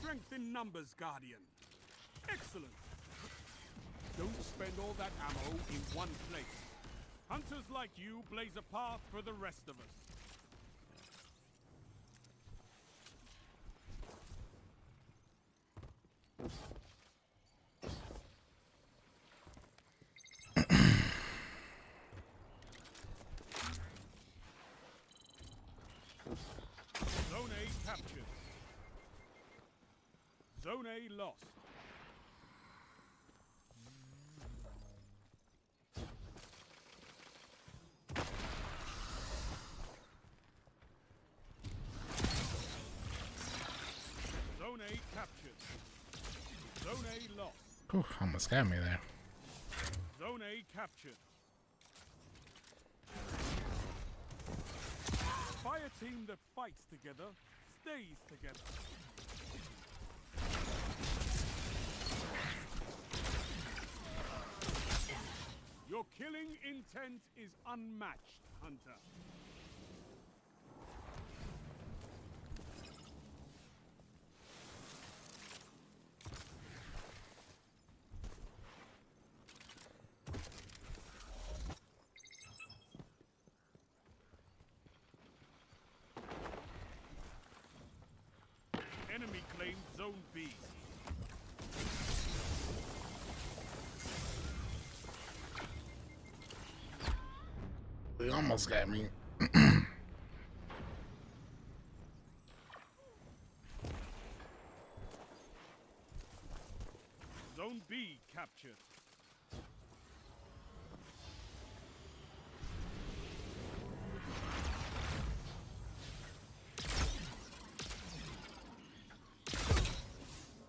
Strength in numbers, Guardian. Excellent. Don't spend all that ammo in one place. Hunters like you blaze a path for the rest of us. Zone A captured. Zone A lost. Zone A captured. Zone A lost. Whew, almost got me there. Zone A captured. Fire team that fights together stays together. Your killing intent is unmatched, Hunter. Enemy claimed Zone B. They almost got me. Zone B captured.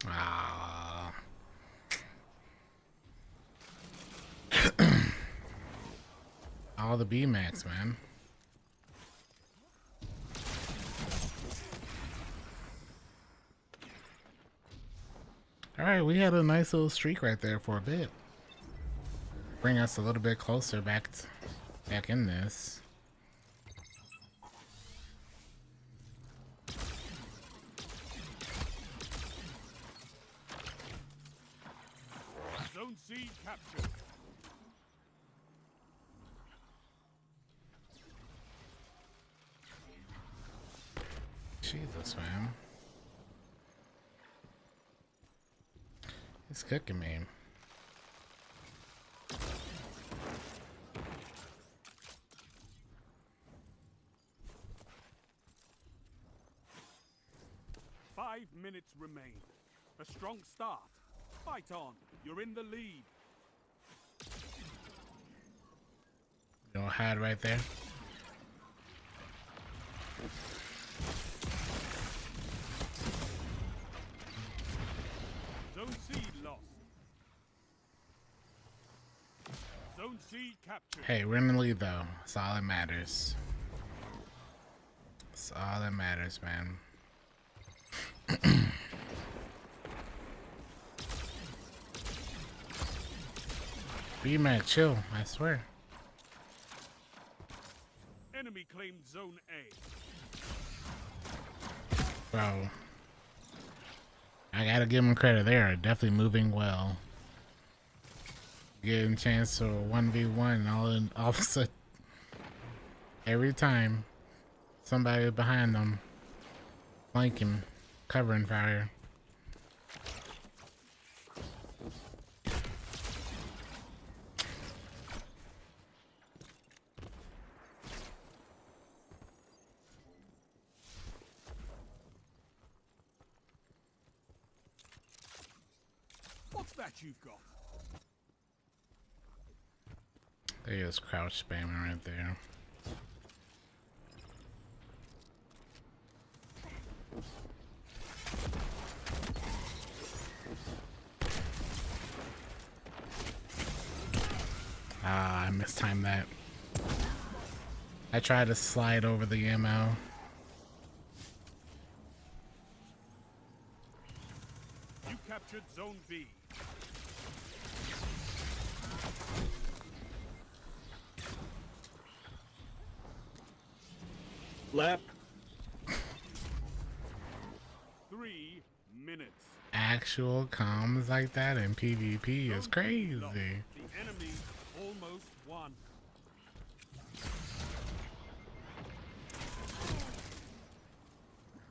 Ah. All the B-Max, man. Alright, we had a nice little streak right there for a bit. Bring us a little bit closer back in this. Zone C captured. Jesus, man. It's cooking me. Five minutes remain. A strong start. Fight on. You're in the lead. You don't hide right there. Zone C lost. Zone C captured. Hey, we're in the lead though. That's all that matters. That's all that matters, man. Be mad, chill, I swear. Enemy claimed Zone A. Bro. I gotta give them credit. They are definitely moving well. Getting a chance to 1v1 all of a sudden. Every time somebody behind them flanking, covering fire. What's that you've got? They just crouch spamming right there. Ah, I mistimed that. I tried to slide over the ammo. You captured Zone B. Lap. 3 minutes. Actual comms like that in PvP is crazy. The enemy almost won.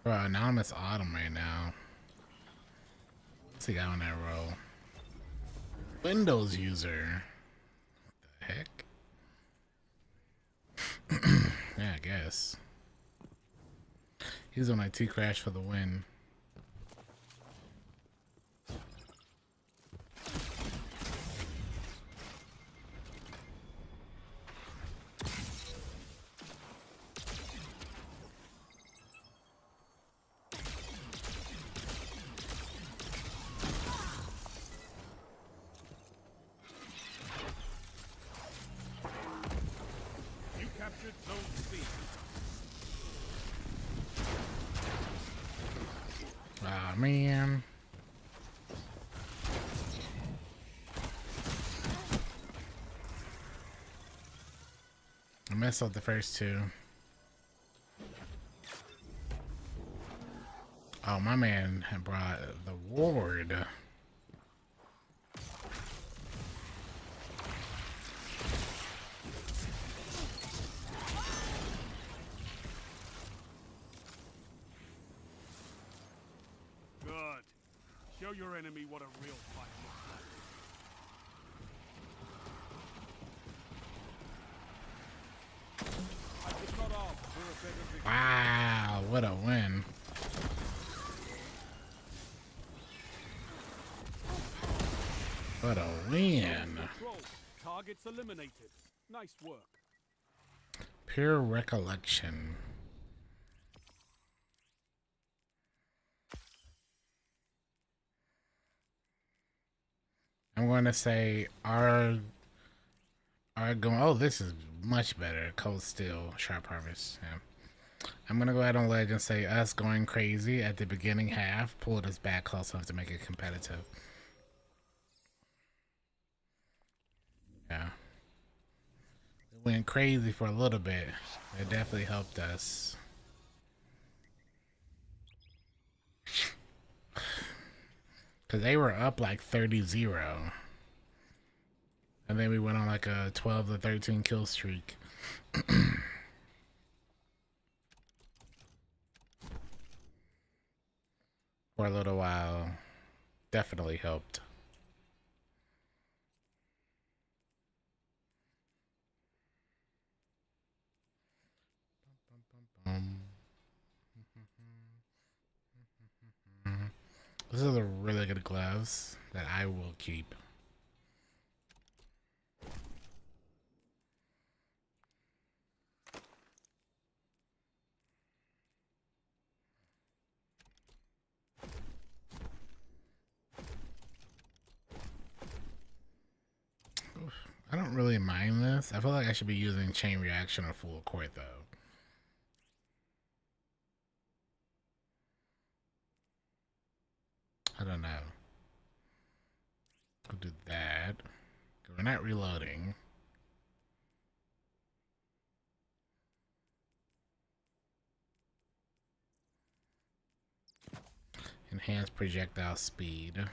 Bro, Anonymous Autumn right now. What's he got on that roll? Windows user. What the heck? Yeah, I guess. He's on my T-Crash for the win. You captured Zone C. Ah, man. I messed up the first two. Oh, my man had brought the ward. Good. Show your enemy what a real fight looks like. I did not ask for a better victory. Wow, what a win. What a win. Control. Targets eliminated. Nice work. Pure recollection. I'm going to say our going. Oh, this is much better. Cold Steel, Sharp Harvest. Yeah. I'm going to go ahead on ledge and say us going crazy at the beginning half pulled us back close enough to make it competitive. Yeah. We went crazy for a little bit. It definitely helped us. Because they were up like 30-0. And then we went on like a 12 to 13 kill streak. For a little while. Definitely helped. These are the really good gloves that I will keep. I don't really mind this. I feel like I should be using chain reaction or full court though. I don't know. I'll do that. We're not reloading. Enhance projectile speed.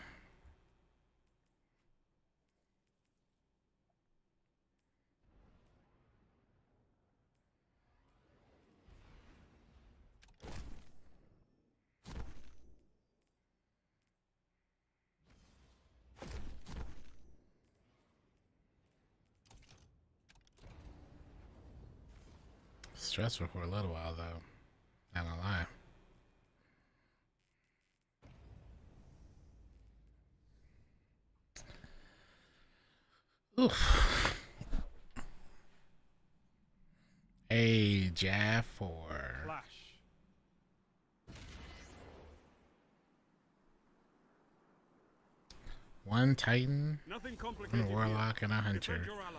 Stressful for a little while though. Not gonna lie. Oof. Hey, Jaff for Flash. one Titan, Nothing one complicated Warlock, here. and a Defend Hunter. your allies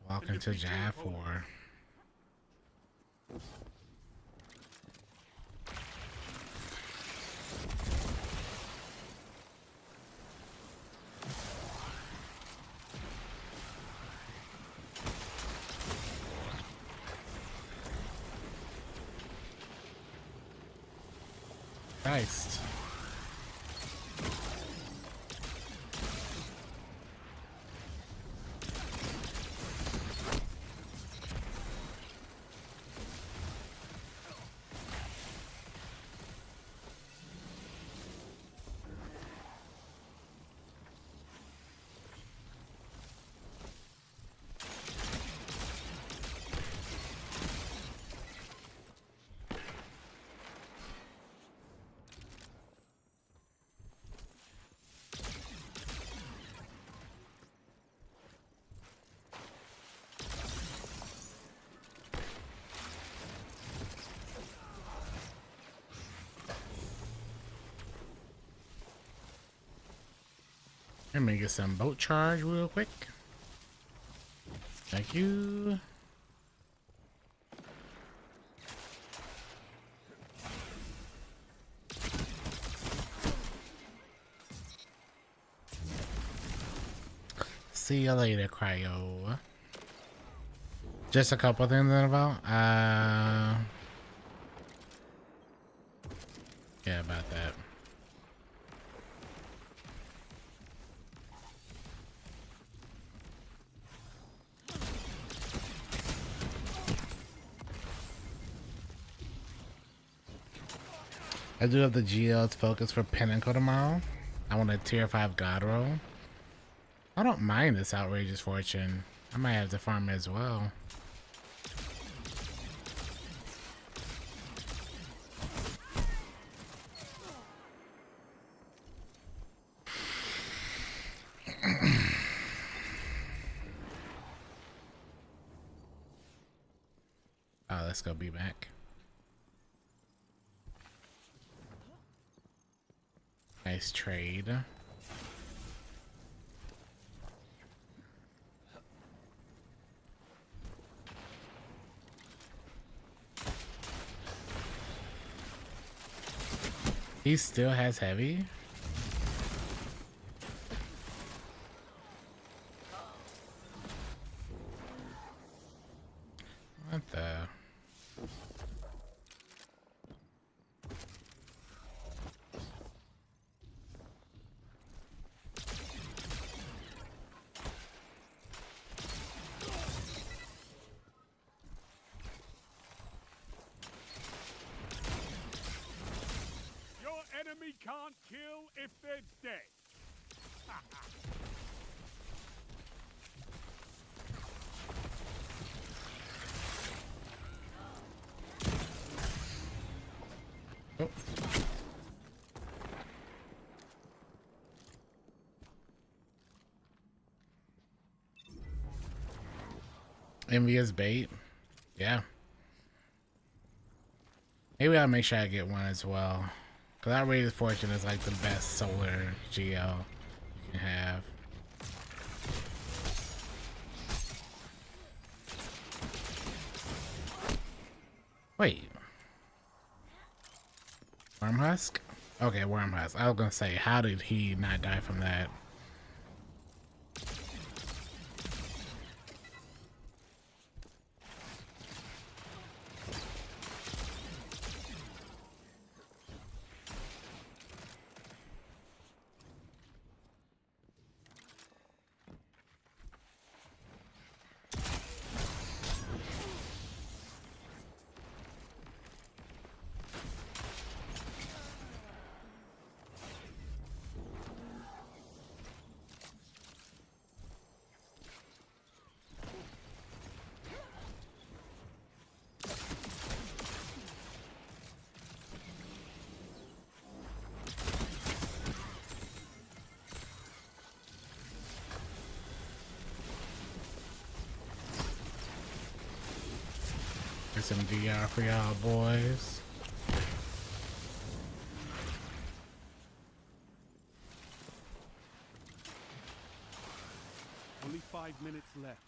Welcome and to defeat your Jaff opponents. 4. Christ. Let me get some boat charge real quick. Thank you. See you later, Cryo. Just a couple things about. Yeah, about that. I do have the GL's focus for Pinnacle tomorrow. I want a tier 5 God roll. I don't mind this outrageous fortune. I might have to farm it as well. Oh, let's go be back. Nice trade. He still has heavy? What the? enemy can't kill if they're dead. Oh. Envious bait. Yeah. Maybe I'll make sure I get one as well. Because Outrageous Fortune is like the best solar GL you can have. Wait. Wormhusk? Okay, Wormhusk. I was gonna say, how did he not die from that? Get some DR for y'all boys. Only 5 minutes left.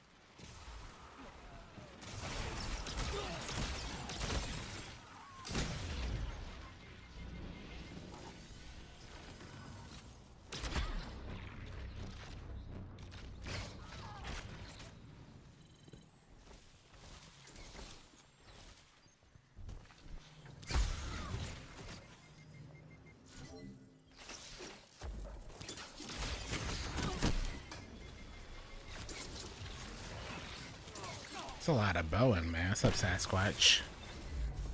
It's a lot of bowing, man. What's up, Sasquatch?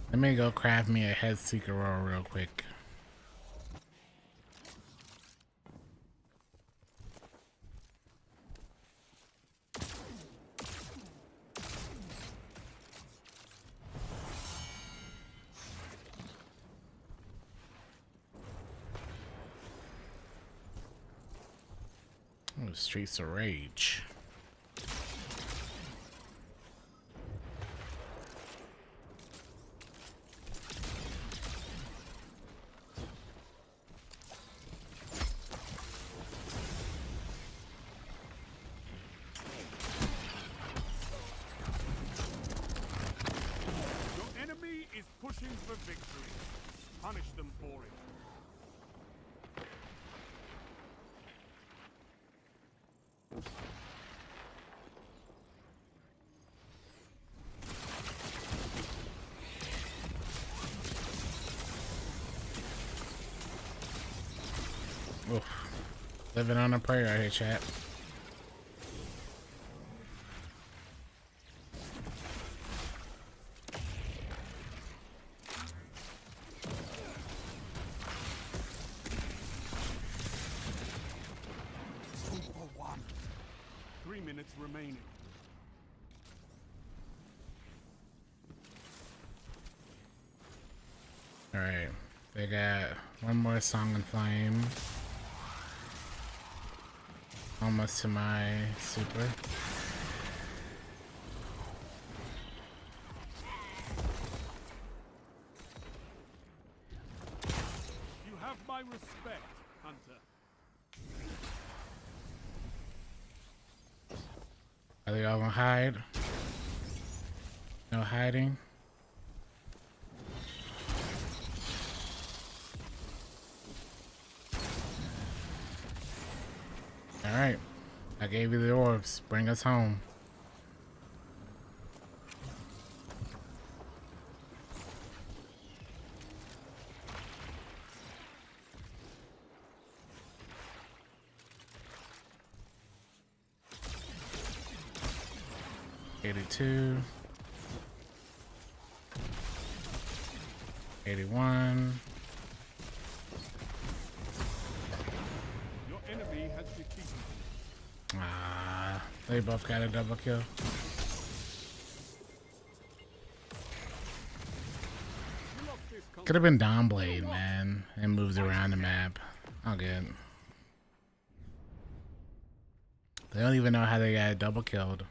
Let me go craft me a head seeker roll real quick. Oh, Streets of Rage. Your enemy is pushing for victory. Punish them for it. Oof. Living on a prayer out here, chat. For one. 3 minutes remaining. Alright. They got one more Song and Flame. Almost to my super. You have my respect, Hunter. Are they all gonna hide? No hiding? Alright. I gave you the orbs. Bring us home. $82. 81. Ah, they both got a double kill. Could have been Dawnblade, man. It moves around the map. All good. They don't even know how they got double killed.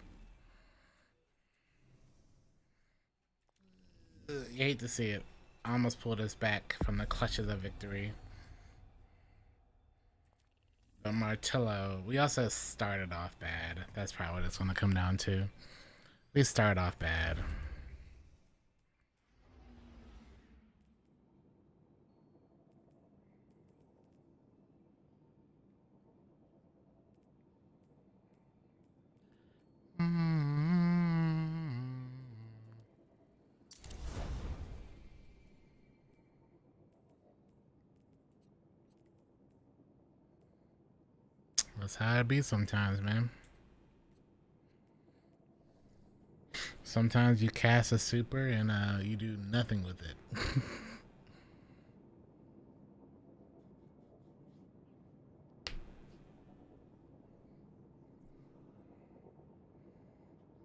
You hate to see it. Almost pulled us back from the clutches of victory. But Martillo, we also started off bad. That's probably what it's going to come down to. We started off bad. That's how it be sometimes, man. Sometimes you cast a super and you do nothing with it.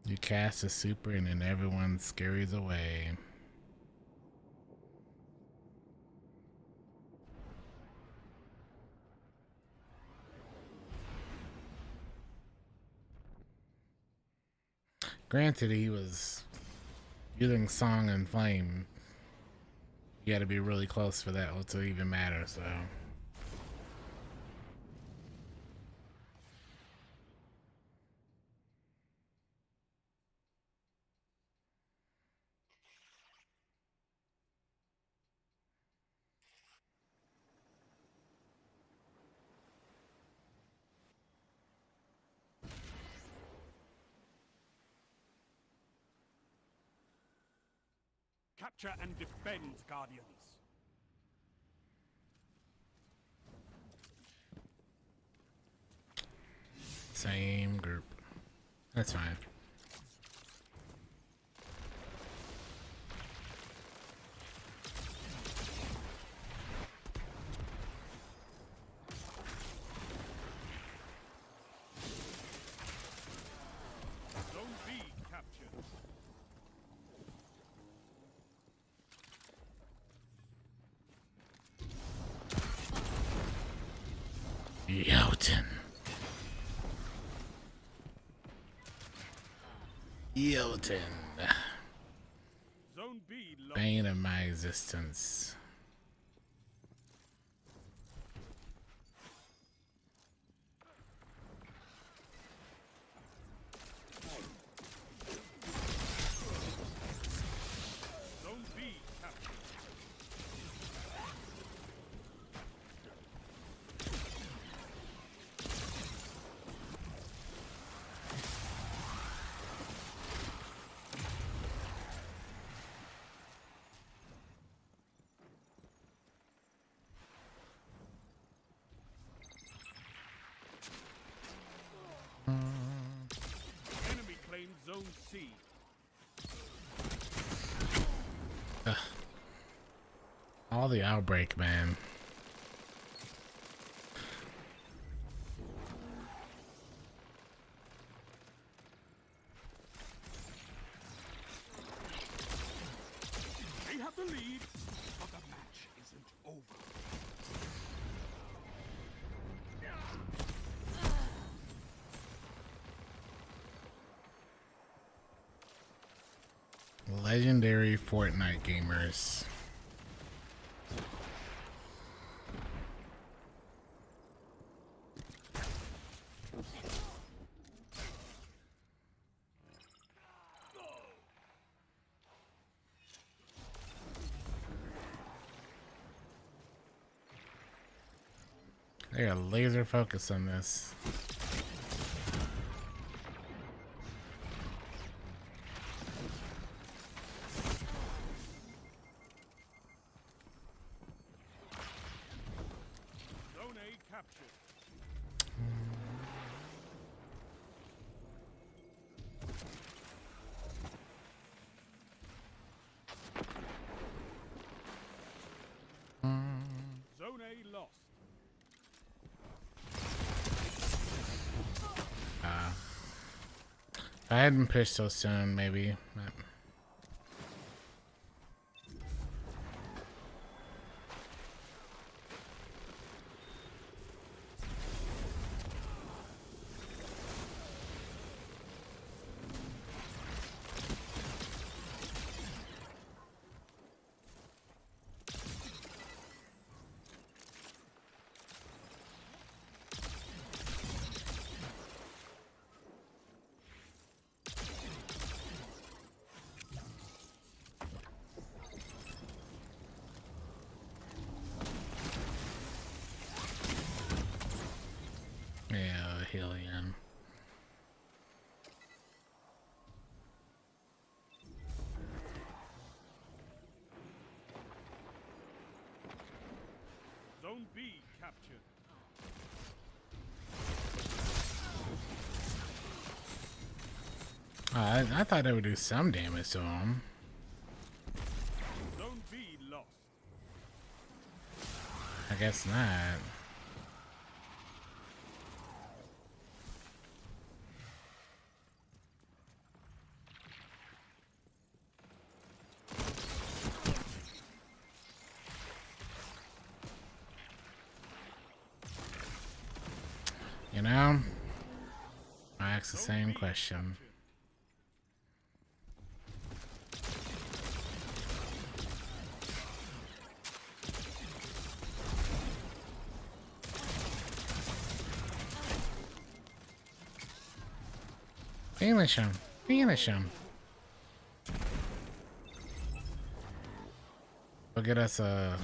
You cast a super and then everyone scurries away. Granted, he was using Song and Flame. You gotta be really close for that to even matter, so. Capture and defend, Guardians. Same group. That's fine. Zone B captured. Jotun. Jotun. Zone B lost. Bane of my existence. Zone B captured. Enemy claimed Zone C. All the outbreak, man. They have the lead, but the match isn't over. Legendary Fortnite gamers. They are laser focused on this. Zone A captured. Zone A lost. If I hadn't pushed so soon, maybe. But... Yeah, Helium. Zone B captured. I thought I would do some damage to him. Zone B lost. I guess not. You know, I asked the same question. Finish him. Finish him. We'll get us a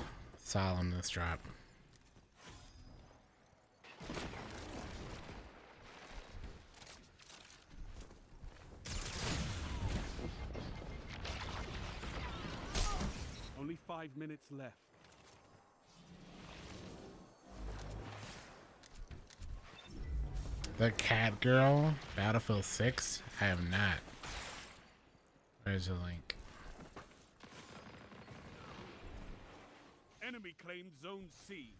solemn this drop. Only 5 minutes left. The Cat Girl, Battlefield 6? I have not. Where's the link? Enemy claimed Zone C.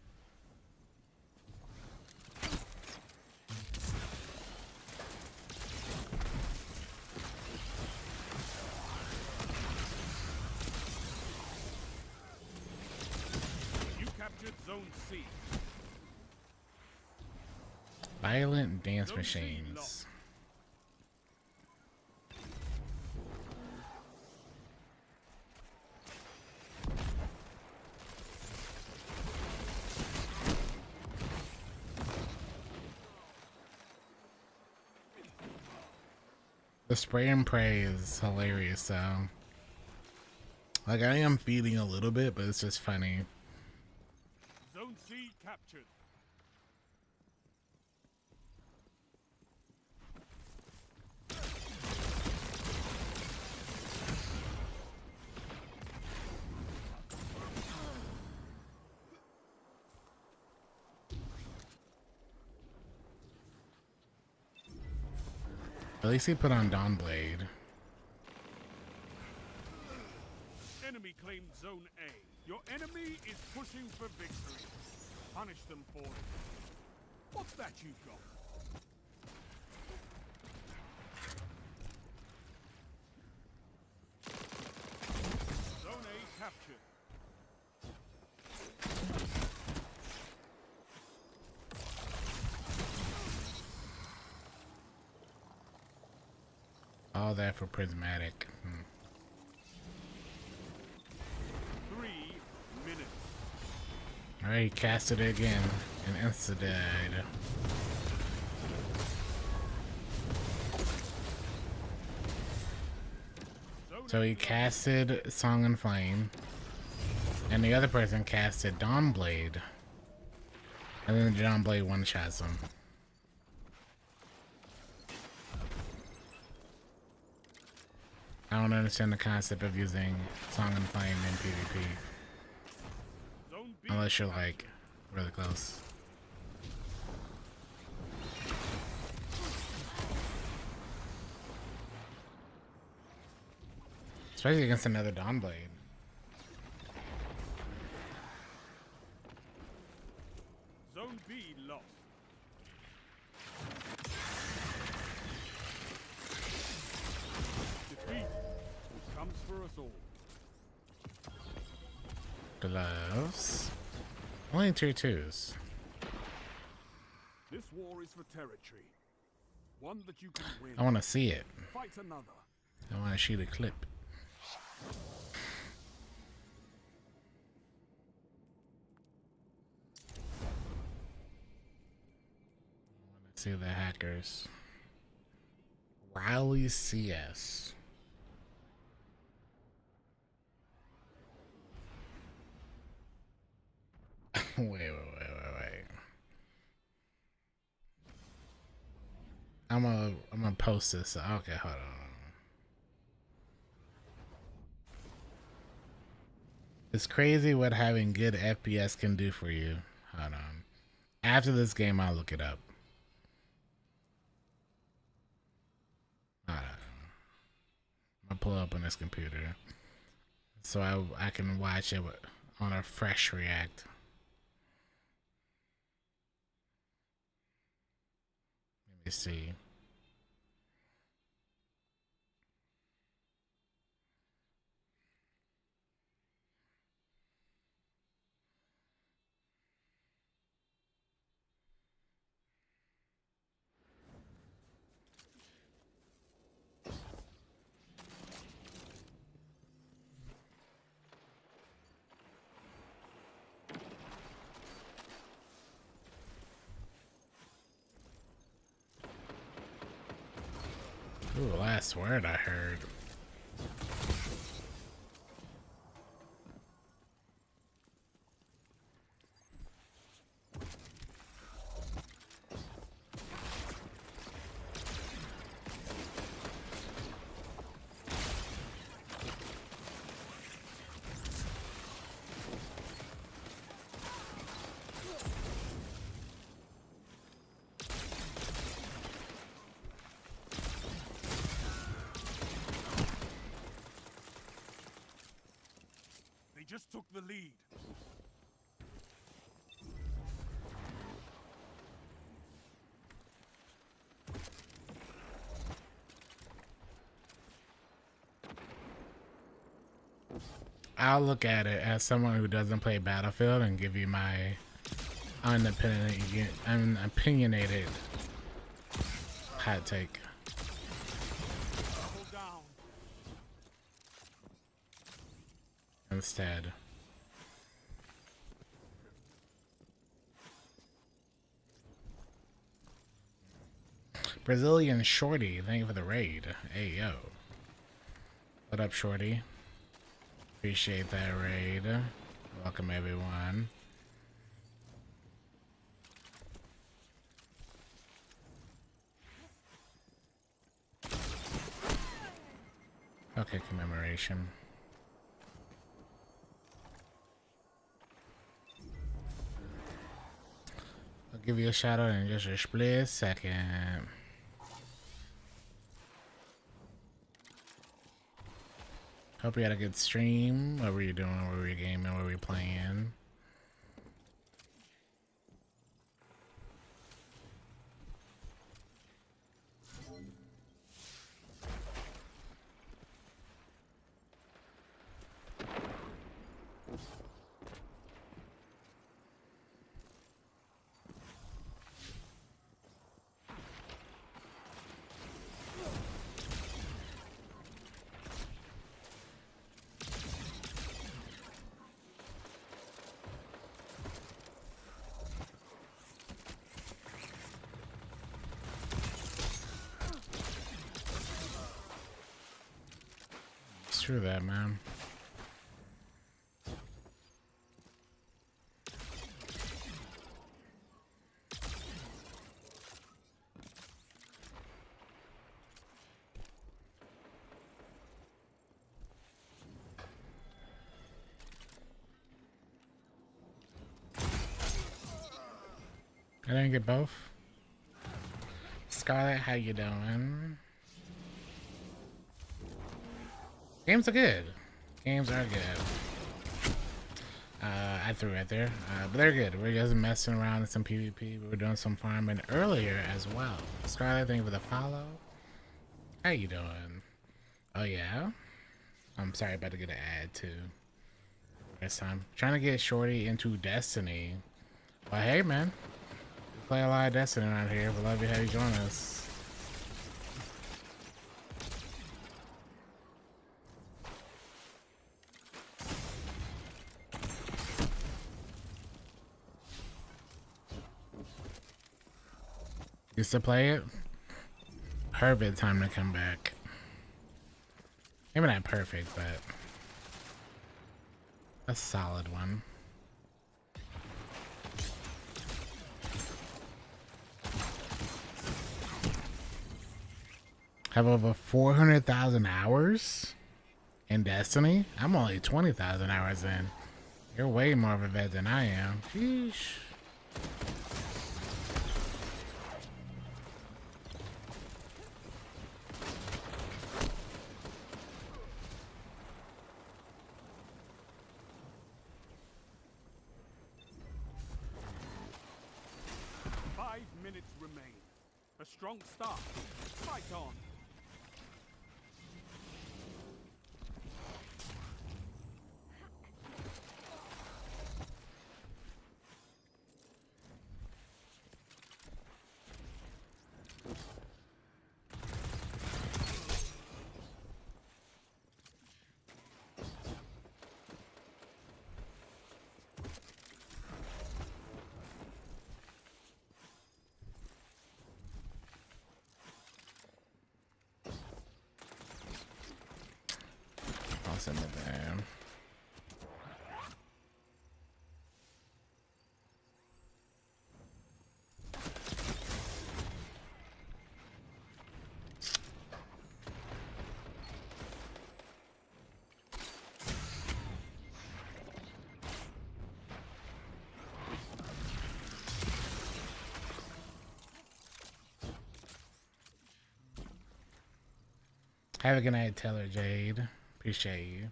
You captured Zone C. Violent Dance Machines. The spray and pray is hilarious, though. Like, I am feeding a little bit, but it's just funny. Zone C captured. At least he put on Dawnblade. Enemy claimed Zone A. Your enemy is pushing for victory. Punish them for it. What's that you've got? Zone A captured. All that for Prismatic. 3 minutes. Alright, he casted it again and insta-died. So he casted Song and Flame, and the other person casted Dawnblade, and then the Dawnblade one-shots him. I don't understand the concept of using Song and Flame in PvP. Unless you're like really close. Especially against another Dawnblade. Zone B lost. comes for us all. Gloves. Only tier 2s. This war is for territory. One that you can win. I want to see it. Fight another. I want to shoot a clip. See the hackers. Rally CS. wait. I'm gonna post this. Okay, hold on. It's crazy what having good FPS can do for you. Hold on. After this game, I'll look it up. I'm gonna pull it up on this computer so I can watch it on a fresh react. Let me see. Ooh, last word I heard. Just took the lead. I'll look at it as someone who doesn't play Battlefield and give you my unopinionated hot take. Instead. Brazilian Shorty, thank you for the raid. Hey, yo. What up, Shorty? Appreciate that raid. Welcome, everyone. Okay, commemoration. I'll give you a shout out in just a split second. Hope you had a good stream. What were you doing? What were you gaming? What were you playing? True that, man. I didn't get both. Scarlet, how you doing? Games are good. Games are good. I threw it there, but they're good. We're just messing around in some PvP. We were doing some farming earlier as well. Scarlet, thank you for the follow. How you doing? Oh yeah? I'm sorry, about to get an ad too. This time, trying to get Shorty into Destiny. But hey, man, we play a lot of Destiny around here. We'd love to have you join us. Used to play it. Perfect time to come back. Maybe not perfect, but a solid one. Have over 400,000 hours in Destiny? I'm only 20,000 hours in. You're way more of a vet than I am. Sheesh. Strong start. Fight on. In the van. Have a good night, Taylor Jade. Appreciate you.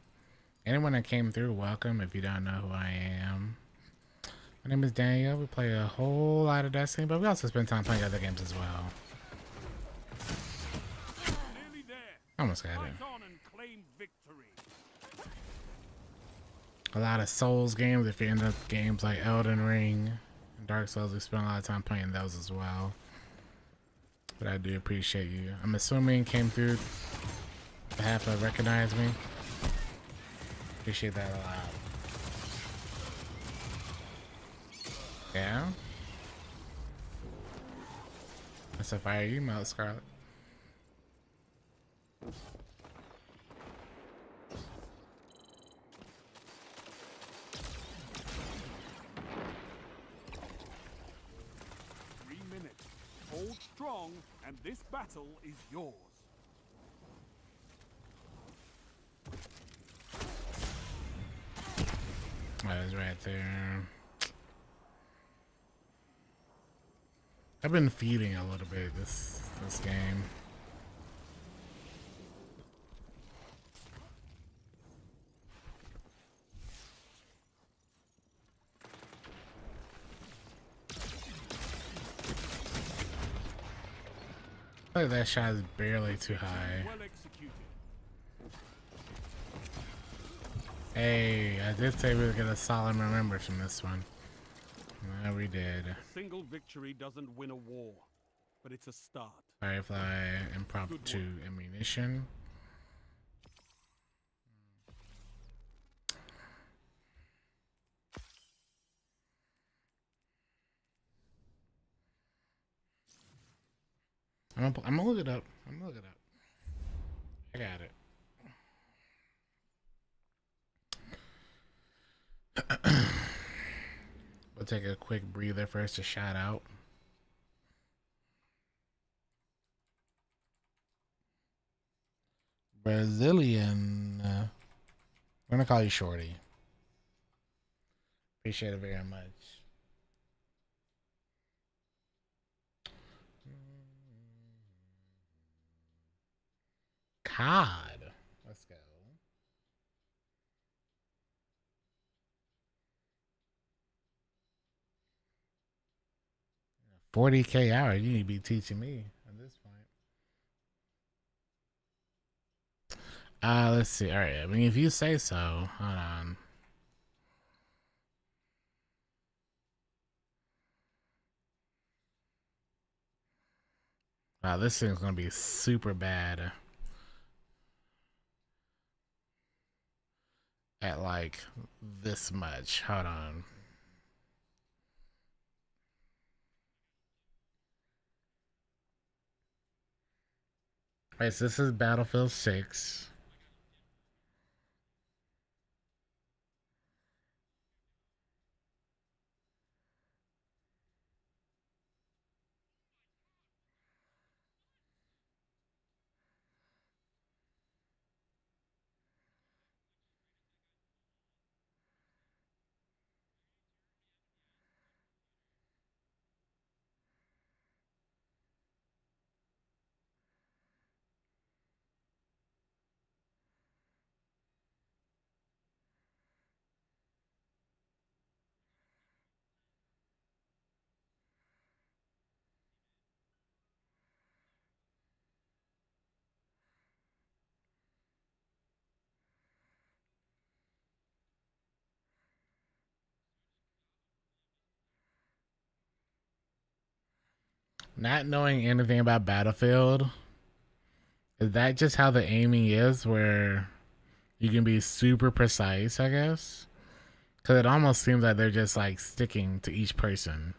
Anyone that came through, welcome. If you don't know who I am, my name is Daniel. We play a whole lot of Destiny, but we also spend time playing other games as well. Almost got it. A lot of Souls games. If you end up games like Elden Ring and Dark Souls, we spend a lot of time playing those as well. But I do appreciate you. I'm assuming came through to have to recognize me. Appreciate that a lot. Yeah. That's a fire emote, Scarlet. Hold strong, and this battle is yours. That is right there. I've been feeding a little bit this game. I feel like that shot is barely too high. Well executed. Hey, I did say we would get a solid remember from this one. Yeah, we did. A single victory doesn't win a war, but it's a start. Firefly impromptu ammunition. I'm gonna look it up. I'm gonna look it up. I got it. We'll take a quick breather first to shout out. Brazilian. I'm gonna call you Shorty. Appreciate it very much. COD. Let's go. 40K hours. You need to be teaching me at this point. Let's see. All right. I mean, if you say so. Hold on. Wow, this thing's gonna be super bad at like this much. Hold on. All right, so this is Battlefield 6. Not knowing anything about Battlefield, is that just how the aiming is, where you can be super precise, I guess? Because it almost seems like they're just like sticking to each person.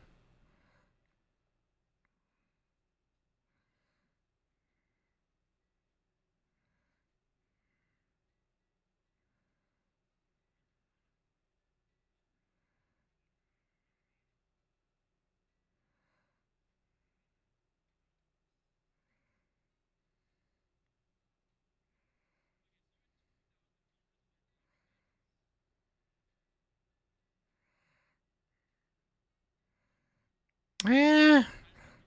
Eh,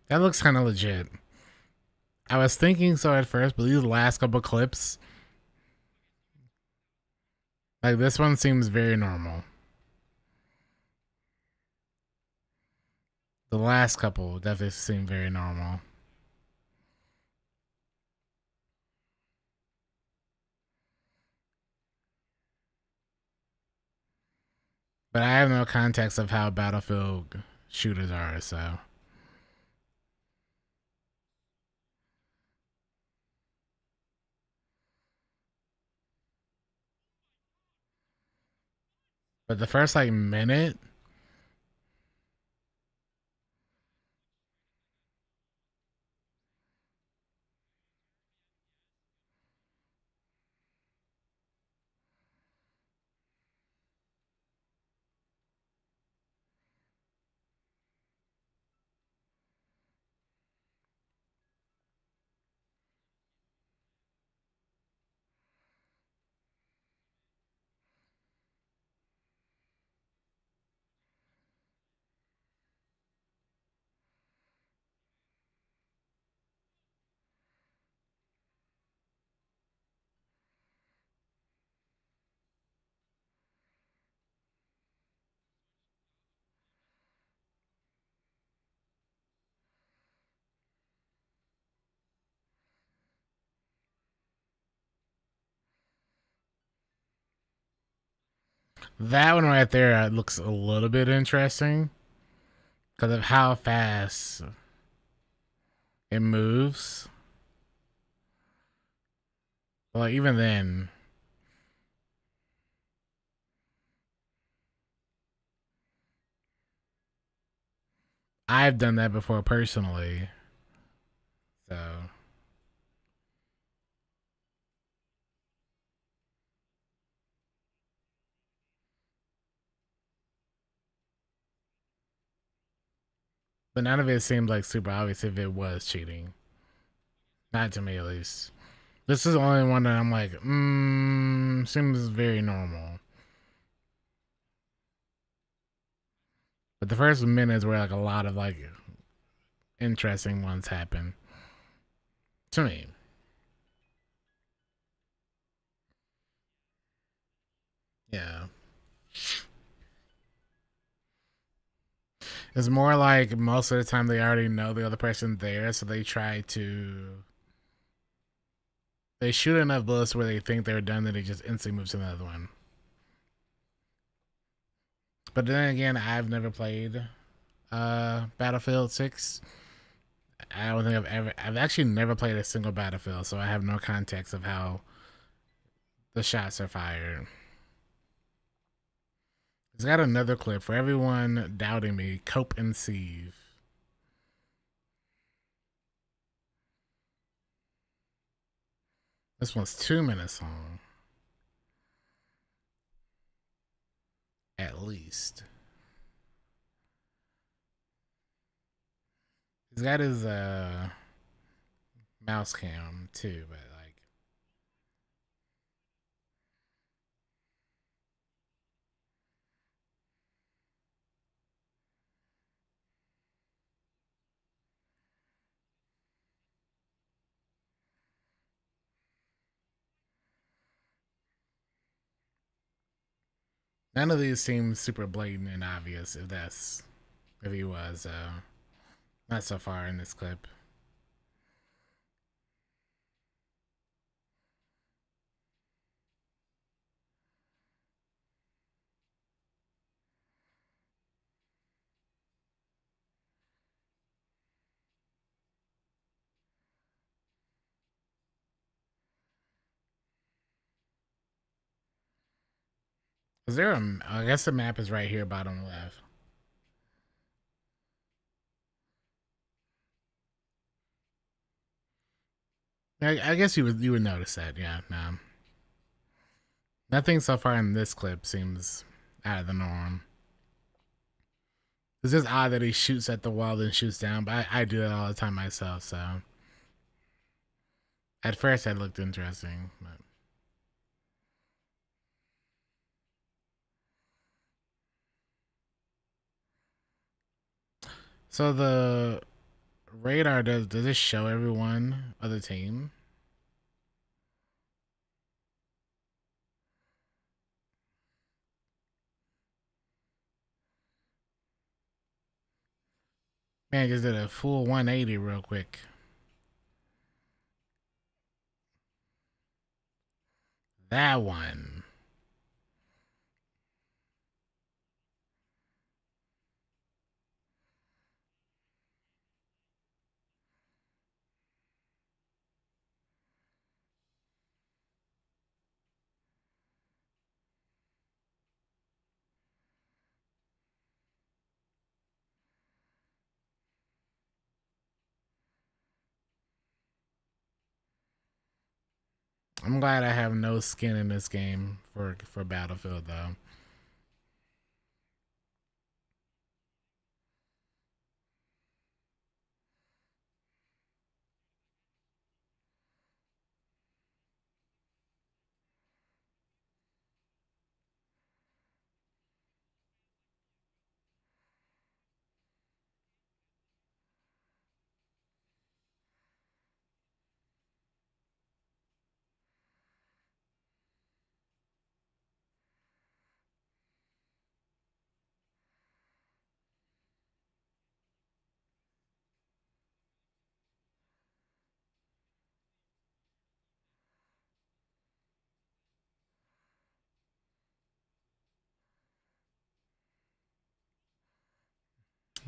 that looks kind of legit. I was thinking so at first, but these last couple clips, like this one seems very normal. The last couple definitely seem very normal. But I have no context of how Battlefield shooters are, so. But the first like minute, that one right there looks a little bit interesting because of how fast it moves. Well, even then, I've done that before personally. So. But none of it seemed like super obvious if it was cheating. Not to me, at least. This is the only one that I'm like, seems very normal. But the first minute is where like a lot of like interesting ones happen. To me. Yeah. It's more like most of the time they already know the other person there, so they try to They shoot enough bullets where they think they're done, then they just instantly move to another one. But then again, I've never played Battlefield 6. I don't think I've actually never played a single Battlefield, so I have no context of how the shots are fired. It's got another clip for everyone doubting me. Cope and Sieve. This one's 2 minutes long. At least. He's got his mouse cam too, but like none of these seem super blatant and obvious if he was not so far in this clip. Is there I guess the map is right here, bottom left. I guess you would notice that, yeah. No. Nothing so far in this clip seems out of the norm. It's just odd that he shoots at the wall and shoots down, but I do that all the time myself, so at first that looked interesting, but so the radar does it show everyone of the team? Man, just did a full 180 real quick. That one. I'm glad I have no skin in this game for Battlefield though.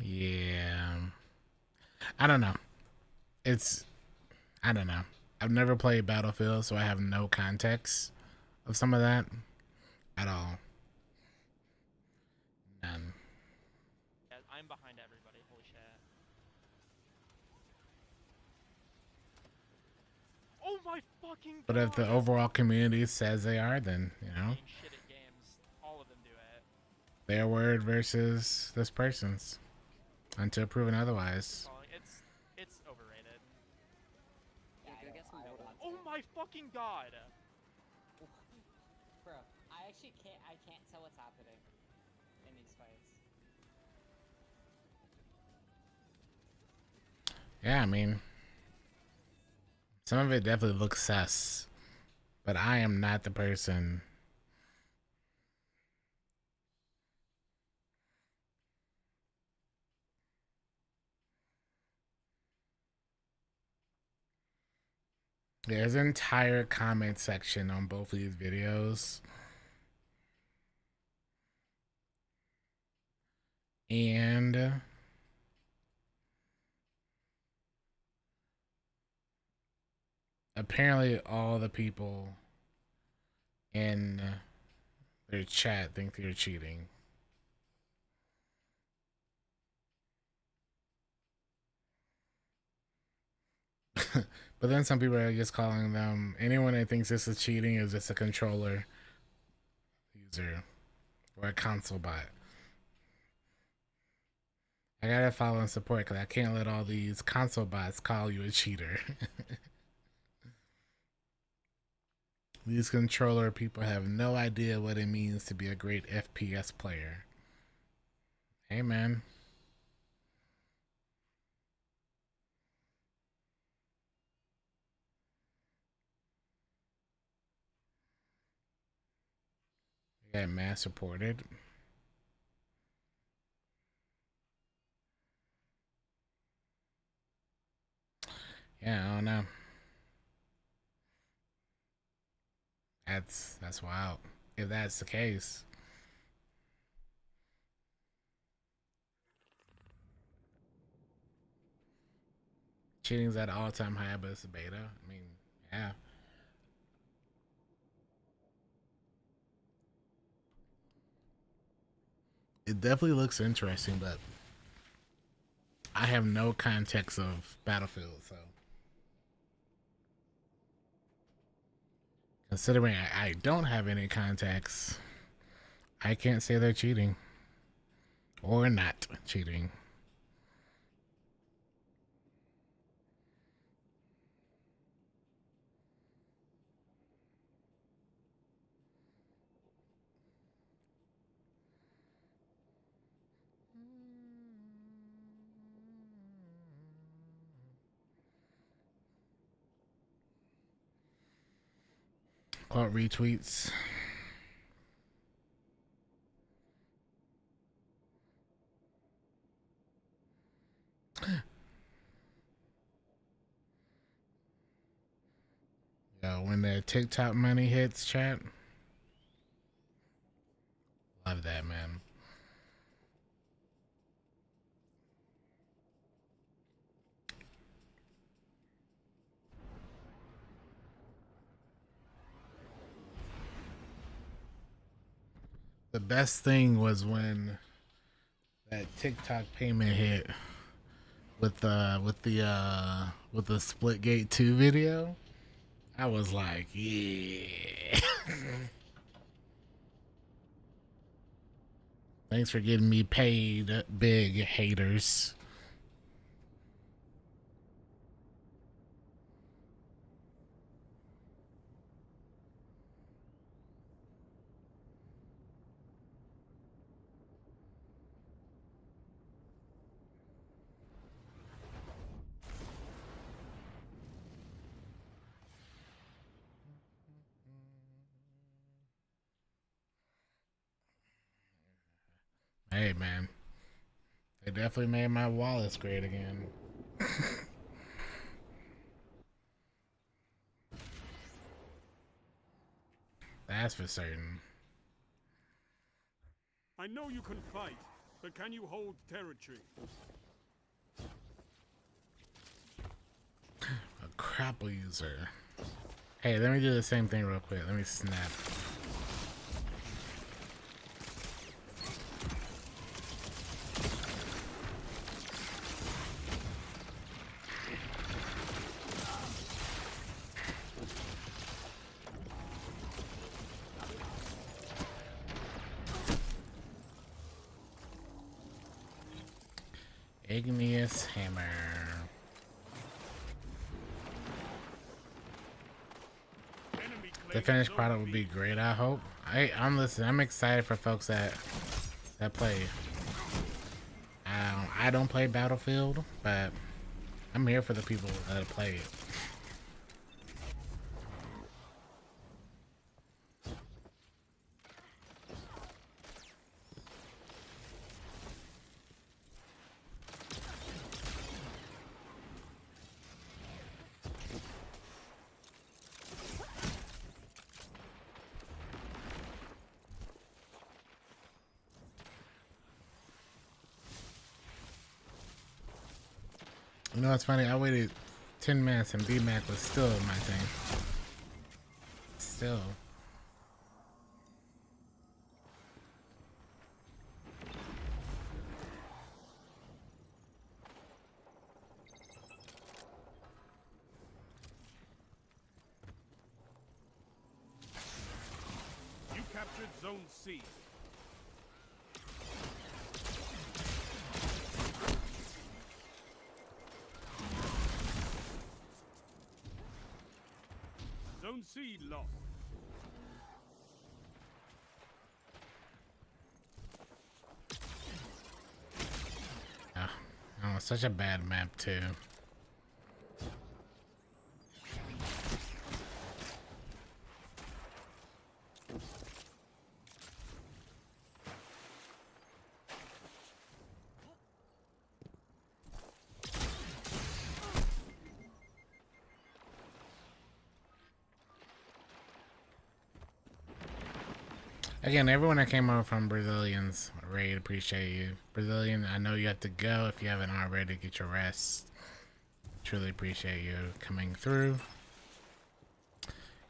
Yeah. I don't know. I don't know. I've never played Battlefield, so I have no context of some of that at all. None. I'm behind everybody. Holy shit. Oh my fucking god. But if the overall community says they are, then, you know, shit at games. All of them do it. their word versus this person's until proven otherwise. It's overrated. Oh my fucking god. Bro, I can't tell what's happening in these fights. Yeah, I mean, some of it definitely looks sus, but I am not the person. There's an entire comment section on both of these videos. And apparently all the people in their chat think they're cheating. But then some people are just calling them, anyone that thinks this is cheating is just a controller user or a console bot. I gotta follow and support because I can't let all these console bots call you a cheater. These controller people have no idea what it means to be a great FPS player. Hey, man. Got mass supported. Yeah, I don't know. That's wild. If that's the case. Cheating's at an all-time high, but it's a beta. I mean, yeah. It definitely looks interesting, but I have no context of Battlefield, so considering I don't have any context, I can't say they're cheating or not cheating. Caught retweets. Yo, when that TikTok money hits, chat. Love that, man. The best thing was when that TikTok payment hit with the Splitgate 2 video. I was like, yeah. Thanks for getting me paid, big haters. Hey, man. They definitely made my wallets great again. That's for certain. I know you can fight, but can you hold territory? A grapple user. Hey, let me do the same thing real quick. Let me snap. Igneous Hammer. The finished product would be great, I hope. I'm listening. I'm excited for folks that play. I don't play Battlefield, but I'm here for the people that play it. You know what's funny? I waited 10 minutes and B-Mac was still in my team. Still. You captured Zone C. Zone C lost. Oh, such a bad map too. Again, everyone that came over from Brazilians, Raid, appreciate you. Brazilian, I know you have to go if you haven't already. Get your rest. Truly appreciate you coming through.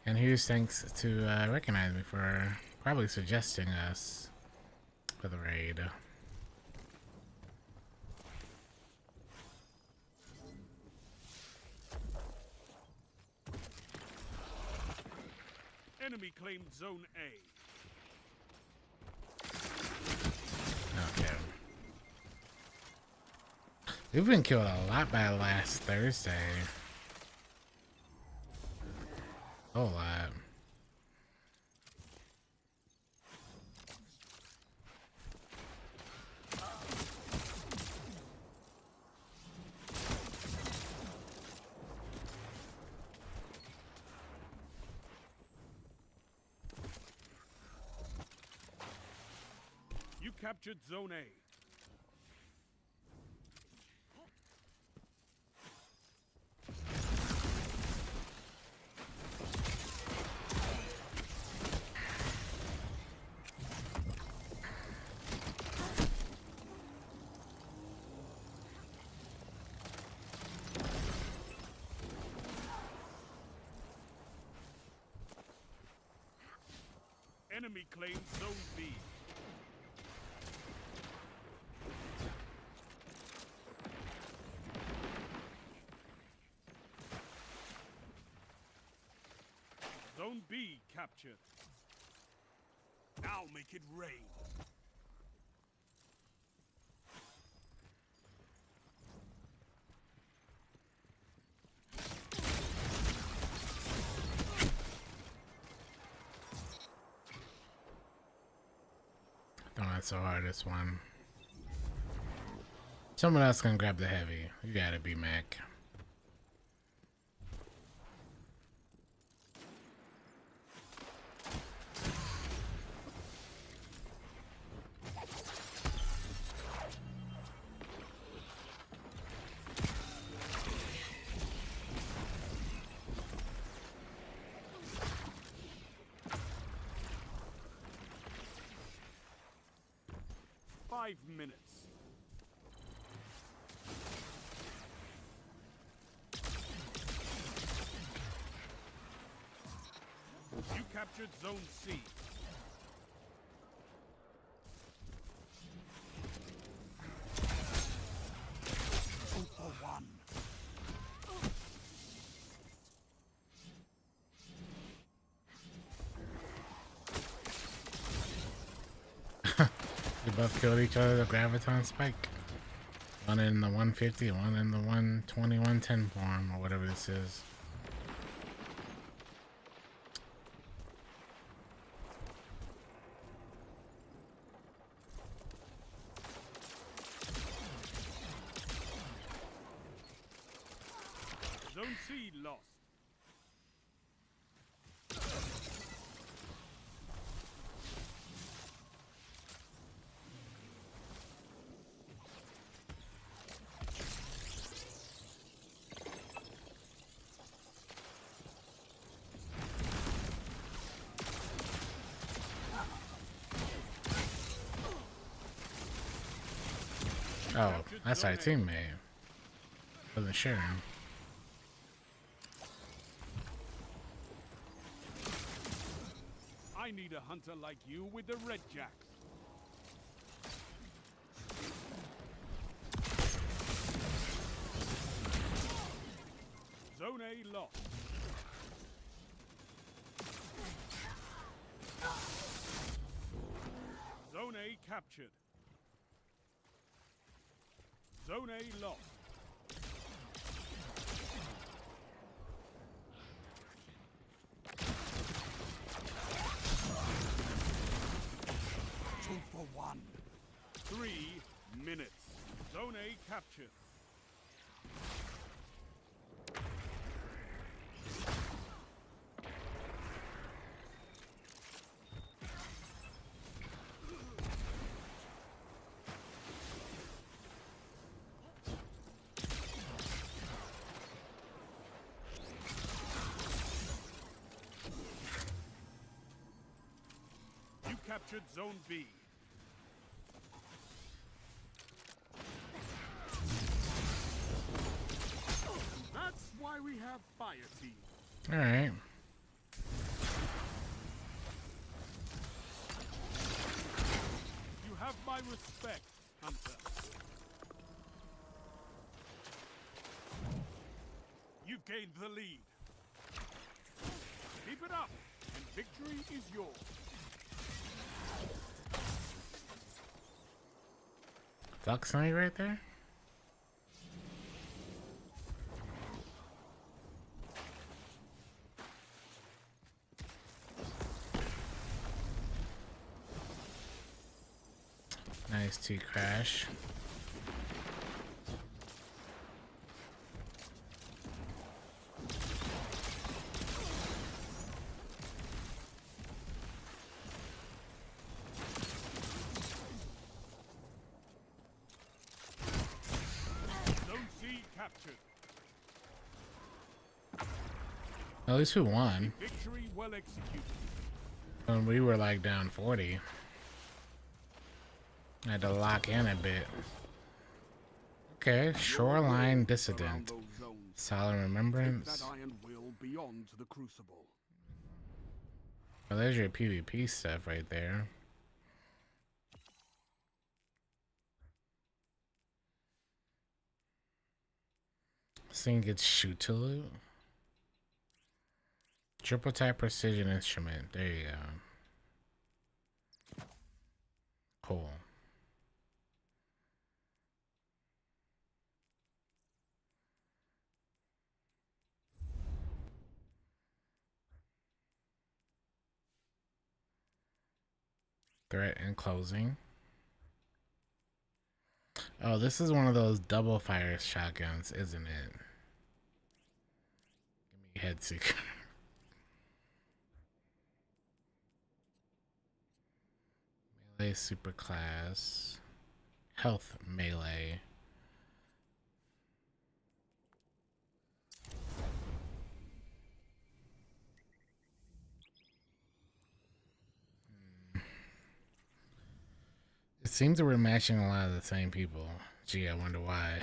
And here's thanks to recognize me for probably suggesting us for the raid. Enemy claimed Zone A. Okay. We've been killed a lot by last Thursday. A whole lot. You captured Zone A. Enemy claimed Zone B. Zone B captured. Now make it rain. Oh, that's so hard, this one. Someone else can grab the heavy. You gotta be Mac. Minutes. You captured Zone C. Two for one. They both killed each other with a graviton spike. One in the 150, one in the 120, 110 form, or whatever this is. Zone C lost. Oh, that's our teammate. Wasn't sure. I need a hunter like you with the red jacks. Zone A lost. Zone A captured. Zone A lost. Two for one. 3 minutes. Zone A captured. You captured Zone B. That's why we have fire team. All right. You have my respect, Hunter. You've gained the lead. Keep it up, and victory is yours. Fuck somebody right there? Nice T crash. Zone C captured. At least we won. Victory well executed. When we were like down 40. I had to lock in a bit. Okay, Shoreline Dissident. Solemn Remembrance. That iron will beyond the crucible. Well, there's your PvP stuff right there. This thing gets shoot to loot. Triple type precision instrument. There you go. Cool. Threat and closing. Oh, this is one of those double fire shotguns, isn't it? Give me head seeker. Melee superclass. Health melee. It seems that we're matching a lot of the same people. Gee, I wonder why.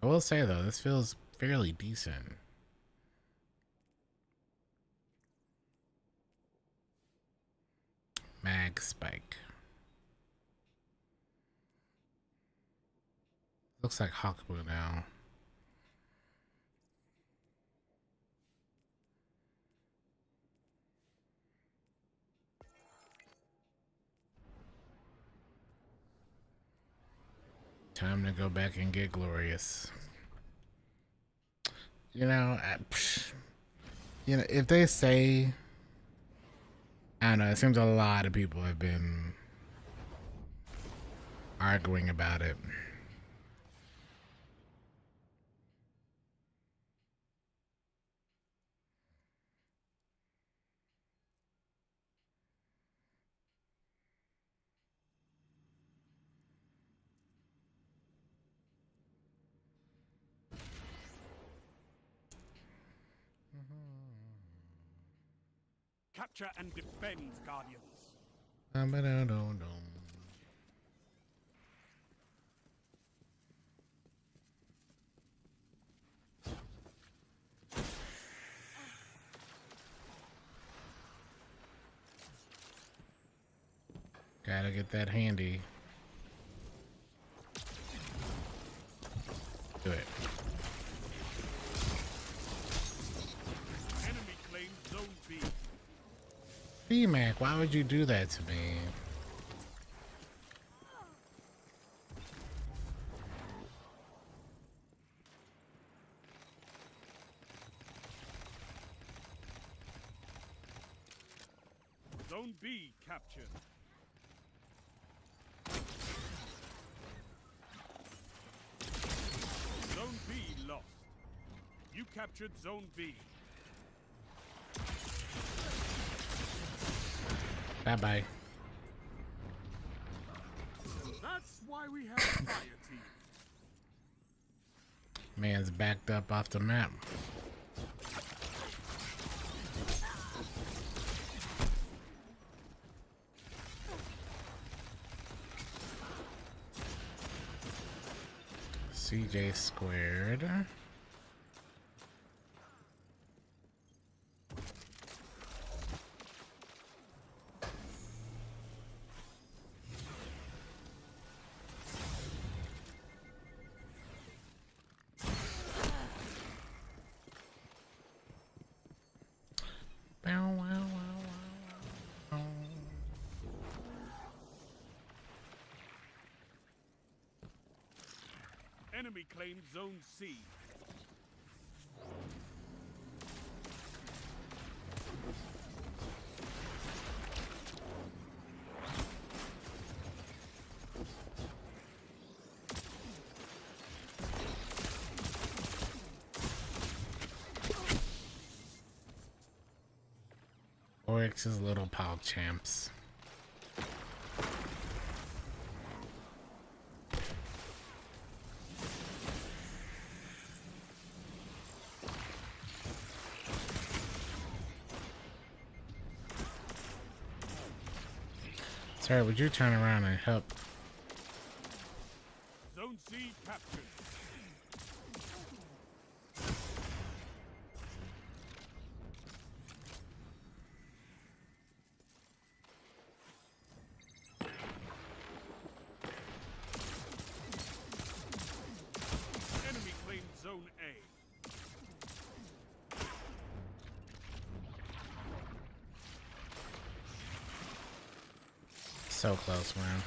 I will say though, this feels fairly decent. Mag spike. Looks like Hawkblue now. Time to go back and get glorious. You know, if they say, I don't know, it seems a lot of people have been arguing about it. Capture and defend, Guardians. Gotta get that handy. Do it. Enemy claimed Zone B. B-Mac, why would you do that to me? Zone B captured. Zone B lost. You captured Zone B. Bye-bye. That's why we have a fire team. Man's backed up off the map. CJ squared. Bow, wow, wow, wow, wow. Enemy claimed Zone C. Oryx's little pal champs. Sir, would you turn around and help? Zone C captured. Enemy claimed Zone A. So close, man.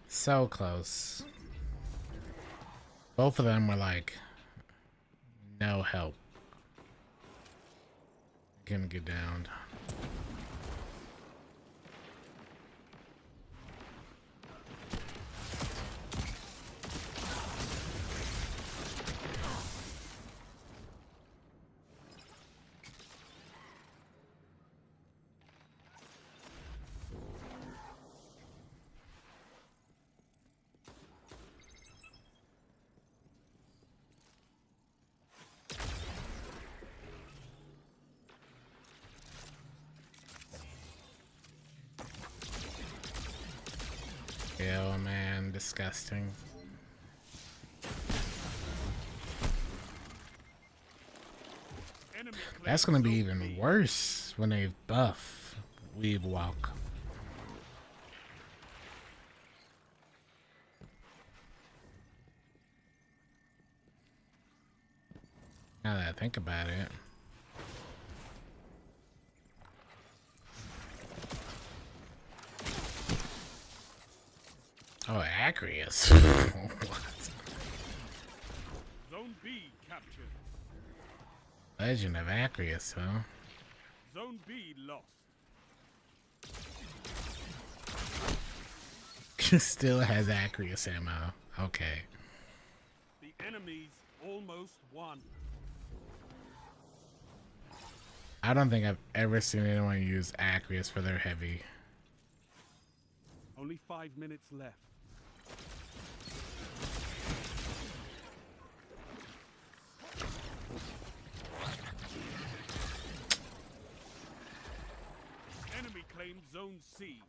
So close. Both of them were like, no help. Gonna get downed. Ew, man, disgusting. Enemy claimed That's gonna be Zone even B. worse when they buff Weave Walk. Now that I think about it. Oh, Acreus. What? Zone B captured. Legend of Acreus, huh? Zone B lost. Still has Acreus ammo. Okay. The enemies almost won. I don't think I've ever seen anyone use Acreus for their heavy. Only 5 minutes left. Enemy claimed Zone C.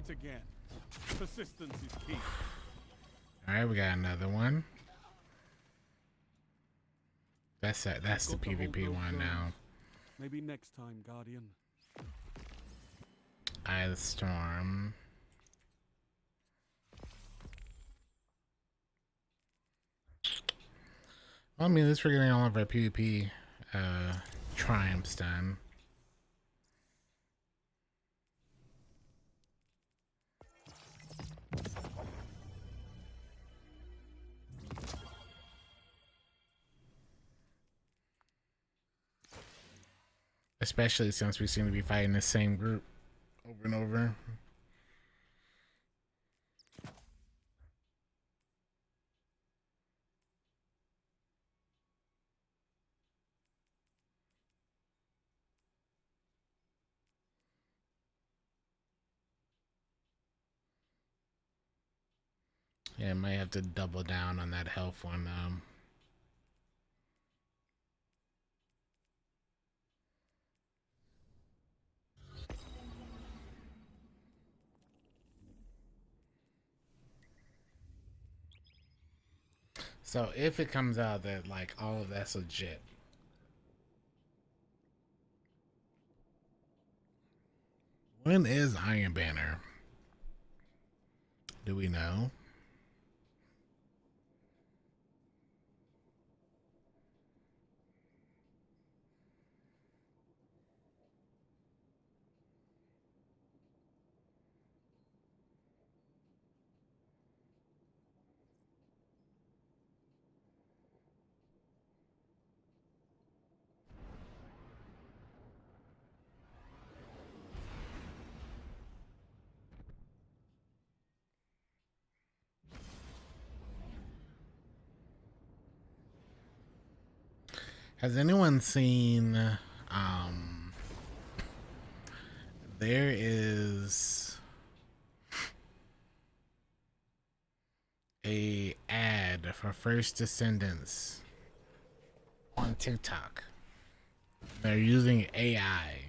it again. Persistence is key. All right, we got another one. That's it. That's the Got to hold PvP those one zones. now. Maybe next time, Guardian. Eye of the Storm. Well, I mean, at least we're getting all of our PvP triumphs done. Especially since we seem to be fighting the same group over and over. Yeah, I might have to double down on that health one. So if it comes out that like all of that's legit, when is Iron Banner? Do we know? Has anyone seen there is a ad for First Descendants on TikTok. They're using AI.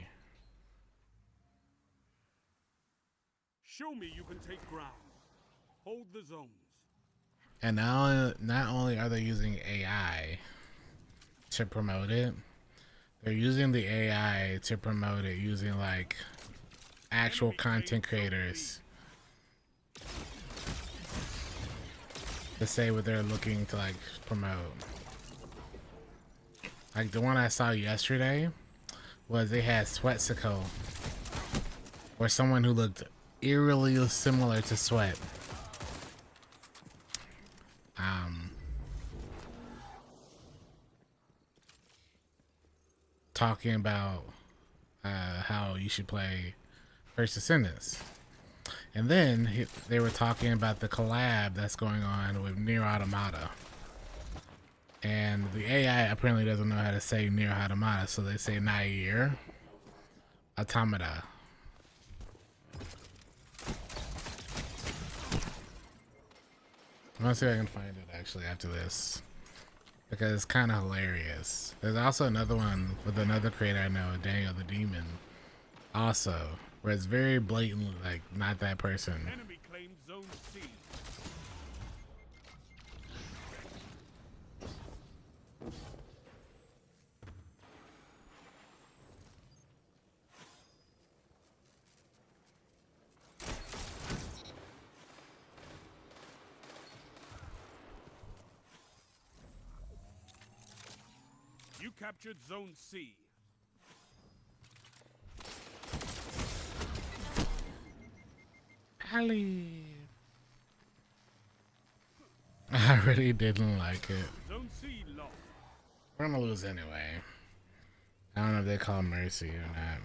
Show me you can take ground. Hold the zones. And not only are they using AI to promote it, they're using the AI to promote it using like actual content creators to say what they're looking to like promote. Like the one I saw yesterday was they had Sweatsicle, or someone who looked eerily similar to Sweat. Talking about how you should play First Descendants. And then they were talking about the collab that's going on with Nier Automata. And the AI apparently doesn't know how to say Nier Automata, so they say Nier Automata. I'm gonna see if I can find it actually after this, because it's kind of hilarious. There's also another one with another creator I know, Daniel the Demon, also, where it's very blatantly like not that person. Enemy claimed zone C. You captured zone C. Ali. I really didn't like it. Zone C lost. We're gonna lose anyway. I don't know if they call mercy or not.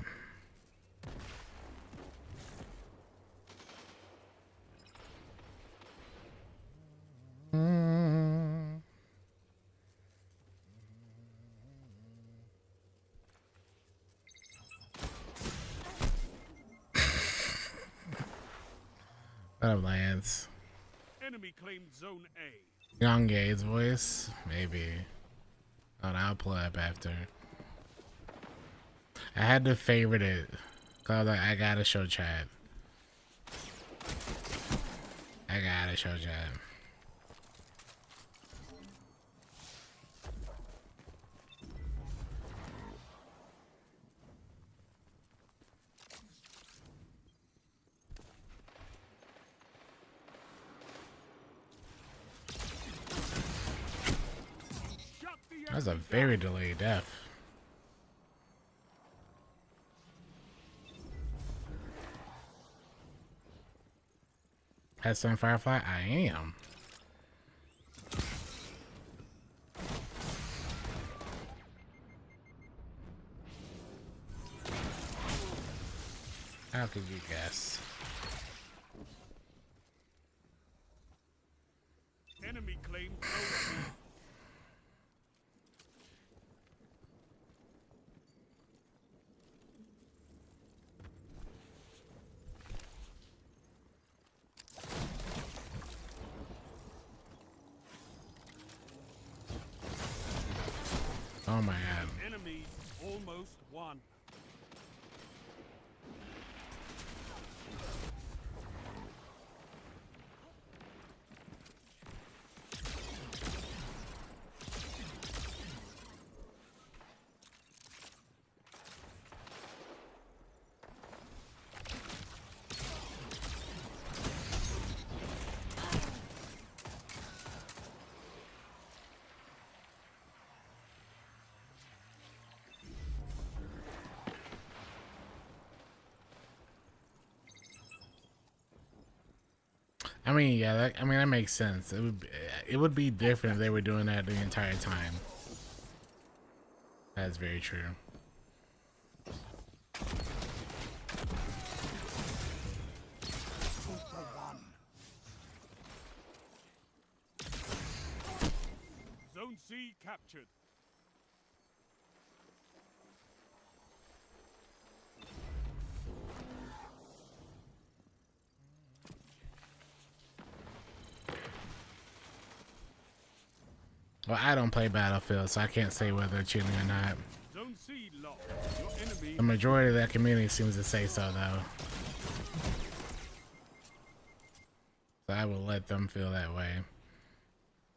What up, Lance? Enemy claimed zone A. Young Gade's voice? Maybe. Oh, I'll pull it up after. I had to favorite it, cause I gotta show chat. I gotta show you. That's a very delayed death. Headstone Firefly, I am. How could you guess? Enemy claim trophy. Oh my god. Enemy almost won. I mean, yeah, that makes sense. It would be different if they were doing that the entire time. That's very true. Zone C captured. Well, I don't play Battlefield, so I can't say whether they're cheating or not. Zone C locked. Your enemy. The majority of that community seems to say so, though. So I will let them feel that way.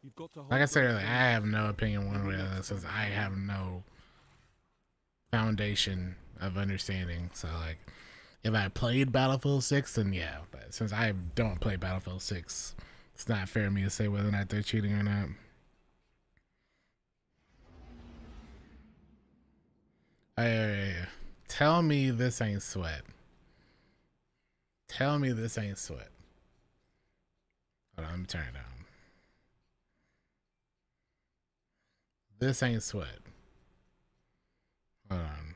You've got to hold Like I said those earlier, I have no opinion one way or the other since I have no foundation of understanding. So, like, if I played Battlefield 6, then yeah. But since I don't play Battlefield 6, it's not fair of me to say whether or not they're cheating or not. Tell me this ain't sweat. Tell me this ain't sweat. Hold on, let me turn it down. This ain't sweat. Hold on.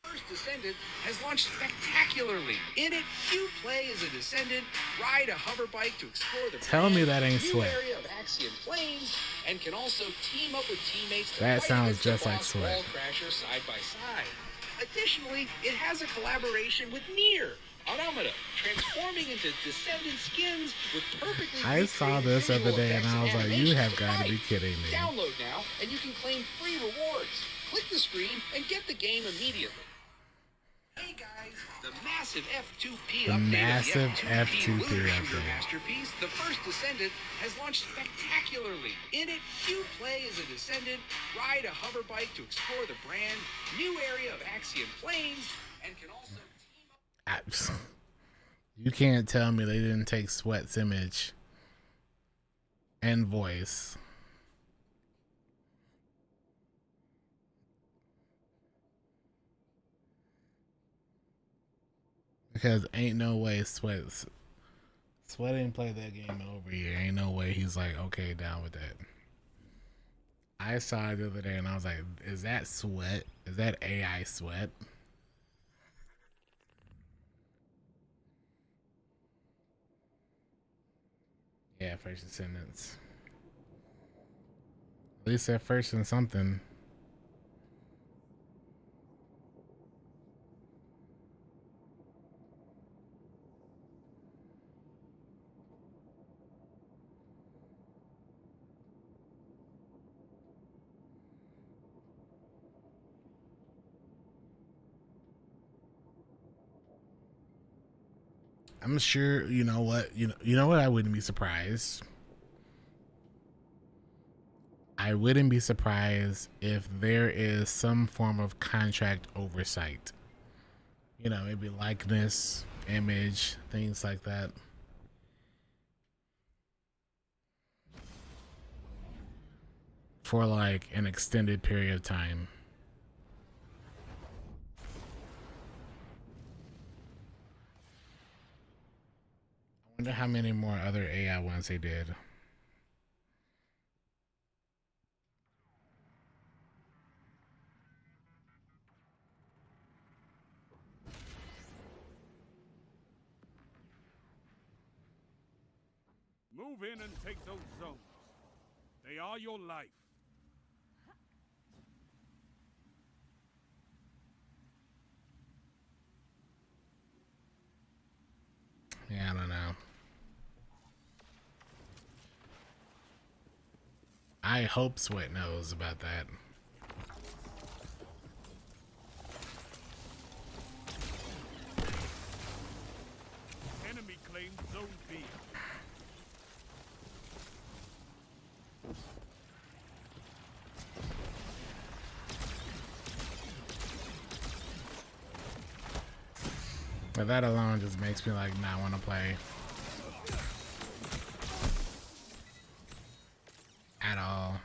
First Descendant has launched spectacularly. In it, you play as a Descendant, ride a hover bike to explore the Tell me that ain't new sweat. area of Axiom Plains, and can also team up with teammates to That fight sounds against the just like boss sweat. Wall Crasher side by side. Additionally, it has a collaboration with Nier Automata, transforming into Descendant skins with perfectly I saw this the other day and I was like, you have got to be kidding me. Download now, and you can claim free rewards. Click the screen and get the game immediately. Hey guys, the massive F2P The update massive of the F2P F2P looter shooter update. masterpiece, The First Descendant, has launched spectacularly. In it, you play as a Descendant, ride a hover bike to explore the brand new area of Axiom Plains, and can also You can't tell me they didn't take Sweat's image and voice. Because ain't no way Sweat ain't played that game in over a year. Ain't no way he's like, okay, down with that. I saw it the other day and I was like, is that Sweat? Is that AI Sweat? Yeah, First Descendants. At least they're first in something. I'm sure, you know what, you know what, I wouldn't be surprised. I wouldn't be surprised if there is some form of contract oversight. You know, maybe likeness, image, things like that. For like an extended period of time. I wonder how many more other AI ones they did. Move in and take those zones. They are your life. Yeah, I don't know. I hope Sweat knows about that. Enemy claimed Zone B. But that alone just makes me like not want to play at all.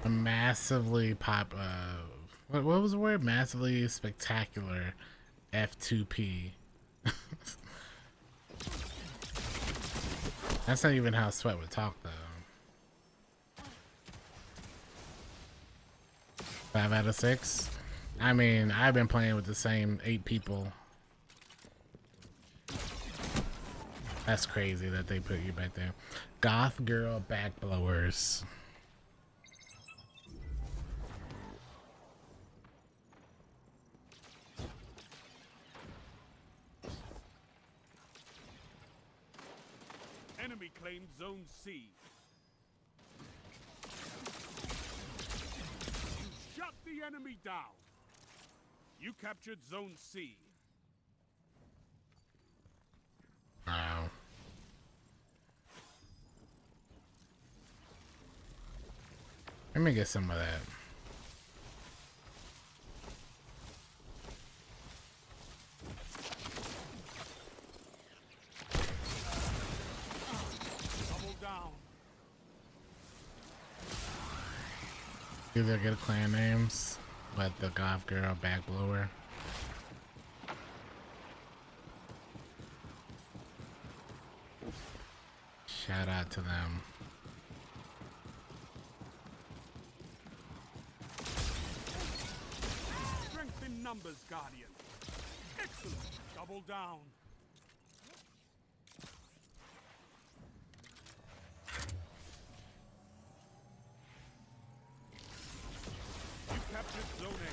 A massively what was the word? Massively spectacular F2P. That's not even how Sweat would talk though. 5 out of 6. I mean, I've been playing with the same 8 people. That's crazy that they put you back there. Goth girl back blowers. Enemy claimed Zone C. You shut the enemy down. You captured Zone C. Wow. Let me get some of that. Double down. Either get clan names, but the goth girl back blower. Shout out to them. Strength in numbers, Guardian. Excellent. Double down. You captured Zone A.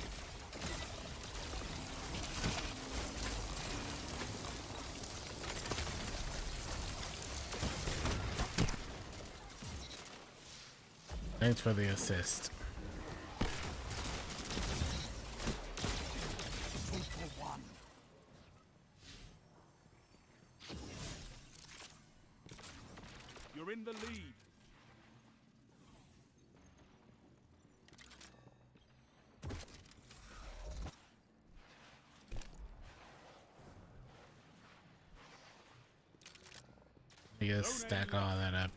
Thanks for the assist. You're in the lead. You just stack all that up.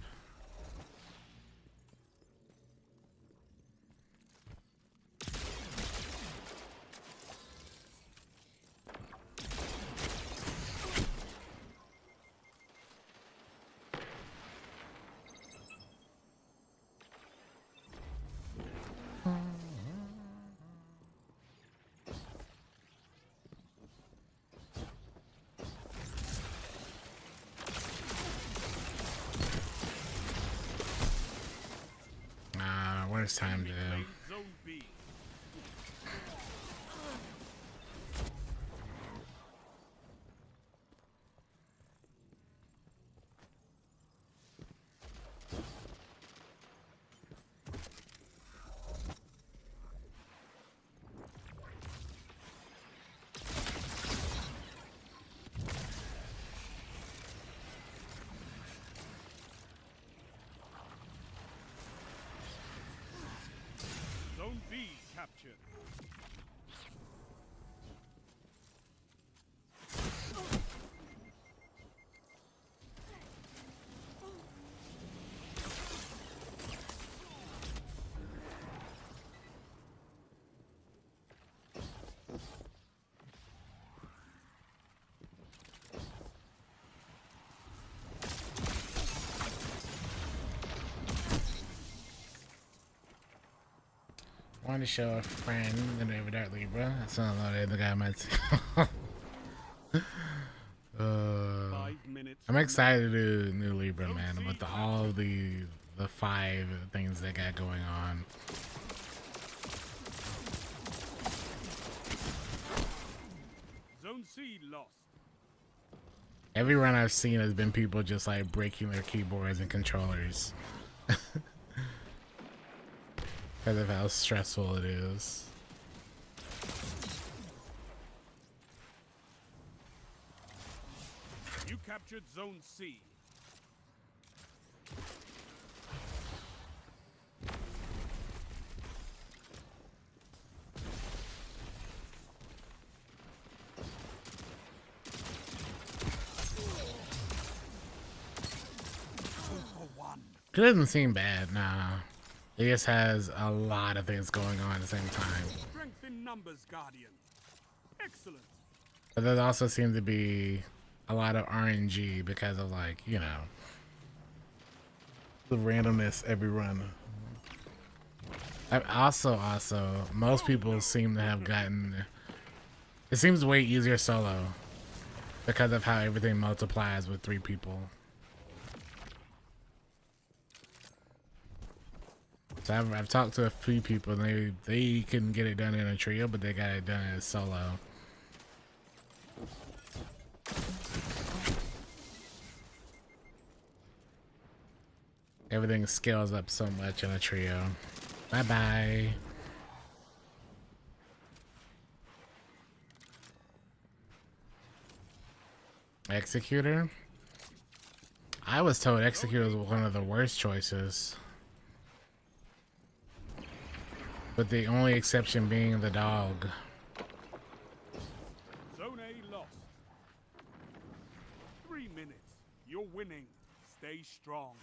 When it's time to Zone B. captured. Wanted to show a friend the name of Dark Libra. That's not a lot of the guy might see. I'm excited to do new Libra, man, with all of the 5 things they got going on. Zone C lost. Every run I've seen has been people just like breaking their keyboards and controllers. Because of how stressful it is. You captured Zone C. It doesn't seem bad, nah. It just has a lot of things going on at the same time. Strength in numbers, Guardian. Excellent. But there also seems to be a lot of RNG because of, like, you know, the randomness every run. Also, most people seem to have gotten... It seems way easier solo because of how everything multiplies with 3 people. So I've talked to a few people, and they couldn't get it done in a trio, but they got it done as solo. Everything scales up so much in a trio. Bye bye. Executor? I was told Executor was one of the worst choices. With the only exception being the dog. Zone A lost. 3 minutes. You're winning. Stay strong.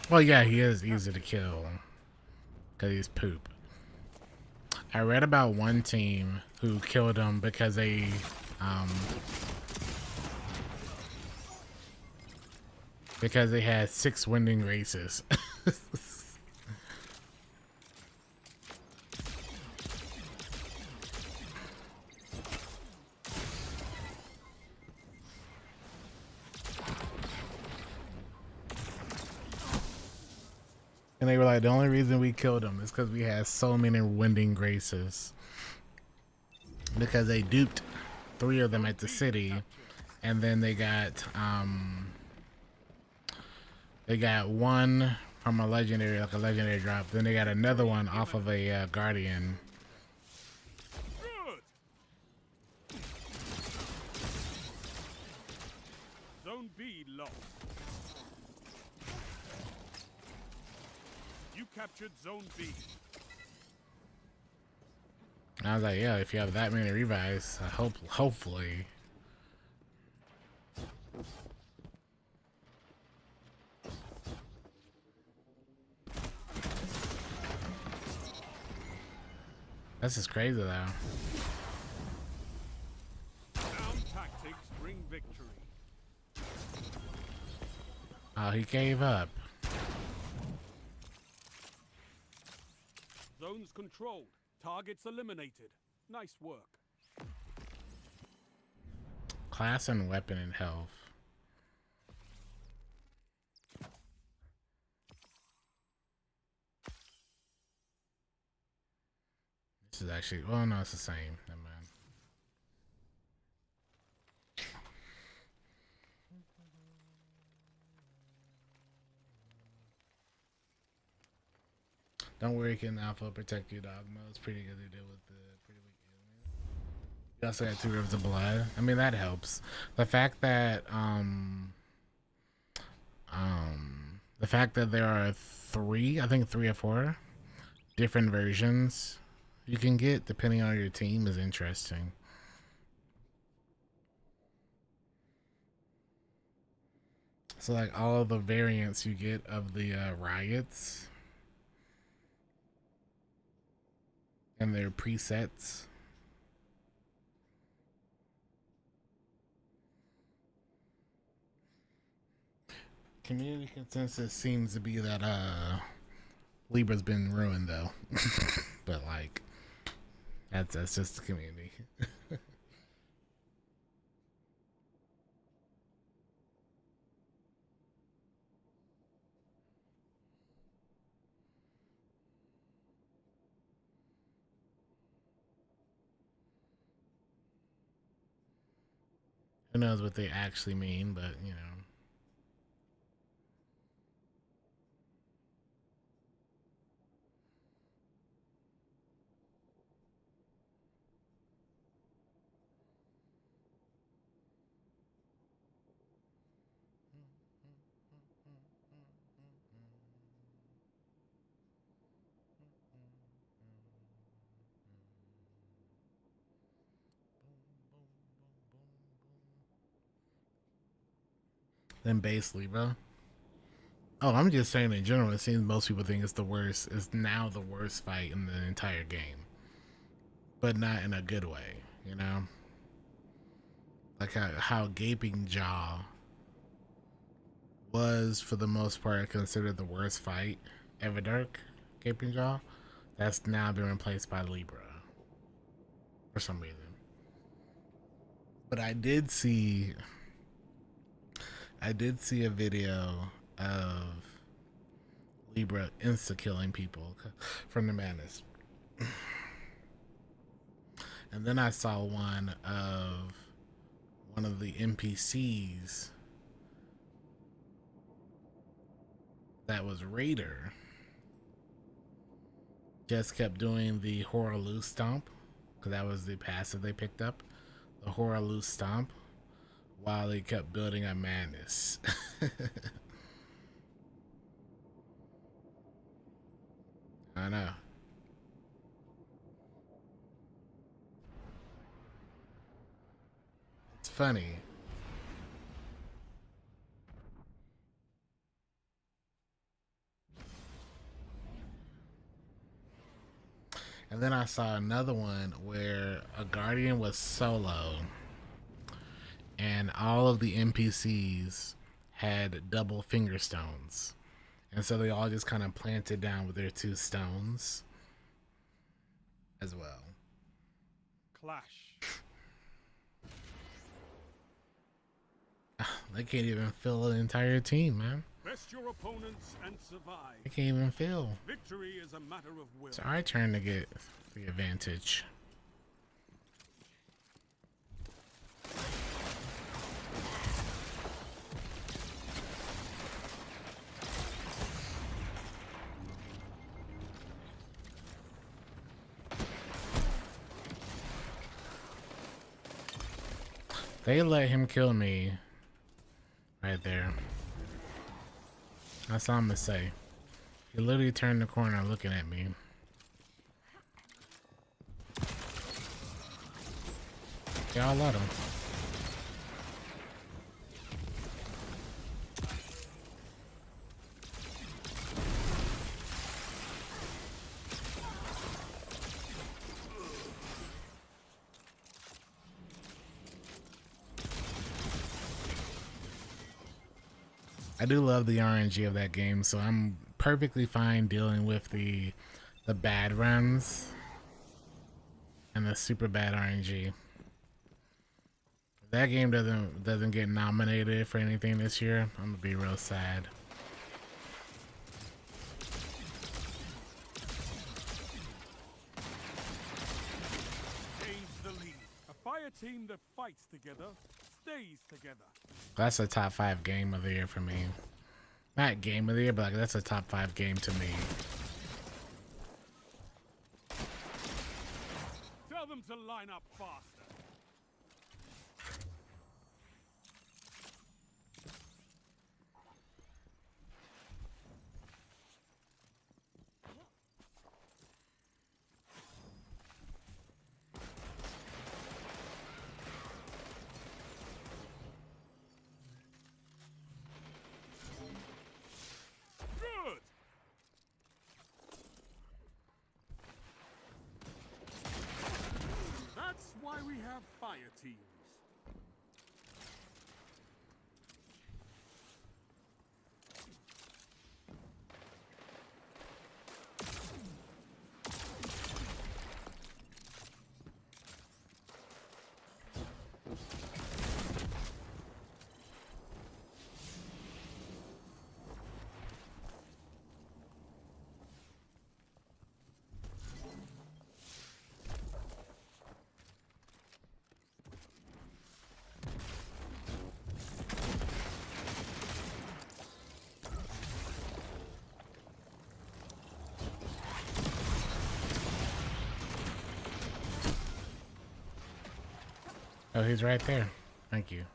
Well, yeah, he is easy to kill. Because he's poop. I read about one team who killed him because they had 6 winning races. And they were like, the only reason we killed him is because we had so many winning graces. Because they duped 3 of them at the city, and then they got one from a legendary, like a legendary drop. Then they got another one off of a guardian. Good. Zone B lost. You captured Zone B. I was like, yeah, if you have that many revives, hopefully. This is crazy, though. Sound tactics bring victory. Oh, he gave up. Zones controlled. Targets eliminated. Nice work. Class and weapon and health. This is actually, well, no, it's the same. Never mind. Don't worry, can Alpha protect you, dog. It's pretty good to deal with the pretty weak enemies. You also got 2 rivers of blood. I mean, that helps. The fact that there are 3, I think 3 or 4 different versions you can get depending on your team is interesting. So like all of the variants you get of the riots and their presets. Community consensus seems to be that Libra's been ruined though. But like that's just the community. Who knows what they actually mean, but you know. Than base Libra. Oh, I'm just saying in general, it seems most people think it's the worst. It's now the worst fight in the entire game. But not in a good way, you know? Like how Gaping Jaw was, for the most part, considered the worst fight ever. Dark Gaping Jaw. That's now been replaced by Libra. For some reason. But I did see a video of Libra insta-killing people from the madness. And then I saw one of the NPCs that was Raider. Just kept doing the Horaloo Stomp, because that was the passive they picked up. The Horaloo Stomp. While they kept building up madness. I know. It's funny. And then I saw another one where a Guardian was solo. And all of the NPCs had double finger stones. And so they all just kind of planted down with their 2 stones as well. Clash. They can't even fill an entire team, man. Best your opponents and survive. They can't even fill. Victory is a matter of will. It's our turn to get the advantage. They let him kill me right there. That's all I'm gonna say. He literally turned the corner looking at me. Y'all let him. I do love the RNG of that game, so I'm perfectly fine dealing with the bad runs and the super bad RNG. If that game doesn't get nominated for anything this year, I'm gonna be real sad. Gains the lead. A fire team that fights together stays together. That's a top 5 game of the year for me. Not game of the year, but like that's a top 5 game to me. them to line up faster. Good! That's why we have fire teams. Oh, he's right there. Thank you.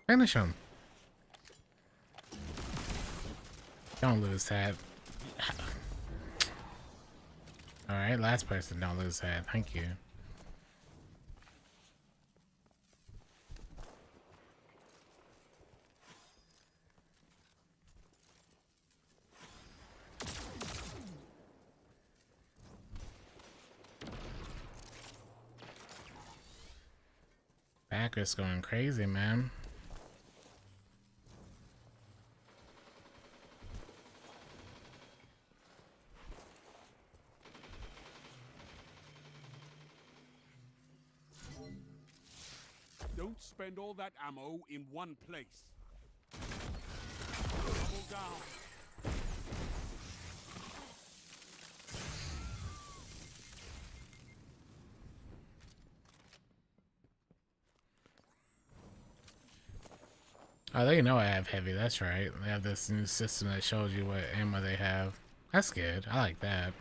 Finish him. Don't lose that. Alright, last person, don't lose that. Thank you. Backer's going crazy, man. Don't spend all that ammo in one place. Double down. Oh, they know I have heavy. That's right. They have this new system that shows you what ammo they have. That's good. I like that.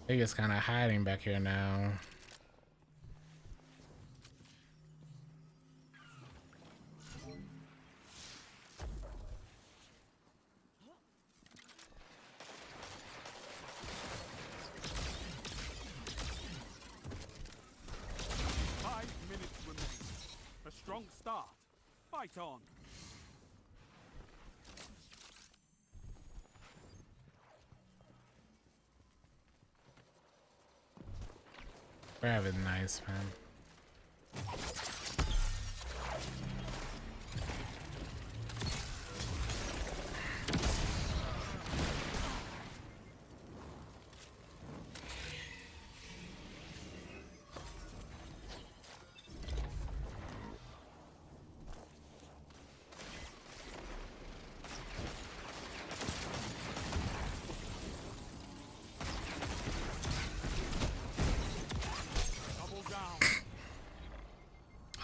They just kind of hiding back here now. Strong start. Fight on. Grab it nice, man.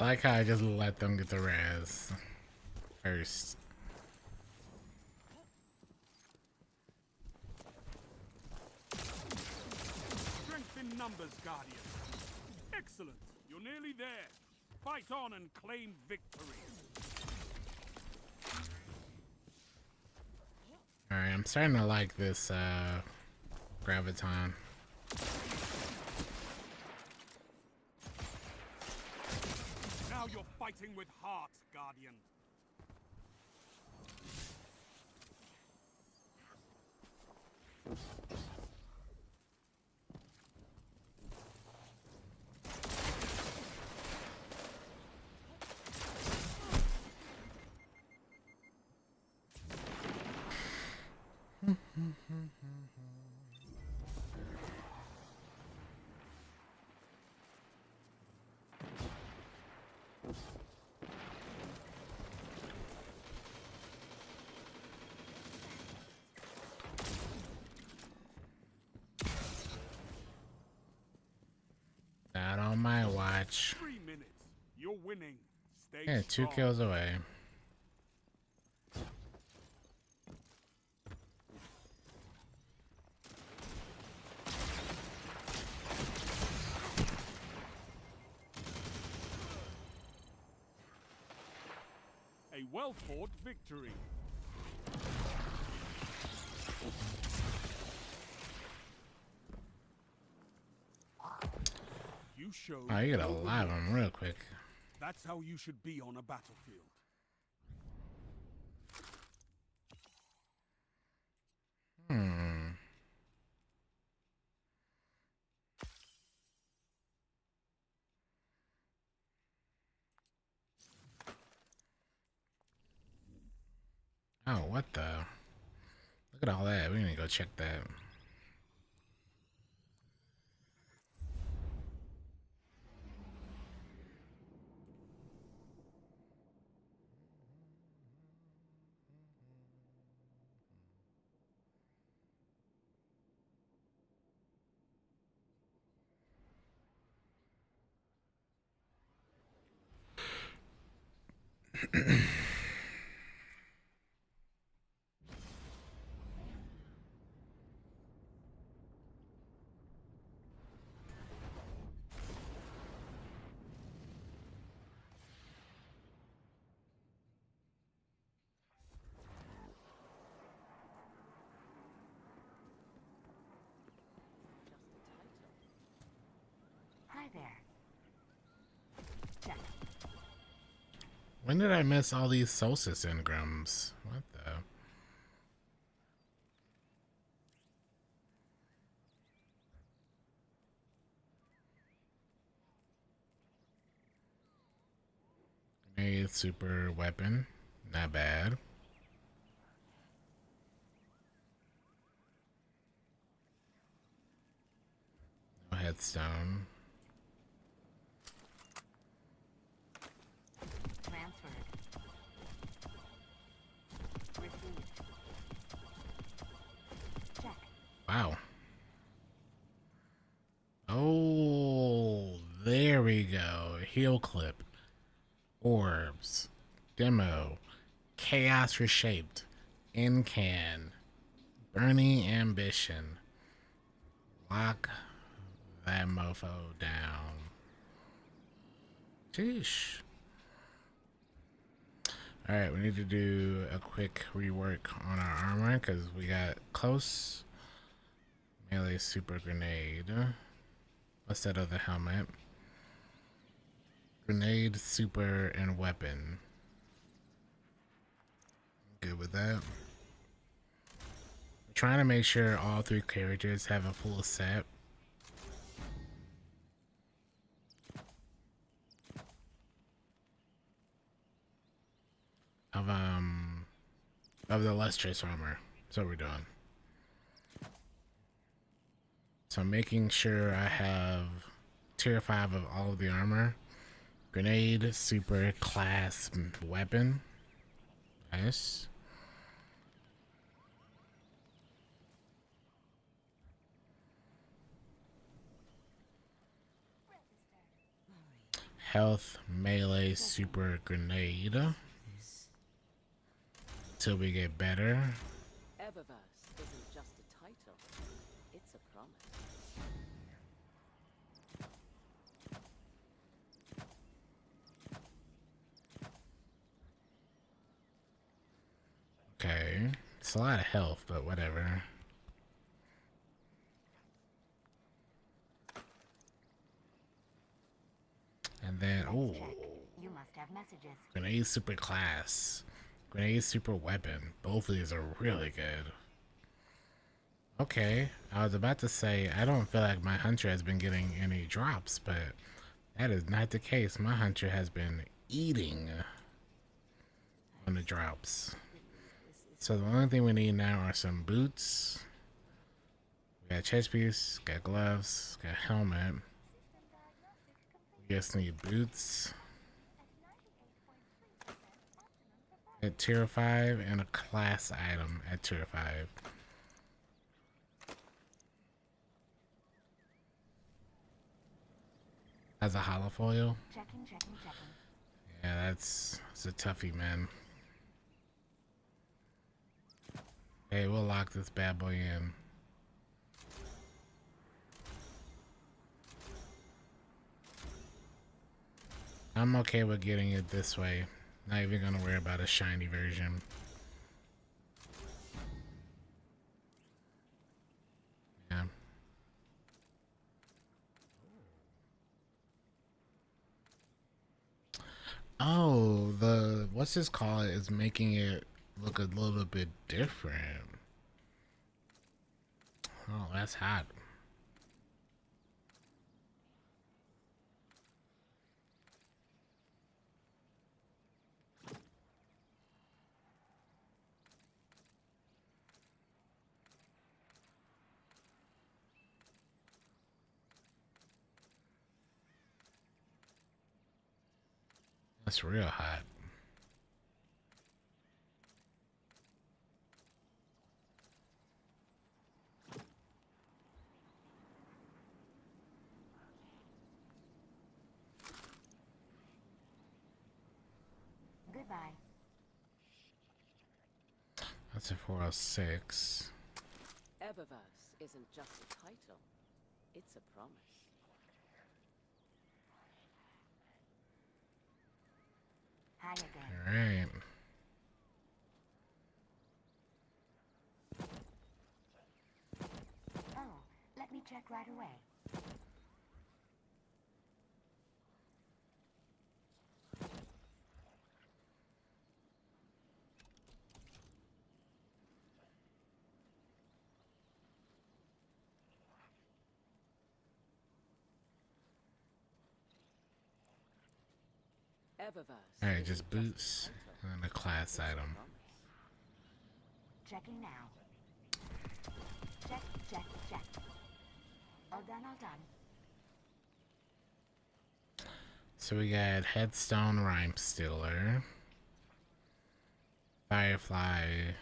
I like how I just let them get the res first. Strength in numbers, Guardian. Excellent. You're nearly there. Fight on and claim victory. Alright, I'm starting to like this Graviton. Now you're fighting with heart, Guardian. Not on my watch. 3 minutes. You're winning. Stay Yeah, 2 strong. kills away. A well-fought victory. You showed Oh, you get a no lot of them real quick. That's how you should be on a battlefield. Hmm. Oh, what the? Look at all that. We need to go check that. Hi there. Check. When did I miss all these Solstice engrams? What the? A super weapon. Not bad. No headstone. Transferred. Received. Check. Wow. Oh, there we go. Heal clip. Orbs. Demo. Chaos Reshaped. Incan. Burning Ambition. Lock that mofo down. Sheesh. Alright, we need to do a quick rework on our armor because we got close melee super grenade. What's that other helmet? Grenade, super, and weapon. Good with that. Trying to make sure all 3 characters have a full set. Of the lustrous armor. That's what we're doing. So making sure I have tier 5 of all of the armor. Grenade, super, class, weapon. Nice. Health, melee, super, grenade. Till we get better. Eververse isn't just a title, it's a promise. Okay. It's a lot of health, but whatever. And then, oh, You must have messages. grenade super class, grenade super weapon. Both of these are really good. Okay, I was about to say I don't feel like my hunter has been getting any drops, but that is not the case. My hunter has been eating on the drops. So the only thing we need now are some boots Got chest piece, got gloves, got helmet. We just need boots. At tier 5 and a class item at tier 5. As a holofoil. Checking. Yeah, that's a toughie, man. Hey, we'll lock this bad boy in. I'm okay with getting it this way. Not even gonna worry about a shiny version. Yeah. Oh, the what's this called is making it look a little bit different. Oh, that's hot. That's real hot. Goodbye. That's a 406. Eververse isn't just a title, it's a promise. Hi again. All right. Oh, let me check right away. Eververse. Alright, just boots and a class item. Checking now. Check. All done. So we got Headstone Rhyme Stealer, Firefly,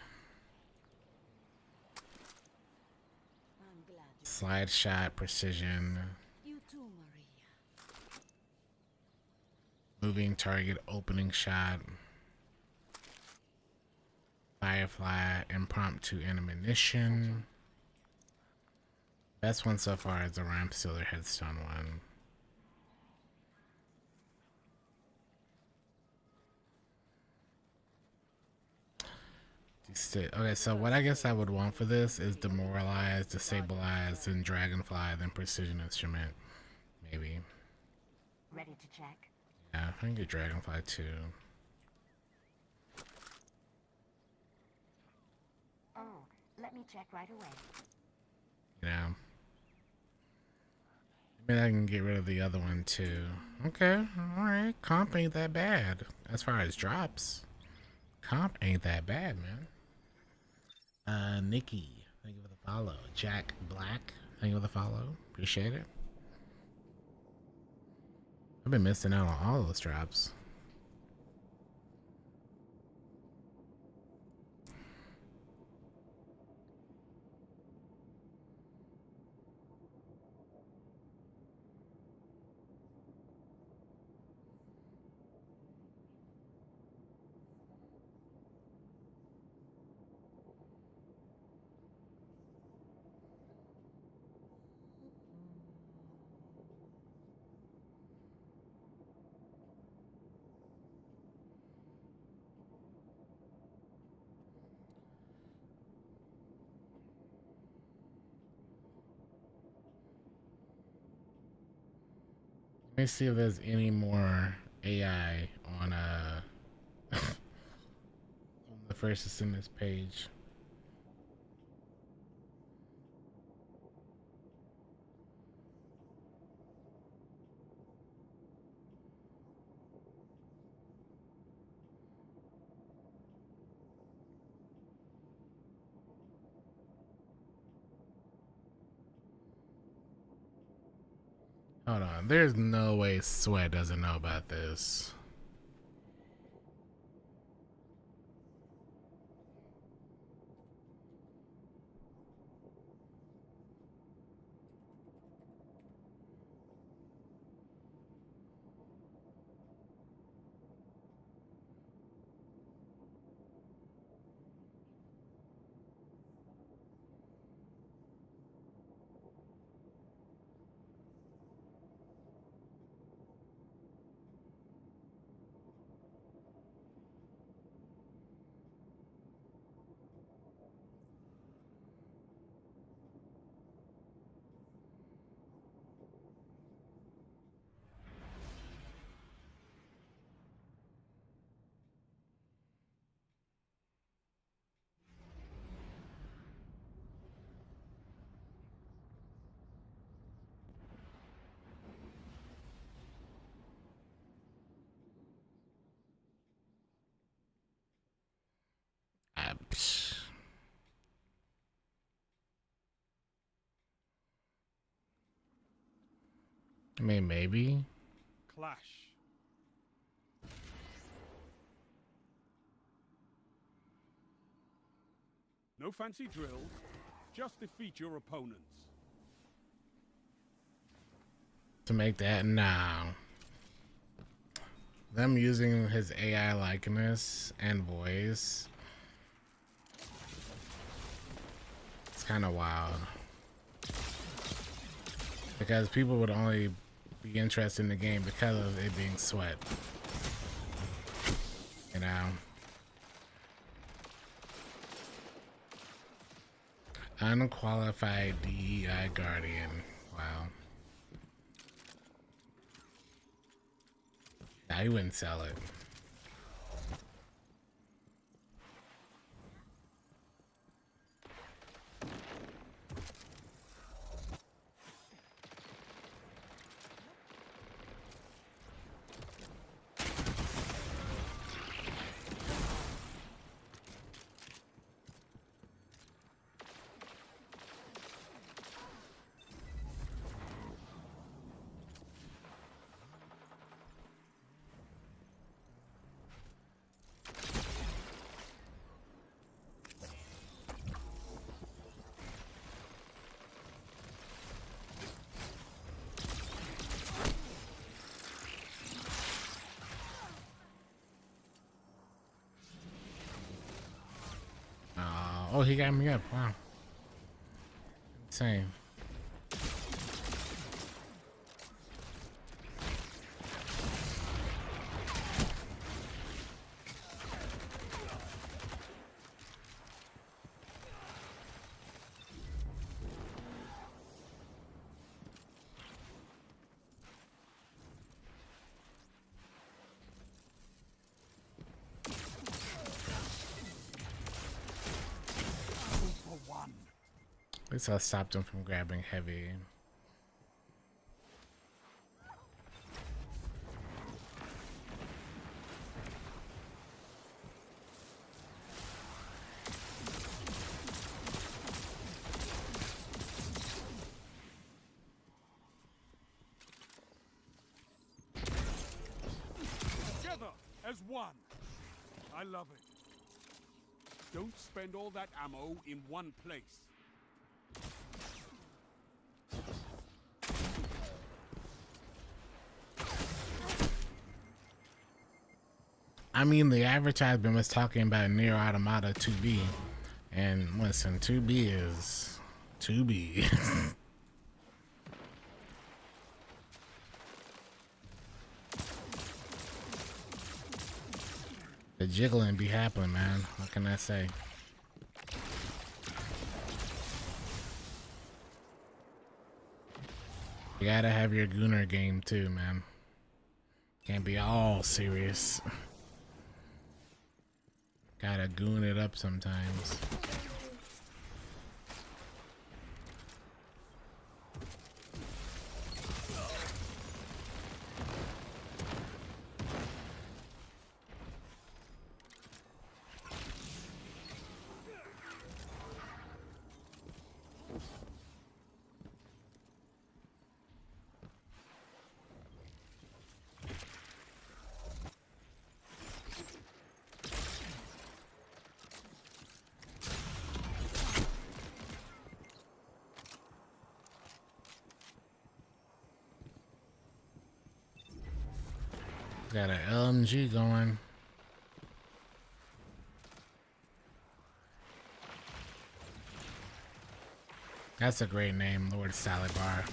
Slide Shot Precision, You too, Maria. Moving Target Opening Shot, Firefly Impromptu Ammunition. Best one so far is the Rhyme Stealer Headstone one. Okay, so what I guess I would want for this is Demoralize, Destabilize, and Dragonfly, then Precision Instrument. Maybe. Ready to check? Yeah, I can get Dragonfly too. Oh, let me check right away. Yeah. Maybe I can get rid of the other one too. Okay, alright. Comp ain't that bad. As far as drops. Comp ain't that bad, man. Nikki, thank you for the follow. Jack Black, thank you for the follow. Appreciate it. I've been missing out on all those drops. Let me see if there's any more AI on on the first SMS page. Hold on. There's no way Sweat doesn't know about this. I mean, maybe. Clash. No fancy drills, just defeat your opponents. To make that now. Them using his AI likeness and voice. It's kind of wild. Because people would only be interested in the game because of it being Sweat. You know? Unqualified DEI Guardian. Wow. I wouldn't sell it. Oh, he got me up. Wow. Insane. At least I stopped him from grabbing heavy. Together as one. I love it. Don't spend all that ammo in one place. I mean, the advertisement was talking about Nier Automata 2B, and listen, 2B is 2B. The jiggling be happening, man. What can I say? You gotta have your Gunner game too, man. Can't be all serious. Gotta goon it up sometimes. Got an LMG going. That's a great name, Lord Salad Bar.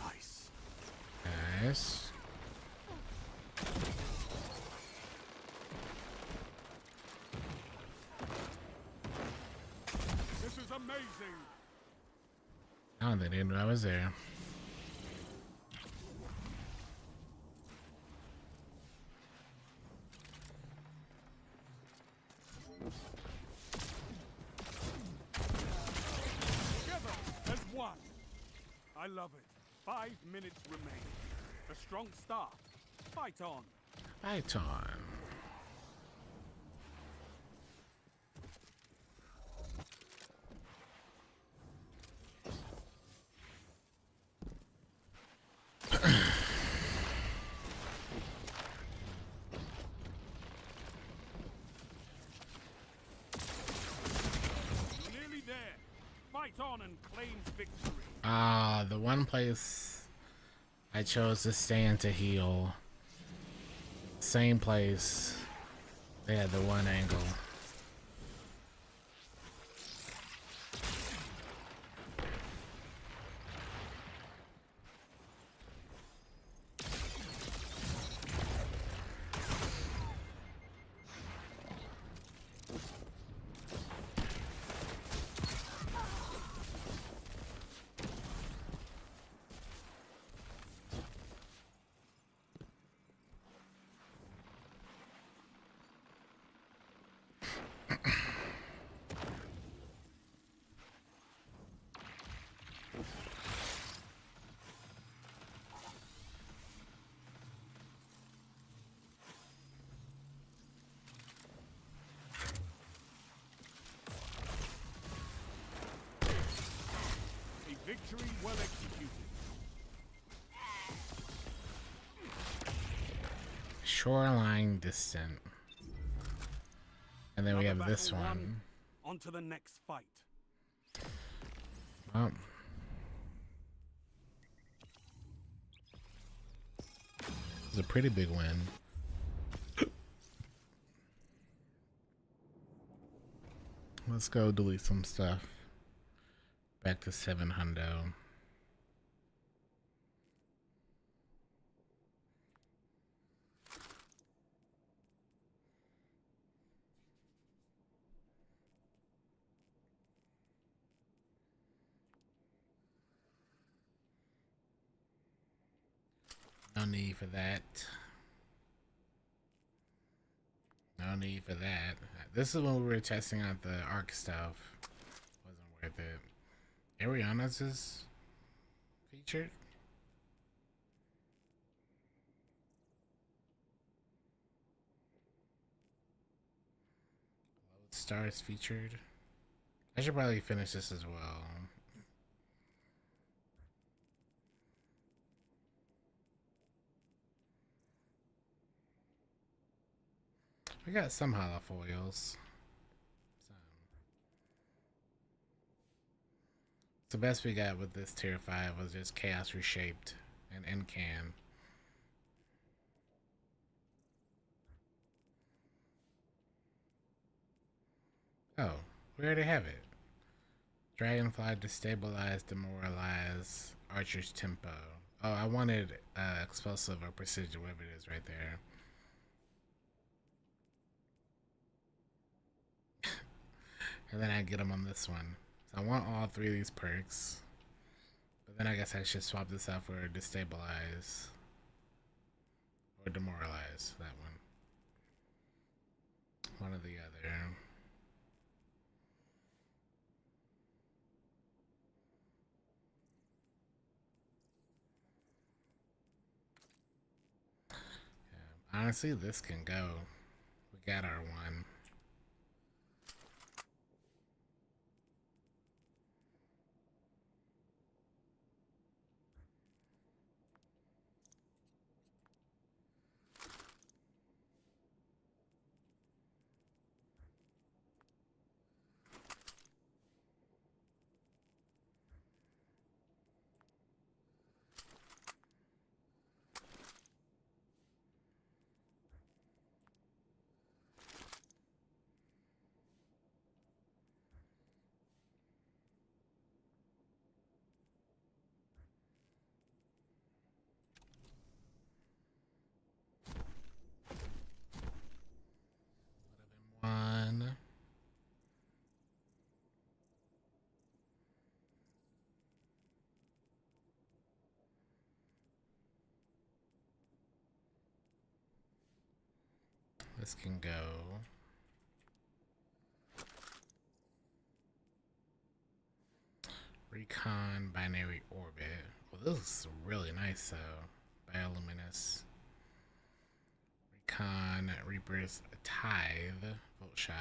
Nice. This is amazing. Oh, they didn't know I was there. Together as one. I love it. 5 minutes remain. A strong start. Fight on. Fight on. Nearly there. Fight on and claim victory. Ah, the one place I chose to stand to heal. Same place. They had the one angle. A victory well executed. Shoreline Distant. And then we have this one. On to the next fight. Oh. It's a pretty big win. Let's go delete some stuff. Back to 700. No need for that. No need for that. This is when we were testing out the ARC stuff. Wasn't worth it. Ariana's is featured. Stars featured. I should probably finish this as well. We got some holofoils. The best we got with this tier 5 was just Chaos Reshaped and Incan. Oh, we already have it. Dragonfly Destabilize, Demoralize, Archer's Tempo. Oh, I wanted Explosive or Precision, whatever it is right there. And then I get them on this one. So I want all 3 of these perks. But then I guess I should swap this out for Destabilize. Or Demoralize, that one. One or the other. Yeah, honestly, this can go. We We got our one. One. This can go. Recon binary orbit. Well, this is really nice though. Bioluminescence. Recon Reaper's Tithe. Volt shot.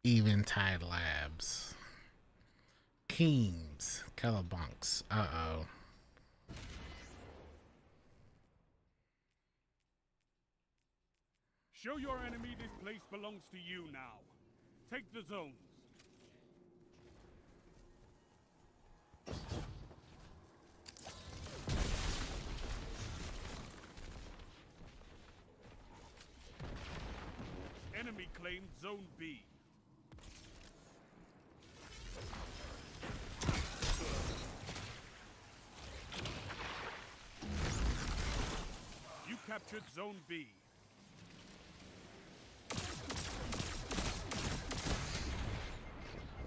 Eventide Labs. Keems. Callabunks. Uh-oh. Show your enemy this place belongs to you now. Take the zones. Enemy claimed Zone B. You captured Zone B.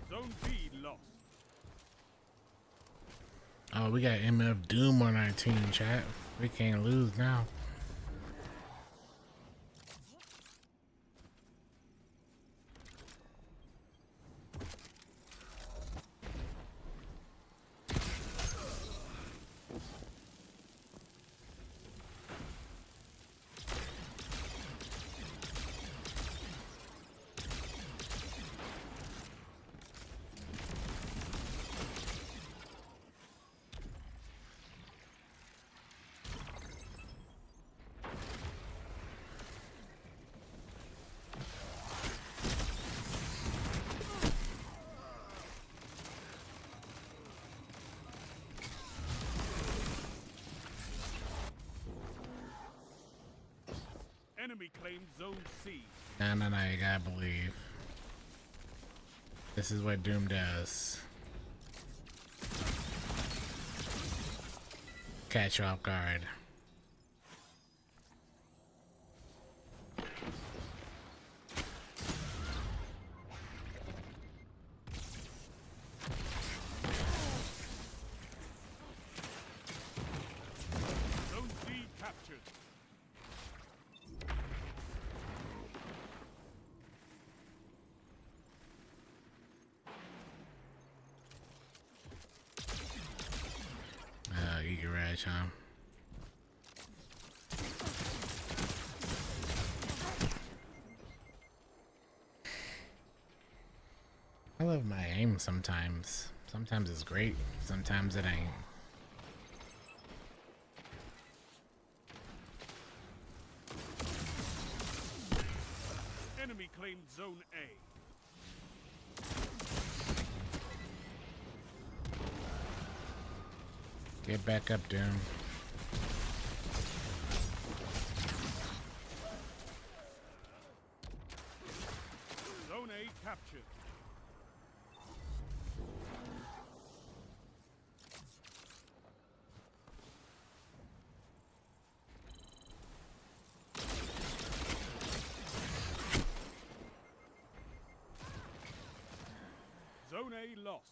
Zone B lost. Oh, we got MF Doom on our team, chat. We can't lose now. Enemy claimed Zone C. No, you gotta believe. This is what Doom does. Catch you off guard. Zone C captured. Eager Rage, huh? I love my aim sometimes. Sometimes it's great, sometimes it ain't. Enemy claimed Zone A. Get back up, Doom. Zone A captured. Zone A lost.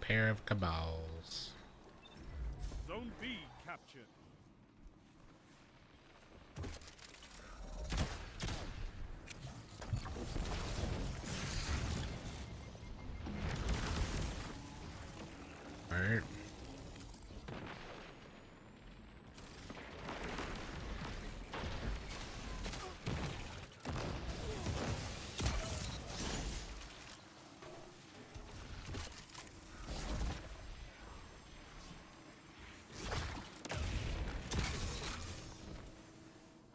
pair of cabals. Zone B captured. Alright.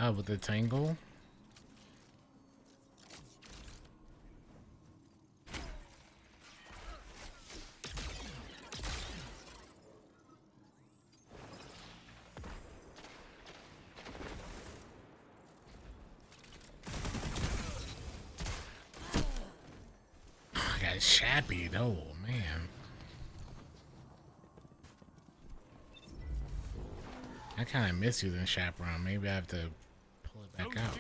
Oh, with the tangle? I got shabby, oh man. I kind of miss using chaperone. Maybe I have to pull it back out.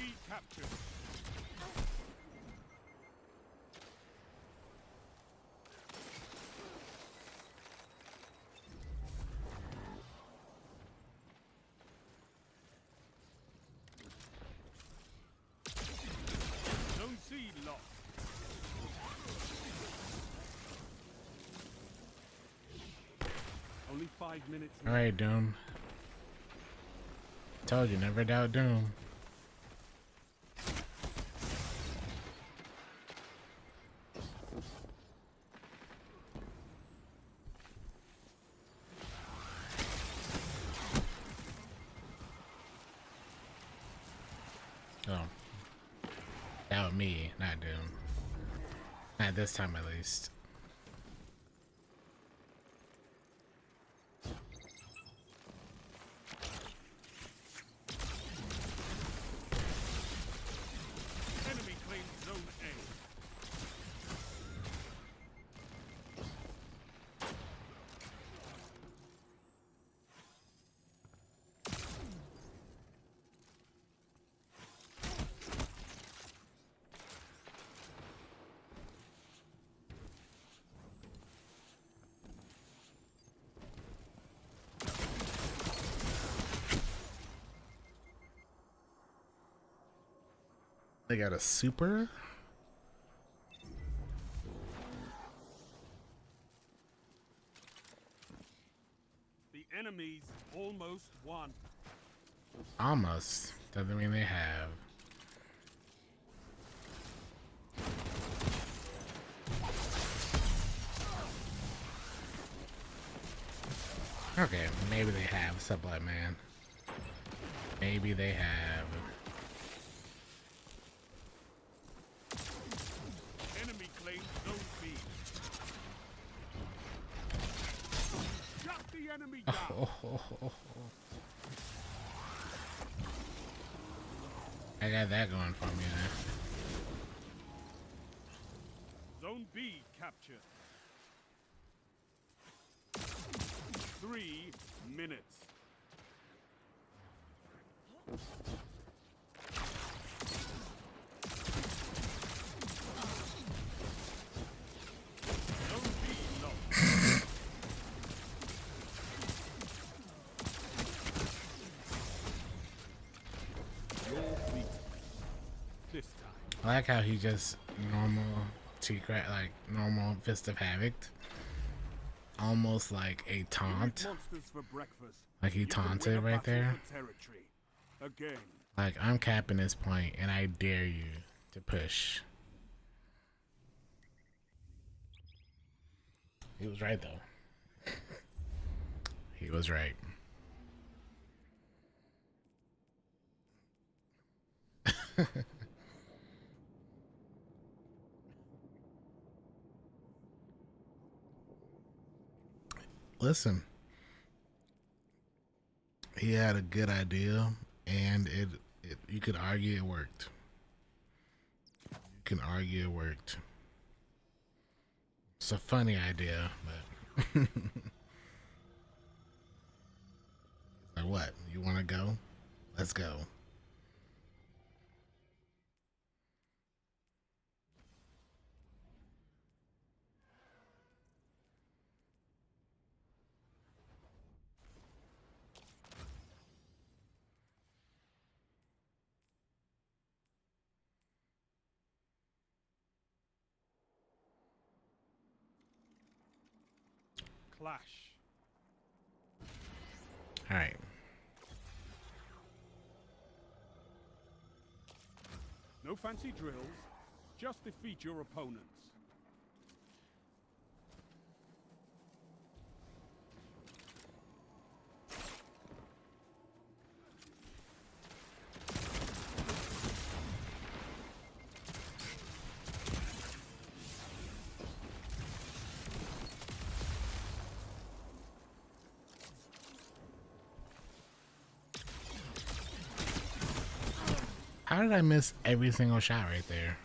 Zone C lost. Only 5 minutes. All right, Doom. Told you, never doubt Doom. Oh. Doubt me, not Doom. Not this time, at least. Enemy claims Zone A. They got a super? The enemies almost won. Almost. Doesn't mean they have. Okay, maybe they have, Sublight Man. Maybe they have. Enemy claims Zone B. Shut the enemy down. I got that going for me now. Zone B captured. 3 minutes. Zone B lost. You're beat. This time. I like how he just normal T-Crat, like normal Fist of Havoc. Almost like a taunt. Monsters for breakfast. Like he You can win a taunted right battle there. for territory. Again. Like, I'm capping this point and I dare you to push. He was right though. He was right. Listen, he had a good idea, and it you could argue it worked. You can argue it worked. It's a funny idea, but like, what? You want to go? Let's go. clash. All right. No fancy drills, just defeat your opponents. How did I miss every single shot right there?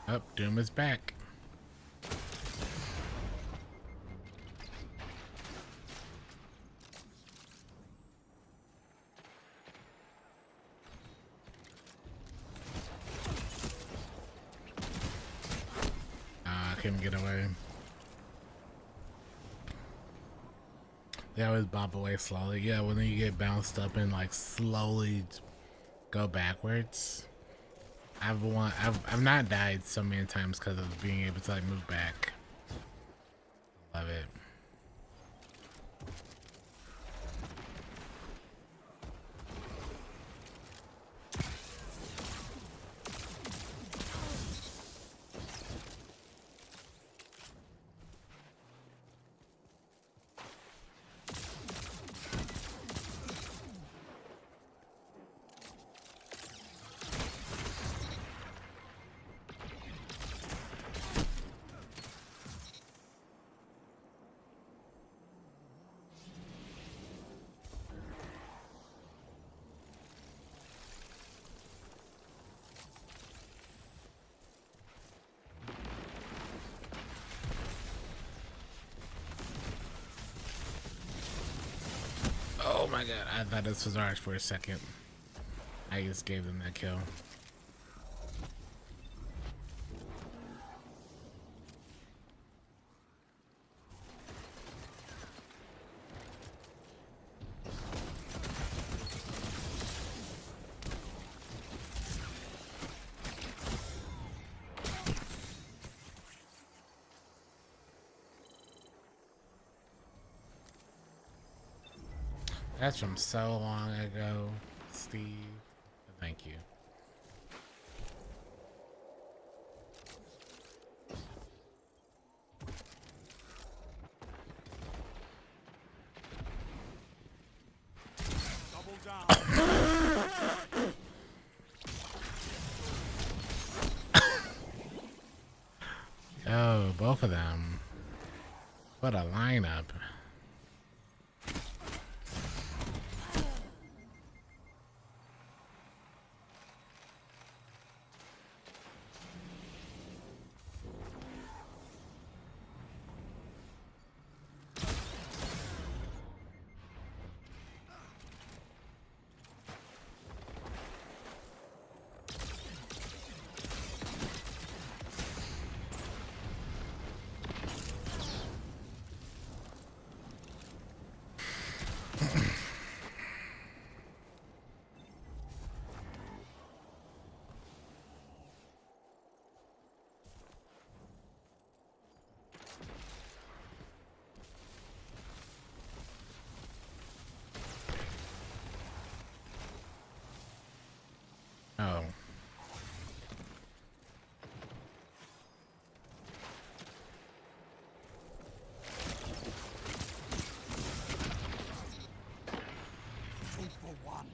Oh, Doom is back. I couldn't get away. They always bop away slowly. Yeah, when you get bounced up and like slowly go backwards. I've not died so many times because of being able to like move back. Love it. Oh my god, I thought this was ours for a second. I just gave them that kill. That's from so long ago, Steve. Thank you. Double down. Oh, both of them. What a lineup. Oh. Two for one.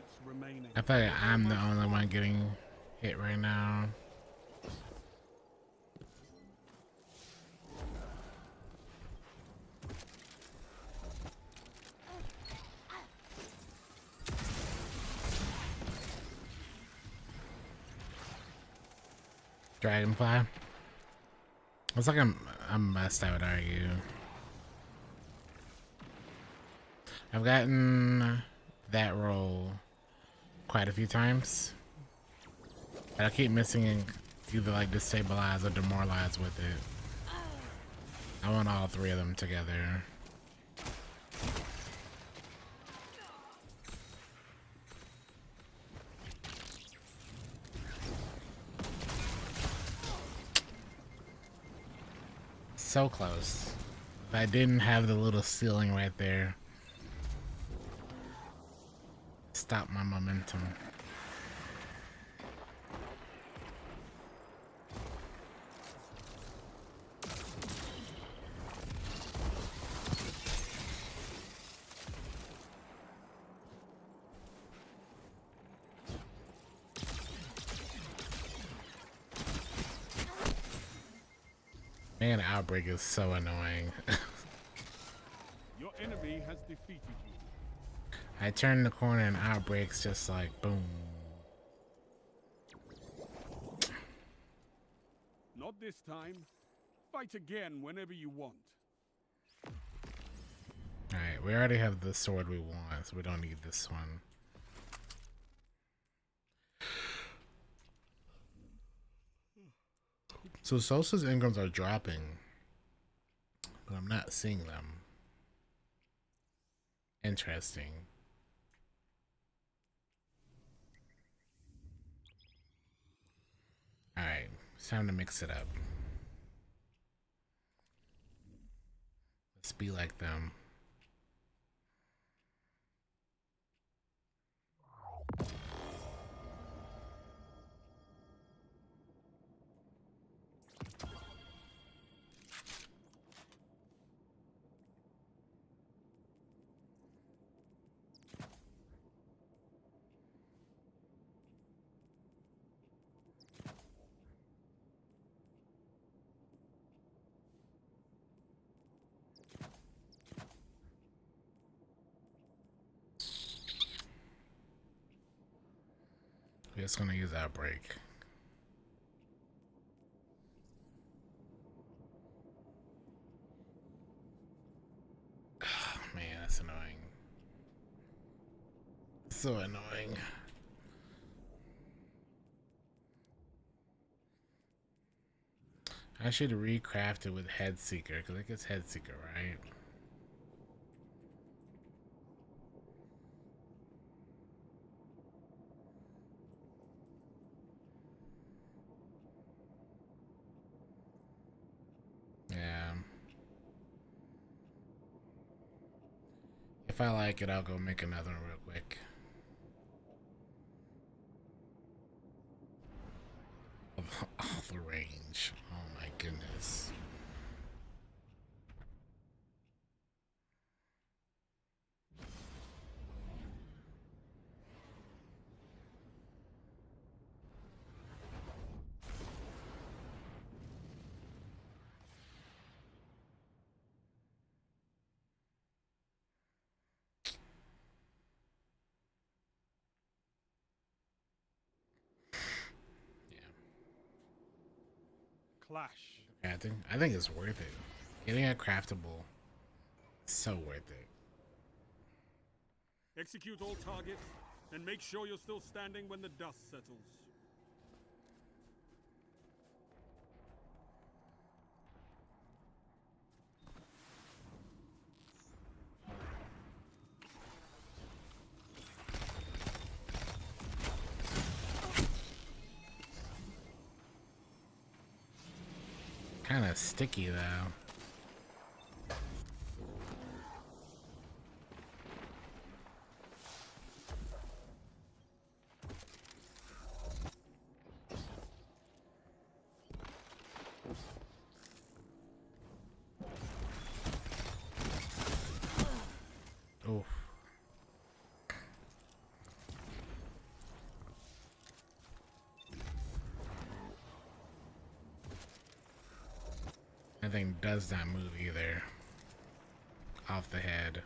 targets remaining. I feel like I'm the only one getting hit right now. Dragonfly. Looks like I'm messed, I would argue. I've gotten that roll quite a few times, but I keep missing either like destabilize or demoralize with it. I want all three of them together. So close. If I didn't have the little ceiling right there, stop my momentum. Man, Outbreak is so annoying. Your enemy has defeated you. I turn the corner and Outbreak's just like boom. Not this time. Fight again whenever you want. Alright, we already have the sword we want, so we don't need this one. So Sosa's incomes are dropping, but I'm not seeing them. Interesting. Alright, it's time to mix it up. Let's be like them. We're just gonna use Outbreak. Oh, man, that's annoying. So annoying. I should recraft it with Headseeker, because it gets Headseeker, right? Yeah. If I like it, I'll go make another one real quick. Oh, the range. Oh my goodness. Clash. I think it's worth it. Getting a craftable, so worth it. Execute all targets, and make sure you're still standing when the dust settles. Kind of sticky though. Oof. thing does not move either. Off the head.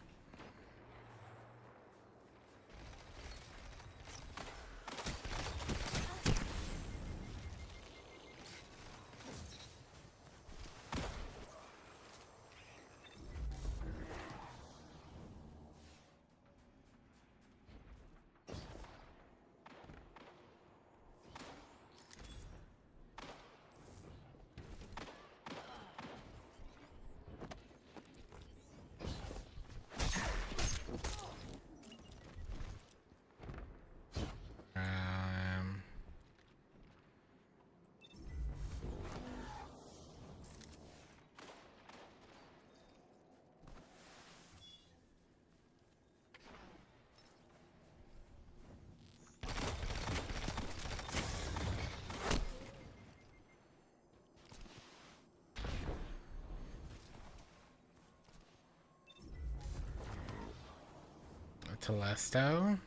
Telesto.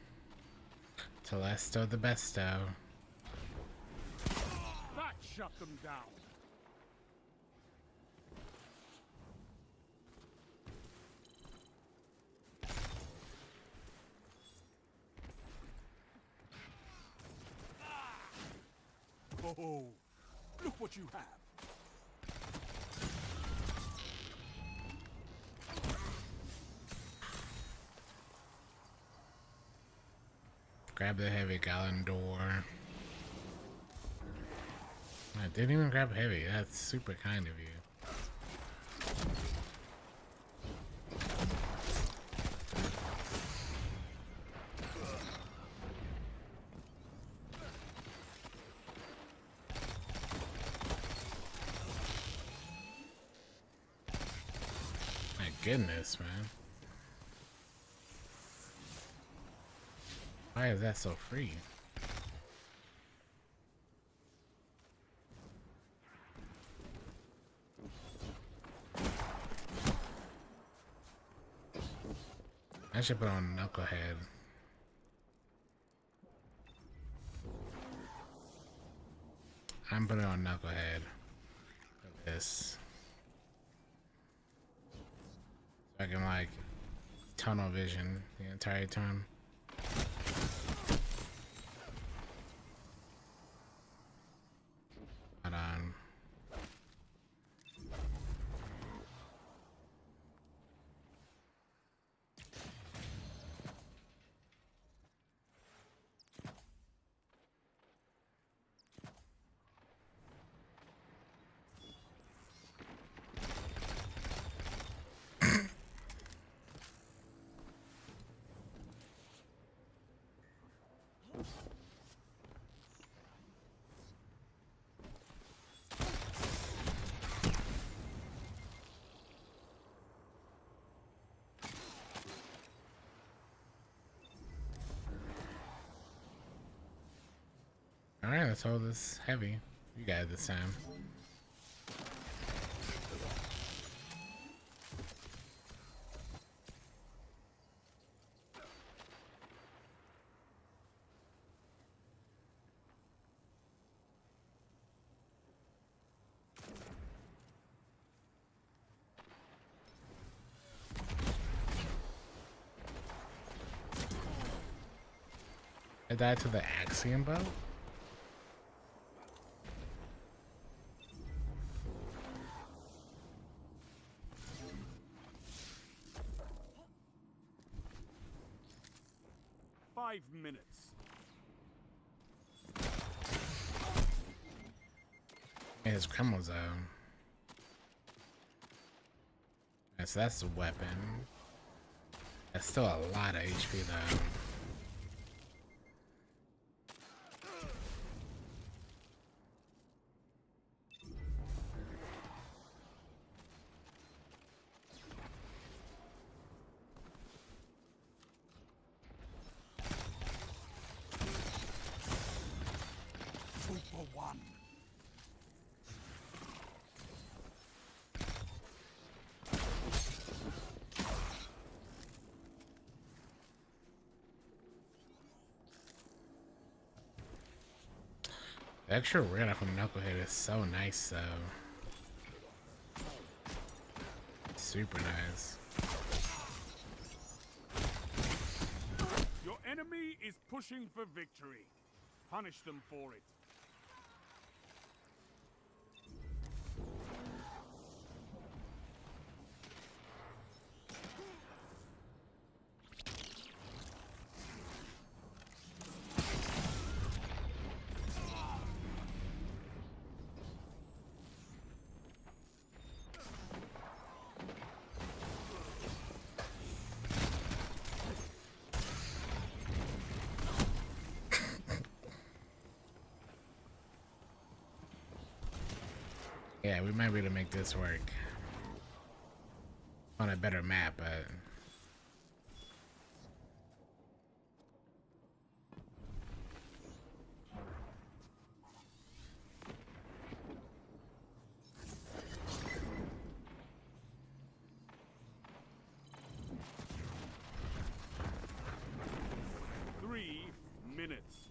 Telesto the besto. That shut them down. Oh, look what you have. Grab the heavy Galandor. I didn't even grab heavy. That's super kind of you. My goodness, man. Why is that so free? I should put on Knucklehead. I'm putting on Knucklehead. For this. So I can like tunnel vision the entire time. Hold on. Alright, let's hold this heavy. You got it this time. I died to the Axiom boat? Minutes. And his chromosome. Yes, that's the weapon. That's still a lot of HP though. The extra rare from Knucklehead is so nice though. super nice. Your enemy is pushing for victory. Punish them for it. Yeah, we might be able to make this work on a better map, but minutes.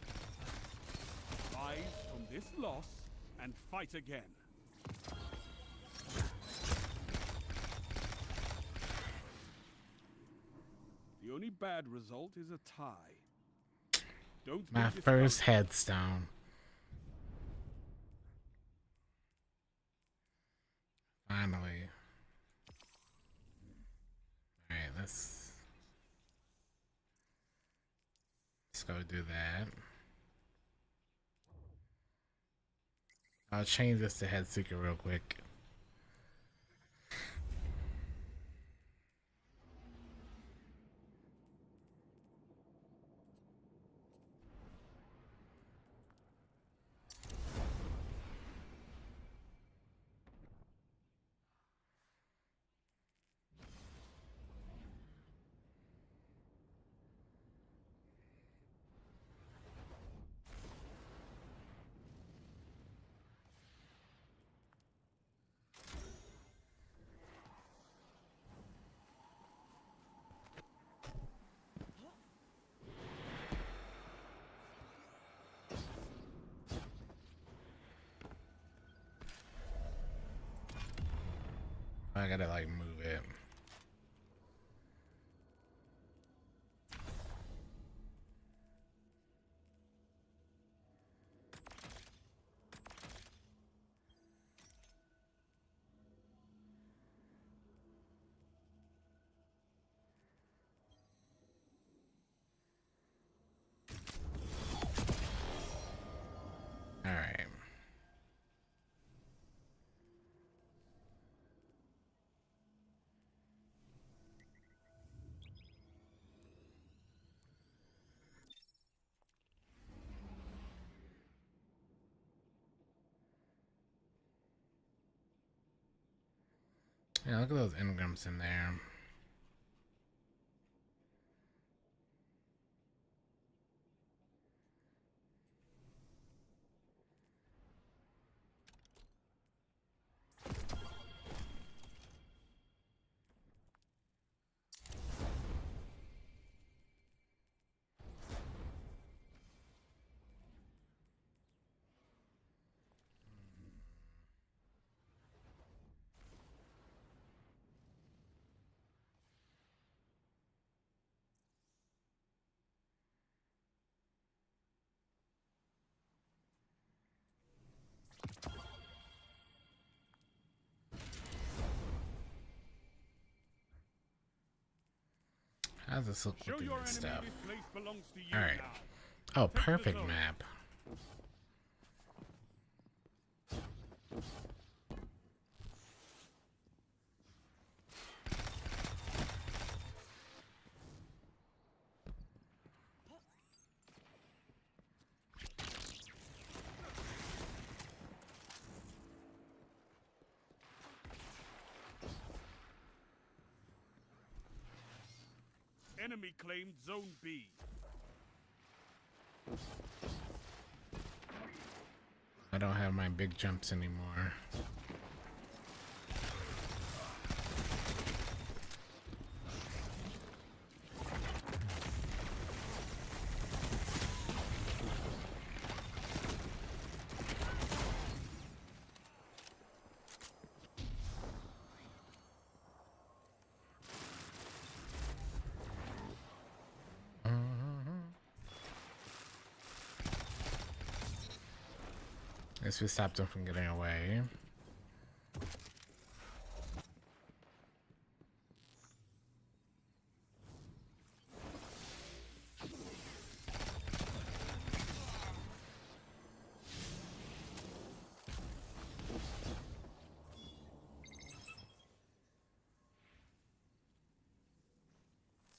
Rise from this loss and fight again. The only bad result is a tie. Don't be my discouraged. first headstone. Finally. Alright, let's go do that. I'll change this to head seeker real quick. I gotta like move it. All right. Yeah, look at those engrams in there. How does this look with the good stuff? Alright. Oh, perfect map. Enemy claimed Zone B. I don't have my big jumps anymore. guess we stopped him from getting away.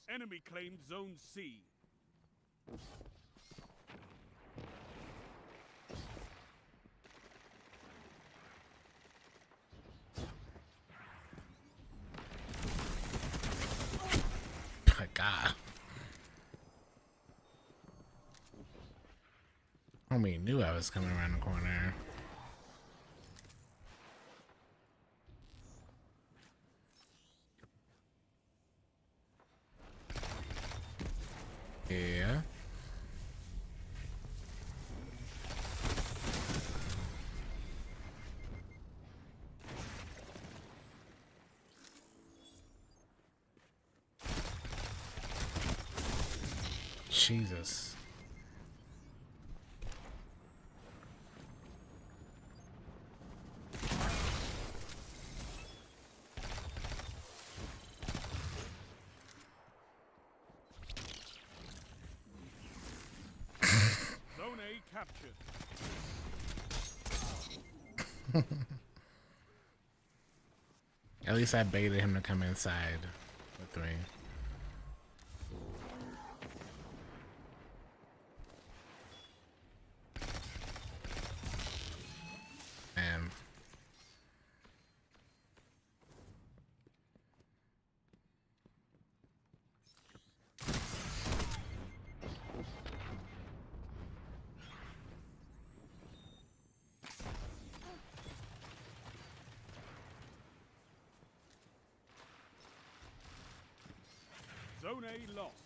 Enemy claimed Zone C. My God. Homie knew I was coming around the corner. Yeah. Jesus. Zone A captured. At least I baited him to come inside with me. Man. Zone A lost.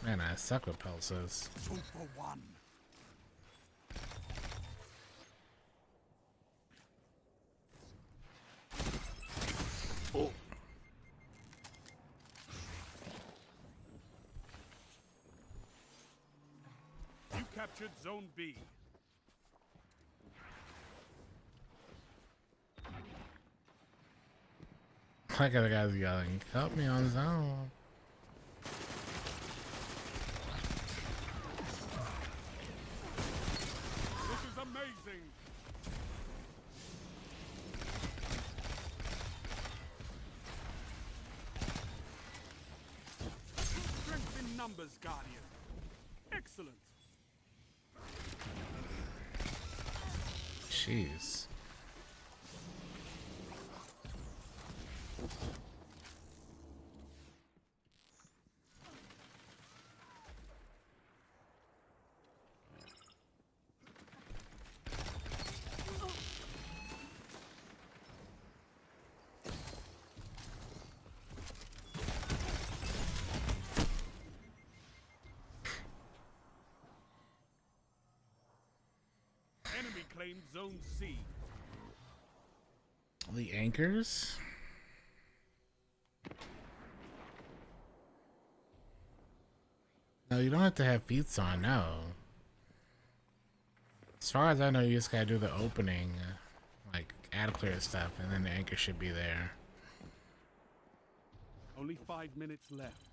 Man, I suck with pulses. 2 for 1. Oh. You captured Zone B. Like the guys yelling, help me on zone. This is amazing. Strength in numbers, Guardian. Excellent. Jeez. Enemy claimed Zone C. The anchors? No, you don't have to have feats on, no. As far as I know, you just gotta do the opening, like add clear stuff, and then the anchor should be there. Only 5 minutes left.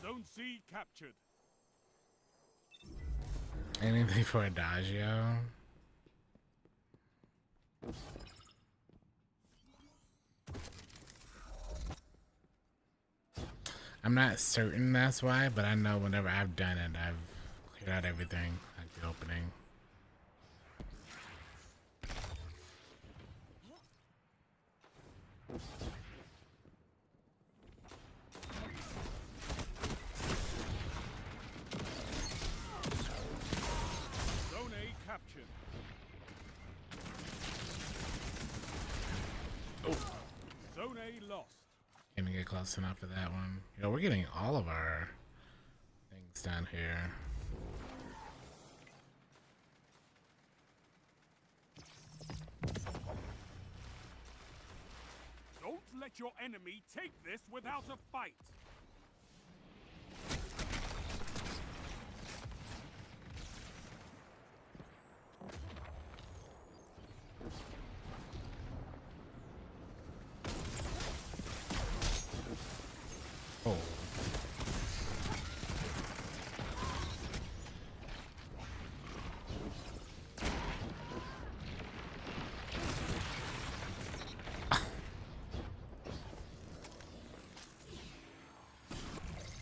Zone C captured. Anything for Adagio? I'm not certain that's why, but I know whenever I've done it, I've cleared out everything, like the opening. Zone A captured. Oh. Zone A lost. Can't get close enough for that one. Yo, we're getting all of our things down here. let your enemy take this without a fight. Oh.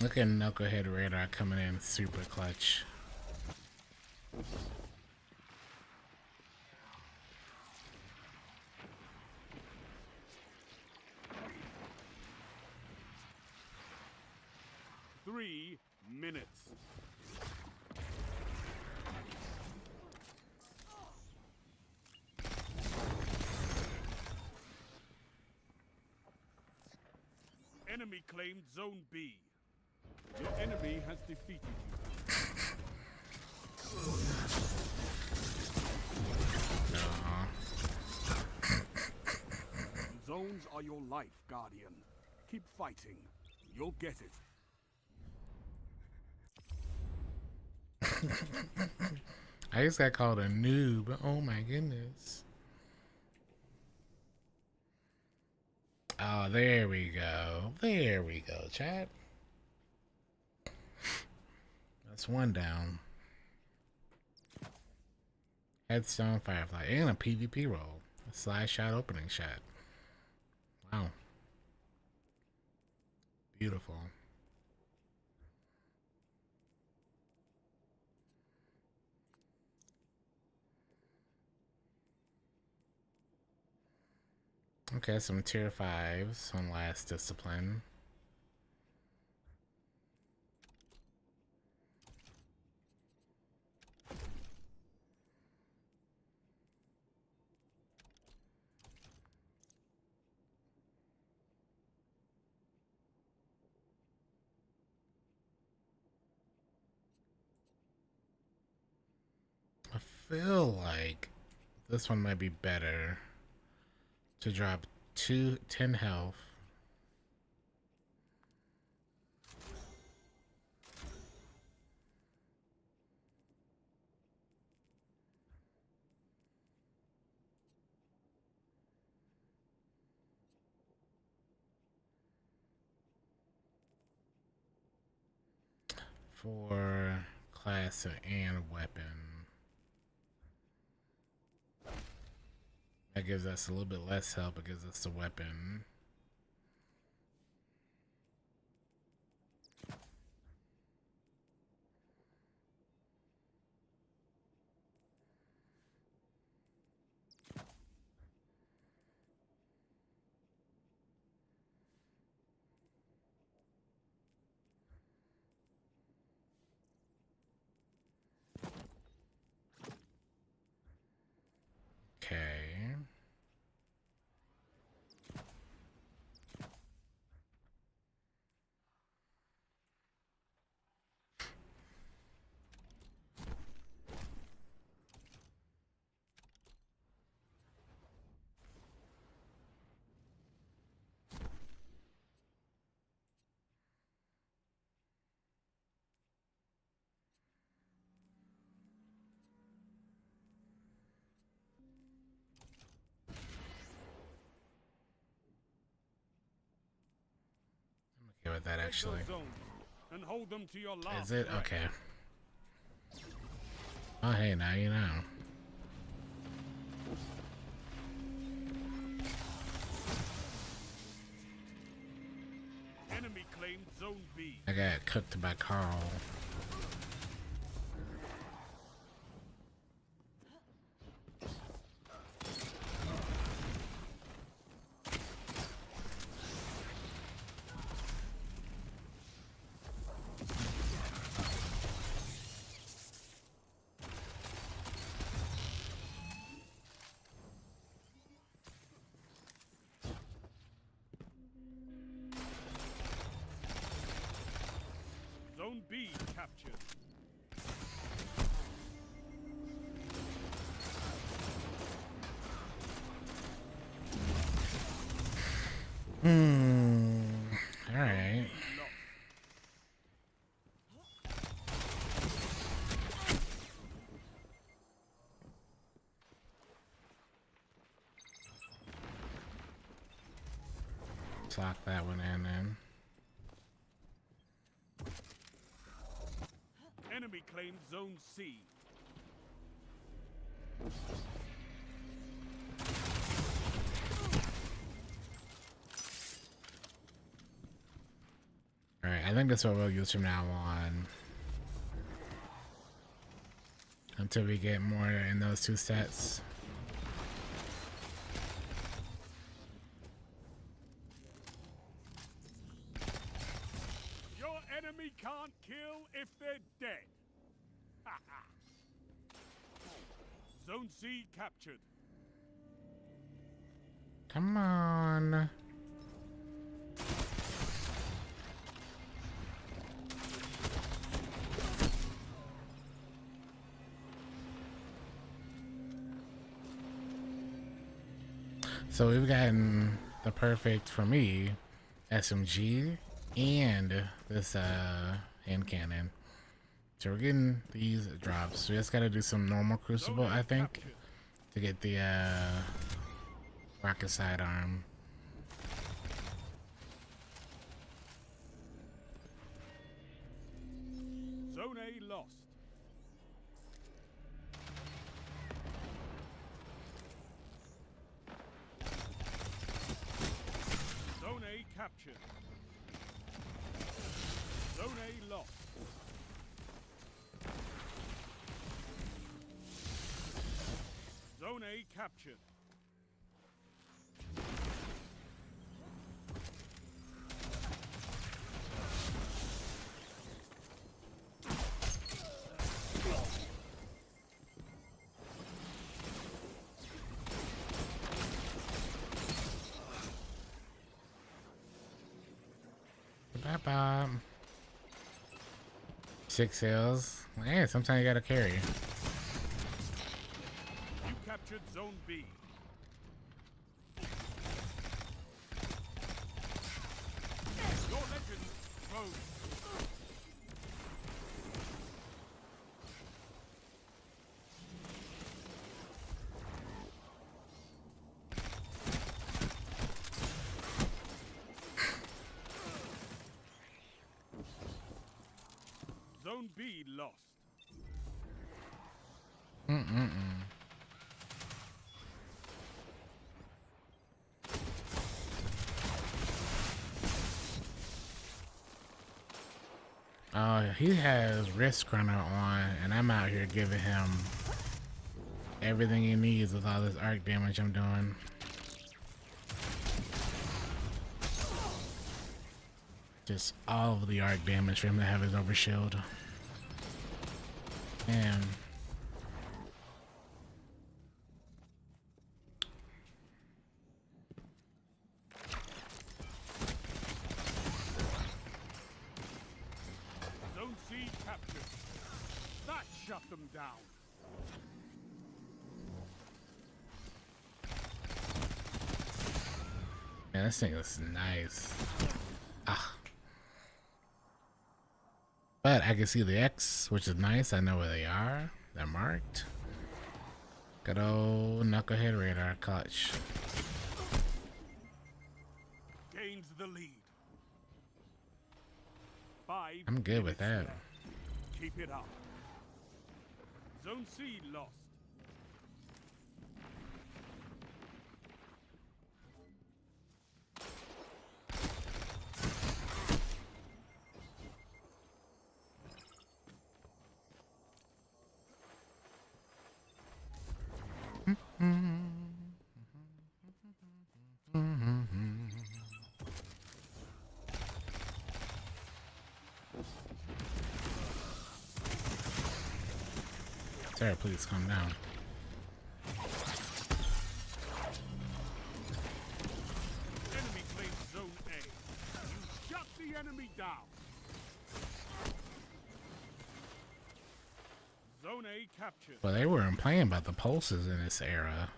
Look at Knucklehead Radar coming in super clutch. Three minutes. Enemy claimed Zone B. Your enemy has defeated you. Zones are your life, Guardian. Keep fighting. You'll get it. I just got called a noob. Oh my goodness. Oh, there we go. There we go, chat. That's one down. Headstone Firefly. And a PvP roll. A slide shot opening shot. Wow. Beautiful. Okay, some tier 5s on last discipline. I feel like this one might be better to drop 10 health. For class and weapon. That gives us a little bit less help. It gives us a weapon. Okay. Okay with that actually. And hold them to your last Is it? breath. Okay. Oh hey, now you know. Enemy claimed Zone B. I got cooked by Carl. Zone B captured. right. Lock that one in then. Enemy claimed Zone C. Alright, I think that's what we'll use from now on. Until we get more in those two sets. Your enemy can't kill if they're dead. Zone C captured. Come on. So we've gotten the perfect, for me, SMG and this hand cannon. So we're getting these drops. We just gotta do some normal crucible, I think, to get the rocket sidearm. Zone A lost. Zone A captured. Zone A lost. Zone A captured. Bye-bye. 6 hills. Hey, sometimes you gotta carry. You captured Zone B. Your legend grows. Zone B lost. Oh, he has Risk Runner on, and I'm out here giving him everything he needs with all this arc damage I'm doing. Just all of the arc damage for him to have his overshield. Man. Zone C captured. That shut them down. Man, this thing is nice. Ah. But I can see the X, which is nice. I know where they are. They're marked. Good old knucklehead radar clutch. Gains the lead. 5 I'm good with that. left. Keep it up. Zone C lost. Sarah, please calm down. Enemy claims Zone A. You shut the enemy down. Zone A captured. Well, they weren't playing about the pulses in this era.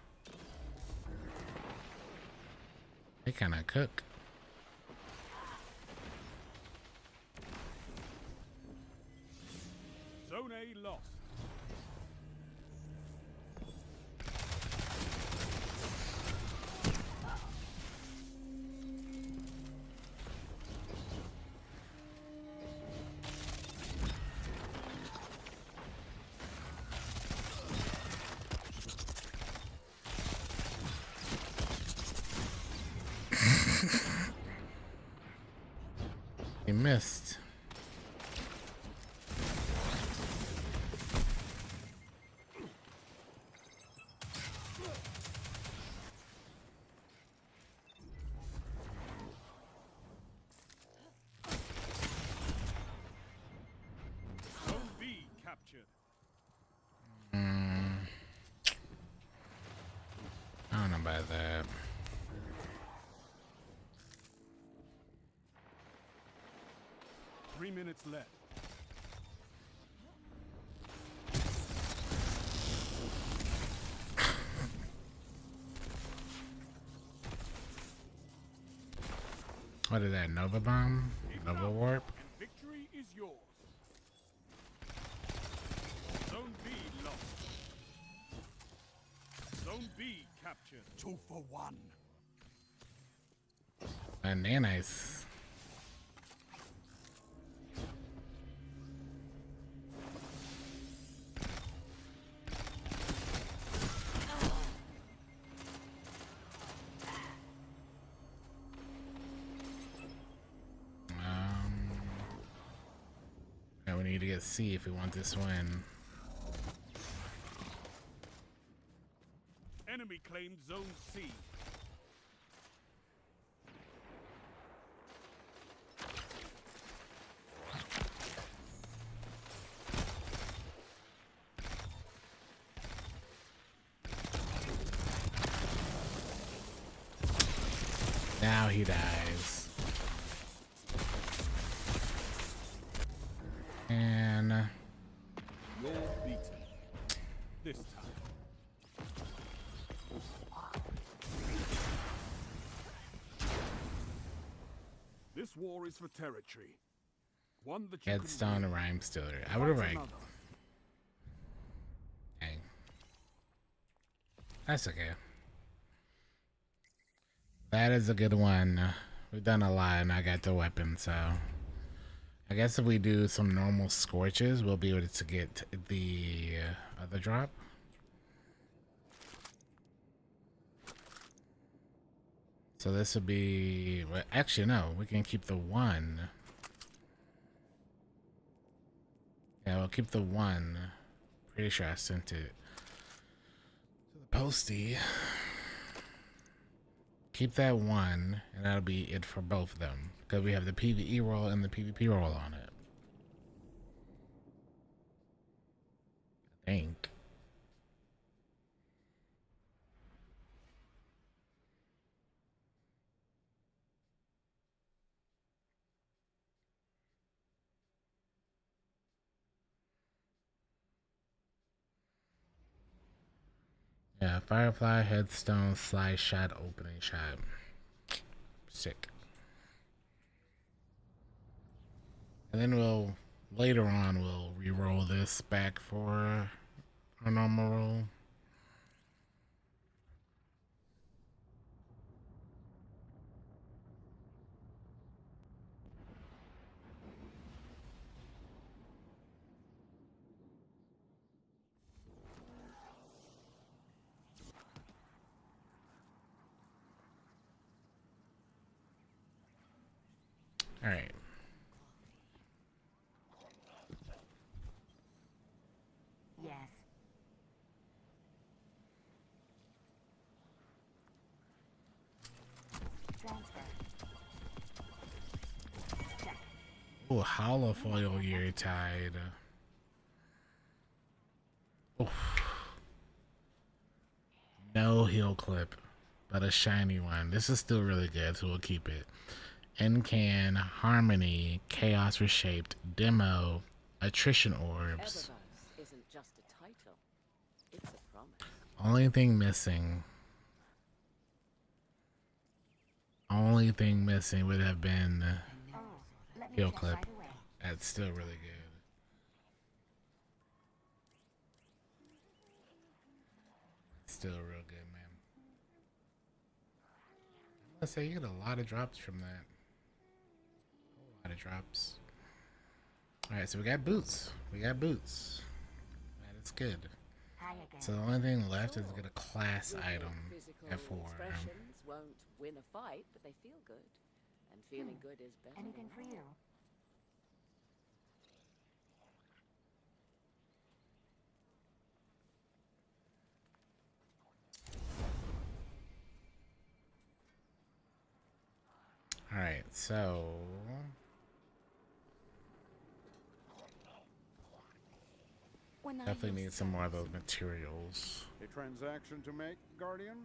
They kind of cook. Zone A lost. He missed. Zone B captured. I don't know about that. Three minutes left. What is that? Nova Bomb? Nova Warp? And victory is yours. Zone B lost. Zone B captured. 2 for 1. And nice. Yeah, we need to get C if we want this win. Enemy claimed Zone C. Now he dies. And You're beaten. This time. This war is for territory. One that you Headstone and Rhyme Stiller. I would have ranked. Dang. That's okay. That is a good one. We've done a lot and I got the weapon, so I guess if we do some normal scorches, we'll be able to get the other drop. So this would be, well, actually no, we can keep the 1. Yeah, we'll keep the 1. Pretty sure I sent it to the postie. Keep that 1, and that'll be it for both of them. Because we have the PvE roll and the PvP roll on it. I think. Yeah, Firefly, Headstone, Slice Shot, Opening Shot. Sick. And then we'll, later on, we'll re-roll this back for our normal roll. All right. Yes. Transfer. Check. Oh, holofoil gear tied. Oof. No heal clip, but a shiny one. This is still really good, so we'll keep it. Encan, Harmony, Chaos Reshaped, Demo, Attrition Orbs. Eververse isn't just a title, it's a promise. Only thing missing would have been heal clip. That's still really good. still real good, man. I say you get a lot of drops from that. A lot of drops. Alright, so we got boots. We got boots. That is good. So the only thing left is to get a class item at 4. Expressions won't win a fight, but they feel good. And feeling good is better. Anything for you? Alright, so definitely need some more of those materials. A transaction to make, Guardian?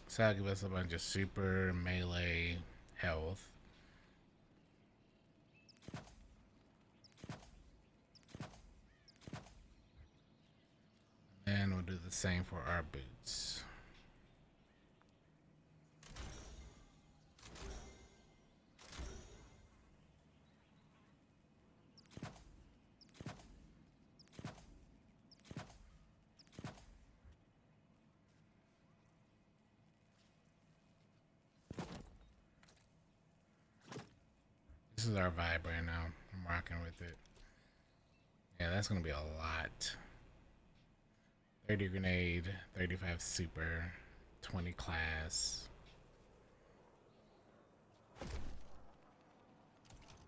So that'll give us a bunch of super melee health. And we'll do the same for our boots. This is our vibe right now. I'm rocking with it. Yeah, that's gonna be a lot. 30 grenade, 35 super, 20 class.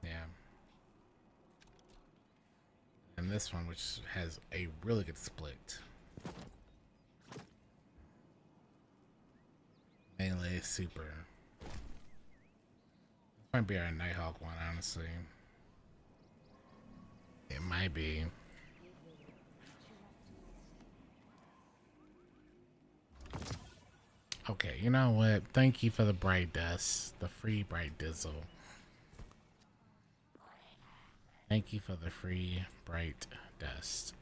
Yeah. And this one, which has a really good split. Melee super. Might be our Nighthawk one, honestly. It might be. Okay, you know what? Thank you for the bright dust. The free bright dizzle. Thank you for the free bright dust.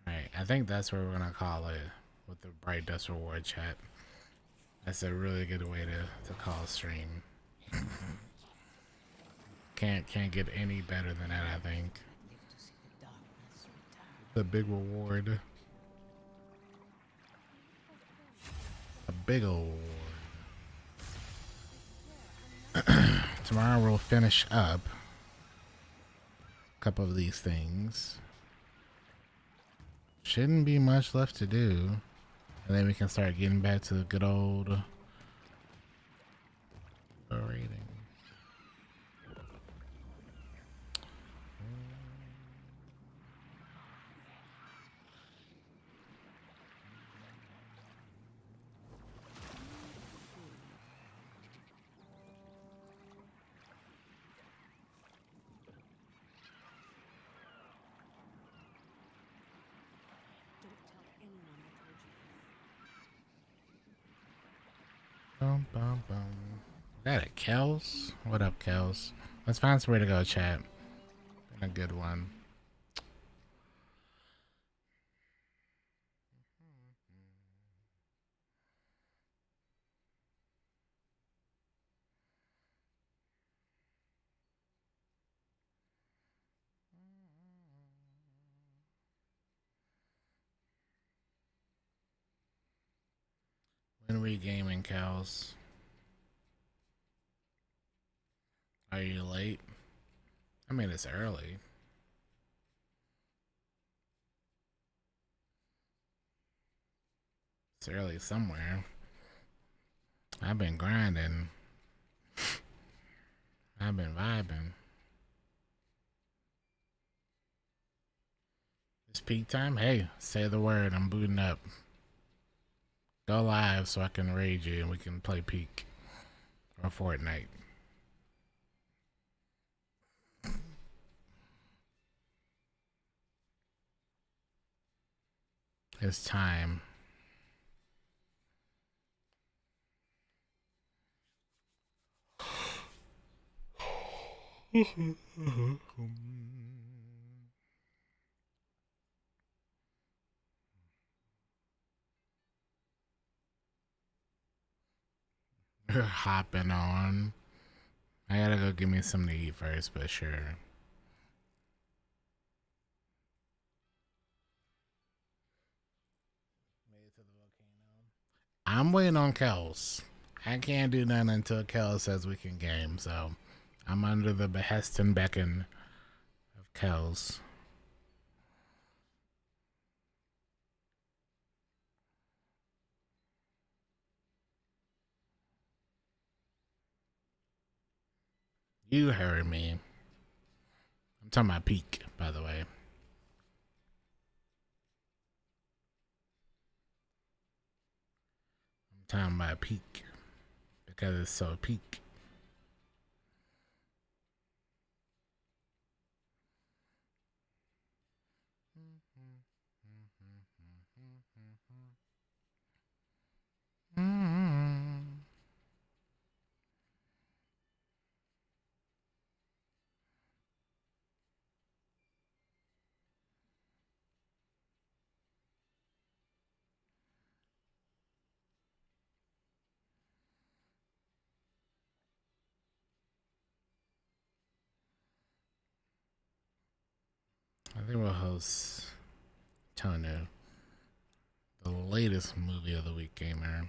Alright, I think that's what we're gonna call it. With the bright dust reward chat. That's a really good way to call a stream. Can't get any better than that, I think. The big reward. A big old reward. Tomorrow we'll finish up a couple of these things. Shouldn't be much left to do. And then we can start getting back to the good old rating. Bum, bum, bum. Got it, Kels? What up, Kels? Let's find somewhere to go, chat. Been a good one. When we gaming, cows? Are you late? I mean, it's early. It's early somewhere. I've been grinding. I've been vibing. It's peak time. Hey, say the word. I'm booting up. Go live so I can raid you and we can play Peak or Fortnite. It's time. You're hopping on. I gotta go get me something to eat first, but sure. I'm waiting on Kels. I can't do nothing until Kels says we can game, so I'm under the behest and beckon of Kels. You heard me. I'm talking about Peak, by the way. I'm talking about Peak because it's so peak. I think we'll host Tonu, the latest movie of the week gamer.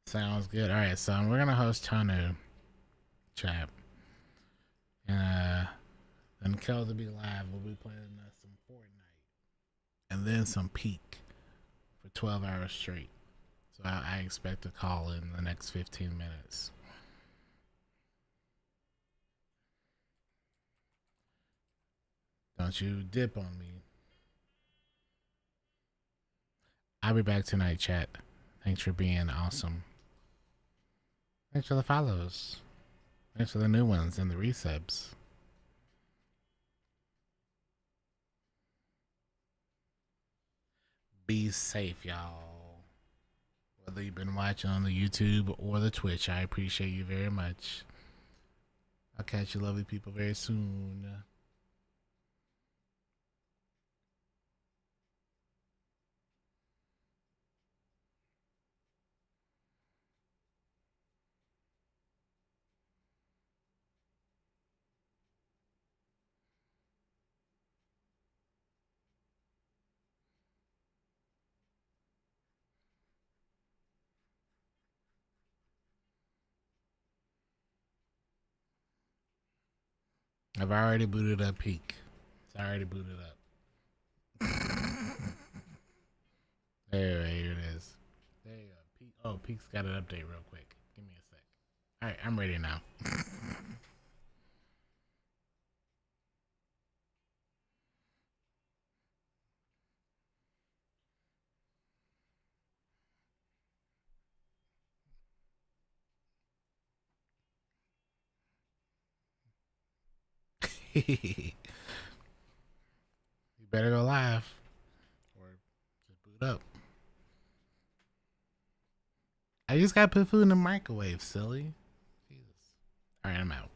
Sounds good. All right, so we're gonna host Tonu, chat, and then Kel to be live. We'll be playing some Fortnite, and then some Peak for 12 hours straight. So I expect to call in the next 15 minutes. Don't you dip on me. I'll be back tonight, chat. Thanks for being awesome. Thanks for the follows. Thanks for the new ones and the resubs. Be safe, y'all. Whether you've been watching on the YouTube or the Twitch, I appreciate you very much. I'll catch you lovely people very soon. I've already booted up Peak. It's already booted up. There, here it is. There you go. Peak. Oh, Peak's got an update real quick. Give me a sec. All right, I'm ready now. You better go live or just boot up. I just gotta put food in the microwave, silly. Jesus. All right, I'm out.